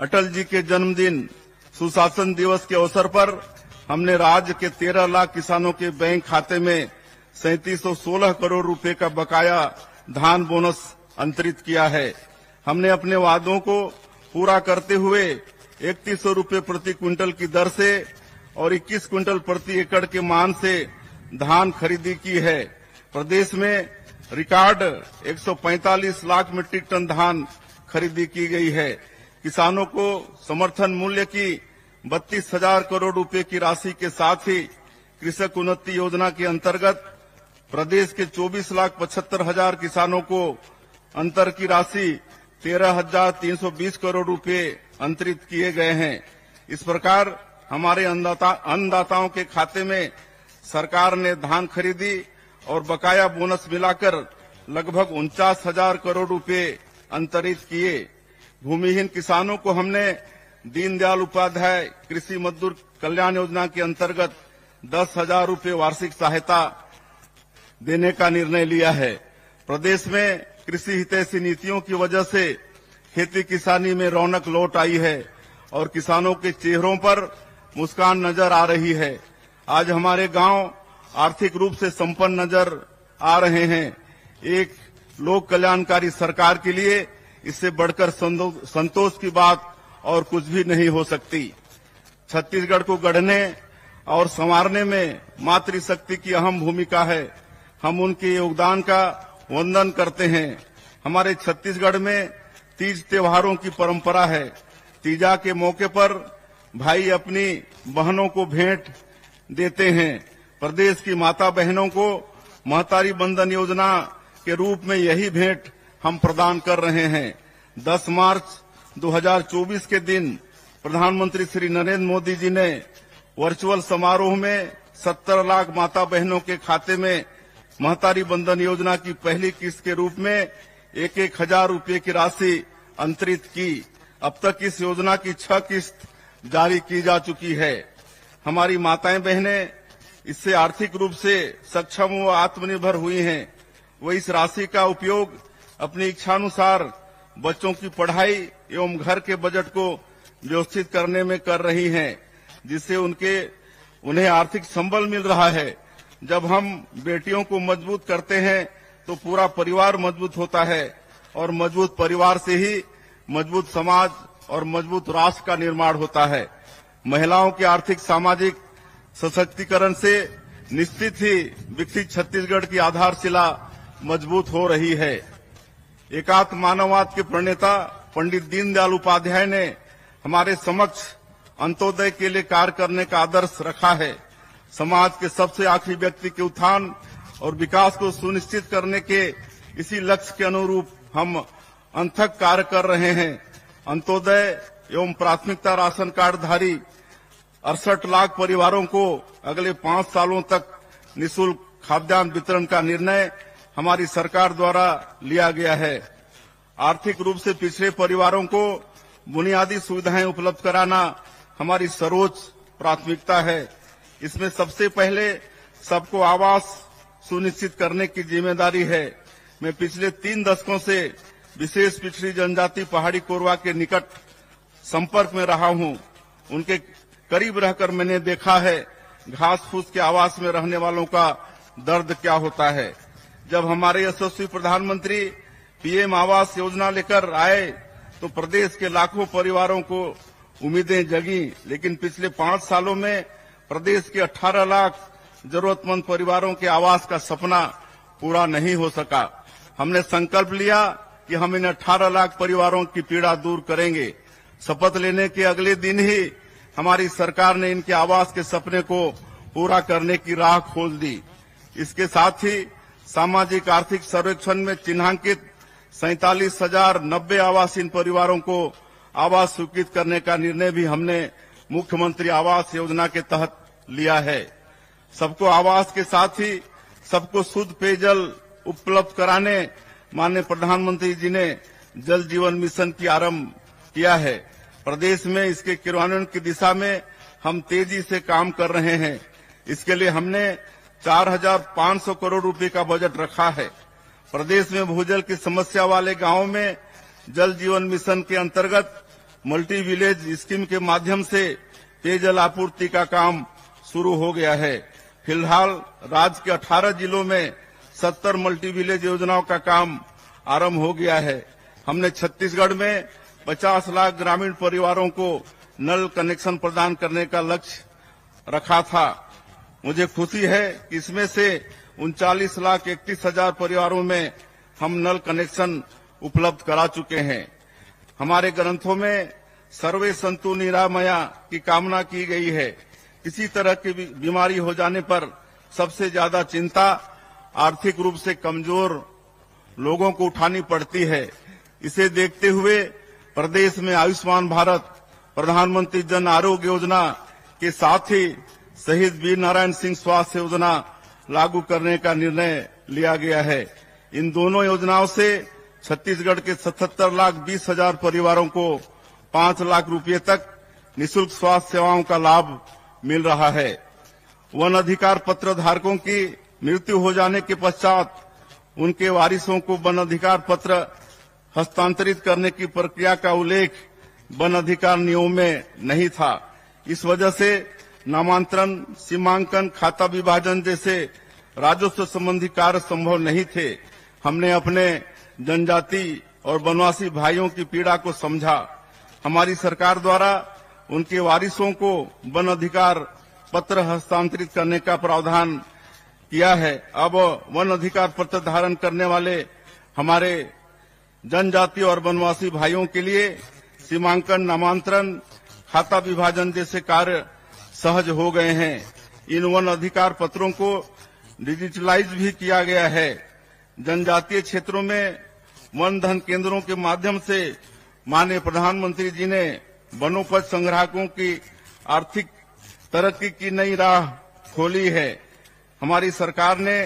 अटल जी के जन्मदिन सुशासन दिवस के अवसर पर हमने राज्य के 13 लाख किसानों के बैंक खाते में 3716 करोड़ रुपए का बकाया धान बोनस अंतरित किया है। हमने अपने वादों को पूरा करते हुए 3100 रुपये प्रति क्विंटल की दर से और 21 क्विंटल प्रति एकड़ के मान से धान खरीदी की है। प्रदेश में रिकॉर्ड 145 लाख मीट्रिक टन धान खरीदी की गई है। किसानों को समर्थन मूल्य की 32,000 करोड़ रुपए की राशि के साथ ही कृषक उन्नति योजना के अंतर्गत प्रदेश के 24,75,000 किसानों को अंतर की राशि 13,320 करोड़ रुपए अंतरित किए गए हैं। इस प्रकार हमारे अन्नदाताओं के खाते में सरकार ने धान खरीदी और बकाया बोनस मिलाकर लगभग 49,000 करोड़ रुपए अंतरित किए। भूमिहीन किसानों को हमने दीनदयाल उपाध्याय कृषि मजदूर कल्याण योजना के अंतर्गत 10,000 रुपए वार्षिक सहायता देने का निर्णय लिया है। प्रदेश में कृषि हितैषी नीतियों की वजह से खेती किसानी में रौनक लौट आई है और किसानों के चेहरों पर मुस्कान नजर आ रही है। आज हमारे गांव आर्थिक रूप से संपन्न नजर आ रहे हैं। एक लोक कल्याणकारी सरकार के लिए इससे बढ़कर संतोष की बात और कुछ भी नहीं हो सकती। छत्तीसगढ़ को गढ़ने और संवारने में मातृशक्ति की अहम भूमिका है। हम उनके योगदान का वंदन करते हैं। हमारे छत्तीसगढ़ में तीज त्योहारों की परंपरा है। तीजा के मौके पर भाई अपनी बहनों को भेंट देते हैं। प्रदेश की माता बहनों को महतारी बंधन योजना के रूप में यही भेंट हम प्रदान कर रहे हैं। 10 मार्च 2024 के दिन प्रधानमंत्री श्री नरेंद्र मोदी जी ने वर्चुअल समारोह में 70 लाख माता बहनों के खाते में महतारी बंधन योजना की पहली किस्त के रूप में 1,000 रुपये की राशि अंतरित की। अब तक इस योजना की 6 किस्त जारी की जा चुकी है। हमारी माताएं बहनें इससे आर्थिक रूप से सक्षम व आत्मनिर्भर हुई हैं। वो इस राशि का उपयोग अपनी इच्छानुसार बच्चों की पढ़ाई एवं घर के बजट को व्यवस्थित करने में कर रही हैं, जिससे उन्हें आर्थिक संबल मिल रहा है। जब हम बेटियों को मजबूत करते हैं तो पूरा परिवार मजबूत होता है और मजबूत परिवार से ही मजबूत समाज और मजबूत राष्ट्र का निर्माण होता है। महिलाओं के आर्थिक सामाजिक सशक्तिकरण से निश्चित ही विकसित छत्तीसगढ़ की आधारशिला मजबूत हो रही है। एकात्म मानववाद के प्रणेता पंडित दीनदयाल उपाध्याय ने हमारे समक्ष अंत्योदय के लिए कार्य करने का आदर्श रखा है। समाज के सबसे आखिरी व्यक्ति के उत्थान और विकास को सुनिश्चित करने के इसी लक्ष्य के अनुरूप हम अथक कार्य कर रहे हैं। अंत्योदय एवं प्राथमिकता राशन कार्डधारी 68 लाख परिवारों को अगले 5 सालों तक निःशुल्क खाद्यान्न वितरण का निर्णय हमारी सरकार द्वारा लिया गया है। आर्थिक रूप से पिछड़े परिवारों को बुनियादी सुविधाएं उपलब्ध कराना हमारी सर्वोच्च प्राथमिकता है। इसमें सबसे पहले सबको आवास सुनिश्चित करने की जिम्मेदारी है। मैं पिछले 3 दशकों से विशेष पिछड़ी जनजाति पहाड़ी कोरवा के निकट संपर्क में रहा हूं। उनके करीब रहकर मैंने देखा है घास फूस के आवास में रहने वालों का दर्द क्या होता है। जब हमारे यशस्वी प्रधानमंत्री पीएम आवास योजना लेकर आए तो प्रदेश के लाखों परिवारों को उम्मीदें जगी, लेकिन पिछले 5 सालों में प्रदेश के 18 लाख जरूरतमंद परिवारों के आवास का सपना पूरा नहीं हो सका। हमने संकल्प लिया कि हम इन 18 लाख परिवारों की पीड़ा दूर करेंगे। शपथ लेने के अगले दिन ही हमारी सरकार ने इनके आवास के सपने को पूरा करने की राह खोल दी। इसके साथ ही सामाजिक आर्थिक सर्वेक्षण में चिन्हांकित 47,090 आवासीन परिवारों को आवास स्वीकृत करने का निर्णय भी हमने मुख्यमंत्री आवास योजना के तहत लिया है। सबको आवास के साथ ही सबको शुद्ध पेयजल उपलब्ध कराने माननीय प्रधानमंत्री जी ने जल जीवन मिशन की आरंभ किया है। प्रदेश में इसके क्रियान्वयन की दिशा में हम तेजी से काम कर रहे हैं। इसके लिए हमने 4,500 करोड़ रुपए का बजट रखा है। प्रदेश में भूजल की समस्या वाले गांवों में जल जीवन मिशन के अंतर्गत मल्टी विलेज स्कीम के माध्यम से पेयजल आपूर्ति का काम शुरू हो गया है। फिलहाल राज्य के 18 जिलों में 70 मल्टी विलेज योजनाओं का काम आरंभ हो गया है। हमने छत्तीसगढ़ में 50 लाख ग्रामीण परिवारों को नल कनेक्शन प्रदान करने का लक्ष्य रखा था। मुझे खुशी है कि इसमें से 39,31,000 परिवारों में हम नल कनेक्शन उपलब्ध करा चुके हैं। हमारे ग्रंथों में सर्वे संतु निरामया की कामना की गई है। किसी तरह की बीमारी हो जाने पर सबसे ज्यादा चिंता आर्थिक रूप से कमजोर लोगों को उठानी पड़ती है। इसे देखते हुए प्रदेश में आयुष्मान भारत, प्रधानमंत्री जन आरोग्य योजना के साथ ही शहीद वीर नारायण सिंह स्वास्थ्य योजना लागू करने का निर्णय लिया गया है। इन दोनों योजनाओं से छत्तीसगढ़ के 77,20,000 परिवारों को 5 लाख रुपए तक निःशुल्क स्वास्थ्य सेवाओं का लाभ मिल रहा है। वन अधिकार पत्र धारकों की मृत्यु हो जाने के पश्चात उनके वारिसों को वन अधिकार पत्र हस्तांतरित करने की प्रक्रिया का उल्लेख वन अधिकार नियमों में नहीं था। इस वजह से नामांतरण, सीमांकन, खाता विभाजन जैसे राजस्व संबंधी कार्य संभव नहीं थे। हमने अपने जनजाति और वनवासी भाइयों की पीड़ा को समझा। हमारी सरकार द्वारा उनके वारिसों को वन अधिकार पत्र हस्तांतरित करने का प्रावधान किया है। अब वन अधिकार पत्र धारण करने वाले हमारे जनजाति और वनवासी भाइयों के लिए सीमांकन, नामांतरण, खाता विभाजन जैसे कार्य सहज हो गए हैं। इन वन अधिकार पत्रों को डिजिटलाइज भी किया गया है। जनजातीय क्षेत्रों में वन धन केंद्रों के माध्यम से माननीय प्रधानमंत्री जी ने वनोपज संग्राहकों की आर्थिक तरक्की की नई राह खोली है। हमारी सरकार ने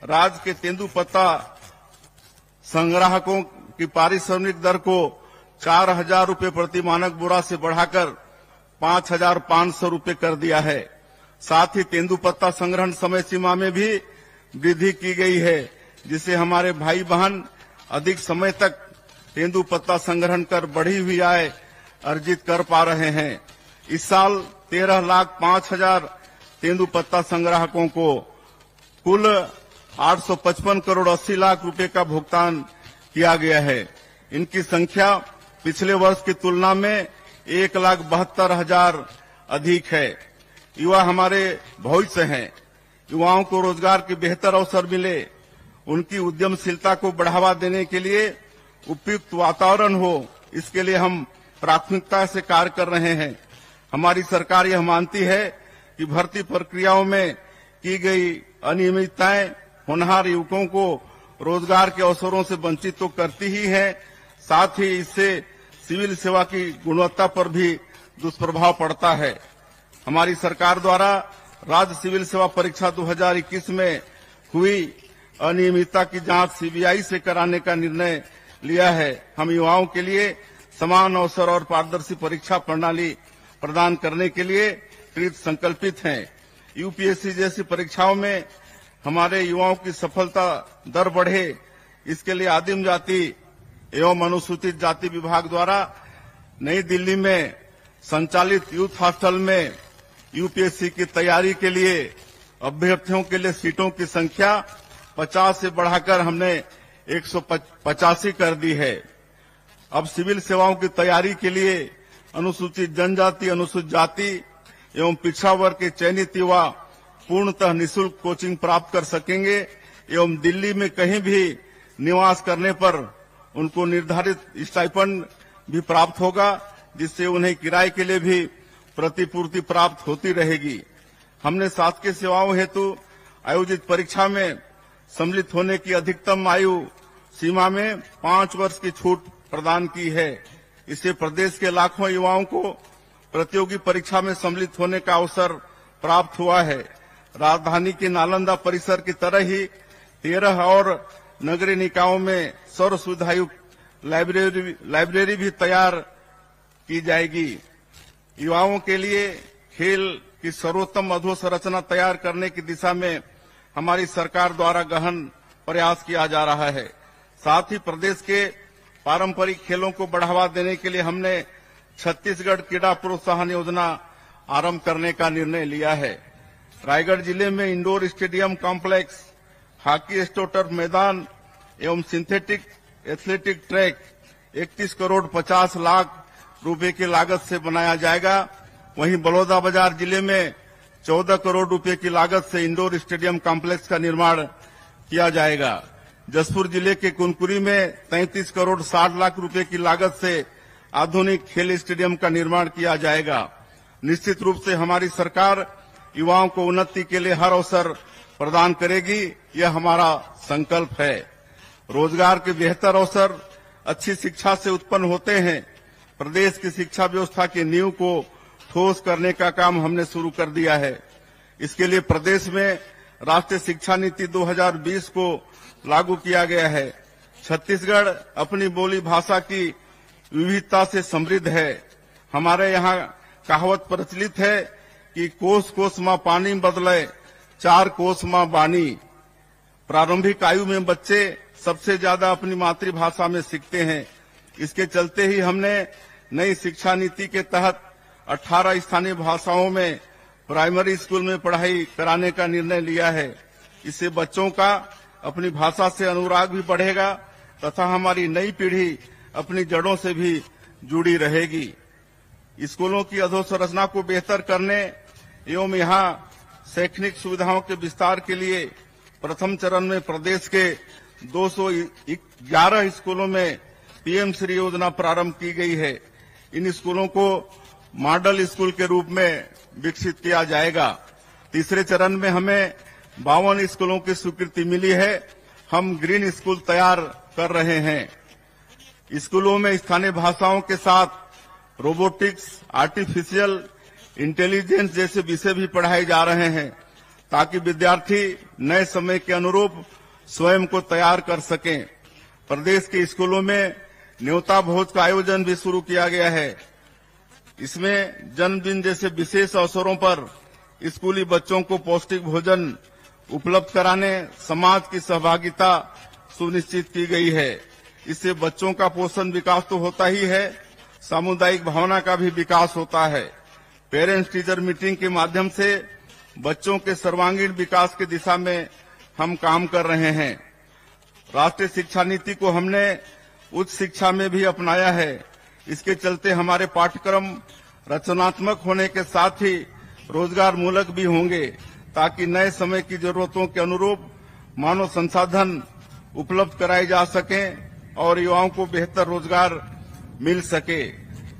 राज्य के तेंदुपत्ता संग्राहकों की पारिश्रमिक दर को 4,000 रुपए प्रति मानक बोरा से बढ़ाकर 5,500 रुपए कर दिया है। साथ ही तेंदुपत्ता संग्रहण समय सीमा में भी वृद्धि की गई है, जिससे हमारे भाई बहन अधिक समय तक तेंदुपत्ता संग्रहण कर बढ़ी हुई आय अर्जित कर पा रहे हैं। इस साल 13,05,000 तेंदुपत्ता संग्राहकों को कुल 855 करोड़ 80 लाख रुपए का भुगतान किया गया है। इनकी संख्या पिछले वर्ष की तुलना में 1,72,000 अधिक है। युवा हमारे भविष्य हैं। युवाओं को रोजगार के बेहतर अवसर मिले, उनकी उद्यमशीलता को बढ़ावा देने के लिए उपयुक्त वातावरण हो, इसके लिए हम प्राथमिकता से कार्य कर रहे हैं। हमारी सरकार यह मानती है कि भर्ती प्रक्रियाओं में की गई अनियमितताएं होनहार युवकों को रोजगार के अवसरों से वंचित तो करती ही है, साथ ही इससे सिविल सेवा की गुणवत्ता पर भी दुष्प्रभाव पड़ता है। हमारी सरकार द्वारा राज्य सिविल सेवा परीक्षा 2021 में हुई अनियमितता की जांच सीबीआई से कराने का निर्णय लिया है। हम युवाओं के लिए समान अवसर और पारदर्शी परीक्षा प्रणाली प्रदान करने के लिए कृत संकल्पित हैं। यूपीएससी जैसी परीक्षाओं में हमारे युवाओं की सफलता दर बढ़े, इसके लिए आदिम जाति एवं अनुसूचित जाति विभाग द्वारा नई दिल्ली में संचालित यूथ हॉस्टल में यूपीएससी की तैयारी के लिए अभ्यर्थियों के लिए सीटों की संख्या 50 से बढ़ाकर हमने 185 कर दी है। अब सिविल सेवाओं की तैयारी के लिए अनुसूचित जनजाति, अनुसूचित जाति एवं पिछड़ा वर्ग के चयनित युवा पूर्णतः निःशुल्क कोचिंग प्राप्त कर सकेंगे एवं दिल्ली में कहीं भी निवास करने पर उनको निर्धारित स्टाइपेंड भी प्राप्त होगा, जिससे उन्हें किराए के लिए भी प्रतिपूर्ति प्राप्त होती रहेगी। हमने शासकीय सेवाओं हेतु आयोजित परीक्षा में सम्मिलित होने की अधिकतम आयु सीमा में 5 वर्ष की छूट प्रदान की है। इससे प्रदेश के लाखों युवाओं को प्रतियोगी परीक्षा में सम्मिलित होने का अवसर प्राप्त हुआ है। राजधानी के नालंदा परिसर की तरह ही 13 और नगरीय निकायों में सर्व सुविधायुक्त लाइब्रेरी भी तैयार की जाएगी। युवाओं के लिए खेल की सर्वोत्तम अधोसंरचना तैयार करने की दिशा में हमारी सरकार द्वारा गहन प्रयास किया जा रहा है। साथ ही प्रदेश के पारंपरिक खेलों को बढ़ावा देने के लिए हमने छत्तीसगढ़ क्रीड़ा प्रोत्साहन योजना आरंभ करने का निर्णय लिया है। रायगढ़ जिले में इंडोर स्टेडियम कॉम्प्लेक्स, हॉकी स्टोटर मैदान एवं synthetic athletic track 31 crore 50 lakh रुपए की लागत से बनाया जाएगा। वहीं बलौदाबाजार जिले में 14 करोड़ रुपए की लागत से इंडोर स्टेडियम कॉम्प्लेक्स का निर्माण किया जाएगा। जसपुर जिले के कुनकुरी में 33 करोड़ 60 लाख रुपए की लागत से आधुनिक खेल स्टेडियम का निर्माण किया जाएगा। निश्चित रूप से हमारी सरकार युवाओं को उन्नति के लिए हर अवसर प्रदान करेगी, यह हमारा संकल्प है। रोजगार के बेहतर अवसर अच्छी शिक्षा से उत्पन्न होते हैं। प्रदेश की शिक्षा व्यवस्था की नींव को ठोस करने का काम हमने शुरू कर दिया है। इसके लिए प्रदेश में राष्ट्रीय शिक्षा नीति 2020 को लागू किया गया है। छत्तीसगढ़ अपनी बोली भाषा की विविधता से समृद्ध है। हमारे यहाँ कहावत प्रचलित है कि कोस कोस माँ पानी बदले 4 कोस माँ बानी। प्रारंभिक आयु में बच्चे सबसे ज्यादा अपनी मातृभाषा में सीखते हैं। इसके चलते ही हमने नई शिक्षा नीति के तहत 18 स्थानीय भाषाओं में प्राइमरी स्कूल में पढ़ाई कराने का निर्णय लिया है। इससे बच्चों का अपनी भाषा से अनुराग भी बढ़ेगा तथा हमारी नई पीढ़ी अपनी जड़ों से भी जुड़ी रहेगी। स्कूलों की अधोसंरचना को बेहतर करने एवं यहाँ शैक्षणिक सुविधाओं के विस्तार के लिए प्रथम चरण में प्रदेश के 211 स्कूलों में पीएम श्री योजना प्रारंभ की गई है। इन स्कूलों को मॉडल स्कूल के रूप में विकसित किया जाएगा। तीसरे चरण में हमें 52 स्कूलों की स्वीकृति मिली है। हम ग्रीन स्कूल तैयार कर रहे हैं। स्कूलों में स्थानीय भाषाओं के साथ रोबोटिक्स, आर्टिफिशियल इंटेलिजेंस जैसे विषय भी पढ़ाए जा रहे हैं ताकि विद्यार्थी नए समय के अनुरूप स्वयं को तैयार कर सकें। प्रदेश के स्कूलों में न्योता भोज का आयोजन भी शुरू किया गया है। इसमें जन्मदिन जैसे विशेष अवसरों पर स्कूली बच्चों को पौष्टिक भोजन उपलब्ध कराने समाज की सहभागिता सुनिश्चित की गई है। इससे बच्चों का पोषण विकास तो होता ही है, सामुदायिक भावना का भी विकास होता है। पेरेंट्स टीचर मीटिंग के माध्यम से बच्चों के सर्वांगीण विकास की दिशा में हम काम कर रहे हैं। राष्ट्रीय शिक्षा नीति को हमने उच्च शिक्षा में भी अपनाया है। इसके चलते हमारे पाठ्यक्रम रचनात्मक होने के साथ ही रोजगार मूलक भी होंगे ताकि नए समय की जरूरतों के अनुरूप मानव संसाधन उपलब्ध कराए जा सकें और युवाओं को बेहतर रोजगार मिल सके।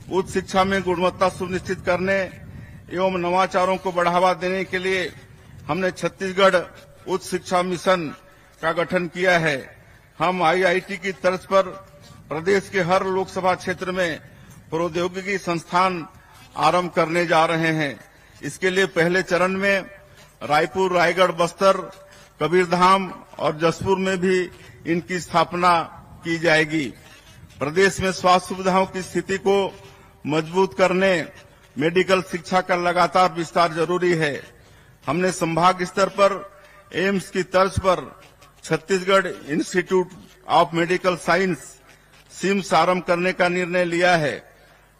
उच्च शिक्षा में गुणवत्ता सुनिश्चित करने एवं नवाचारों को बढ़ावा देने के लिए हमने छत्तीसगढ़ उच्च शिक्षा मिशन का गठन किया है। हम आईआईटी की तर्ज पर प्रदेश के हर लोकसभा क्षेत्र में प्रौद्योगिकी संस्थान आरंभ करने जा रहे हैं। इसके लिए पहले चरण में रायपुर, रायगढ़, बस्तर, कबीरधाम और जसपुर में भी इनकी स्थापना की जाएगी। प्रदेश में स्वास्थ्य सुविधाओं की स्थिति को मजबूत करने मेडिकल शिक्षा का लगातार विस्तार जरूरी है। हमने संभाग स्तर पर एम्स की तर्ज पर Chhattisgarh Institute of Medical Science CIMS आरंभ करने का निर्णय लिया है।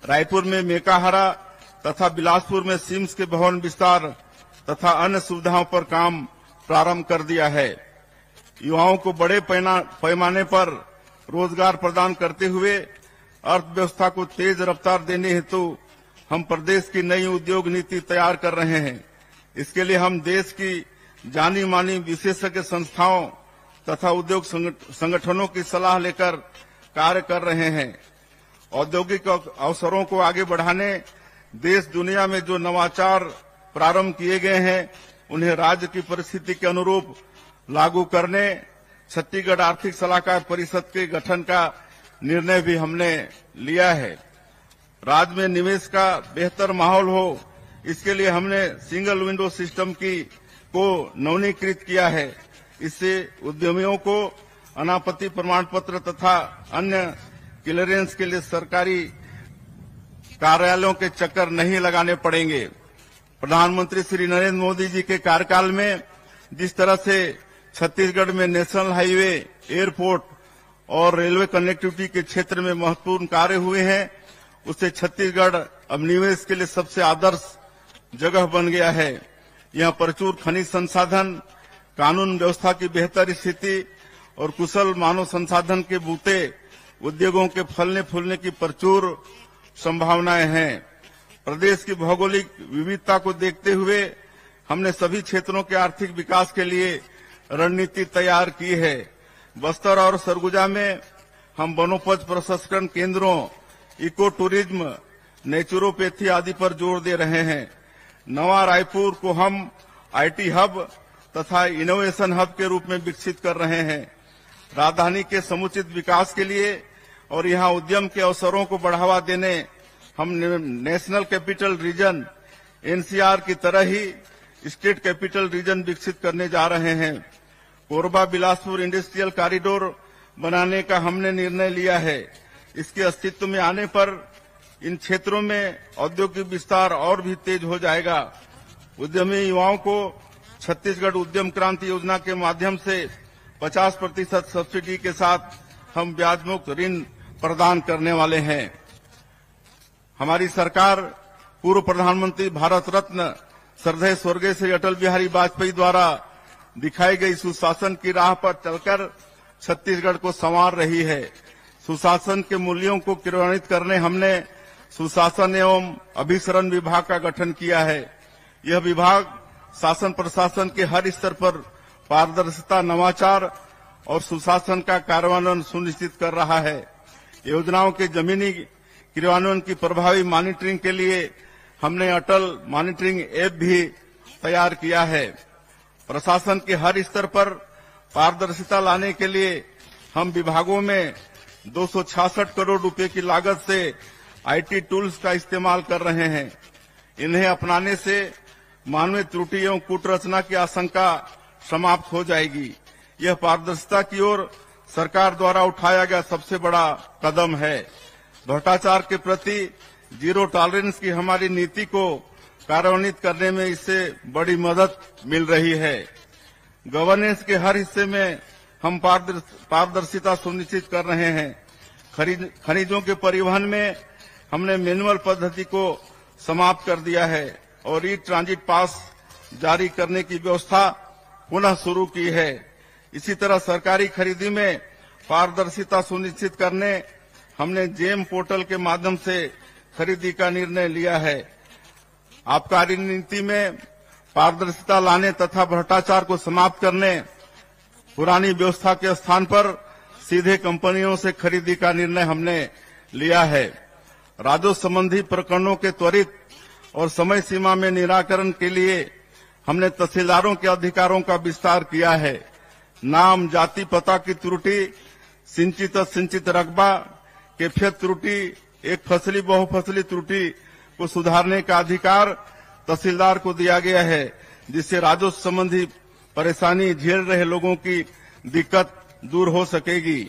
रायपुर में मेकाहारा तथा बिलासपुर में सिम्स के भवन विस्तार तथा अन्य सुविधाओं पर काम प्रारंभ कर दिया है। युवाओं को बड़े पैमाने पर रोजगार प्रदान करते हुए अर्थव्यवस्था को तेज रफ्तार देने हेतु हम प्रदेश की नई उद्योग नीति तैयार कर रहे हैं। इसके लिए हम देश की जानी मानी विशेषज्ञ संस्थाओं तथा उद्योग संगठनों की सलाह लेकर कार्य कर रहे हैं। औद्योगिक अवसरों को आगे बढ़ाने देश दुनिया में जो नवाचार प्रारंभ किए गए हैं उन्हें राज्य की परिस्थिति के अनुरूप लागू करने छत्तीसगढ़ आर्थिक सलाहकार परिषद के गठन का निर्णय भी हमने लिया है। राज्य में निवेश का बेहतर माहौल हो, इसके लिए हमने सिंगल विंडो सिस्टम को नवीनीकृत किया है। इससे उद्यमियों को अनापत्ति प्रमाण पत्र तथा अन्य क्लियरेंस के लिए सरकारी कार्यालयों के चक्कर नहीं लगाने पड़ेंगे। प्रधानमंत्री श्री नरेंद्र मोदी जी के कार्यकाल में जिस तरह से छत्तीसगढ़ में नेशनल हाईवे, एयरपोर्ट और रेलवे कनेक्टिविटी के क्षेत्र में महत्वपूर्ण कार्य हुए हैं, उससे छत्तीसगढ़ अब निवेश के लिए सबसे आदर्श जगह बन गया है। यहां प्रचुर खनिज संसाधन, कानून व्यवस्था की बेहतर स्थिति और कुशल मानव संसाधन के बूते उद्योगों के फलने फूलने की प्रचुर संभावनाएं हैं। प्रदेश की भौगोलिक विविधता को देखते हुए हमने सभी क्षेत्रों के आर्थिक विकास के लिए रणनीति तैयार की है। बस्तर और सरगुजा में हम वनोपज प्रसंस्करण केंद्रों, इको टूरिज्म, नेचुरोपैथी आदि पर जोर दे रहे हैं। नवा रायपुर को हम आईटी हब तथा इनोवेशन हब के रूप में विकसित कर रहे हैं। राजधानी के समुचित विकास के लिए और यहां उद्यम के अवसरों को बढ़ावा देने हम नेशनल कैपिटल रीजन एनसीआर की तरह ही स्टेट कैपिटल रीजन विकसित करने जा रहे हैं। कोरबा बिलासपुर इंडस्ट्रियल कॉरिडोर बनाने का हमने निर्णय लिया है। इसके अस्तित्व में आने पर इन क्षेत्रों में औद्योगिक विस्तार और भी तेज हो जाएगा। उद्यमी युवाओं को छत्तीसगढ़ उद्यम क्रांति योजना के माध्यम से 50% सब्सिडी के साथ हम ब्याज मुक्त ऋण प्रदान करने वाले हैं। हमारी सरकार पूर्व प्रधानमंत्री भारत रत्न श्रद्धेय स्वर्गीय श्री अटल बिहारी वाजपेयी द्वारा दिखाई गई सुशासन की राह पर चलकर छत्तीसगढ़ को संवार रही है। सुशासन के मूल्यों को क्रियान्वित करने हमने सुशासन एवं अभिसरण विभाग का गठन किया है। यह विभाग शासन प्रशासन के हर स्तर पर पारदर्शिता, नवाचार और सुशासन का कार्यान्वयन सुनिश्चित कर रहा है। योजनाओं के जमीनी क्रियान्वयन की प्रभावी मॉनिटरिंग के लिए हमने अटल मॉनिटरिंग ऐप भी तैयार किया है। प्रशासन के हर स्तर पर पारदर्शिता लाने के लिए हम विभागों में 266 करोड़ रुपए की लागत से आईटी टूल्स का इस्तेमाल कर रहे हैं। इन्हें अपनाने से मानवीय त्रुटि एवं कूटरचना की आशंका समाप्त हो जाएगी। यह पारदर्शिता की ओर सरकार द्वारा उठाया गया सबसे बड़ा कदम है। भ्रष्टाचार के प्रति जीरो टॉलरेंस की हमारी नीति को कार्यान्वित करने में इससे बड़ी मदद मिल रही है। गवर्नेंस के हर हिस्से में हम पारदर्शिता सुनिश्चित कर रहे हैं। खनिजों के परिवहन में हमने मैनुअल पद्धति को समाप्त कर दिया है और ई ट्रांजिट पास जारी करने की व्यवस्था पुनः शुरू की है। इसी तरह सरकारी खरीदी में पारदर्शिता सुनिश्चित करने हमने जेम पोर्टल के माध्यम से खरीदी का निर्णय लिया है। आबकारी नीति में पारदर्शिता लाने तथा भ्रष्टाचार को समाप्त करने पुरानी व्यवस्था के स्थान पर सीधे कंपनियों से खरीदी का निर्णय हमने लिया है। राजस्व संबंधी प्रकरणों के त्वरित और समय सीमा में निराकरण के लिए हमने तहसीलदारों के अधिकारों का विस्तार किया है। नाम, जाति, पता की त्रुटि, सिंचित रकबा, कैफियत त्रुटि, एक फसली बहुफसली त्रुटि को सुधारने का अधिकार तहसीलदार को दिया गया है, जिससे राजस्व संबंधी परेशानी झेल रहे लोगों की दिक्कत दूर हो सकेगी।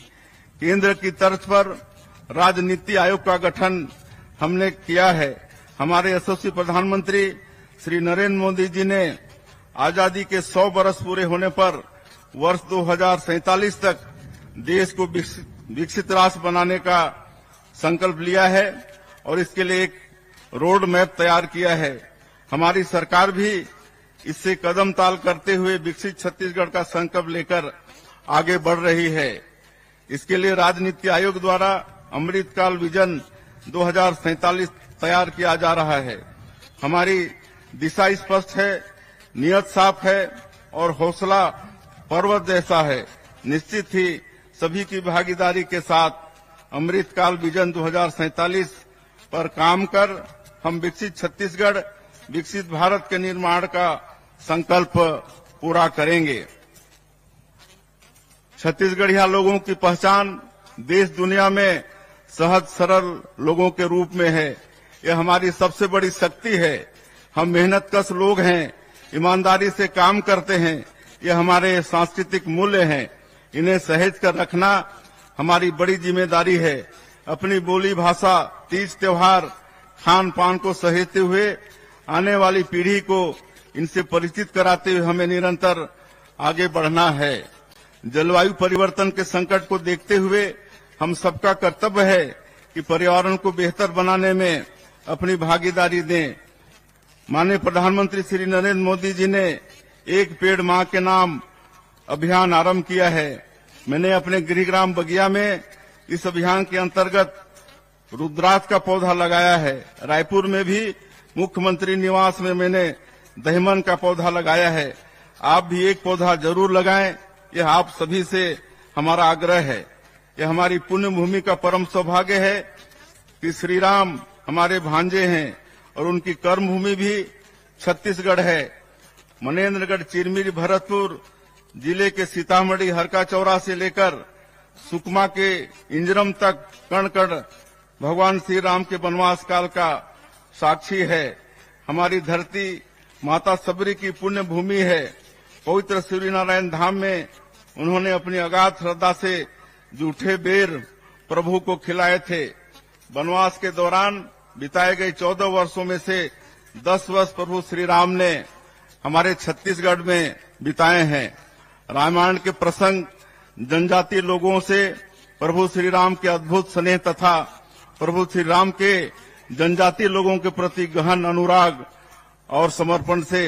केंद्र की तर्ज पर राज्य नीति आयोग का गठन हमने किया है। हमारे यशस्वी प्रधानमंत्री श्री नरेंद्र मोदी जी ने आजादी के 100 वर्ष पूरे होने पर वर्ष 2047 तक देश को विकसित राष्ट्र बनाने का संकल्प लिया है और इसके लिए एक रोड मैप तैयार किया है। हमारी सरकार भी इससे कदम ताल करते हुए विकसित छत्तीसगढ़ का संकल्प लेकर आगे बढ़ रही है। इसके लिए राजनीति आयोग द्वारा अमृतकाल विजन 2047 तैयार किया जा रहा है। हमारी दिशा स्पष्ट है, नियत साफ है और हौसला पर्वत जैसा है। निश्चित ही सभी की भागीदारी के साथ अमृतकाल विजन 2047 पर काम कर हम विकसित छत्तीसगढ़, विकसित भारत के निर्माण का संकल्प पूरा करेंगे। छत्तीसगढ़िया लोगों की पहचान देश दुनिया में सहज सरल लोगों के रूप में है। यह हमारी सबसे बड़ी शक्ति है। हम मेहनतकश लोग हैं, ईमानदारी से काम करते हैं। यह हमारे सांस्कृतिक मूल्य हैं। इन्हें सहेज कर रखना हमारी बड़ी जिम्मेदारी है। अपनी बोली भाषा, तीज त्योहार, खान पान को सहेजते हुए आने वाली पीढ़ी को इनसे परिचित कराते हुए हमें निरंतर आगे बढ़ना है। जलवायु परिवर्तन के संकट को देखते हुए हम सबका कर्तव्य है कि पर्यावरण को बेहतर बनाने में अपनी भागीदारी दें। माननीय प्रधानमंत्री श्री नरेंद्र मोदी जी ने एक पेड़ मां के नाम अभियान आरंभ किया है। मैंने अपने गृहग्राम बगिया में इस अभियान के अंतर्गत रुद्राक्ष का पौधा लगाया है। रायपुर में भी मुख्यमंत्री निवास में मैंने दहिमन का पौधा लगाया है। आप भी एक पौधा जरूर लगाएं, यह आप सभी से हमारा आग्रह है। यह हमारी पुण्य भूमि का परम सौभाग्य है कि श्री राम हमारे भांजे हैं और उनकी कर्म भूमि भी छत्तीसगढ़ है। मनेन्द्रगढ़, चिरमिरी, भरतपुर जिले के सीतामढ़ी, हरका चौरा से लेकर सुकमा के इंजरम तक कण कण भगवान श्री राम के वनवास काल का साक्षी है। हमारी धरती माता सबरी की पुण्य भूमि है। पवित्र सूर्यनारायण धाम में उन्होंने अपनी अगाध श्रद्धा से जूठे बेर प्रभु को खिलाए थे। वनवास के दौरान बिताए गए 14 वर्षों में से 10 वर्ष प्रभु श्री राम ने हमारे छत्तीसगढ़ में बिताए हैं। रामायण के प्रसंग जनजातीय लोगों से प्रभु श्री राम के अद्भुत स्नेह तथा प्रभु श्री राम के जनजातीय लोगों के प्रति गहन अनुराग और समर्पण से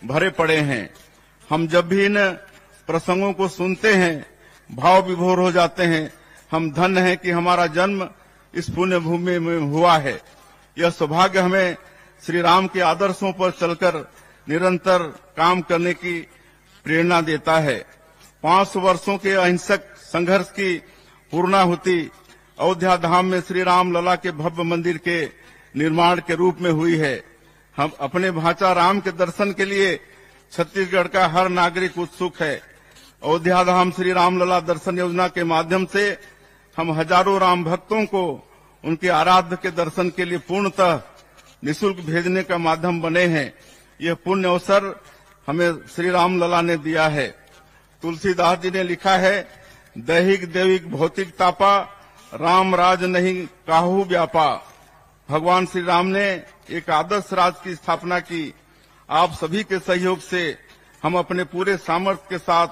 भरे पड़े हैं। हम जब भी इन प्रसंगों को सुनते हैं भाव विभोर हो जाते हैं। हम धन्य हैं कि हमारा जन्म इस पुण्य भूमि में हुआ है। यह सौभाग्य हमें श्री राम के आदर्शों पर चलकर निरंतर काम करने की प्रेरणा देता है। 500 वर्षों के अहिंसक संघर्ष की पूर्णाहुति अयोध्या धाम में श्री राम लला के भव्य मंदिर के निर्माण के रूप में हुई है। हम अपने भांचा राम के दर्शन के लिए छत्तीसगढ़ का हर नागरिक उत्सुक है। अयोध्या धाम श्री राम लला दर्शन योजना के माध्यम से हम हजारों राम भक्तों को उनके आराध्य के दर्शन के लिए पूर्णतः निःशुल्क भेजने का माध्यम बने हैं। यह पुण्य अवसर हमें श्री राम लला ने दिया है। तुलसीदास जी ने लिखा है, दैहिक दैविक भौतिक तापा, राम राज नहीं काहू व्यापा। भगवान श्री राम ने एक आदर्श राज की स्थापना की। आप सभी के सहयोग से हम अपने पूरे सामर्थ्य के साथ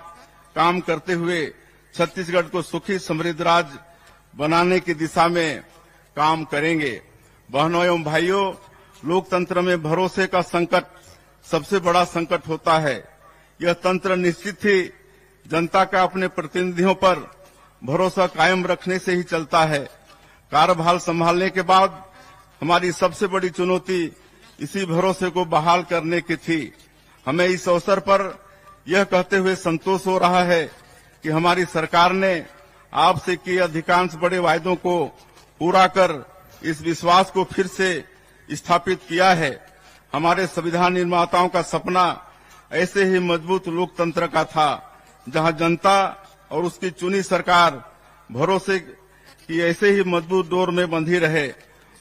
काम करते हुए छत्तीसगढ़ को सुखी समृद्ध राज्य बनाने की दिशा में काम करेंगे। बहनों एवं भाइयों, लोकतंत्र में भरोसे का संकट सबसे बड़ा संकट होता है। यह तंत्र निश्चित ही जनता का अपने प्रतिनिधियों पर भरोसा कायम रखने से ही चलता है। कार्यभार संभालने के बाद हमारी सबसे बड़ी चुनौती इसी भरोसे को बहाल करने की थी। हमें इस अवसर पर यह कहते हुए संतोष हो रहा है कि हमारी सरकार ने आपसे किए अधिकांश बड़े वायदों को पूरा कर इस विश्वास को फिर से स्थापित किया है। हमारे संविधान निर्माताओं का सपना ऐसे ही मजबूत लोकतंत्र का था, जहां जनता और उसकी चुनी सरकार भरोसे की ऐसे ही मजबूत डोर में बंधी रहे।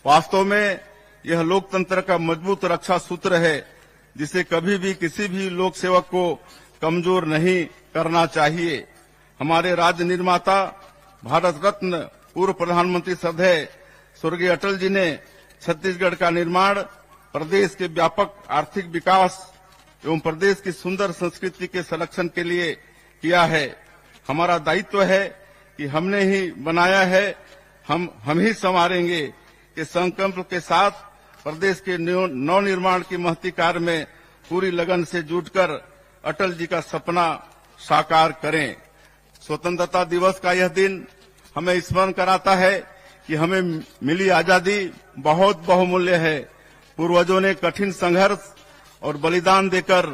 वास्तव में यह लोकतंत्र का मजबूत रक्षा सूत्र है, जिसे कभी भी किसी भी लोक सेवक को कमजोर नहीं करना चाहिए। हमारे राज्य निर्माता भारत रत्न पूर्व प्रधानमंत्री श्रद्धेय स्वर्गीय अटल जी ने छत्तीसगढ़ का निर्माण प्रदेश के व्यापक आर्थिक विकास एवं प्रदेश की सुंदर संस्कृति के संरक्षण के लिए किया है। हमारा दायित्व है कि हमने ही बनाया है, हम ही संवारेंगे के संकल्प के साथ प्रदेश के नवनिर्माण की महती कार्य में पूरी लगन से जुटकर अटल जी का सपना साकार करें। स्वतंत्रता दिवस का यह दिन हमें स्मरण कराता है कि हमें मिली आजादी बहुत बहुमूल्य है। पूर्वजों ने कठिन संघर्ष और बलिदान देकर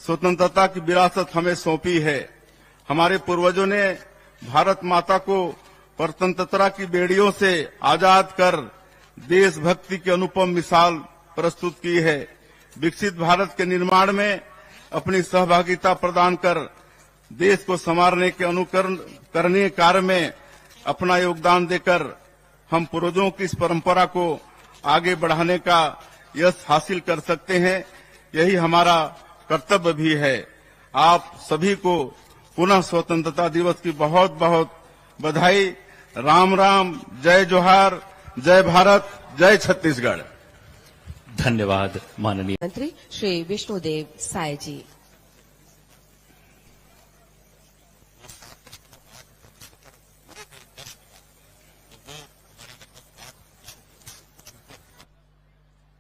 स्वतंत्रता की विरासत हमें सौंपी है। हमारे पूर्वजों ने भारत माता को परतंत्रता की बेड़ियों से आजाद कर देशभक्ति की अनुपम मिसाल प्रस्तुत की है। विकसित भारत के निर्माण में अपनी सहभागिता प्रदान कर देश को संवारने के अनुकरण करने कार्य में अपना योगदान देकर हम पूर्वजों की इस परंपरा को आगे बढ़ाने का यश हासिल कर सकते हैं। यही हमारा कर्तव्य भी है। आप सभी को पुनः स्वतंत्रता दिवस की बहुत बहुत बधाई। राम राम, जय जोहार, जय भारत, जय छत्तीसगढ़। धन्यवाद माननीय मंत्री श्री विष्णुदेव साय जी।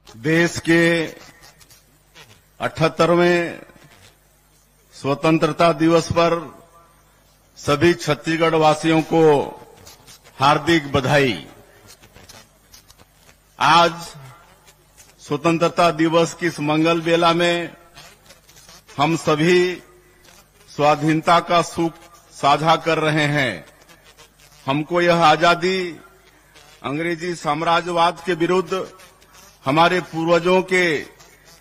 देश के 78वें स्वतंत्रता दिवस पर सभी छत्तीसगढ़ वासियों को हार्दिक बधाई। आज स्वतंत्रता दिवस की इस मंगल बेला में हम सभी स्वाधीनता का सुख साझा कर रहे हैं। हमको यह आजादी अंग्रेजी साम्राज्यवाद के विरुद्ध हमारे पूर्वजों के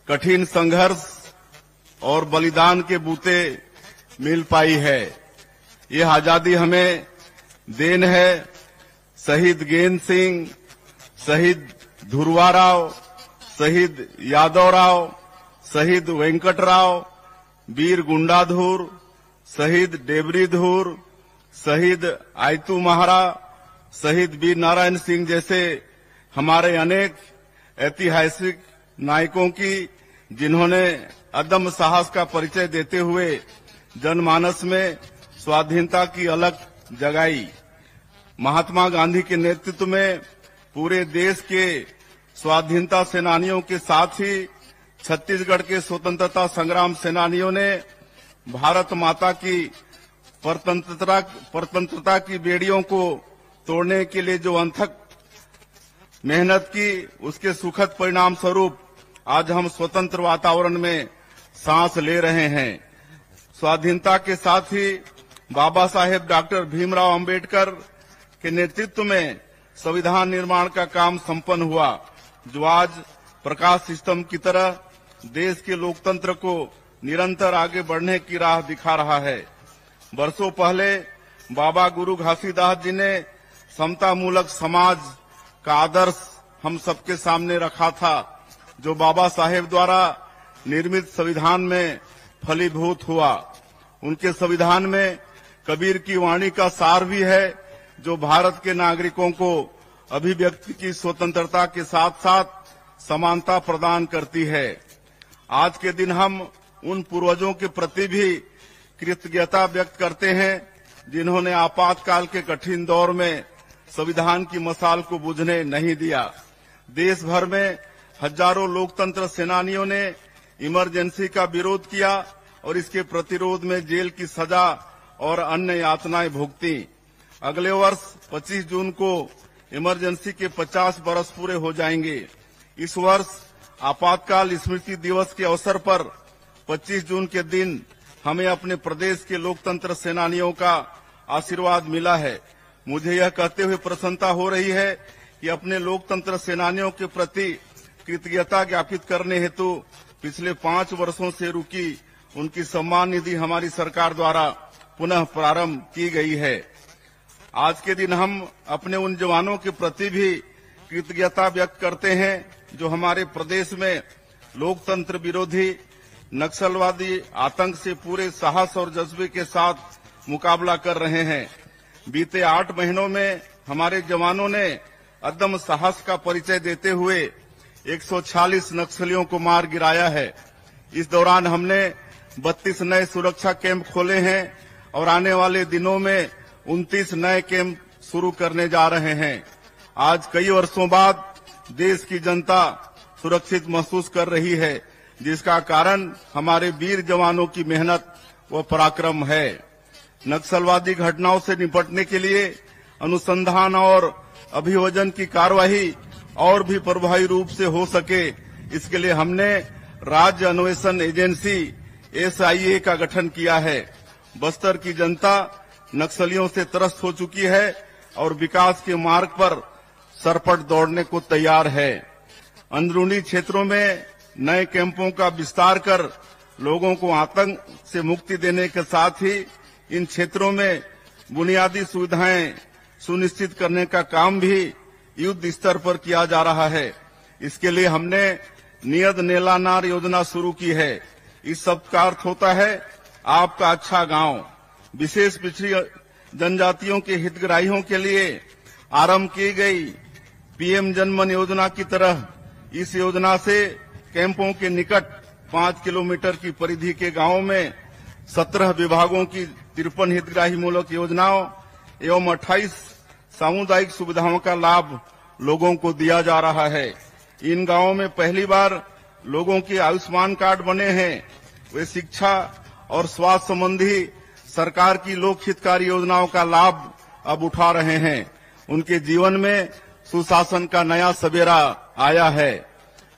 कठिन संघर्ष और बलिदान के बूते मिल पाई है। यह आजादी हमें देन है शहीद गेंद सिंह, शहीद ध्रुवा राव, शहीद यादव राव, शहीद वेंकटराव, वीर गुंडाधुर, शहीद डेबरीधुर, शहीद आयतू महारा, शहीद वीर नारायण सिंह जैसे हमारे अनेक ऐतिहासिक नायकों की, जिन्होंने अदम्य साहस का परिचय देते हुए जनमानस में स्वाधीनता की अलख जगाई। महात्मा गांधी के नेतृत्व में पूरे देश के स्वाधीनता सेनानियों के साथ ही छत्तीसगढ़ के स्वतंत्रता संग्राम सेनानियों ने भारत माता की परतंत्रता की बेड़ियों को तोड़ने के लिए जो अथक मेहनत की, उसके सुखद परिणाम स्वरूप आज हम स्वतंत्र वातावरण में सांस ले रहे हैं। स्वाधीनता के साथ ही बाबा साहेब डॉक्टर भीमराव अंबेडकर के नेतृत्व में संविधान निर्माण का काम संपन्न हुआ, जो आज प्रकाश सिस्टम की तरह देश के लोकतंत्र को निरंतर आगे बढ़ने की राह दिखा रहा है। वर्षों पहले बाबा गुरु घासीदास जी ने समता मूलक समाज का आदर्श हम सबके सामने रखा था, जो बाबा साहेब द्वारा निर्मित संविधान में फलीभूत हुआ। उनके संविधान में कबीर की वाणी का सार भी है, जो भारत के नागरिकों को अभिव्यक्ति की स्वतंत्रता के साथ साथ समानता प्रदान करती है। आज के दिन हम उन पूर्वजों के प्रति भी कृतज्ञता व्यक्त करते हैं, जिन्होंने आपातकाल के कठिन दौर में संविधान की मशाल को बुझने नहीं दिया। देश भर में हजारों लोकतंत्र सेनानियों ने इमरजेंसी का विरोध किया और इसके प्रतिरोध में जेल की सजा और अन्य यातनाएं भुगती। अगले वर्ष 25 जून को इमरजेंसी के 50 बरस पूरे हो जाएंगे। इस वर्ष आपातकाल स्मृति दिवस के अवसर पर 25 जून के दिन हमें अपने प्रदेश के लोकतंत्र सेनानियों का आशीर्वाद मिला है। मुझे यह कहते हुए प्रसन्नता हो रही है कि अपने लोकतंत्र सेनानियों के प्रति कृतज्ञता ज्ञापित करने हेतु पिछले 5 वर्षों से रुकी उनकी सम्मान निधि हमारी सरकार द्वारा पुनः प्रारंभ की गई है। आज के दिन हम अपने उन जवानों के प्रति भी कृतज्ञता व्यक्त करते हैं, जो हमारे प्रदेश में लोकतंत्र विरोधी नक्सलवादी आतंक से पूरे साहस और जज्बे के साथ मुकाबला कर रहे हैं। बीते 8 महीनों में हमारे जवानों ने अदम्य साहस का परिचय देते हुए 146 नक्सलियों को मार गिराया है। इस दौरान हमने 32 नए सुरक्षा कैंप खोले हैं और आने वाले दिनों में 29 नए कैंप शुरू करने जा रहे हैं। आज कई वर्षों बाद देश की जनता सुरक्षित महसूस कर रही है, जिसका कारण हमारे वीर जवानों की मेहनत व पराक्रम है। नक्सलवादी घटनाओं से निपटने के लिए अनुसंधान और अभियोजन की कार्यवाही और भी प्रभावी रूप से हो सके, इसके लिए हमने राज्य अन्वेषण एजेंसी SIA का गठन किया है। बस्तर की जनता नक्सलियों से त्रस्त हो चुकी है और विकास के मार्ग पर सरपट दौड़ने को तैयार है। अंदरूनी क्षेत्रों में नए कैंपों का विस्तार कर लोगों को आतंक से मुक्ति देने के साथ ही इन क्षेत्रों में बुनियादी सुविधाएं सुनिश्चित करने का काम भी युद्ध स्तर पर किया जा रहा है। इसके लिए हमने नियत नेलानार योजना शुरू की है। इस सब का अर्थ होता है आपका अच्छा गांव। विशेष पिछड़ी जनजातियों के हितग्राहियों के लिए आरंभ की गई PM जनमन योजना की तरह इस योजना से कैंपों के निकट 5 किलोमीटर की परिधि के गांवों में 17 विभागों की 53 हितग्राही मूलक योजनाओं एवं 28 सामुदायिक सुविधाओं का लाभ लोगों को दिया जा रहा है। इन गांवों में पहली बार लोगों के आयुष्मान कार्ड बने हैं। वे शिक्षा और स्वास्थ्य संबंधी सरकार की लोक हितकारी योजनाओं का लाभ अब उठा रहे हैं। उनके जीवन में सुशासन का नया सवेरा आया है।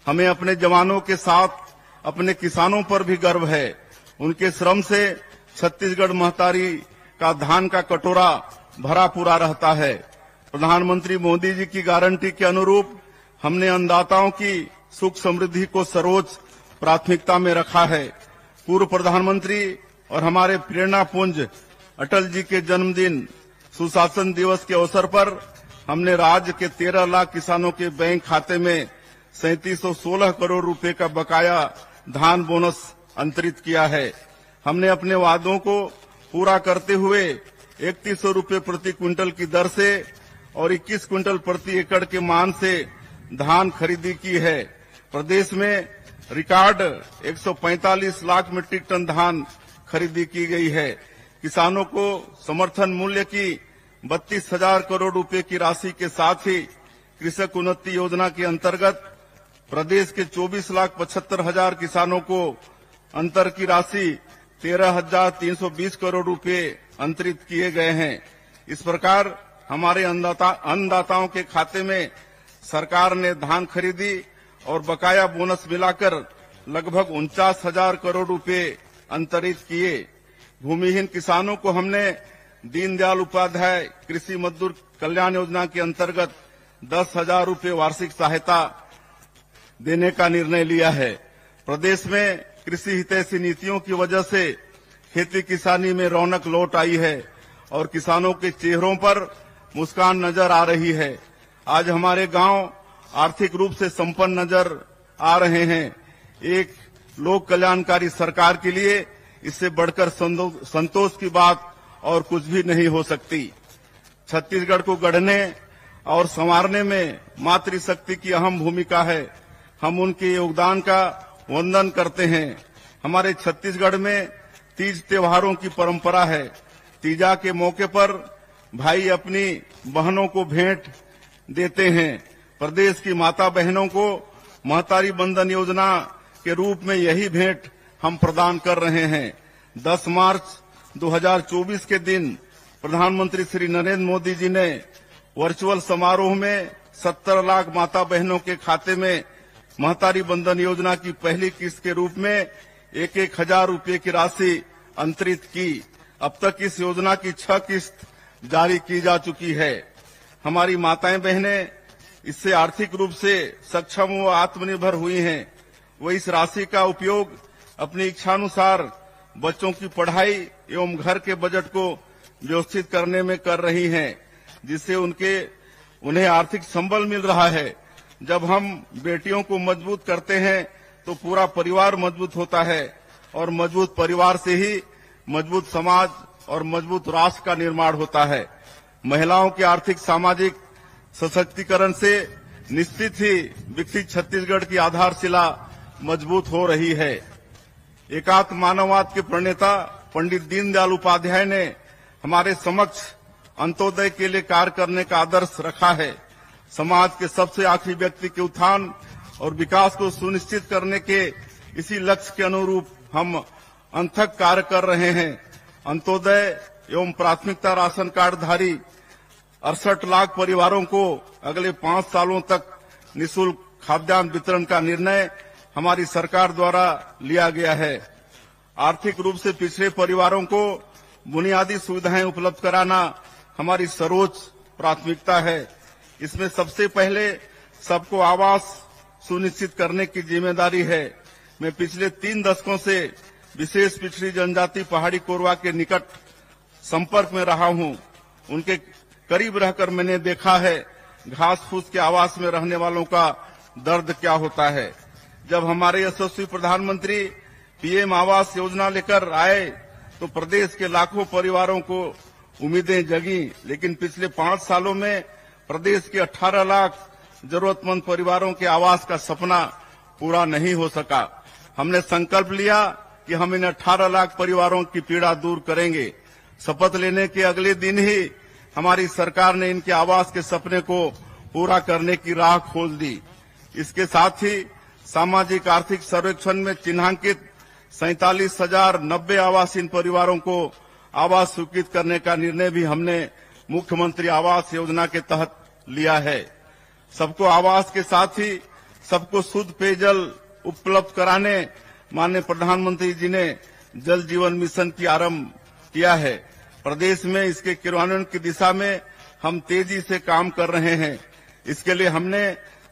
हमें अपने जवानों के साथ अपने किसानों पर भी गर्व है। उनके श्रम से छत्तीसगढ़ महतारी का धान का कटोरा भरा पूरा रहता है। प्रधानमंत्री मोदी जी की गारंटी के अनुरूप हमने अन्नदाताओं की सुख समृद्धि को सर्वोच्च प्राथमिकता में रखा है। पूर्व प्रधानमंत्री और हमारे प्रेरणा पुंज अटल जी के जन्मदिन सुशासन दिवस के अवसर पर हमने राज्य के 13 लाख किसानों के बैंक खाते में 3716 करोड़ रुपए का बकाया धान बोनस अंतरित किया है। हमने अपने वादों को पूरा करते हुए 3100 रुपए प्रति क्विंटल की दर से और 21 क्विंटल प्रति एकड़ के मान से धान खरीदी की है। प्रदेश में रिकॉर्ड 145 लाख मीट्रिक टन धान खरीदी की गई है। किसानों को समर्थन मूल्य की 32,000 करोड़ रुपए की राशि के साथ ही कृषक उन्नति योजना के अंतर्गत प्रदेश के 24,75,000 किसानों को अंतर की राशि 13,320 करोड़ रुपए अंतरित किए गए हैं। इस प्रकार हमारे अन्नदाताओं के खाते में सरकार ने धान खरीदी और बकाया बोनस मिलाकर लगभग 49,000 करोड़ रुपए अंतरित किए। भूमिहीन किसानों को हमने दीनदयाल उपाध्याय कृषि मजदूर कल्याण योजना के अंतर्गत 10,000 रुपए वार्षिक सहायता देने का निर्णय लिया है। प्रदेश में कृषि हितैषी नीतियों की वजह से खेती किसानी में रौनक लौट आई है और किसानों के चेहरों पर मुस्कान नजर आ रही है। आज हमारे गांव आर्थिक रूप से संपन्न नजर आ रहे हैं। एक लोक कल्याणकारी सरकार के लिए इससे बढ़कर संतोष की बात और कुछ भी नहीं हो सकती। छत्तीसगढ़ को गढ़ने और संवारने में मातृशक्ति की अहम भूमिका है। हम उनके योगदान का वंदन करते हैं। हमारे छत्तीसगढ़ में तीज त्योहारों की परंपरा है। तीजा के मौके पर भाई अपनी बहनों को भेंट देते हैं। प्रदेश की माता बहनों को महतारी बंधन योजना के रूप में यही भेंट हम प्रदान कर रहे हैं। 10 मार्च 2024 के दिन प्रधानमंत्री श्री नरेंद्र मोदी जी ने वर्चुअल समारोह में 70 लाख माता बहनों के खाते में महतारी बंधन योजना की पहली किस्त के रूप में 1,000 रुपए की राशि अंतरित की। अब तक इस योजना की 6 किस्त जारी की जा चुकी है। हमारी माताएं बहनें इससे आर्थिक रूप से सक्षम व आत्मनिर्भर हुई हैं। वो इस राशि का उपयोग अपनी इच्छानुसार बच्चों की पढ़ाई एवं घर के बजट को व्यवस्थित करने में कर रही हैं, जिससे उन्हें आर्थिक संबल मिल रहा है। जब हम बेटियों को मजबूत करते हैं तो पूरा परिवार मजबूत होता है और मजबूत परिवार से ही मजबूत समाज और मजबूत राष्ट्र का निर्माण होता है। महिलाओं के आर्थिक सामाजिक सशक्तिकरण से निश्चित ही विकसित छत्तीसगढ़ की आधारशिला मजबूत हो रही है। एकात्म मानववाद के प्रणेता पंडित दीनदयाल उपाध्याय ने हमारे समक्ष अंत्योदय के लिए कार्य करने का आदर्श रखा है। समाज के सबसे आखिरी व्यक्ति के उत्थान और विकास को सुनिश्चित करने के इसी लक्ष्य के अनुरूप हम अथक कार्य कर रहे हैं। अंत्योदय एवं प्राथमिकता राशन कार्ड धारी 68 लाख परिवारों को अगले 5 सालों तक निःशुल्क खाद्यान्न वितरण का निर्णय हमारी सरकार द्वारा लिया गया है। आर्थिक रूप से पिछड़े परिवारों को बुनियादी सुविधाएं उपलब्ध कराना हमारी सर्वोच्च प्राथमिकता है। इसमें सबसे पहले सबको आवास सुनिश्चित करने की जिम्मेदारी है। मैं पिछले 3 दशकों से विशेष पिछड़ी जनजाति पहाड़ी कोरवा के निकट संपर्क में रहा हूं। उनके करीब रहकर मैंने देखा है घास फूस के आवास में रहने वालों का दर्द क्या होता है। जब हमारे यशस्वी प्रधानमंत्री पीएम आवास योजना लेकर आए तो प्रदेश के लाखों परिवारों को उम्मीदें जगी, लेकिन पिछले 5 सालों में प्रदेश के 18 लाख जरूरतमंद परिवारों के आवास का सपना पूरा नहीं हो सका। हमने संकल्प लिया कि हम इन 18 लाख परिवारों की पीड़ा दूर करेंगे। शपथ लेने के अगले दिन ही हमारी सरकार ने इनके आवास के सपने को पूरा करने की राह खोल दी। इसके साथ ही सामाजिक आर्थिक सर्वेक्षण में चिन्हांकित 47,090 आवासहीन परिवारों को आवास स्वीकृत करने का निर्णय भी हमने मुख्यमंत्री आवास योजना के तहत लिया है। सबको आवास के साथ ही सबको शुद्ध पेयजल उपलब्ध कराने माननीय प्रधानमंत्री जी ने जल जीवन मिशन की आरंभ किया है। प्रदेश में इसके क्रियान्वयन की दिशा में हम तेजी से काम कर रहे हैं। इसके लिए हमने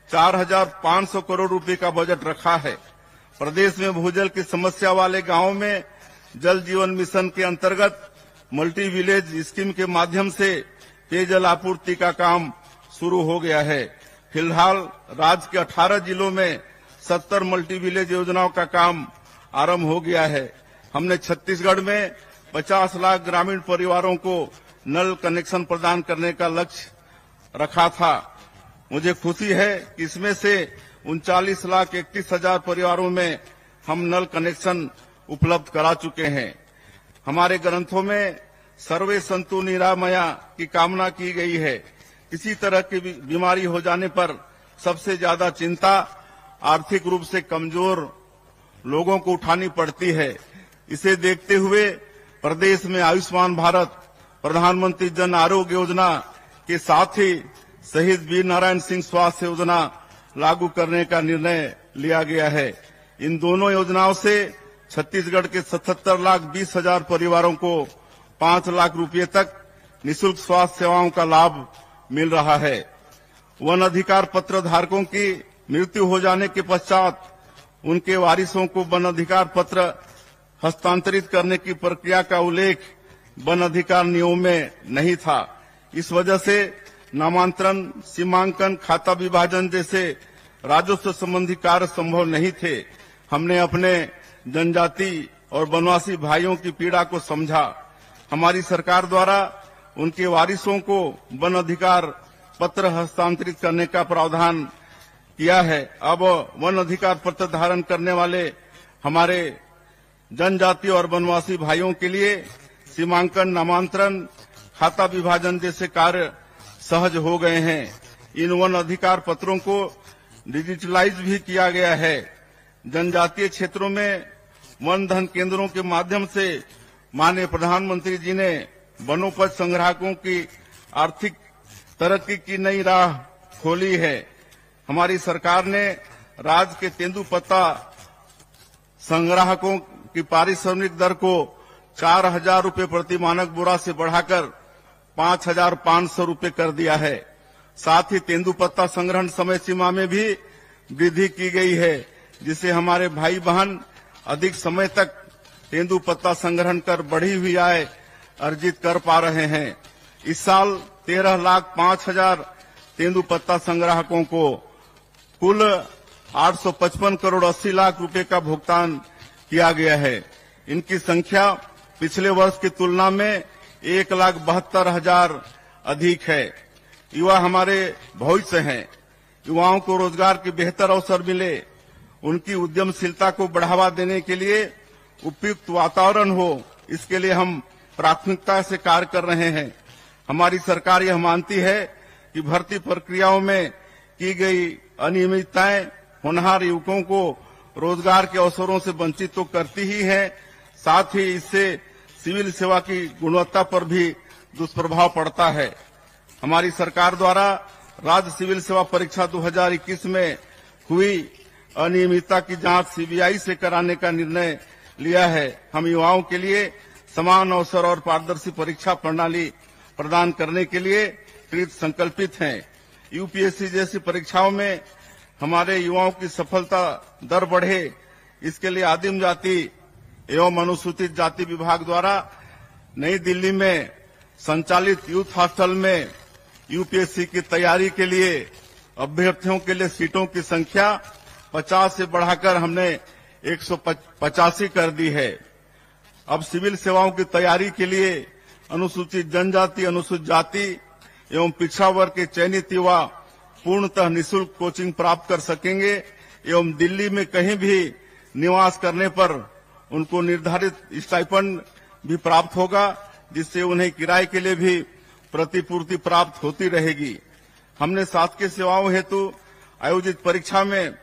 4,500 करोड़ रुपए का बजट रखा है। प्रदेश में भूजल की समस्या वाले गांवों में जल जीवन मिशन के अंतर्गत मल्टी विलेज स्कीम के माध्यम से पेयजल आपूर्ति का काम शुरू हो गया है। फिलहाल राज्य के 18 जिलों में 70 मल्टी विलेज योजनाओं का काम आरंभ हो गया है। हमने छत्तीसगढ़ में 50 लाख ग्रामीण परिवारों को नल कनेक्शन प्रदान करने का लक्ष्य रखा था। मुझे खुशी है कि इसमें से 39,31,000 परिवारों में हम नल कनेक्शन उपलब्ध करा चुके हैं। हमारे ग्रंथों में सर्वे संतु निरामया की कामना की गई है। किसी तरह की बीमारी हो जाने पर सबसे ज्यादा चिंता आर्थिक रूप से कमजोर लोगों को उठानी पड़ती है। इसे देखते हुए प्रदेश में आयुष्मान भारत, प्रधानमंत्री जन आरोग्य योजना के साथ ही शहीद वीर नारायण सिंह स्वास्थ्य योजना लागू करने का निर्णय लिया गया है। इन दोनों योजनाओं से छत्तीसगढ़ के 77,20,000 परिवारों को 5 लाख रुपए तक निःशुल्क स्वास्थ्य सेवाओं का लाभ मिल रहा है। वन अधिकार पत्र धारकों की मृत्यु हो जाने के पश्चात उनके वारिसों को वन अधिकार पत्र हस्तांतरित करने की प्रक्रिया का उल्लेख वन अधिकार नियमों में नहीं था। इस वजह से नामांतरण, सीमांकन, खाता विभाजन जैसे राजस्व संबंधी कार्य संभव नहीं थे। हमने अपने जनजाति और वनवासी भाइयों की पीड़ा को समझा। हमारी सरकार द्वारा उनके वारिसों को वन अधिकार पत्र हस्तांतरित करने का प्रावधान किया है। अब वन अधिकार पत्र धारण करने वाले हमारे जनजाति और वनवासी भाइयों के लिए सीमांकन, नामांतरण, खाता विभाजन जैसे कार्य सहज हो गए हैं। इन वन अधिकार पत्रों को डिजिटलाइज भी किया गया है। जनजातीय क्षेत्रों में वन धन केंद्रों के माध्यम से माननीय प्रधानमंत्री जी ने वनोपज संग्राहकों की आर्थिक तरक्की की नई राह खोली है। हमारी सरकार ने राज्य के तेंदुपत्ता संग्राहकों की पारिश्रमिक दर को 4,000 रुपए प्रति मानक बोरा से बढ़ाकर 5,500 रुपए कर दिया है। साथ ही तेंदुपत्ता संग्रहण समय सीमा में भी वृद्धि की गई है, जिससे हमारे भाई बहन अधिक समय तक तेंदुपत्ता संग्रहण कर बढ़ी हुई आय अर्जित कर पा रहे हैं। इस साल 13,05,000 तेंदुपत्ता संग्राहकों को कुल 855 करोड़ 80 लाख रुपए का भुगतान किया गया है। इनकी संख्या पिछले वर्ष की तुलना में 1,72,000 अधिक है। युवा हमारे भविष्य हैं। युवाओं को रोजगार के बेहतर अवसर मिले, उनकी उद्यमशीलता को बढ़ावा देने के लिए उपयुक्त वातावरण हो, इसके लिए हम प्राथमिकता से कार्य कर रहे हैं। हमारी सरकार यह मानती है कि भर्ती प्रक्रियाओं में की गई अनियमितताएं होनहार युवकों को रोजगार के अवसरों से वंचित तो करती ही है, साथ ही इससे सिविल सेवा की गुणवत्ता पर भी दुष्प्रभाव पड़ता है। हमारी सरकार द्वारा राज्य सिविल सेवा परीक्षा 2021 में हुई अनियमितता की जांच सीबीआई से कराने का निर्णय लिया है। हम युवाओं के लिए समान अवसर और पारदर्शी परीक्षा प्रणाली प्रदान करने के लिए कृत संकल्पित हैं। यूपीएससी जैसी परीक्षाओं में हमारे युवाओं की सफलता दर बढ़े, इसके लिए आदिम जाति एवं अनुसूचित जाति विभाग द्वारा नई दिल्ली में संचालित यूथ हॉस्टल में यूपीएससी की तैयारी के लिए अभ्यर्थियों के लिए सीटों की संख्या 50 से बढ़ाकर हमने 185 कर दी है। अब सिविल सेवाओं की तैयारी के लिए अनुसूचित जनजाति, अनुसूचित जाति एवं पिछड़ा वर्ग के चयनित युवा पूर्णतः निःशुल्क कोचिंग प्राप्त कर सकेंगे एवं दिल्ली में कहीं भी निवास करने पर उनको निर्धारित स्टाइपेंड भी प्राप्त होगा, जिससे उन्हें किराए के लिए भी प्रतिपूर्ति प्राप्त होती रहेगी। हमने शासकीय सेवाओं हेतु आयोजित परीक्षा में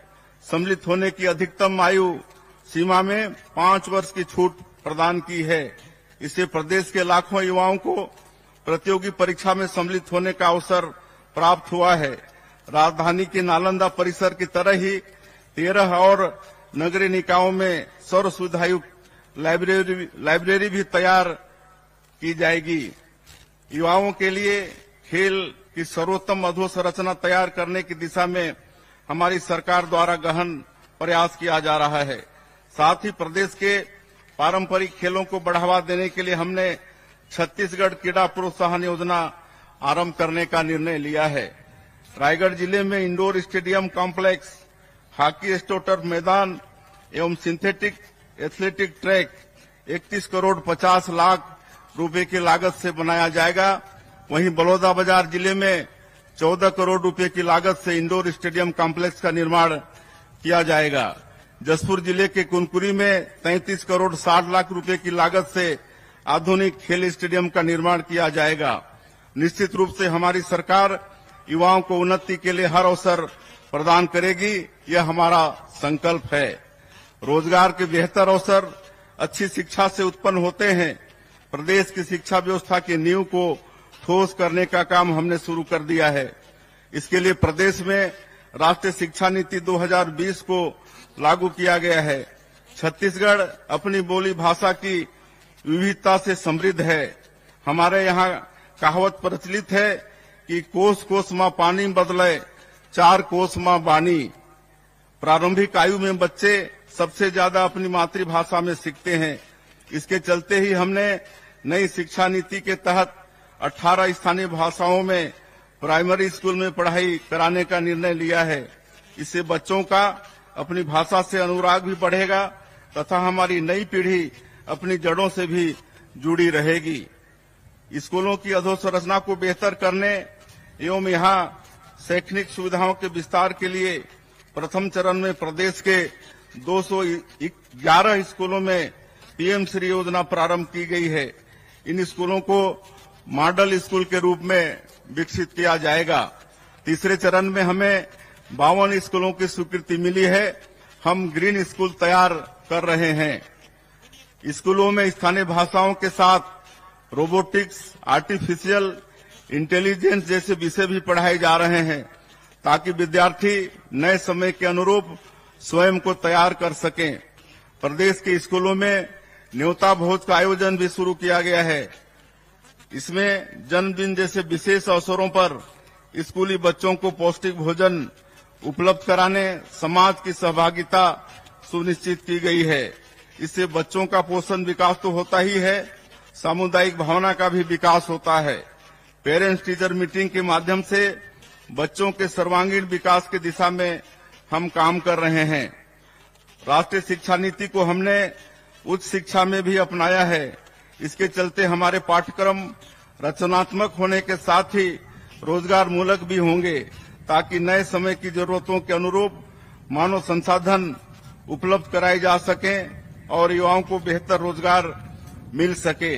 सम्मिलित होने की अधिकतम आयु सीमा में 5 वर्ष की छूट प्रदान की है। इससे प्रदेश के लाखों युवाओं को प्रतियोगी परीक्षा में सम्मिलित होने का अवसर प्राप्त हुआ है। राजधानी के नालंदा परिसर की तरह ही 13 और नगरीय निकायों में सर्व सुविधायुक्त लाइब्रेरी भी तैयार की जाएगी। युवाओं के लिए खेल की सर्वोत्तम अधोसंरचना तैयार करने की दिशा में हमारी सरकार द्वारा गहन प्रयास किया जा रहा है। साथ ही प्रदेश के पारंपरिक खेलों को बढ़ावा देने के लिए हमने छत्तीसगढ़ क्रीड़ा प्रोत्साहन योजना आरंभ करने का निर्णय लिया है। रायगढ़ जिले में इंडोर स्टेडियम कॉम्प्लेक्स, हॉकी स्टोटर मैदान एवं synthetic athletic track 31 crore 50 lakh रुपए की लागत से बनाया जाएगा। वहीं बलौदाबाजार जिले में 14 करोड़ रुपए की लागत से इंडोर स्टेडियम कॉम्प्लेक्स का निर्माण किया जाएगा। जसपुर जिले के कुनकुरी में 33 करोड़ 60 लाख रुपए की लागत से आधुनिक खेल स्टेडियम का निर्माण किया जाएगा। निश्चित रूप से हमारी सरकार युवाओं को उन्नति के लिए हर अवसर प्रदान करेगी, यह हमारा संकल्प है। रोजगार के बेहतर अवसर अच्छी शिक्षा से उत्पन्न होते हैं। प्रदेश की शिक्षा व्यवस्था की नींव को ठोस करने का काम हमने शुरू कर दिया है। इसके लिए प्रदेश में राष्ट्रीय शिक्षा नीति 2020 को लागू किया गया है। छत्तीसगढ़ अपनी बोली भाषा की विविधता से समृद्ध है। हमारे यहाँ कहावत प्रचलित है कि कोस कोस माँ पानी बदले, 4 कोस माँ बानी। प्रारंभिक आयु में बच्चे सबसे ज्यादा अपनी मातृभाषा में सीखते हैं। इसके चलते ही हमने नई शिक्षा नीति के तहत 18 स्थानीय भाषाओं में प्राइमरी स्कूल में पढ़ाई कराने का निर्णय लिया है। इससे बच्चों का अपनी भाषा से अनुराग भी बढ़ेगा तथा हमारी नई पीढ़ी अपनी जड़ों से भी जुड़ी रहेगी। स्कूलों की अधोसंरचना को बेहतर करने एवं यहाँ शैक्षणिक सुविधाओं के विस्तार के लिए प्रथम चरण में प्रदेश के 211 स्कूलों में पीएम श्री योजना प्रारंभ की गई है। इन स्कूलों को मॉडल स्कूल के रूप में विकसित किया जाएगा। तीसरे चरण में हमें 52 स्कूलों की स्वीकृति मिली है। हम ग्रीन स्कूल तैयार कर रहे हैं। स्कूलों में स्थानीय भाषाओं के साथ रोबोटिक्स, आर्टिफिशियल इंटेलिजेंस जैसे विषय भी पढ़ाए जा रहे हैं ताकि विद्यार्थी नए समय के अनुरूप स्वयं को तैयार कर सकें। प्रदेश के स्कूलों में न्योता भोज का आयोजन भी शुरू किया गया है। इसमें जन्मदिन जैसे विशेष अवसरों पर स्कूली बच्चों को पौष्टिक भोजन उपलब्ध कराने समाज की सहभागिता सुनिश्चित की गई है। इससे बच्चों का पोषण विकास तो होता ही है, सामुदायिक भावना का भी विकास होता है। पेरेंट्स टीचर मीटिंग के माध्यम से बच्चों के सर्वांगीण विकास की दिशा में हम काम कर रहे हैं। राष्ट्रीय शिक्षा नीति को हमने उच्च शिक्षा में भी अपनाया है। इसके चलते हमारे पाठ्यक्रम रचनात्मक होने के साथ ही रोजगार मूलक भी होंगे ताकि नए समय की जरूरतों के अनुरूप मानव संसाधन उपलब्ध कराए जा सकें और युवाओं को बेहतर रोजगार मिल सके।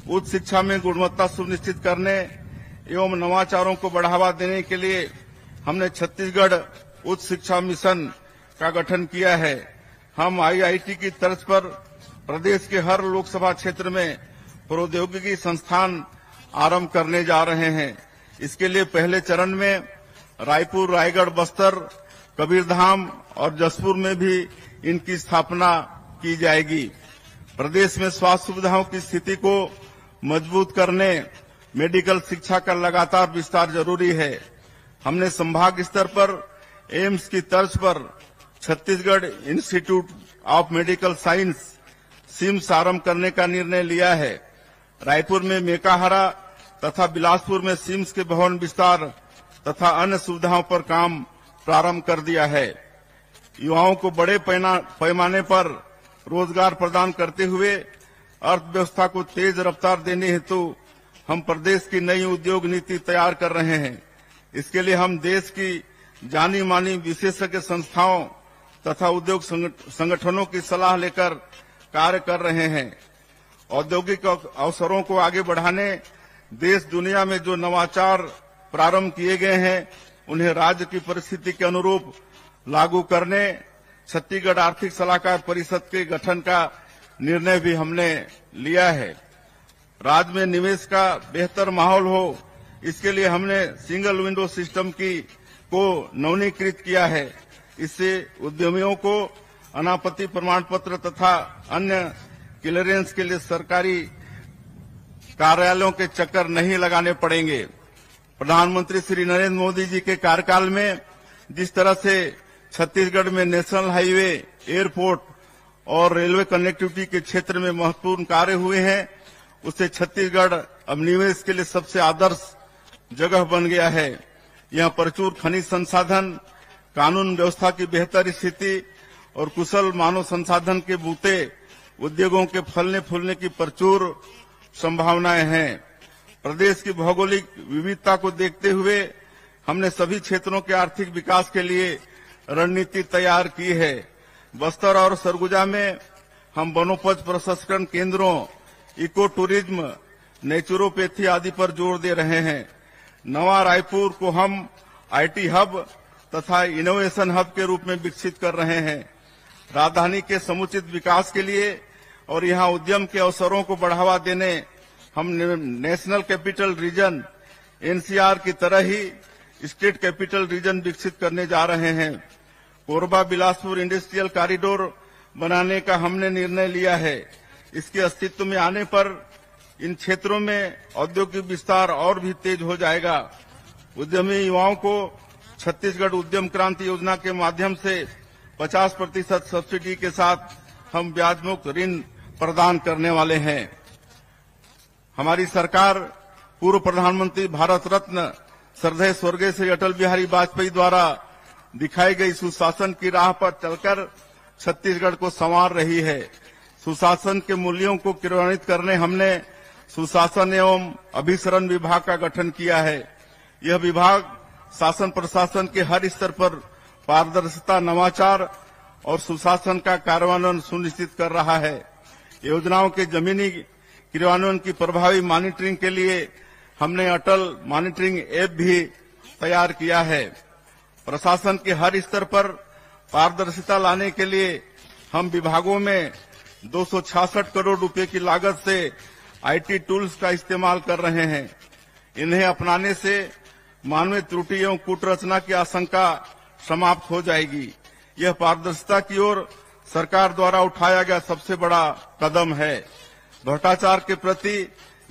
उच्च शिक्षा में गुणवत्ता सुनिश्चित करने एवं नवाचारों को बढ़ावा देने के लिए हमने छत्तीसगढ़ उच्च शिक्षा मिशन का गठन किया है। हम आईआईटी की तर्ज पर प्रदेश के हर लोकसभा क्षेत्र में प्रौद्योगिकी संस्थान आरंभ करने जा रहे हैं। इसके लिए पहले चरण में रायपुर, रायगढ़, बस्तर, कबीरधाम और जसपुर में भी इनकी स्थापना की जाएगी। प्रदेश में स्वास्थ्य सुविधाओं की स्थिति को मजबूत करने मेडिकल शिक्षा का लगातार विस्तार जरूरी है। हमने संभाग स्तर पर एम्स की तर्ज पर Chhattisgarh Institute of Medical Science CIMS आरंभ करने का निर्णय लिया है। रायपुर में मेकाहारा तथा बिलासपुर में सिम्स के भवन विस्तार तथा अन्य सुविधाओं पर काम प्रारंभ कर दिया है। युवाओं को बड़े पैमाने पर रोजगार प्रदान करते हुए अर्थव्यवस्था को तेज रफ्तार देने हेतु हम प्रदेश की नई उद्योग नीति तैयार कर रहे हैं। इसके लिए हम देश की जानी मानी विशेषज्ञ संस्थाओं तथा उद्योग संगठनों की सलाह लेकर कार्य कर रहे हैं। औद्योगिक अवसरों को आगे बढ़ाने देश दुनिया में जो नवाचार प्रारंभ किए गए हैं उन्हें राज्य की परिस्थिति के अनुरूप लागू करने छत्तीसगढ़ आर्थिक सलाहकार परिषद के गठन का निर्णय भी हमने लिया है। राज्य में निवेश का बेहतर माहौल हो, इसके लिए हमने सिंगल विंडो सिस्टम को नवीनीकृत किया है। इससे उद्यमियों को अनापत्ति प्रमाण पत्र तथा अन्य क्लियरेंस के लिए सरकारी कार्यालयों के चक्कर नहीं लगाने पड़ेंगे। प्रधानमंत्री श्री नरेंद्र मोदी जी के कार्यकाल में जिस तरह से छत्तीसगढ़ में नेशनल हाईवे, एयरपोर्ट और रेलवे कनेक्टिविटी के क्षेत्र में महत्वपूर्ण कार्य हुए हैं, उससे छत्तीसगढ़ अब निवेश के लिए सबसे आदर्श जगह बन गया है। यहाँ प्रचुर खनिज संसाधन, कानून व्यवस्था की बेहतर स्थिति और कुशल मानव संसाधन के बूते उद्योगों के फलने फूलने की प्रचुर संभावनाएं हैं। प्रदेश की भौगोलिक विविधता को देखते हुए हमने सभी क्षेत्रों के आर्थिक विकास के लिए रणनीति तैयार की है। बस्तर और सरगुजा में हम वनोपज प्रसंस्करण केंद्रों, इको टूरिज्म, नेचुरोपैथी आदि पर जोर दे रहे हैं। नवा रायपुर को हम आईटी हब तथा इनोवेशन हब के रूप में विकसित कर रहे हैं। राजधानी के समुचित विकास के लिए और यहाँ उद्यम के अवसरों को बढ़ावा देने हम नेशनल कैपिटल रीजन एनसीआर की तरह ही स्टेट कैपिटल रीजन विकसित करने जा रहे हैं। कोरबा बिलासपुर इंडस्ट्रियल कॉरिडोर बनाने का हमने निर्णय लिया है। इसके अस्तित्व में आने पर इन क्षेत्रों में औद्योगिक विस्तार और भी तेज हो जाएगा। उद्यमी युवाओं को छत्तीसगढ़ उद्यम क्रांति योजना के माध्यम से 50% सब्सिडी के साथ हम ब्याज मुक्त ऋण प्रदान करने वाले हैं। हमारी सरकार पूर्व प्रधानमंत्री भारत रत्न श्रद्धेय स्वर्गीय श्री अटल बिहारी वाजपेयी द्वारा दिखाई गई सुशासन की राह पर चलकर छत्तीसगढ़ को संवार रही है। सुशासन के मूल्यों को क्रियान्वित करने हमने सुशासन एवं अभिसरण विभाग का गठन किया है। यह विभाग शासन प्रशासन के हर स्तर पर पारदर्शिता, नवाचार और सुशासन का कार्यान्वयन सुनिश्चित कर रहा है। योजनाओं के जमीनी क्रियान्वयन की प्रभावी मॉनिटरिंग के लिए हमने अटल मॉनिटरिंग ऐप भी तैयार किया है। प्रशासन के हर स्तर पर पारदर्शिता लाने के लिए हम विभागों में 266 करोड़ रुपए की लागत से आईटी टूल्स का इस्तेमाल कर रहे हैं। इन्हें अपनाने से मानवीय त्रुटि एवं कूटरचना की आशंका समाप्त हो जाएगी। यह पारदर्शिता की ओर सरकार द्वारा उठाया गया सबसे बड़ा कदम है। भ्रष्टाचार के प्रति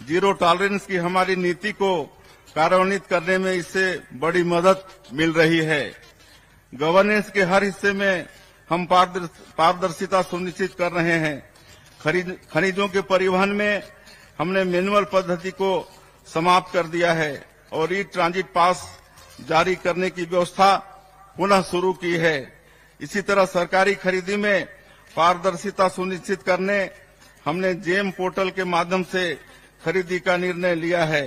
जीरो टॉलरेंस की हमारी नीति को कार्यान्वित करने में इससे बड़ी मदद मिल रही है। गवर्नेंस के हर हिस्से में हम पारदर्शिता सुनिश्चित कर रहे हैं। खनिजों के परिवहन में हमने मैनुअल पद्धति को समाप्त कर दिया है और ई ट्रांजिट पास जारी करने की व्यवस्था पुनः शुरू की है। इसी तरह सरकारी खरीदी में पारदर्शिता सुनिश्चित करने हमने जेम पोर्टल के माध्यम से खरीदी का निर्णय लिया है।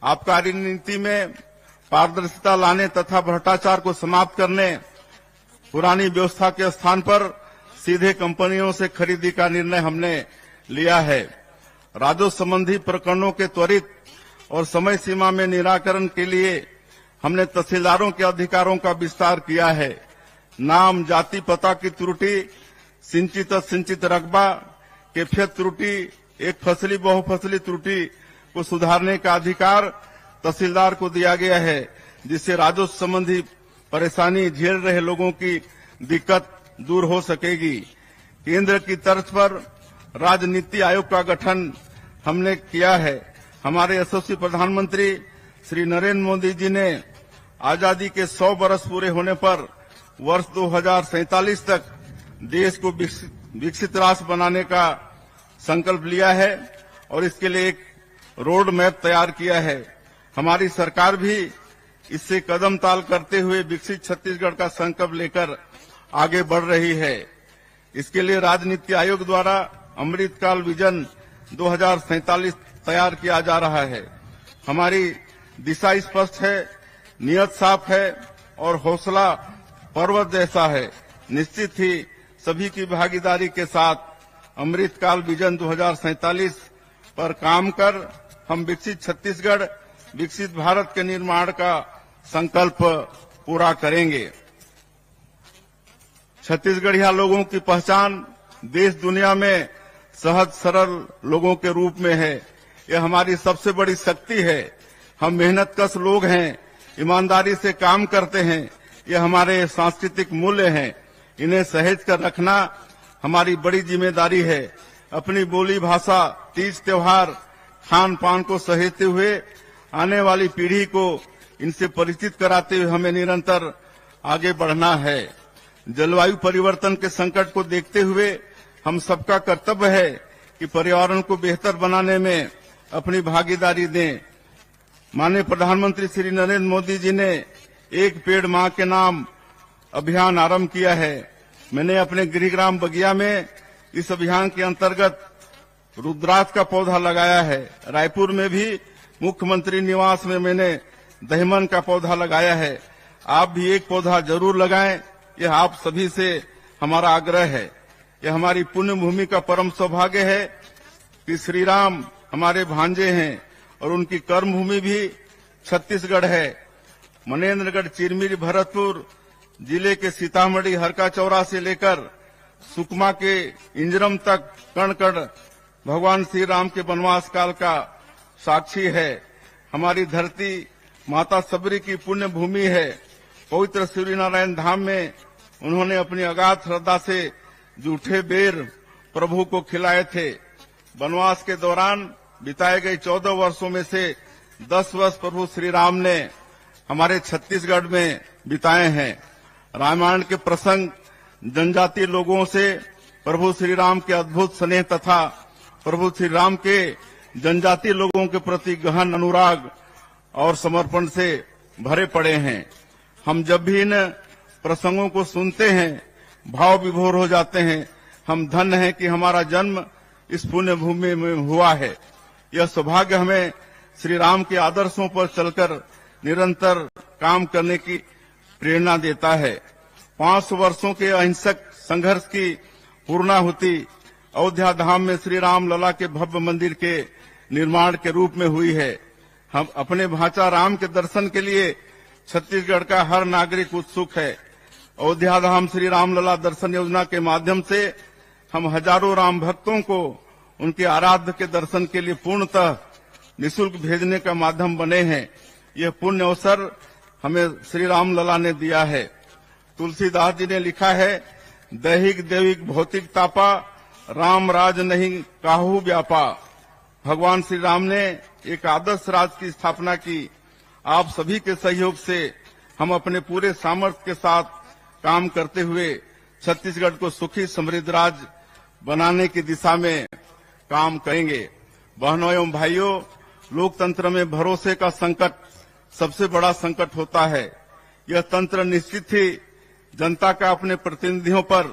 आबकारी नीति में पारदर्शिता लाने तथा भ्रष्टाचार को समाप्त करने पुरानी व्यवस्था के स्थान पर सीधे कंपनियों से खरीदी का निर्णय हमने लिया है। राजस्व संबंधी प्रकरणों के त्वरित और समय सीमा में निराकरण के लिए हमने तहसीलदारों के अधिकारों का विस्तार किया है। नाम, जाति, पता की त्रुटि, सिंचित रकबा, कैफियत त्रुटि, एक फसली बहुफसली त्रुटि को सुधारने का अधिकार तहसीलदार को दिया गया है, जिससे राजस्व संबंधी परेशानी झेल रहे लोगों की दिक्कत दूर हो सकेगी। केंद्र की तर्ज पर राज्य नीति आयोग का गठन हमने किया है। हमारे यशस्वी प्रधानमंत्री श्री नरेंद्र मोदी जी ने आजादी के 100 वर्ष पूरे होने पर वर्ष 2047 तक देश को विकसित राष्ट्र बनाने का संकल्प लिया है और इसके लिए एक रोड मैप तैयार किया है। हमारी सरकार भी इससे कदम ताल करते हुए विकसित छत्तीसगढ़ का संकल्प लेकर आगे बढ़ रही है। इसके लिए राजनीति आयोग द्वारा अमृतकाल विजन 2047 तैयार किया जा रहा है। हमारी दिशा स्पष्ट है, नियत साफ है और हौसला पर्वत जैसा है। निश्चित ही सभी की भागीदारी के साथ अमृतकाल विजन 2047 पर काम कर हम विकसित छत्तीसगढ़, विकसित भारत के निर्माण का संकल्प पूरा करेंगे। छत्तीसगढ़िया लोगों की पहचान देश दुनिया में सहज सरल लोगों के रूप में है। यह हमारी सबसे बड़ी शक्ति है। हम मेहनतकश लोग हैं, ईमानदारी से काम करते हैं। यह हमारे सांस्कृतिक मूल्य हैं। इन्हें सहेज कर रखना हमारी बड़ी जिम्मेदारी है। अपनी बोली भाषा, तीज त्योहार, खान पान को सहेजते हुए आने वाली पीढ़ी को इनसे परिचित कराते हुए हमें निरंतर आगे बढ़ना है। जलवायु परिवर्तन के संकट को देखते हुए हम सबका कर्तव्य है कि पर्यावरण को बेहतर बनाने में अपनी भागीदारी दें। माननीय प्रधानमंत्री श्री नरेंद्र मोदी जी ने एक पेड़ मां के नाम अभियान आरंभ किया है। मैंने अपने गृहग्राम बगिया में इस अभियान के अंतर्गत रुद्राक्ष का पौधा लगाया है। रायपुर में भी मुख्यमंत्री निवास में मैंने दहीमन का पौधा लगाया है। आप भी एक पौधा जरूर लगाएं, यह आप सभी से हमारा आग्रह है। यह हमारी पुण्य भूमि का परम सौभाग्य है कि श्री राम हमारे भांजे हैं और उनकी कर्म भूमि भी छत्तीसगढ़ है। मनेन्द्रगढ़, चिरमिरी, भरतपुर जिले के सीतामढ़ी, हरका चौरा से लेकर सुकमा के इंजरम तक कण कण भगवान श्री राम के वनवास काल का साक्षी है। हमारी धरती माता सबरी की पुण्य भूमि है। पवित्र सूर्यनारायण धाम में उन्होंने अपनी अगाध श्रद्धा से जूठे बेर प्रभु को खिलाए थे। वनवास के दौरान बिताए गए 14 वर्षों में से 10 वर्ष प्रभु श्री राम ने हमारे छत्तीसगढ़ में बिताए हैं। रामायण के प्रसंग, जनजातीय लोगों से प्रभु श्री राम के अद्भुत स्नेह तथा प्रभु श्री राम के जनजातीय लोगों के प्रति गहन अनुराग और समर्पण से भरे पड़े हैं। हम जब भी इन प्रसंगों को सुनते हैं भाव विभोर हो जाते हैं। हम धन्य हैं कि हमारा जन्म इस पुण्य भूमि में हुआ है। यह सौभाग्य हमें श्री राम के आदर्शों पर चलकर निरंतर काम करने की प्रेरणा देता है। 500 वर्षों के अहिंसक संघर्ष की पूर्णाहुति अयोध्या धाम में श्री राम लला के भव्य मंदिर के निर्माण के रूप में हुई है। हम अपने भांचा राम के दर्शन के लिए छत्तीसगढ़ का हर नागरिक उत्सुक है। अयोध्या धाम श्री राम लला दर्शन योजना के माध्यम से हम हजारों राम भक्तों को उनके आराध्य के दर्शन के लिए पूर्णतः निःशुल्क भेजने का माध्यम बने हैं। यह पुण्य अवसर हमें श्री राम लला ने दिया है। तुलसीदास जी ने लिखा है, दैहिक दैविक भौतिक तापा, राम राज नहीं काहू व्यापा। भगवान श्री राम ने एक आदर्श राज की स्थापना की। आप सभी के सहयोग से हम अपने पूरे सामर्थ्य के साथ काम करते हुए छत्तीसगढ़ को सुखी समृद्ध राज्य बनाने की दिशा में काम करेंगे। बहनों एवं भाइयों, लोकतंत्र में भरोसे का संकट सबसे बड़ा संकट होता है। यह तंत्र निश्चित ही जनता का अपने प्रतिनिधियों पर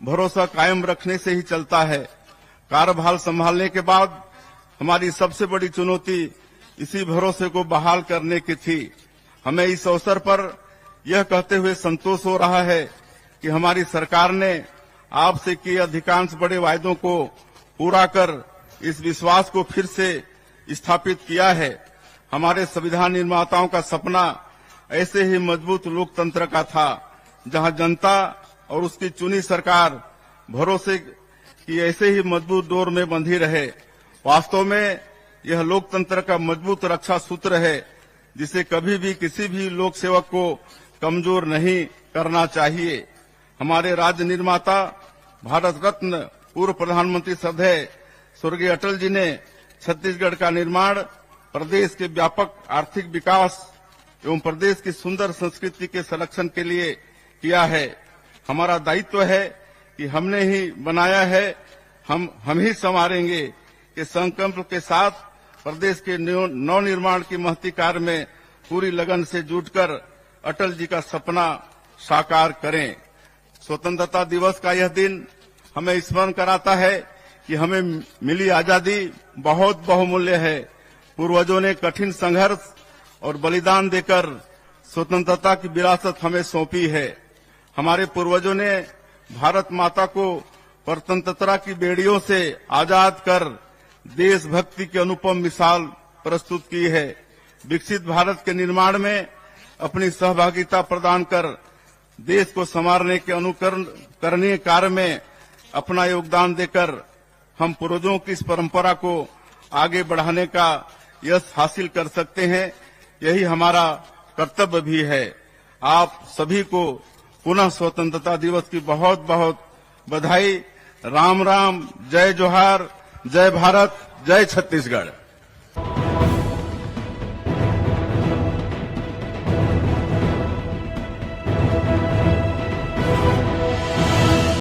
भरोसा कायम रखने से ही चलता है। कार्यभार संभालने के बाद हमारी सबसे बड़ी चुनौती इसी भरोसे को बहाल करने की थी। हमें इस अवसर पर यह कहते हुए संतोष हो रहा है कि हमारी सरकार ने आपसे किए अधिकांश बड़े वायदों को पूरा कर इस विश्वास को फिर से स्थापित किया है। हमारे संविधान निर्माताओं का सपना ऐसे ही मजबूत लोकतंत्र का था, जहां जनता और उसकी चुनी सरकार भरोसे की ऐसे ही मजबूत डोर में बंधी रहे। वास्तव में यह लोकतंत्र का मजबूत रक्षा सूत्र है, जिसे कभी भी किसी भी लोक सेवक को कमजोर नहीं करना चाहिए। हमारे राज्य निर्माता भारत रत्न पूर्व प्रधानमंत्री श्रद्धेय स्वर्गीय अटल जी ने छत्तीसगढ़ का निर्माण प्रदेश के व्यापक आर्थिक विकास एवं प्रदेश की सुंदर संस्कृति के संरक्षण के लिए किया है। हमारा दायित्व है कि हमने ही बनाया है, हम ही संवारेंगे के संकल्प के साथ प्रदेश के नव निर्माण की महती कार्य में पूरी लगन से जुटकर अटल जी का सपना साकार करें। स्वतंत्रता दिवस का यह दिन हमें स्मरण कराता है कि हमें मिली आजादी बहुत बहुमूल्य है। पूर्वजों ने कठिन संघर्ष और बलिदान देकर स्वतंत्रता की विरासत हमें सौंपी है। हमारे पूर्वजों ने भारत माता को परतंत्रता की बेड़ियों से आजाद कर देशभक्ति की अनुपम मिसाल प्रस्तुत की है। विकसित भारत के निर्माण में अपनी सहभागिता प्रदान कर देश को संवारने के अनुकरणीय कार्य में अपना योगदान देकर हम पूर्वजों की इस परंपरा को आगे बढ़ाने का यश हासिल कर सकते हैं। यही हमारा कर्तव्य भी है। आप सभी को पुनः स्वतंत्रता दिवस की बहुत बहुत बधाई। राम राम, जय जोहार, जय भारत, जय छत्तीसगढ़।